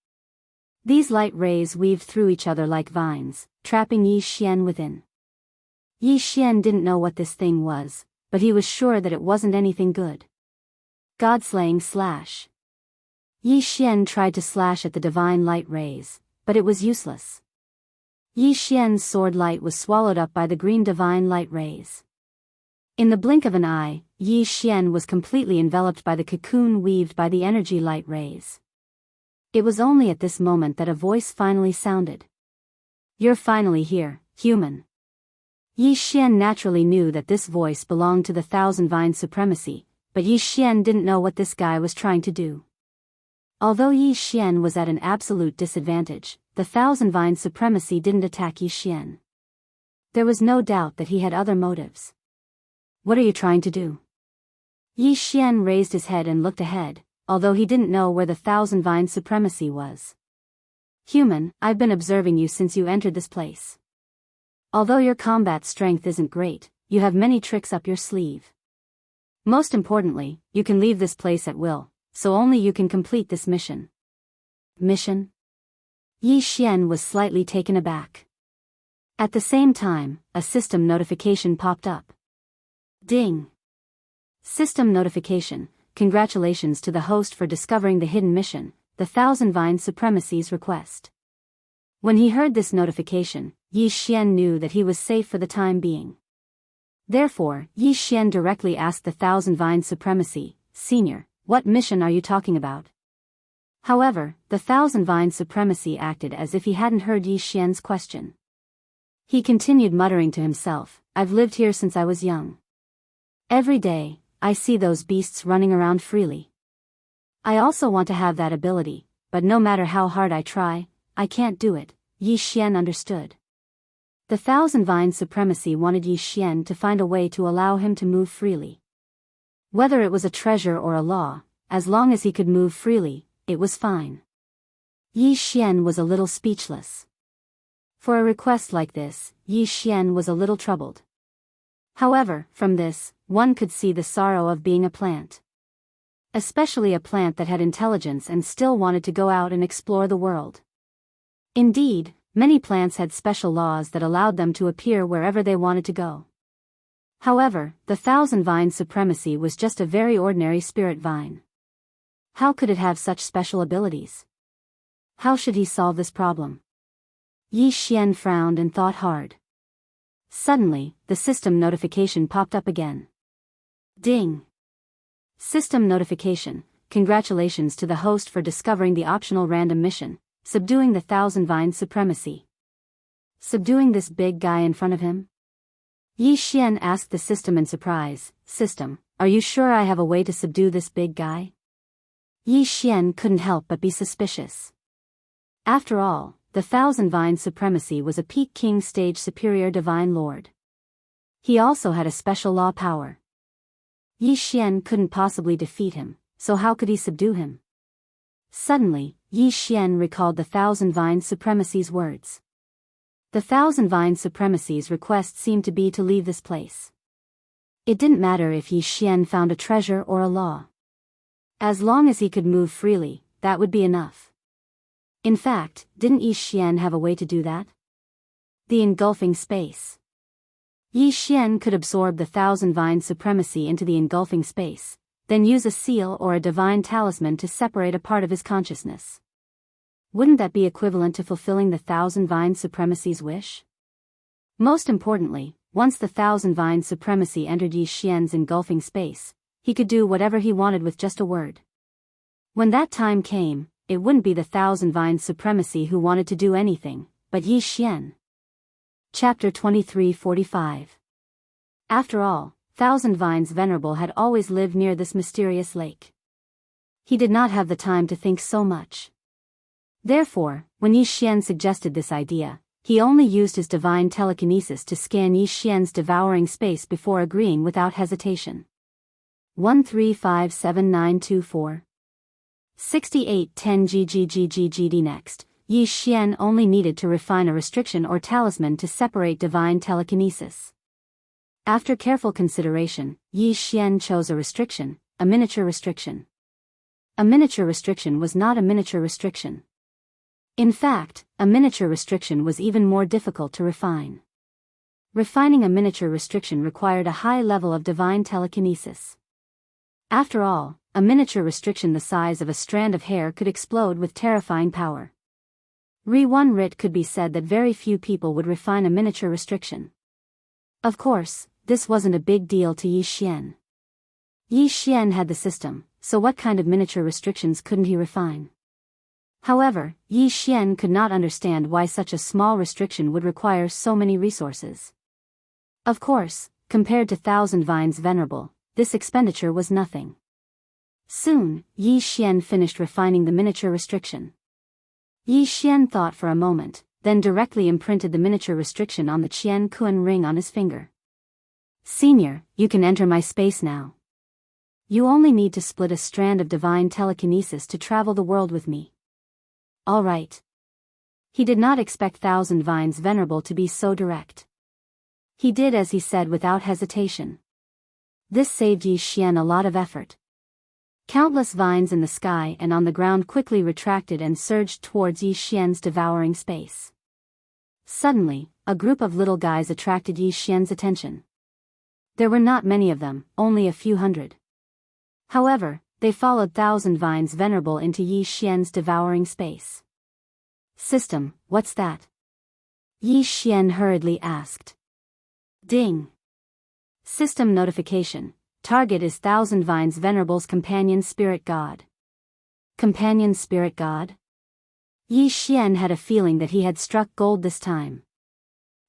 These light rays weaved through each other like vines, trapping Yi Xian within. Yi Xian didn't know what this thing was, but he was sure that it wasn't anything good. God-slaying slash. Yi Xian tried to slash at the divine light rays, but it was useless. Yi Xian's sword light was swallowed up by the green divine light rays. In the blink of an eye, Yi Xian was completely enveloped by the cocoon weaved by the energy light rays. It was only at this moment that a voice finally sounded. "You're finally here, human." Yi Xian naturally knew that this voice belonged to the Thousand Vine Supremacy, but Yi Xian didn't know what this guy was trying to do. Although Yi Xian was at an absolute disadvantage, the Thousand Vine Supremacy didn't attack Yi Xian. There was no doubt that he had other motives. "What are you trying to do?" Yi Xian raised his head and looked ahead, although he didn't know where the Thousand Vine Supremacy was. "Human, I've been observing you since you entered this place. Although your combat strength isn't great, you have many tricks up your sleeve. Most importantly, you can leave this place at will, so only you can complete this mission." Mission? Yi Xian was slightly taken aback. At the same time, a system notification popped up. Ding! System notification. Congratulations to the host for discovering the hidden mission, the Thousand Vine Supremacy's request. When he heard this notification, Yi Xian knew that he was safe for the time being. Therefore, Yi Xian directly asked the Thousand Vine Supremacy, "Senior, what mission are you talking about?" However, the Thousand Vine Supremacy acted as if he hadn't heard Yi Xian's question. He continued muttering to himself, "I've lived here since I was young. Every day, I see those beasts running around freely. I also want to have that ability, but no matter how hard I try, I can't do it." Yi Xian understood. The Thousand Vine Supremacy wanted Yi Xian to find a way to allow him to move freely. Whether it was a treasure or a law, as long as he could move freely, it was fine. Yi Xian was a little speechless. For a request like this, Yi Xian was a little troubled. However, from this, one could see the sorrow of being a plant. Especially a plant that had intelligence and still wanted to go out and explore the world. Indeed, many plants had special laws that allowed them to appear wherever they wanted to go. However, the Thousand Vine Supremacy was just a very ordinary spirit vine. How could it have such special abilities? How should he solve this problem? Yi Xian frowned and thought hard. Suddenly, the system notification popped up again. Ding! System notification. Congratulations to the host for discovering the optional random mission, subduing the Thousand Vine Supremacy. Subduing this big guy in front of him? Yi Xian asked the system in surprise, "System, are you sure I have a way to subdue this big guy?" Yi Xian couldn't help but be suspicious. After all, the Thousand Vine Supremacy was a peak king stage superior divine lord. He also had a special law power. Yi Xian couldn't possibly defeat him, so how could he subdue him? Suddenly, Yi Xian recalled the Thousand Vine Supremacy's words. The Thousand Vine Supremacy's request seemed to be to leave this place. It didn't matter if Yi Xian found a treasure or a law. As long as he could move freely, that would be enough. In fact, didn't Yi Xian have a way to do that? The engulfing space. Yi Xian could absorb the Thousand Vine Supremacy into the engulfing space, then use a seal or a divine talisman to separate a part of his consciousness. Wouldn't that be equivalent to fulfilling the Thousand Vine Supremacy's wish? Most importantly, once the Thousand Vine Supremacy entered Yi Xian's engulfing space, he could do whatever he wanted with just a word. When that time came, it wouldn't be the Thousand Vine Supremacy who wanted to do anything, but Yi Xian. Chapter 23:45. After all, Thousand Vines Venerable had always lived near this mysterious lake. He did not have the time to think so much. Therefore, when Yi Xian suggested this idea, he only used his divine telekinesis to scan Yi Xian's devouring space before agreeing without hesitation. 1357924 6810 GGGGGD. Next, Yi Xian only needed to refine a restriction or talisman to separate divine telekinesis. After careful consideration, Yi Xian chose a restriction, a miniature restriction. A miniature restriction was not a miniature restriction. In fact, a miniature restriction was even more difficult to refine. Refining a miniature restriction required a high level of divine telekinesis. After all, a miniature restriction the size of a strand of hair could explode with terrifying power. One writ could be said that very few people would refine a miniature restriction. Of course, this wasn't a big deal to Yi Xian. Yi Xian had the system, so what kind of miniature restrictions couldn't he refine? However, Yi Xian could not understand why such a small restriction would require so many resources. Of course, compared to 1,000 vines venerable, this expenditure was nothing. Soon, Yi Xian finished refining the miniature restriction. Yi Xian thought for a moment, then directly imprinted the miniature restriction on the Qian Kuan ring on his finger. Senior, you can enter my space now. You only need to split a strand of divine telekinesis to travel the world with me. All right. He did not expect 1,000 vines venerable to be so direct. He did as he said without hesitation. This saved Yi Xian a lot of effort. Countless vines in the sky and on the ground quickly retracted and surged towards Yi Xian's devouring space. Suddenly, a group of little guys attracted Yi Xian's attention. There were not many of them, only a few hundred. However, they followed 1,000 vines venerable into Yi Xian's devouring space. System, what's that? Yi Xian hurriedly asked. Ding. System notification. Target is 1,000 vines venerable's companion spirit god. Companion spirit god? Yi Xian had a feeling that he had struck gold this time.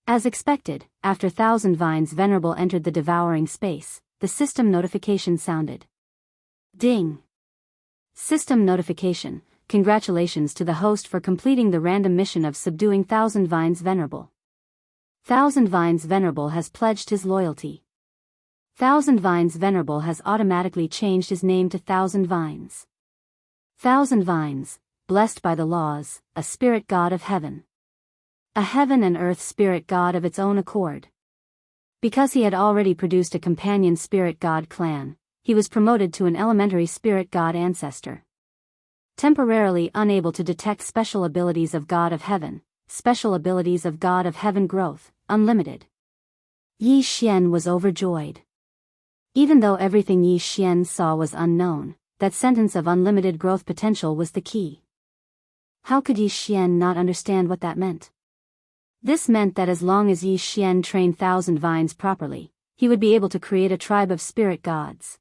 As expected, after 1,000 vines venerable entered the devouring space, the system notification sounded. Ding. System notification. Congratulations to the host for completing the random mission of subduing 1,000 vines venerable. 1,000 vines venerable has pledged his loyalty. 1,000 vines venerable has automatically changed his name to 1,000 vines. 1,000 vines, blessed by the laws, a spirit god of heaven. A heaven and earth spirit god of its own accord. Because he had already produced a companion spirit god clan, he was promoted to an elementary spirit god ancestor. Temporarily unable to detect special abilities of god of heaven, special abilities of god of heaven growth, unlimited. Yi Xian was overjoyed. Even though everything Yi Xian saw was unknown, that sentence of unlimited growth potential was the key. How could Yi Xian not understand what that meant? This meant that as long as Yi Xian trained 1,000 vines properly, he would be able to create a tribe of spirit gods.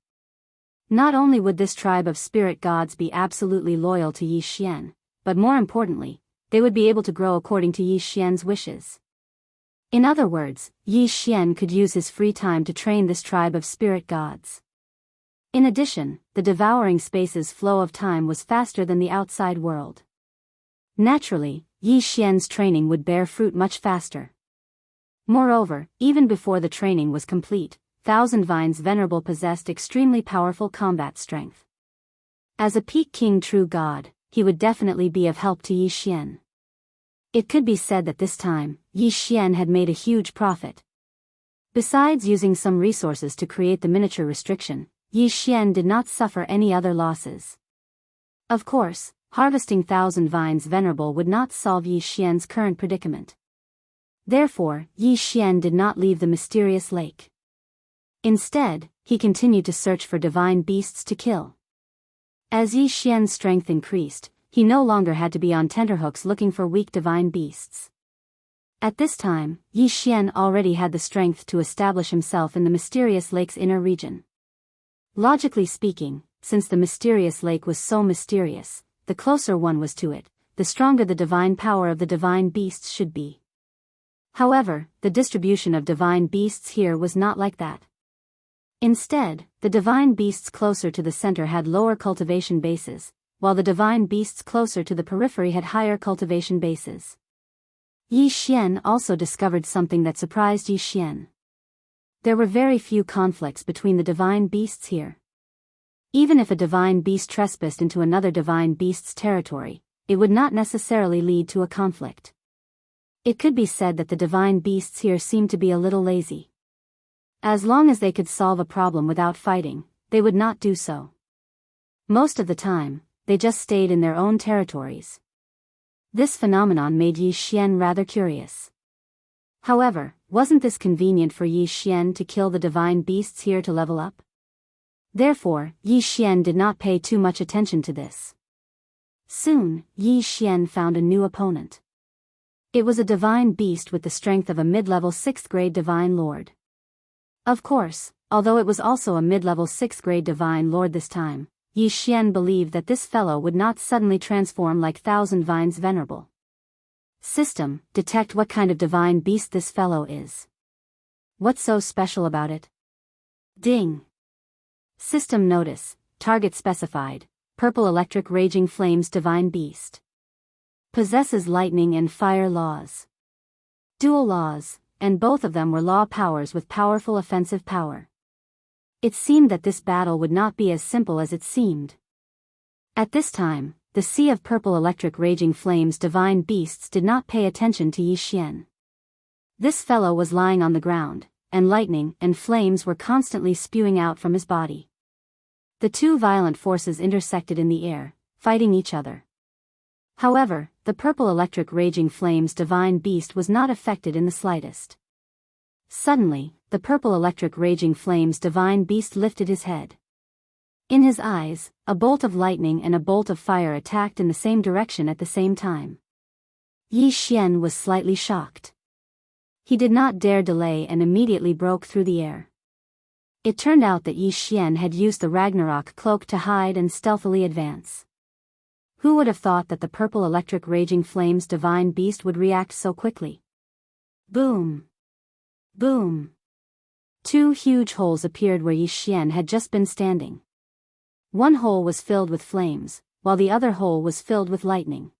Not only would this tribe of spirit gods be absolutely loyal to Yi Xian, but more importantly, they would be able to grow according to Yi Xian's wishes. In other words, Yi Xian could use his free time to train this tribe of spirit gods. In addition, the devouring space's flow of time was faster than the outside world. Naturally, Yi Xian's training would bear fruit much faster. Moreover, even before the training was complete, 1,000 vines venerable possessed extremely powerful combat strength. As a peak king true god, he would definitely be of help to Yi Xian. It could be said that this time, Yi Xian had made a huge profit. Besides using some resources to create the miniature restriction, Yi Xian did not suffer any other losses. Of course, harvesting 1,000 vines venerable would not solve Yi Xian's current predicament. Therefore, Yi Xian did not leave the mysterious lake. Instead, he continued to search for divine beasts to kill. As Yi Xian's strength increased, he no longer had to be on tenterhooks looking for weak divine beasts. At this time, Yi Xian already had the strength to establish himself in the mysterious lake's inner region. Logically speaking, since the mysterious lake was so mysterious, the closer one was to it, the stronger the divine power of the divine beasts should be. However, the distribution of divine beasts here was not like that. Instead, the divine beasts closer to the center had lower cultivation bases, while the divine beasts closer to the periphery had higher cultivation bases. Yi Xian also discovered something that surprised Yi Xian. There were very few conflicts between the divine beasts here. Even if a divine beast trespassed into another divine beast's territory, it would not necessarily lead to a conflict. It could be said that the divine beasts here seemed to be a little lazy. As long as they could solve a problem without fighting, they would not do so. Most of the time, they just stayed in their own territories. This phenomenon made Yi Xian rather curious. However, wasn't this convenient for Yi Xian to kill the divine beasts here to level up? Therefore, Yi Xian did not pay too much attention to this. Soon, Yi Xian found a new opponent. It was a divine beast with the strength of a mid-level 6th grade divine lord. Of course, although it was also a mid-level 6th grade divine lord this time, Yi Xian believed that this fellow would not suddenly transform like Thousand Vines Venerable. System, detect what kind of divine beast this fellow is. What's so special about it? Ding. System notice, target specified, purple electric raging flames divine beast. Possesses lightning and fire laws. Dual laws, and both of them were law powers with powerful offensive power. It seemed that this battle would not be as simple as it seemed. At this time, the sea of purple electric raging flames divine beasts did not pay attention to Yi Xian. This fellow was lying on the ground, and lightning and flames were constantly spewing out from his body. The two violent forces intersected in the air, fighting each other. However, the purple electric raging flames divine beast was not affected in the slightest. Suddenly, the purple electric raging flames divine beast lifted his head. In his eyes, a bolt of lightning and a bolt of fire attacked in the same direction at the same time. Yi Xian was slightly shocked. He did not dare delay and immediately broke through the air. It turned out that Yi Xian had used the Ragnarok cloak to hide and stealthily advance. Who would have thought that the purple electric raging flames divine beast would react so quickly? Boom! Boom! Two huge holes appeared where Yi Xian had just been standing. One hole was filled with flames, while the other hole was filled with lightning.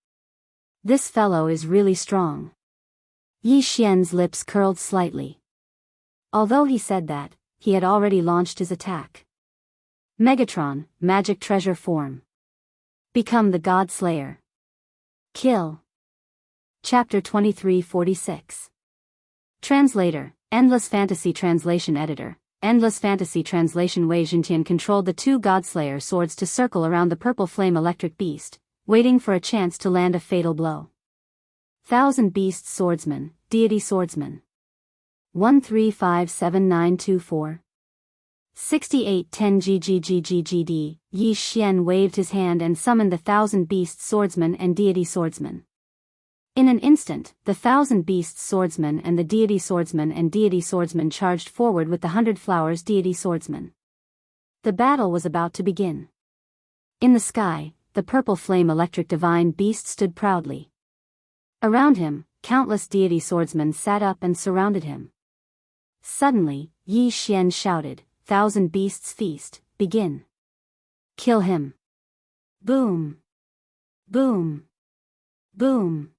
This fellow is really strong. Yi Xian's lips curled slightly. Although he said that, he had already launched his attack. Megatron, magic treasure form. Become the God Slayer. Kill. Chapter 2346. Translator, Endless Fantasy Translation Editor. Endless Fantasy Translation. Wei Jintian controlled the two Godslayer swords to circle around the purple flame electric beast, waiting for a chance to land a fatal blow. Thousand Beasts Swordsman, Deity Swordsman. 1357924. 6810 GGGGGD. Yi Xian waved his hand and summoned the Thousand Beasts Swordsman and Deity Swordsman. In an instant, the Thousand Beasts Swordsman and the Deity Swordsman charged forward with the 100 Flowers Deity Swordsman. The battle was about to begin. In the sky, the purple flame electric divine beast stood proudly. Around him, countless deity swordsmen sat up and surrounded him. Suddenly, Yi Xian shouted, "Thousand Beasts Feast, begin! Kill him!" Boom! Boom! Boom!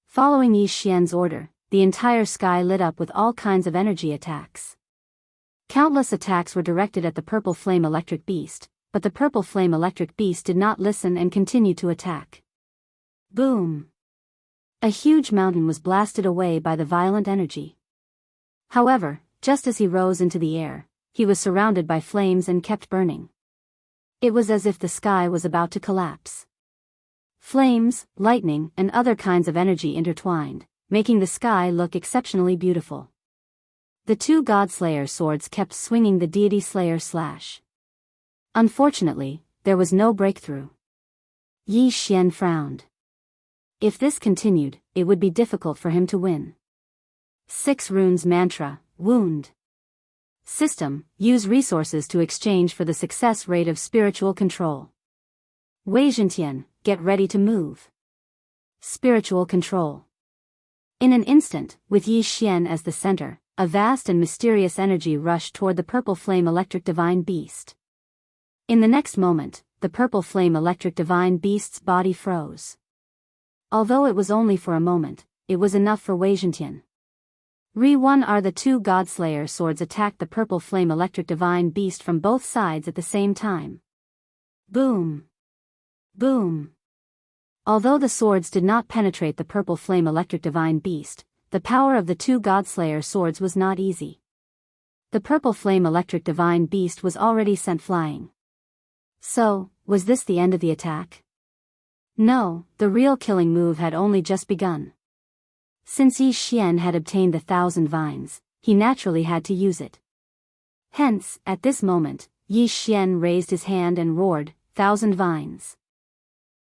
Following Yi Xian's order, the entire sky lit up with all kinds of energy attacks. Countless attacks were directed at the purple flame electric beast, but the purple flame electric beast did not listen and continued to attack. Boom! A huge mountain was blasted away by the violent energy. However, just as he rose into the air, he was surrounded by flames and kept burning. It was as if the sky was about to collapse. Flames, lightning, and other kinds of energy intertwined, making the sky look exceptionally beautiful. The two Godslayer swords kept swinging the Deity Slayer slash. Unfortunately, there was no breakthrough. Yi Xian frowned. If this continued, it would be difficult for him to win. 6 Runes Mantra, Wound. System, use resources to exchange for the success rate of spiritual control. Wei Jintian, get ready to move. Spiritual control. In an instant, with Yi Xian as the center, a vast and mysterious energy rushed toward the purple flame electric divine beast. In the next moment, the purple flame electric divine beast's body froze. Although it was only for a moment, it was enough for Wei Jintian. Re-1 are the two Godslayer swords attacked the purple flame electric divine beast from both sides at the same time. Boom! Boom! Although the swords did not penetrate the purple flame electric divine beast, the power of the two Godslayer swords was not easy. The purple flame electric divine beast was already sent flying. So, was this the end of the attack? No, the real killing move had only just begun. Since Yi Xian had obtained the 1,000 vines, he naturally had to use it. Hence, at this moment, Yi Xian raised his hand and roared, 1,000 vines.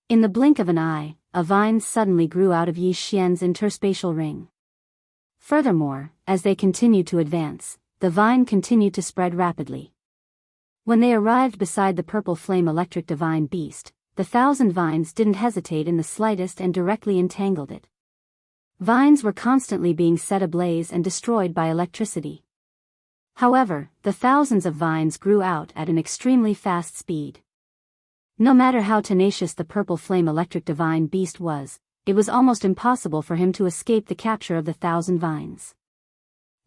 In the blink of an eye, a vine suddenly grew out of Yi Xian's interspatial ring. Furthermore, as they continued to advance, the vine continued to spread rapidly. When they arrived beside the purple flame electric divine beast, the 1,000 vines didn't hesitate in the slightest and directly entangled it. Vines were constantly being set ablaze and destroyed by electricity. However, the thousands of vines grew out at an extremely fast speed. No matter how tenacious the purple flame electric divine beast was, it was almost impossible for him to escape the capture of the 1,000 vines.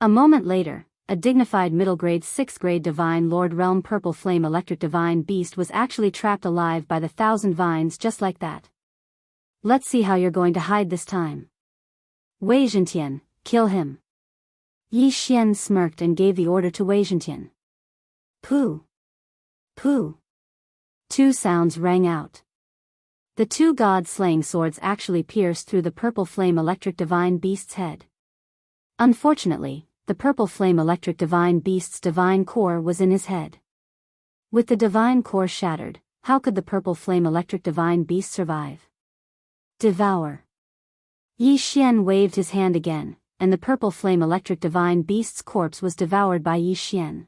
A moment later, a dignified middle-grade 6th-grade divine lord realm purple flame electric divine beast was actually trapped alive by the 1,000 vines just like that. Let's see how you're going to hide this time. Wei Zhentian, kill him. Yi Xian smirked and gave the order to Wei Zhentian. Pooh! Pooh! Two sounds rang out. The two god-slaying swords actually pierced through the purple flame electric divine beast's head. Unfortunately, the purple flame electric divine beast's divine core was in his head. With the divine core shattered, how could the purple flame electric divine beast survive? Devour! Yi Xian waved his hand again, and the purple flame electric divine beast's corpse was devoured by Yi Xian.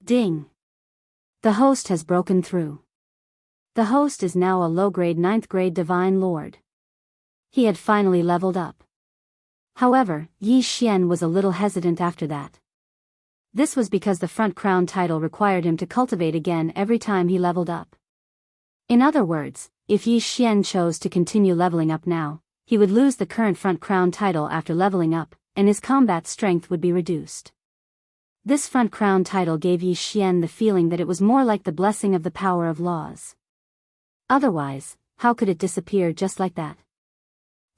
Ding! The host has broken through. The host is now a low-grade 9th-grade divine lord. He had finally leveled up. However, Yi Xian was a little hesitant after that. This was because the front crown title required him to cultivate again every time he leveled up. In other words, if Yi Xian chose to continue leveling up now, he would lose the current front crown title after leveling up, and his combat strength would be reduced. This front crown title gave Yi Xian the feeling that it was more like the blessing of the power of laws. Otherwise, how could it disappear just like that?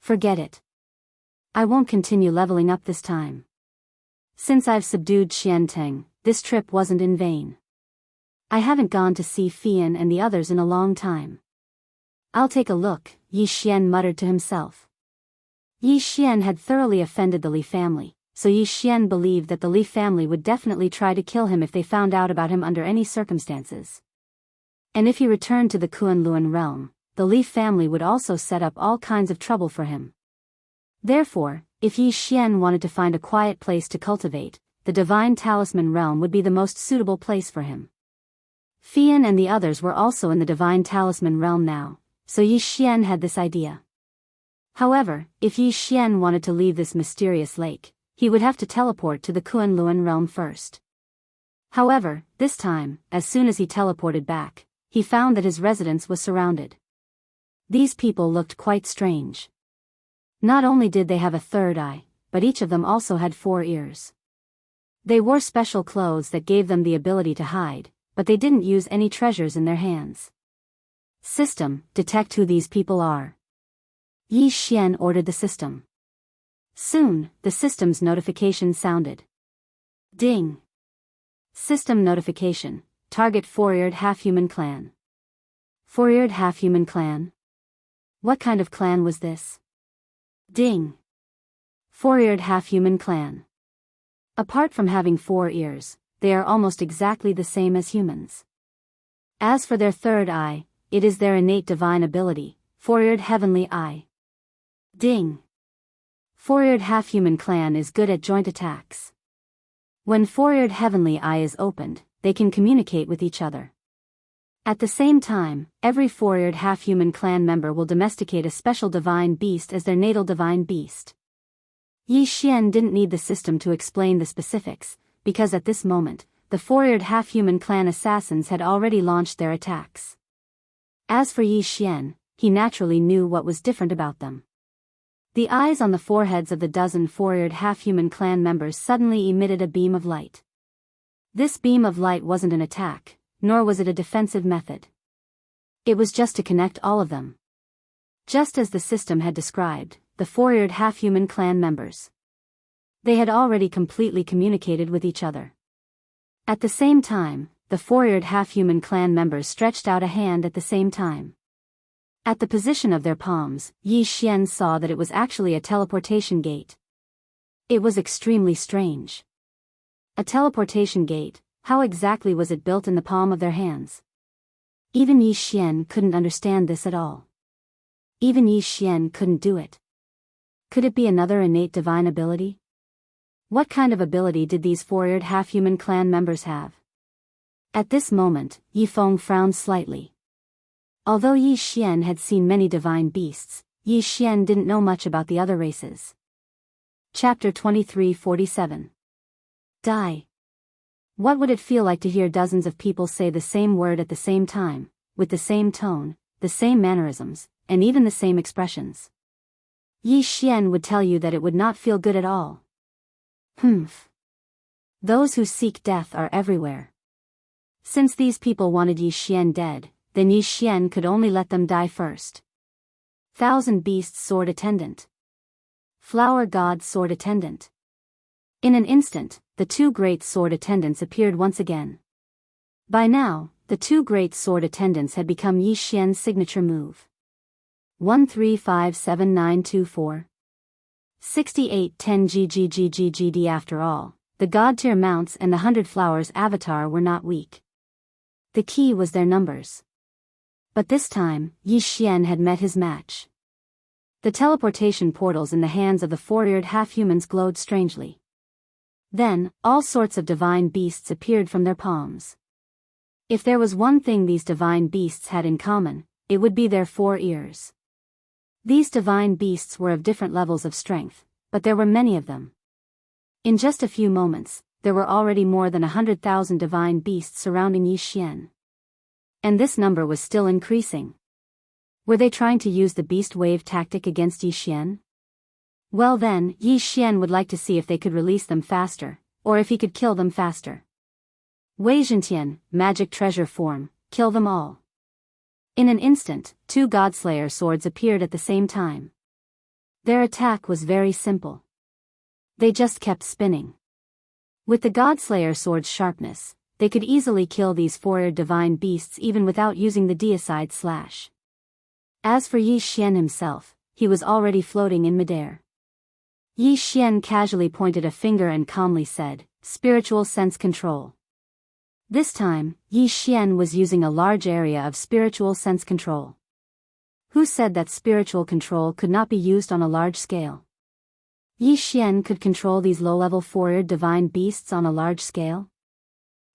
Forget it. I won't continue leveling up this time. Since I've subdued Xianteng, this trip wasn't in vain. I haven't gone to see Fian and the others in a long time. I'll take a look, Yi Xian muttered to himself. Yi Xian had thoroughly offended the Li family, so Yi Xian believed that the Li family would definitely try to kill him if they found out about him under any circumstances. And if he returned to the Kunlun realm, the Li family would also set up all kinds of trouble for him. Therefore, if Yi Xian wanted to find a quiet place to cultivate, the Divine Talisman realm would be the most suitable place for him. Fian and the others were also in the Divine Talisman realm now, so Yi Xian had this idea. However, if Yi Xian wanted to leave this mysterious lake, he would have to teleport to the Kunlun realm first. However, this time, as soon as he teleported back, he found that his residence was surrounded. These people looked quite strange. Not only did they have a third eye, but each of them also had 4 ears. They wore special clothes that gave them the ability to hide, but they didn't use any treasures in their hands. System, detect who these people are. Yi Xian ordered the system. Soon, the system's notification sounded. Ding! System notification, target 4-eared half-human clan. 4-eared half-human clan? What kind of clan was this? Ding! 4-eared half-human clan. Apart from having 4 ears, they are almost exactly the same as humans. As for their third eye, it is their innate divine ability, 4-eared heavenly eye. Ding! 4-eared half-human clan is good at joint attacks. When 4-eared heavenly eye is opened, they can communicate with each other. At the same time, every 4-eared half-human clan member will domesticate a special divine beast as their natal divine beast. Yi Xian didn't need the system to explain the specifics, because at this moment, the 4-eared half-human clan assassins had already launched their attacks. As for Yi Xian, he naturally knew what was different about them. The eyes on the foreheads of the dozen 4-eared half-human clan members suddenly emitted a beam of light. This beam of light wasn't an attack, nor was it a defensive method. It was just to connect all of them. Just as the system had described, the 4-eared half-human clan members. They had already completely communicated with each other. At the same time, the four-eared half-human clan members stretched out a hand at the same time. At the position of their palms, Yi Xian saw that it was actually a teleportation gate. It was extremely strange. A teleportation gate, how exactly was it built in the palm of their hands? Even Yi Xian couldn't understand this at all. Even Yi Xian couldn't do it. Could it be another innate divine ability? What kind of ability did these four-eared half-human clan members have? At this moment, Yi Feng frowned slightly. Although Yi Xian had seen many divine beasts, Yi Xian didn't know much about the other races. Chapter 23:47. Die. What would it feel like to hear dozens of people say the same word at the same time, with the same tone, the same mannerisms, and even the same expressions? Yi Xian would tell you that it would not feel good at all. Humph. Those who seek death are everywhere. Since these people wanted Yi Xian dead, then Yi Xian could only let them die first. Thousand Beasts Sword Attendant. Flower God Sword Attendant. In an instant, the two great sword attendants appeared once again. By now, the two great sword attendants had become Yi Xian's signature move. 135792 6810 GGGGGD. After all, the god-tier mounts and the 100 Flowers avatar were not weak. The key was their numbers. But this time, Yi Xian had met his match. The teleportation portals in the hands of the four-eared half-humans glowed strangely. Then, all sorts of divine beasts appeared from their palms. If there was one thing these divine beasts had in common, it would be their 4 ears. These divine beasts were of different levels of strength, but there were many of them. In just a few moments, there were already more than 100,000 divine beasts surrounding Yi Xian. And this number was still increasing. Were they trying to use the beast wave tactic against Yi Xian? Well then, Yi Xian would like to see if they could release them faster, or if he could kill them faster. Wei Zhentian, magic treasure form, kill them all. In an instant, 2 Godslayer swords appeared at the same time. Their attack was very simple. They just kept spinning. With the Godslayer sword's sharpness, they could easily kill these four-eared divine beasts even without using the deicide slash. As for Yi Xian himself, he was already floating in midair. Yi Xian casually pointed a finger and calmly said, "Spiritual sense control." This time, Yi Xian was using a large area of spiritual sense control. Who said that spiritual control could not be used on a large scale? Yi Xian could control these low-level four-eared divine beasts on a large scale?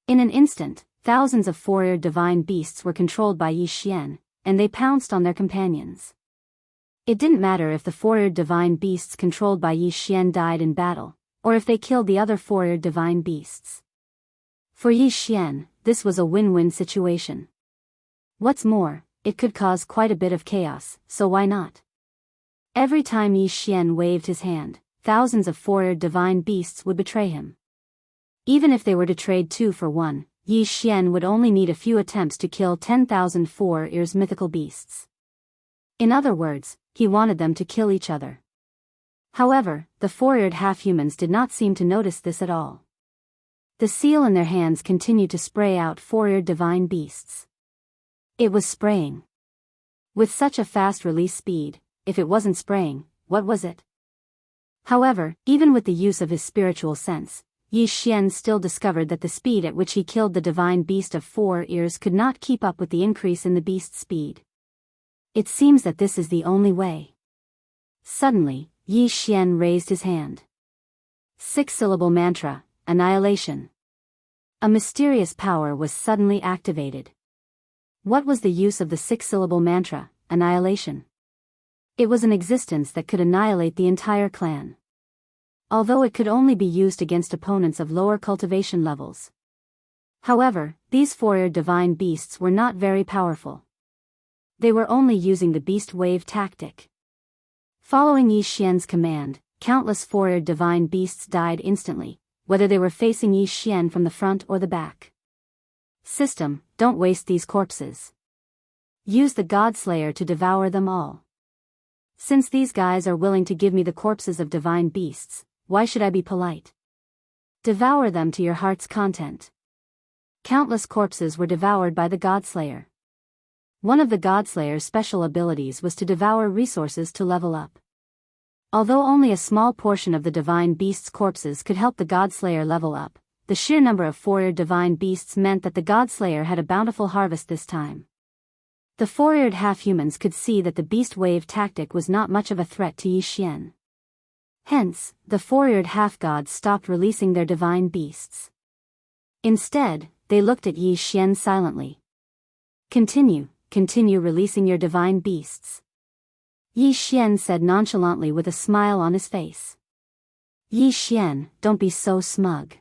In an instant, thousands of four-eared divine beasts were controlled by Yi Xian, and they pounced on their companions. It didn't matter if the four-eared divine beasts controlled by Yi Xian died in battle, or if they killed the other four-eared divine beasts. For Yi Xian, this was a win-win situation. What's more, it could cause quite a bit of chaos, so why not? Every time Yi Xian waved his hand, thousands of four-eared divine beasts would betray him. Even if they were to trade 2 for 1, Yi Xian would only need a few attempts to kill 10,000 four-ears mythical beasts. In other words, he wanted them to kill each other. However, the four-eared half-humans did not seem to notice this at all. The seal in their hands continued to spray out four-eared divine beasts. It was spraying. With such a fast release speed, if it wasn't spraying, what was it? However, even with the use of his spiritual sense, Yi Xian still discovered that the speed at which he killed the divine beast of 4 ears could not keep up with the increase in the beast's speed. It seems that this is the only way. Suddenly, Yi Xian raised his hand. 6-syllable mantra, annihilation. A mysterious power was suddenly activated. What was the use of the 6-syllable mantra, annihilation? It was an existence that could annihilate the entire clan. Although it could only be used against opponents of lower cultivation levels. However, these four-eared divine beasts were not very powerful. They were only using the beast wave tactic. Following Yi Xian's command, countless four-eared divine beasts died instantly, whether they were facing Yi Xian from the front or the back. System, don't waste these corpses. Use the Godslayer to devour them all. Since these guys are willing to give me the corpses of divine beasts, why should I be polite? Devour them to your heart's content. Countless corpses were devoured by the Godslayer. One of the Godslayer's special abilities was to devour resources to level up. Although only a small portion of the divine beast's corpses could help the Godslayer level up, the sheer number of four-eared divine beasts meant that the Godslayer had a bountiful harvest this time. The four-eared half-humans could see that the beast wave tactic was not much of a threat to Yi Xian. Hence, the four-eared half-gods stopped releasing their divine beasts. Instead, they looked at Yi Xian silently. Continue releasing your divine beasts. Yi Xian said nonchalantly with a smile on his face. Yi Xian, don't be so smug.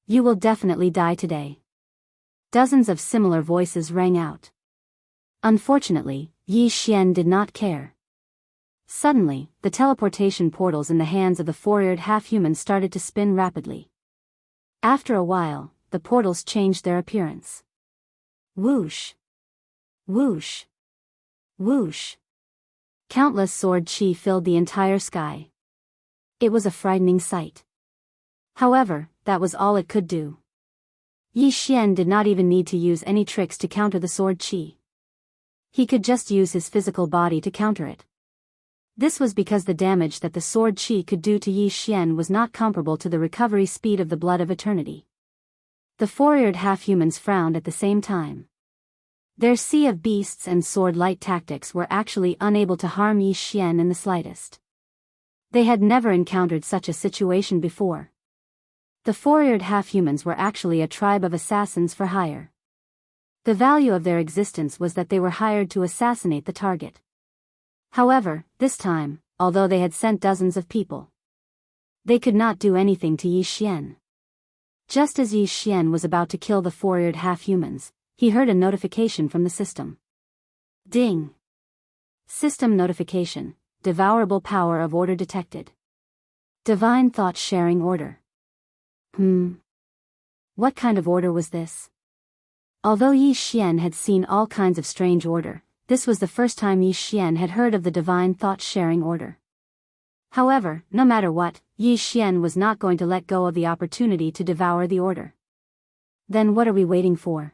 You will definitely die today. Dozens of similar voices rang out. Unfortunately, Yi Xian did not care. Suddenly, the teleportation portals in the hands of the four-eared half-humans started to spin rapidly. After a while, the portals changed their appearance. Whoosh! Whoosh! Whoosh! Countless sword chi filled the entire sky. It was a frightening sight. However, that was all it could do. Yi Xian did not even need to use any tricks to counter the sword chi. He could just use his physical body to counter it. This was because the damage that the sword chi could do to Yi Xian was not comparable to the recovery speed of the blood of eternity. The four-eared half-humans frowned at the same time. Their sea of beasts and sword-light tactics were actually unable to harm Yi Xian in the slightest. They had never encountered such a situation before. The four-eared half-humans were actually a tribe of assassins for hire. The value of their existence was that they were hired to assassinate the target. However, this time, although they had sent dozens of people, they could not do anything to Yi Xian. Just as Yi Xian was about to kill the four-eared half-humans, he heard a notification from the system. Ding! System notification. Devourable power of order detected. Divine thought sharing order. What kind of order was this? Although Yi Xian had seen all kinds of strange order, this was the first time Yi Xian had heard of the divine thought sharing order. However, no matter what, Yi Xian was not going to let go of the opportunity to devour the order. Then what are we waiting for?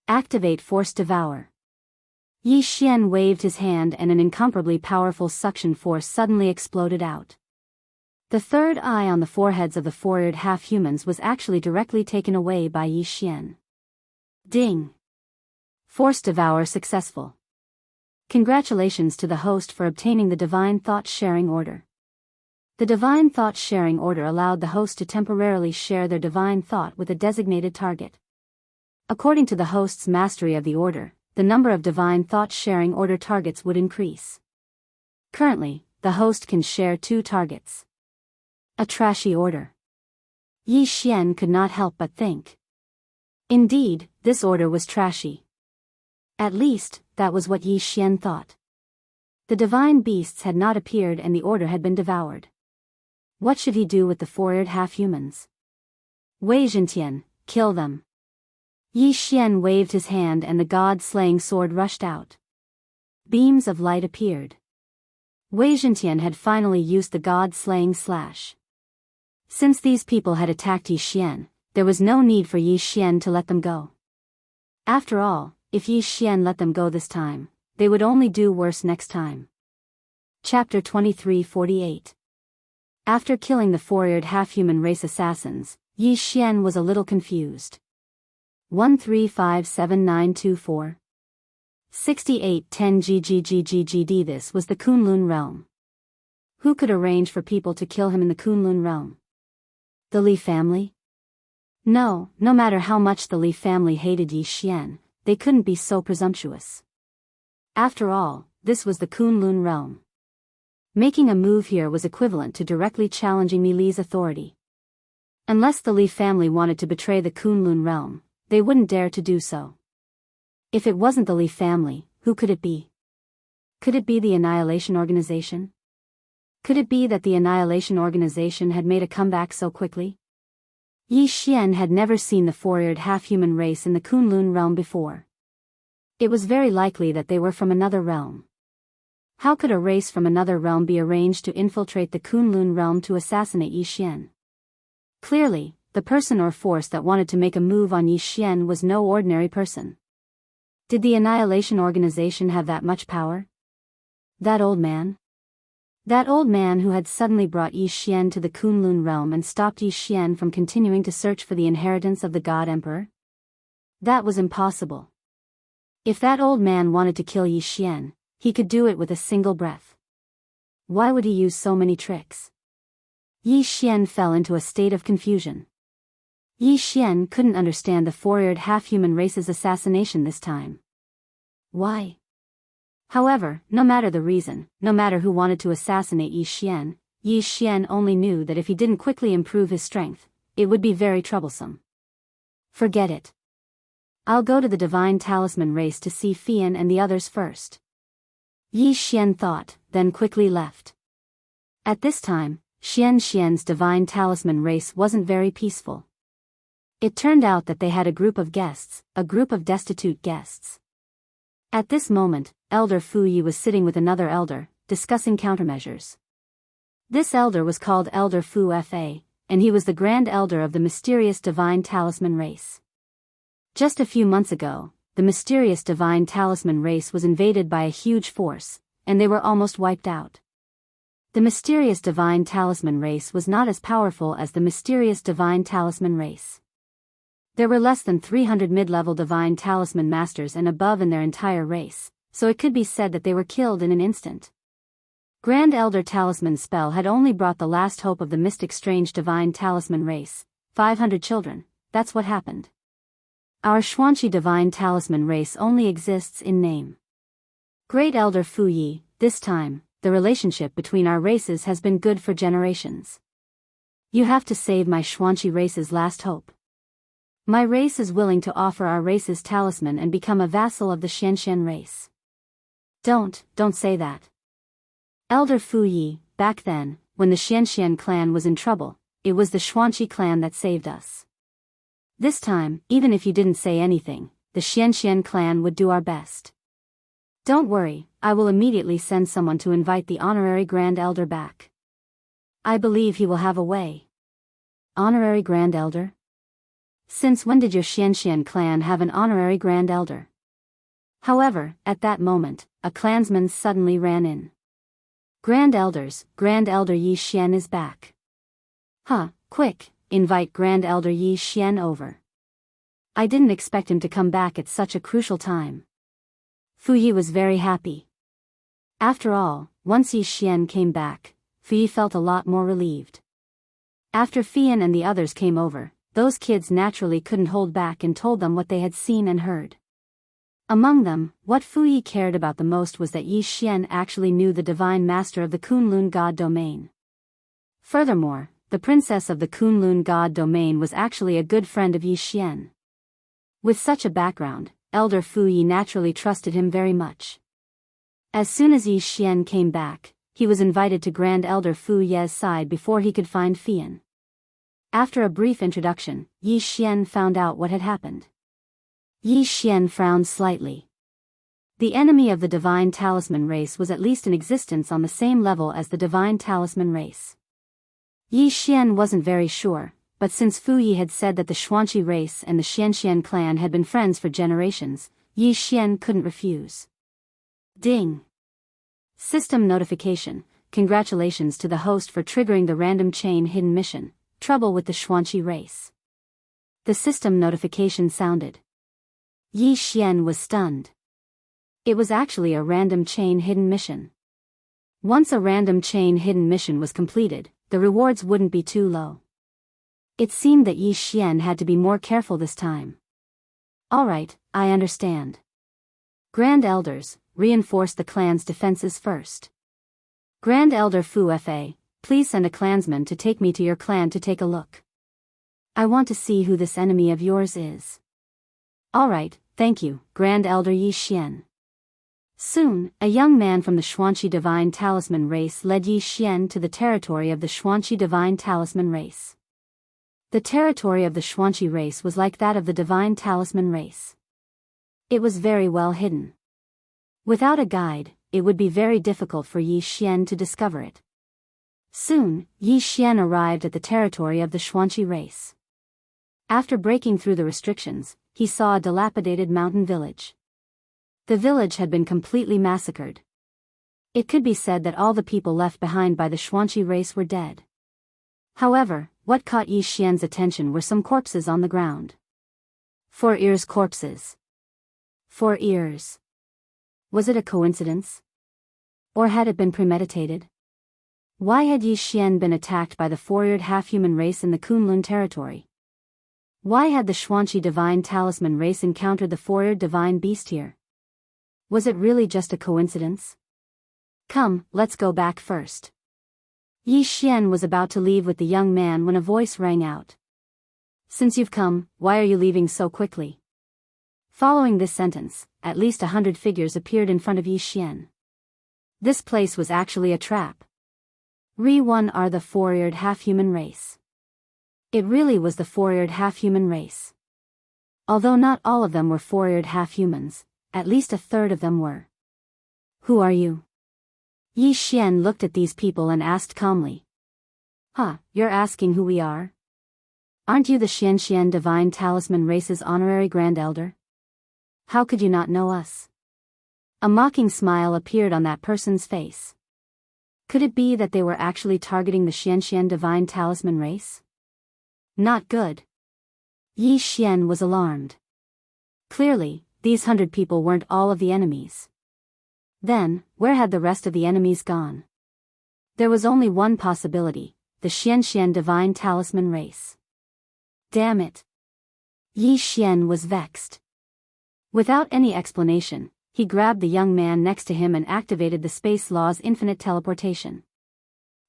Activate Force Devour. Yi Xian waved his hand and an incomparably powerful suction force suddenly exploded out. The third eye on the foreheads of the four-eared half-humans was actually directly taken away by Yi Xian. Ding! Force Devour successful. Congratulations to the host for obtaining the Divine Thought Sharing Order. The Divine Thought Sharing Order allowed the host to temporarily share their divine thought with a designated target. According to the host's mastery of the order, the number of Divine Thought Sharing Order targets would increase. Currently, the host can share 2 targets. A trashy order. Yi Xian could not help but think. Indeed, this order was trashy. At least, that was what Yi Xian thought. The divine beasts had not appeared and the order had been devoured. What should he do with the four-eared half-humans? Wei Zhentian, kill them. Yi Xian waved his hand and the god-slaying sword rushed out. Beams of light appeared. Wei Zhentian had finally used the god-slaying slash. Since these people had attacked Yi Xian, there was no need for Yi Xian to let them go. After all, if Yi Xian let them go this time, they would only do worse next time. Chapter 23:48. After killing the four-eared half-human race assassins, Yi Xian was a little confused. 1357924 6810 GGGGGD. This was the Kunlun realm. Who could arrange for people to kill him in the Kunlun realm? The Li family? No matter how much the Li family hated Yi Xian, they couldn't be so presumptuous. After all, this was the Kunlun realm. Making a move here was equivalent to directly challenging Mi Li's authority. Unless the Li family wanted to betray the Kunlun realm, they wouldn't dare to do so. If it wasn't the Li family, who could it be? Could it be the Annihilation Organization? Could it be that the Annihilation Organization had made a comeback so quickly? Yi Xian had never seen the four-eared half-human race in the Kunlun realm before. It was very likely that they were from another realm. How could a race from another realm be arranged to infiltrate the Kunlun realm to assassinate Yi Xian? Clearly, the person or force that wanted to make a move on Yi Xian was no ordinary person. Did the Annihilation Organization have that much power? That old man? That old man who had suddenly brought Yi Xian to the Kunlun realm and stopped Yi Xian from continuing to search for the inheritance of the God Emperor? That was impossible. If that old man wanted to kill Yi Xian, he could do it with a single breath. Why would he use so many tricks? Yi Xian fell into a state of confusion. Yi Xian couldn't understand the four-eared half-human race's assassination this time. Why? However, no matter the reason, no matter who wanted to assassinate Yi Xian only knew that if he didn't quickly improve his strength, it would be very troublesome. Forget it. I'll go to the Divine Talisman race to see Fian and the others first. Yi Xian thought, then quickly left. At this time, Xian's Divine Talisman race wasn't very peaceful. It turned out that they had a group of guests, a group of destitute guests. At this moment, Elder Fu Yi was sitting with another elder, discussing countermeasures. This elder was called Elder Fu Fa, and he was the Grand Elder of the mysterious Divine Talisman race. Just a few months ago, the mysterious Divine Talisman race was invaded by a huge force, and they were almost wiped out. The mysterious Divine Talisman race was not as powerful as the mysterious Divine Talisman race. There were less than 300 mid-level Divine Talisman Masters and above in their entire race, so it could be said that they were killed in an instant. Grand Elder Talisman's spell had only brought the last hope of the mystic strange Divine Talisman race, 500 children, that's what happened. Our Xuanqi Divine Talisman race only exists in name. Great Elder Fu Yi, this time, the relationship between our races has been good for generations. You have to save my Xuanqi race's last hope. My race is willing to offer our race's talisman and become a vassal of the Xianxian race. Don't say that. Elder Fu Yi, back then, when the Xianxian clan was in trouble, it was the Xuanqi clan that saved us. This time, even if you didn't say anything, the Xianxian clan would do our best. Don't worry, I will immediately send someone to invite the honorary Grand Elder back. I believe he will have a way. Honorary Grand Elder? Since when did your Xianxian clan have an honorary Grand Elder? However, at that moment, a clansman suddenly ran in. Grand Elder Yi Xian is back. Quick, invite Grand Elder Yi Xian over. I didn't expect him to come back at such a crucial time. Fu Yi was very happy. After all, once Yi Xian came back, Fu Yi felt a lot more relieved. After Fian and the others came over, those kids naturally couldn't hold back and told them what they had seen and heard. Among them, what Fu Yi cared about the most was that Yi Xian actually knew the Divine Master of the Kunlun God Domain. Furthermore, the princess of the Kunlun God Domain was actually a good friend of Yi Xian. With such a background, Elder Fu Yi naturally trusted him very much. As soon as Yi Xian came back, he was invited to Grand Elder Fu Ye's side before he could find Fian. After a brief introduction, Yi Xian found out what had happened. Yi Xian frowned slightly. The enemy of the Divine Talisman race was at least in existence on the same level as the Divine Talisman race. Yi Xian wasn't very sure, but since Fu Yi had said that the Xuanqi race and the Xianxian clan had been friends for generations, Yi Xian couldn't refuse. Ding! System notification. Congratulations to the host for triggering the random chain hidden mission, Trouble with the Xuanqi race. The system notification sounded. Yi Xian was stunned. It was actually a random chain hidden mission. Once a random chain hidden mission was completed, the rewards wouldn't be too low. It seemed that Yi Xian had to be more careful this time. Alright, I understand. Grand Elders, reinforce the clan's defenses first. Grand Elder Fu Fa, please send a clansman to take me to your clan to take a look. I want to see who this enemy of yours is. Alright, thank you, Grand Elder Yi Xian. Soon, a young man from the Xuanqi Divine Talisman race led Yi Xian to the territory of the Xuanqi Divine Talisman race. The territory of the Xuanqi race was like that of the Divine Talisman race. It was very well hidden. Without a guide, it would be very difficult for Yi Xian to discover it. Soon, Yi Xian arrived at the territory of the Xuanqi race. After breaking through the restrictions, he saw a dilapidated mountain village. The village had been completely massacred. It could be said that all the people left behind by the Xuanqi race were dead. However, what caught Yi Xian's attention were some corpses on the ground. 4 ears corpses. 4 ears. Was it a coincidence? Or had it been premeditated? Why had Yi Xian been attacked by the 4-eared half-human race in the Kunlun territory? Why had the Xuanqi divine talisman race encountered the 4-eared divine beast here? Was it really just a coincidence? Come, let's go back first. Yi Xian was about to leave with the young man when a voice rang out. Since you've come, why are you leaving so quickly? Following this sentence, at least 100 figures appeared in front of Yi Xian. This place was actually a trap. Re-1 are the 4-eared half-human race. It really was the 4-eared half-human race. Although not all of them were 4-eared half-humans, at least a third of them were. Who are you? Yi Xian looked at these people and asked calmly. You're asking who we are? Aren't you the Xian divine talisman race's honorary grand elder? How could you not know us? A mocking smile appeared on that person's face. Could it be that they were actually targeting the Xian divine talisman race? Not good. Yi Xian was alarmed. Clearly, these 100 people weren't all of the enemies. Then, where had the rest of the enemies gone? There was only one possibility, the Xian divine talisman race. Damn it. Yi Xian was vexed. Without any explanation, he grabbed the young man next to him and activated the space law's infinite teleportation.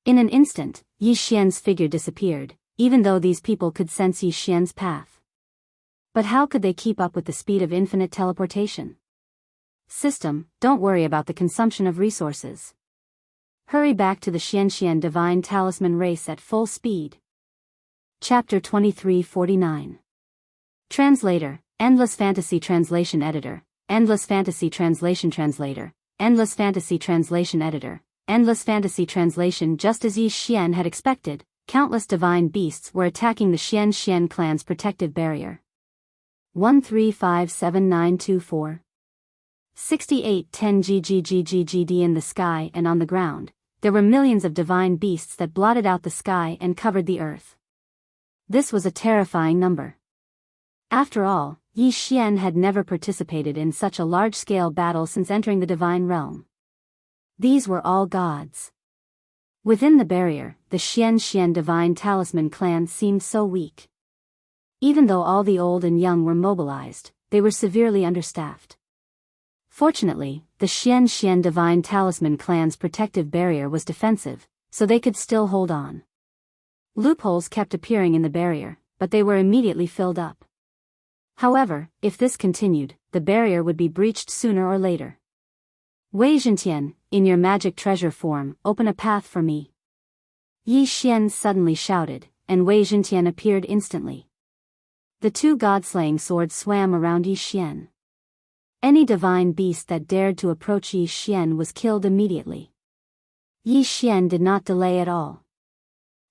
In an instant, Yi Xian's figure disappeared, even though these people could sense Yi Xian's path. But how could they keep up with the speed of infinite teleportation? System, don't worry about the consumption of resources. Hurry back to the Xian divine talisman race at full speed. Chapter 2349. Translator, Endless Fantasy Translation Editor, Endless Fantasy Translation Translator, Endless Fantasy Translation Editor, Endless Fantasy Translation. Just as Yi Xian had expected, countless divine beasts were attacking the Xian clan's protective barrier. 1357924. 6810 GGGGGD. In the sky and on the ground, there were millions of divine beasts that blotted out the sky and covered the earth. This was a terrifying number. After all, Yi Xian had never participated in such a large-scale battle since entering the divine realm. These were all gods. Within the barrier, the Xian divine talisman clan seemed so weak. Even though all the old and young were mobilized, they were severely understaffed. Fortunately, the Xian divine talisman clan's protective barrier was defensive, so they could still hold on. Loopholes kept appearing in the barrier, but they were immediately filled up. However, if this continued, the barrier would be breached sooner or later. Wei Zhentian, in your magic treasure form, open a path for me. Yi Xian suddenly shouted, and Wei Zhentian appeared instantly. The 2 god-slaying swords swam around Yi Xian. Any divine beast that dared to approach Yi Xian was killed immediately. Yi Xian did not delay at all.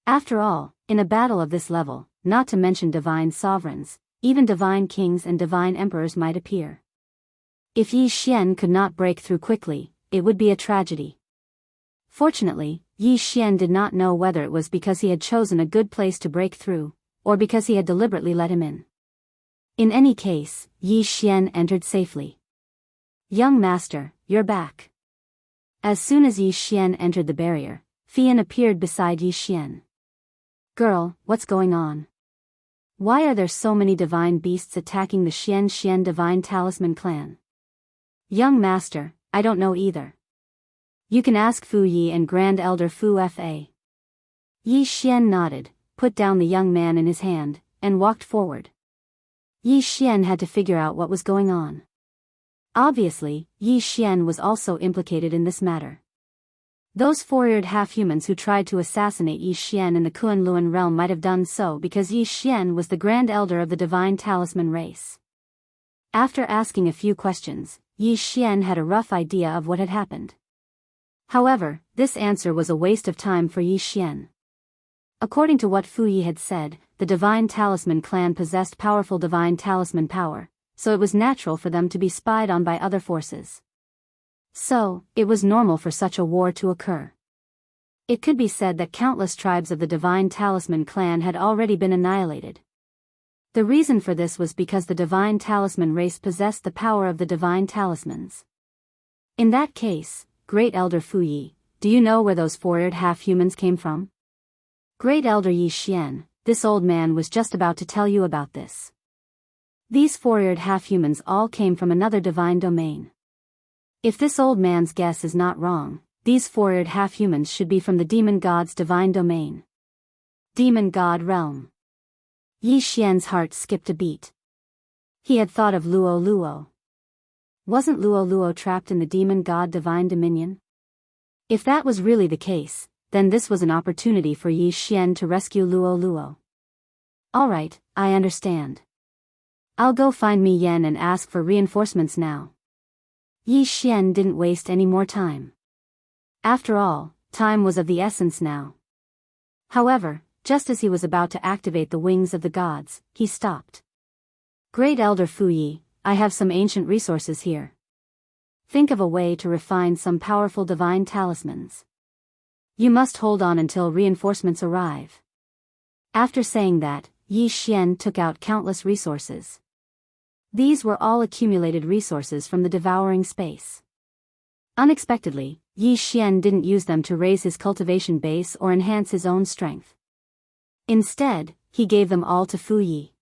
After all, in a battle of this level, not to mention divine sovereigns, even divine kings and divine emperors might appear. If Yi Xian could not break through quickly, it would be a tragedy. Fortunately, Yi Xian did not know whether it was because he had chosen a good place to break through, or because he had deliberately let him in. In any case, Yi Xian entered safely. Young master, you're back. As soon as Yi Xian entered the barrier, Fian appeared beside Yi Xian. Girl, what's going on? Why are there so many divine beasts attacking the Xian divine talisman clan? Young master, I don't know either. You can ask Fu Yi and Grand Elder Fu Fa. Yi Xian nodded, put down the young man in his hand, and walked forward. Yi Xian had to figure out what was going on. Obviously, Yi Xian was also implicated in this matter. Those 4-eared half-humans who tried to assassinate Yi Xian in the Kunlun realm might have done so because Yi Xian was the Grand Elder of the Divine Talisman race. After asking a few questions, Yi Xian had a rough idea of what had happened. However, this answer was a waste of time for Yi Xian. According to what Fu Yi had said, the the Divine Talisman clan possessed powerful Divine Talisman power, so it was natural for them to be spied on by other forces. So, it was normal for such a war to occur. It could be said that countless tribes of the Divine Talisman clan had already been annihilated. The reason for this was because the Divine Talisman race possessed the power of the Divine Talismans. In that case, Great Elder Fuyi, do you know where those four-eared half-humans came from? Great Elder Yi Xian, this old man was just about to tell you about this. These four-eared half-humans all came from another divine domain. If this old man's guess is not wrong, these four-eared half-humans should be from the demon god's divine domain. Demon god realm. Yi Xian's heart skipped a beat. He had thought of Luo Luo. Wasn't Luo Luo trapped in the demon god divine dominion? If that was really the case, then this was an opportunity for Yi Xian to rescue Luo Luo. Alright, I understand. I'll go find Mi Yan and ask for reinforcements now. Yi Xian didn't waste any more time. After all, time was of the essence now. However, just as he was about to activate the wings of the gods, he stopped. Great Elder Fuyi, I have some ancient resources here. Think of a way to refine some powerful divine talismans. You must hold on until reinforcements arrive. After saying that, Yi Xian took out countless resources. These were all accumulated resources from the devouring space. Unexpectedly, Yi Xian didn't use them to raise his cultivation base or enhance his own strength. Instead, he gave them all to Fu Yi.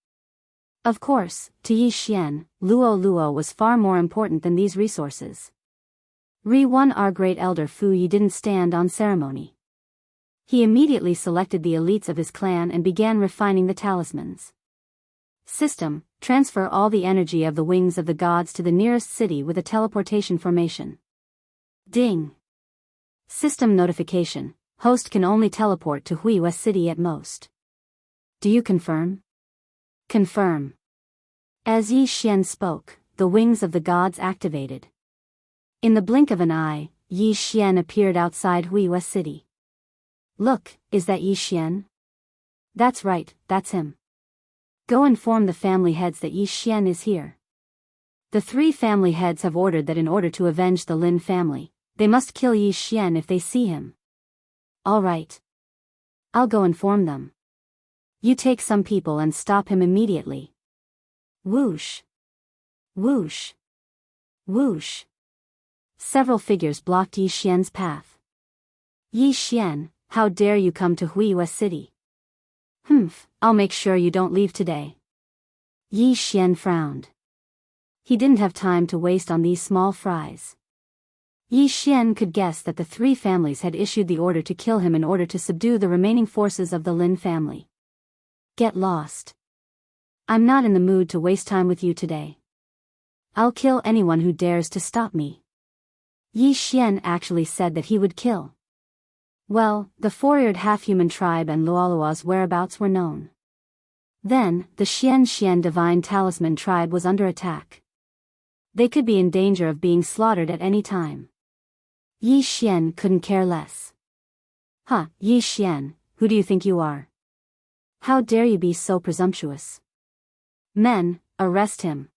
Of course, to Yi Xian, Luo Luo was far more important than these resources. Our Great Elder Fu Yi didn't stand on ceremony. He immediately selected the elites of his clan and began refining the talismans. System, transfer all the energy of the wings of the gods to the nearest city with a teleportation formation. Ding. System notification, host can only teleport to Huiwa City at most. Do you confirm? Confirm. As Yi Xian spoke, the wings of the gods activated. In the blink of an eye, Yi Xian appeared outside Huiwa City. Look, is that Yi Xian? That's right, that's him. Go inform the family heads that Yi Xian is here. The three family heads have ordered that in order to avenge the Lin family, they must kill Yi Xian if they see him. All right. I'll go inform them. You take some people and stop him immediately. Whoosh. Whoosh. Whoosh. Several figures blocked Yi Xian's path. Yi Xian, how dare you come to Huiwa City? Humph, I'll make sure you don't leave today. Yi Xian frowned. He didn't have time to waste on these small fries. Yi Xian could guess that the three families had issued the order to kill him in order to subdue the remaining forces of the Lin family. Get lost. I'm not in the mood to waste time with you today. I'll kill anyone who dares to stop me. Yi Xian actually said that he would kill. Well, the four-eared half-human tribe and Luolua's whereabouts were known. Then, the Xian Divine Talisman tribe was under attack. They could be in danger of being slaughtered at any time. Yi Xian couldn't care less. Huh, Yi Xian, who do you think you are? How dare you be so presumptuous? Men, arrest him.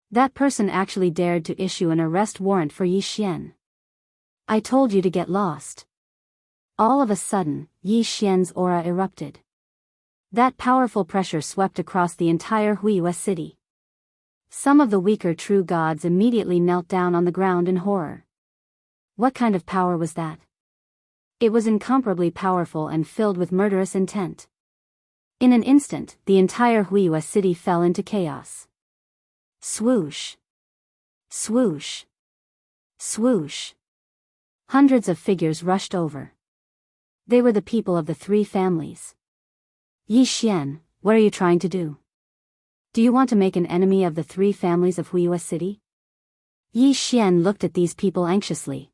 That person actually dared to issue an arrest warrant for Yi Xian. I told you to get lost. All of a sudden, Yi Xian's aura erupted. That powerful pressure swept across the entire Huiwa city. Some of the weaker true gods immediately knelt down on the ground in horror. What kind of power was that? It was incomparably powerful and filled with murderous intent. In an instant, the entire Huiwa city fell into chaos. Swoosh. Swoosh. Swoosh. Hundreds of figures rushed over. They were the people of the three families. Yi Xian, what are you trying to do? Do you want to make an enemy of the three families of Huiwa City? Yi Xian looked at these people anxiously.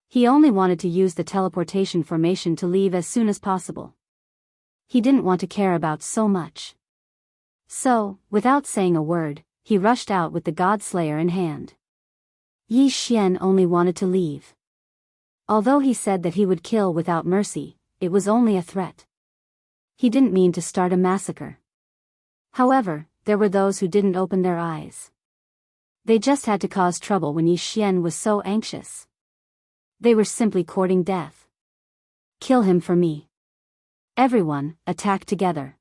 He only wanted to use the teleportation formation to leave as soon as possible. He didn't want to care about so much. So, without saying a word, he rushed out with the God Slayer in hand. Yi Xian only wanted to leave. Although he said that he would kill without mercy, it was only a threat. He didn't mean to start a massacre. However, there were those who didn't open their eyes. They just had to cause trouble when Yi Xian was so anxious. They were simply courting death. Kill him for me. Everyone, attack together.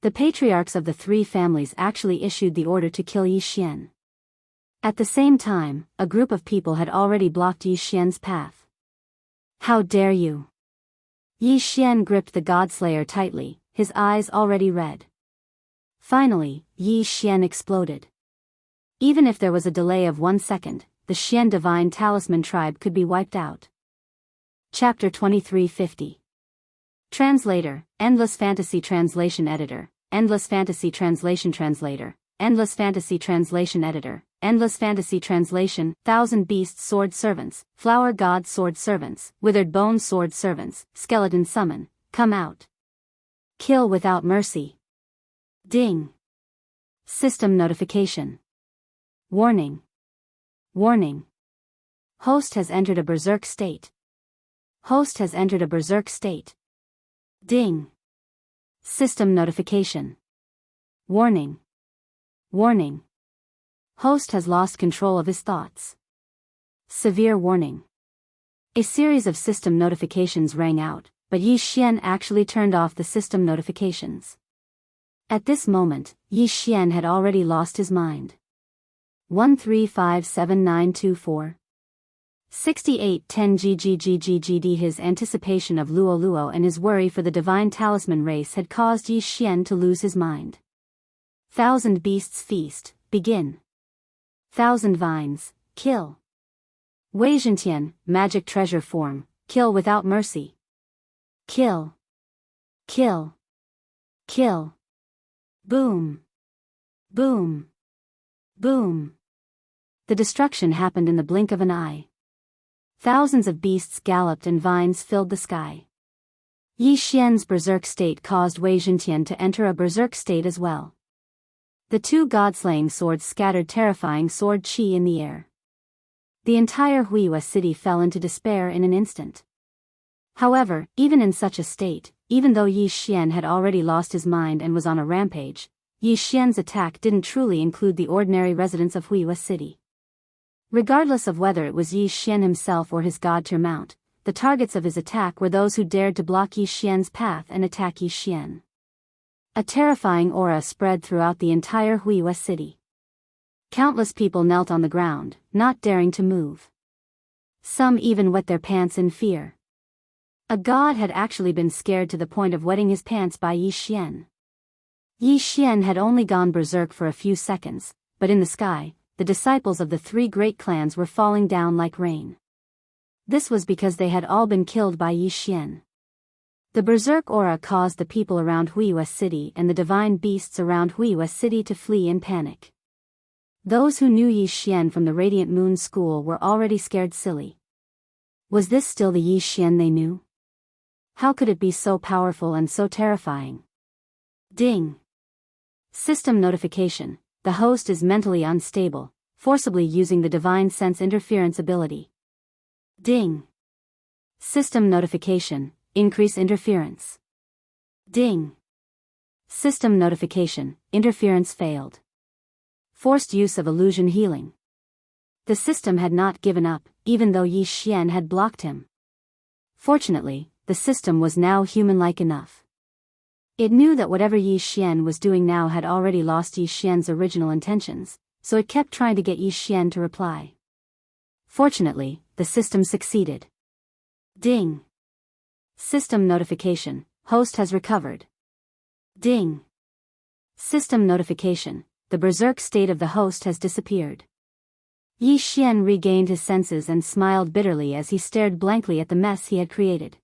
The patriarchs of the three families actually issued the order to kill Yi Xian. At the same time, a group of people had already blocked Yi Xian's path. How dare you! Yi Xian gripped the Godslayer tightly, his eyes already red. Finally, Yi Xian exploded. Even if there was a delay of 1 second, the Xian Divine Talisman tribe could be wiped out. Chapter 2350. Translator, Endless Fantasy Translation Editor, Endless Fantasy Translation Translator, Endless Fantasy Translation Editor, Endless Fantasy Translation, Thousand Beasts Sword Servants, Flower God Sword Servants, Withered Bone Sword Servants, Skeleton Summon, come out. Kill without mercy. Ding. System notification. Warning. Warning. Host has entered a berserk state. Host has entered a berserk state. Ding. System notification. Warning. Warning. Host has lost control of his thoughts. Severe warning. A series of system notifications rang out, but Yi Xian actually turned off the system notifications. At this moment, Yi Xian had already lost his mind. 1357924 6810 GGGGGD. His anticipation of Luo Luo and his worry for the divine talisman race had caused Yi Xian to lose his mind. Thousand beasts feast, begin. Thousand vines, kill. Wei Zhentian, magic treasure form, kill without mercy. Kill. Kill. Kill. Boom. Boom. Boom. The destruction happened in the blink of an eye. Thousands of beasts galloped and vines filled the sky. Yi Xian's berserk state caused Wei Zhentian to enter a berserk state as well. The two god-slaying swords scattered terrifying sword chi in the air. The entire Huiwa city fell into despair in an instant. However, even in such a state, even though Yi Xian had already lost his mind and was on a rampage, Yi Xian's attack didn't truly include the ordinary residents of Huiwa city. Regardless of whether it was Yi Xian himself or his god-tier mount, the targets of his attack were those who dared to block Yi Xian's path and attack Yi Xian. A terrifying aura spread throughout the entire Huiwa city. Countless people knelt on the ground, not daring to move. Some even wet their pants in fear. A god had actually been scared to the point of wetting his pants by Yi Xian. Yi Xian had only gone berserk for a few seconds, but in the sky, the disciples of the three great clans were falling down like rain. This was because they had all been killed by Yi Xian. The berserk aura caused the people around Huiwa city and the divine beasts around Huiwa city to flee in panic. Those who knew Yi Xian from the Radiant Moon School were already scared silly. Was this still the Yi Xian they knew? How could it be so powerful and so terrifying? Ding. System notification. The host is mentally unstable, forcibly using the divine sense interference ability. Ding. System notification. Increase interference. Ding. System notification. Interference failed. Forced use of illusion healing. The system had not given up, even though Yi Xian had blocked him. Fortunately, the system was now human-like enough. It knew that whatever Yi Xian was doing now had already lost Yi Xian's original intentions, so it kept trying to get Yi Xian to reply. Fortunately, the system succeeded. Ding. System notification. Host has recovered. Ding. System notification. The berserk state of the host has disappeared. Yi Xian regained his senses and smiled bitterly as he stared blankly at the mess he had created.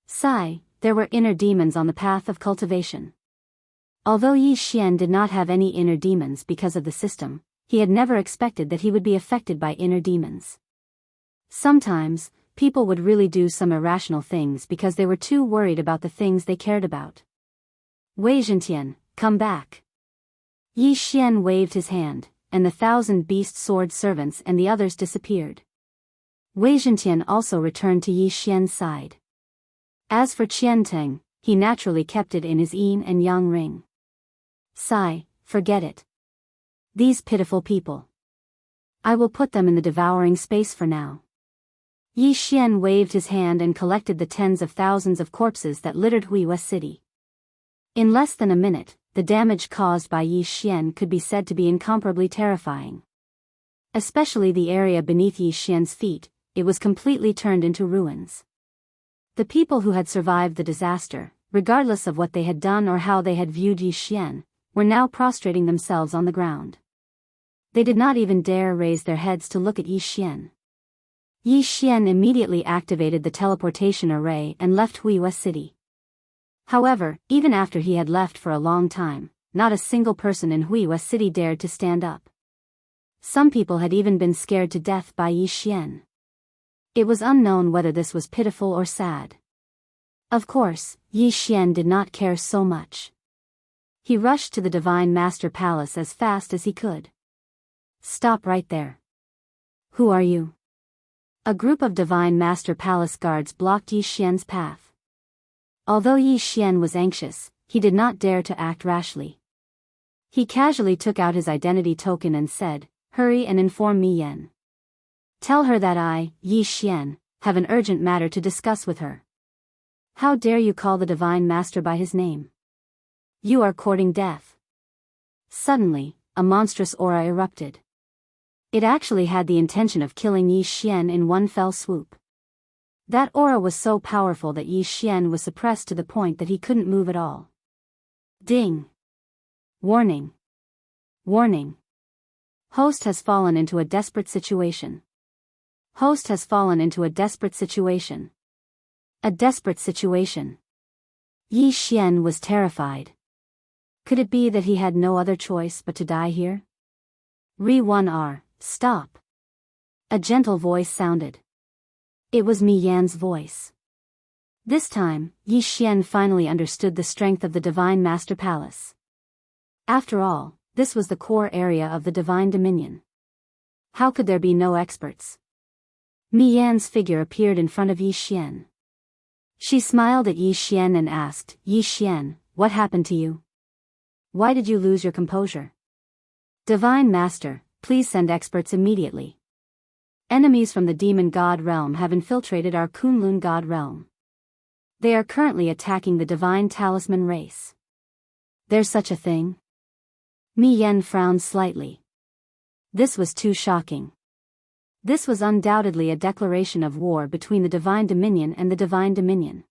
Sigh, there were inner demons on the path of cultivation. Although Yi Xian did not have any inner demons because of the system, he had never expected that he would be affected by inner demons. Sometimes, people would really do some irrational things because they were too worried about the things they cared about. Wei Zhentian, come back. Yi Xian waved his hand, and the 1,000 beast sword servants and the others disappeared. Wei Zhentian also returned to Yi Xian's side. As for Qianteng, he naturally kept it in his yin and yang ring. Sigh, forget it. These pitiful people. I will put them in the devouring space for now. Yi Xian waved his hand and collected the tens of thousands of corpses that littered Huiwa City. In less than a minute, the damage caused by Yi Xian could be said to be incomparably terrifying. Especially the area beneath Yi Xian's feet, it was completely turned into ruins. The people who had survived the disaster, regardless of what they had done or how they had viewed Yi Xian, were now prostrating themselves on the ground. They did not even dare raise their heads to look at Yi Xian. Yi Xian immediately activated the teleportation array and left Huiwa City. However, even after he had left for a long time, not a single person in Huiwa City dared to stand up. Some people had even been scared to death by Yi Xian. It was unknown whether this was pitiful or sad. Of course, Yi Xian did not care so much. He rushed to the Divine Master Palace as fast as he could. Stop right there. Who are you? A group of Divine Master Palace guards blocked Yi Xian's path. Although Yi Xian was anxious, he did not dare to act rashly. He casually took out his identity token and said, "Hurry and inform Mi Yan. Tell her that I, Yi Xian, have an urgent matter to discuss with her. How dare you call the Divine Master by his name? You are courting death." Suddenly, a monstrous aura erupted. It actually had the intention of killing Yi Xian in one fell swoop. That aura was so powerful that Yi Xian was suppressed to the point that he couldn't move at all. Ding! Warning! Warning! Host has fallen into a desperate situation. Host has fallen into a desperate situation. A desperate situation. Yi Xian was terrified. Could it be that he had no other choice but to die here? Re-1R, stop. A gentle voice sounded. It was Mi Yan's voice. This time, Yi Xian finally understood the strength of the Divine Master Palace. After all, this was the core area of the Divine Dominion. How could there be no experts? Mi Yan's figure appeared in front of Yi Xian. She smiled at Yi Xian and asked, "Yi Xian, what happened to you? Why did you lose your composure?" "Divine Master, please send experts immediately. Enemies from the Demon God Realm have infiltrated our Kunlun God Realm. They are currently attacking the Divine Talisman race." "There's such a thing?" Mi Yan frowned slightly. This was too shocking. This was undoubtedly a declaration of war between the Divine Dominion and the Divine Dominion.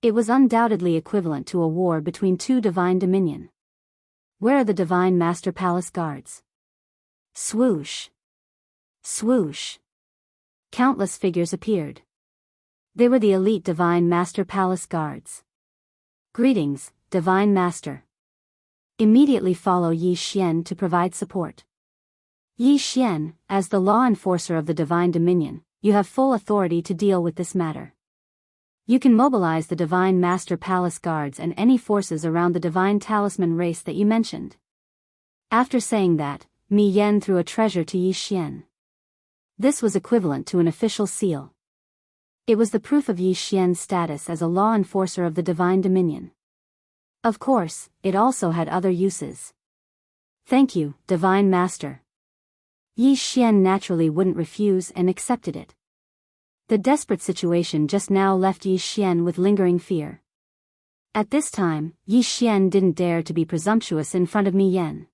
It was undoubtedly equivalent to a war between two Divine Dominion. Where are the Divine Master Palace guards? Swoosh! Swoosh! Countless figures appeared. They were the elite Divine Master Palace guards. "Greetings, Divine Master. Immediately follow Yi Xian to provide support. Yi Xian, as the law enforcer of the Divine Dominion, you have full authority to deal with this matter. You can mobilize the Divine Master Palace guards and any forces around the Divine Talisman race that you mentioned." After saying that, Mi Yan threw a treasure to Yi Xian. This was equivalent to an official seal. It was the proof of Yi Xian's status as a law enforcer of the Divine Dominion. Of course, it also had other uses. "Thank you, Divine Master." Yi Xian naturally wouldn't refuse and accepted it. The desperate situation just now left Yi Xian with lingering fear. At this time, Yi Xian didn't dare to be presumptuous in front of Mi Yan.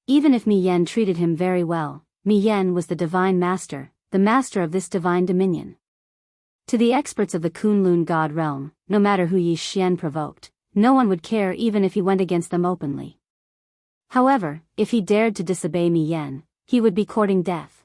Even if Mi Yan treated him very well, Mi Yan was the Divine Master, the master of this Divine Dominion. To the experts of the Kunlun God Realm, no matter who Yi Xian provoked, no one would care even if he went against them openly. However, if he dared to disobey Mi Yan, he would be courting death.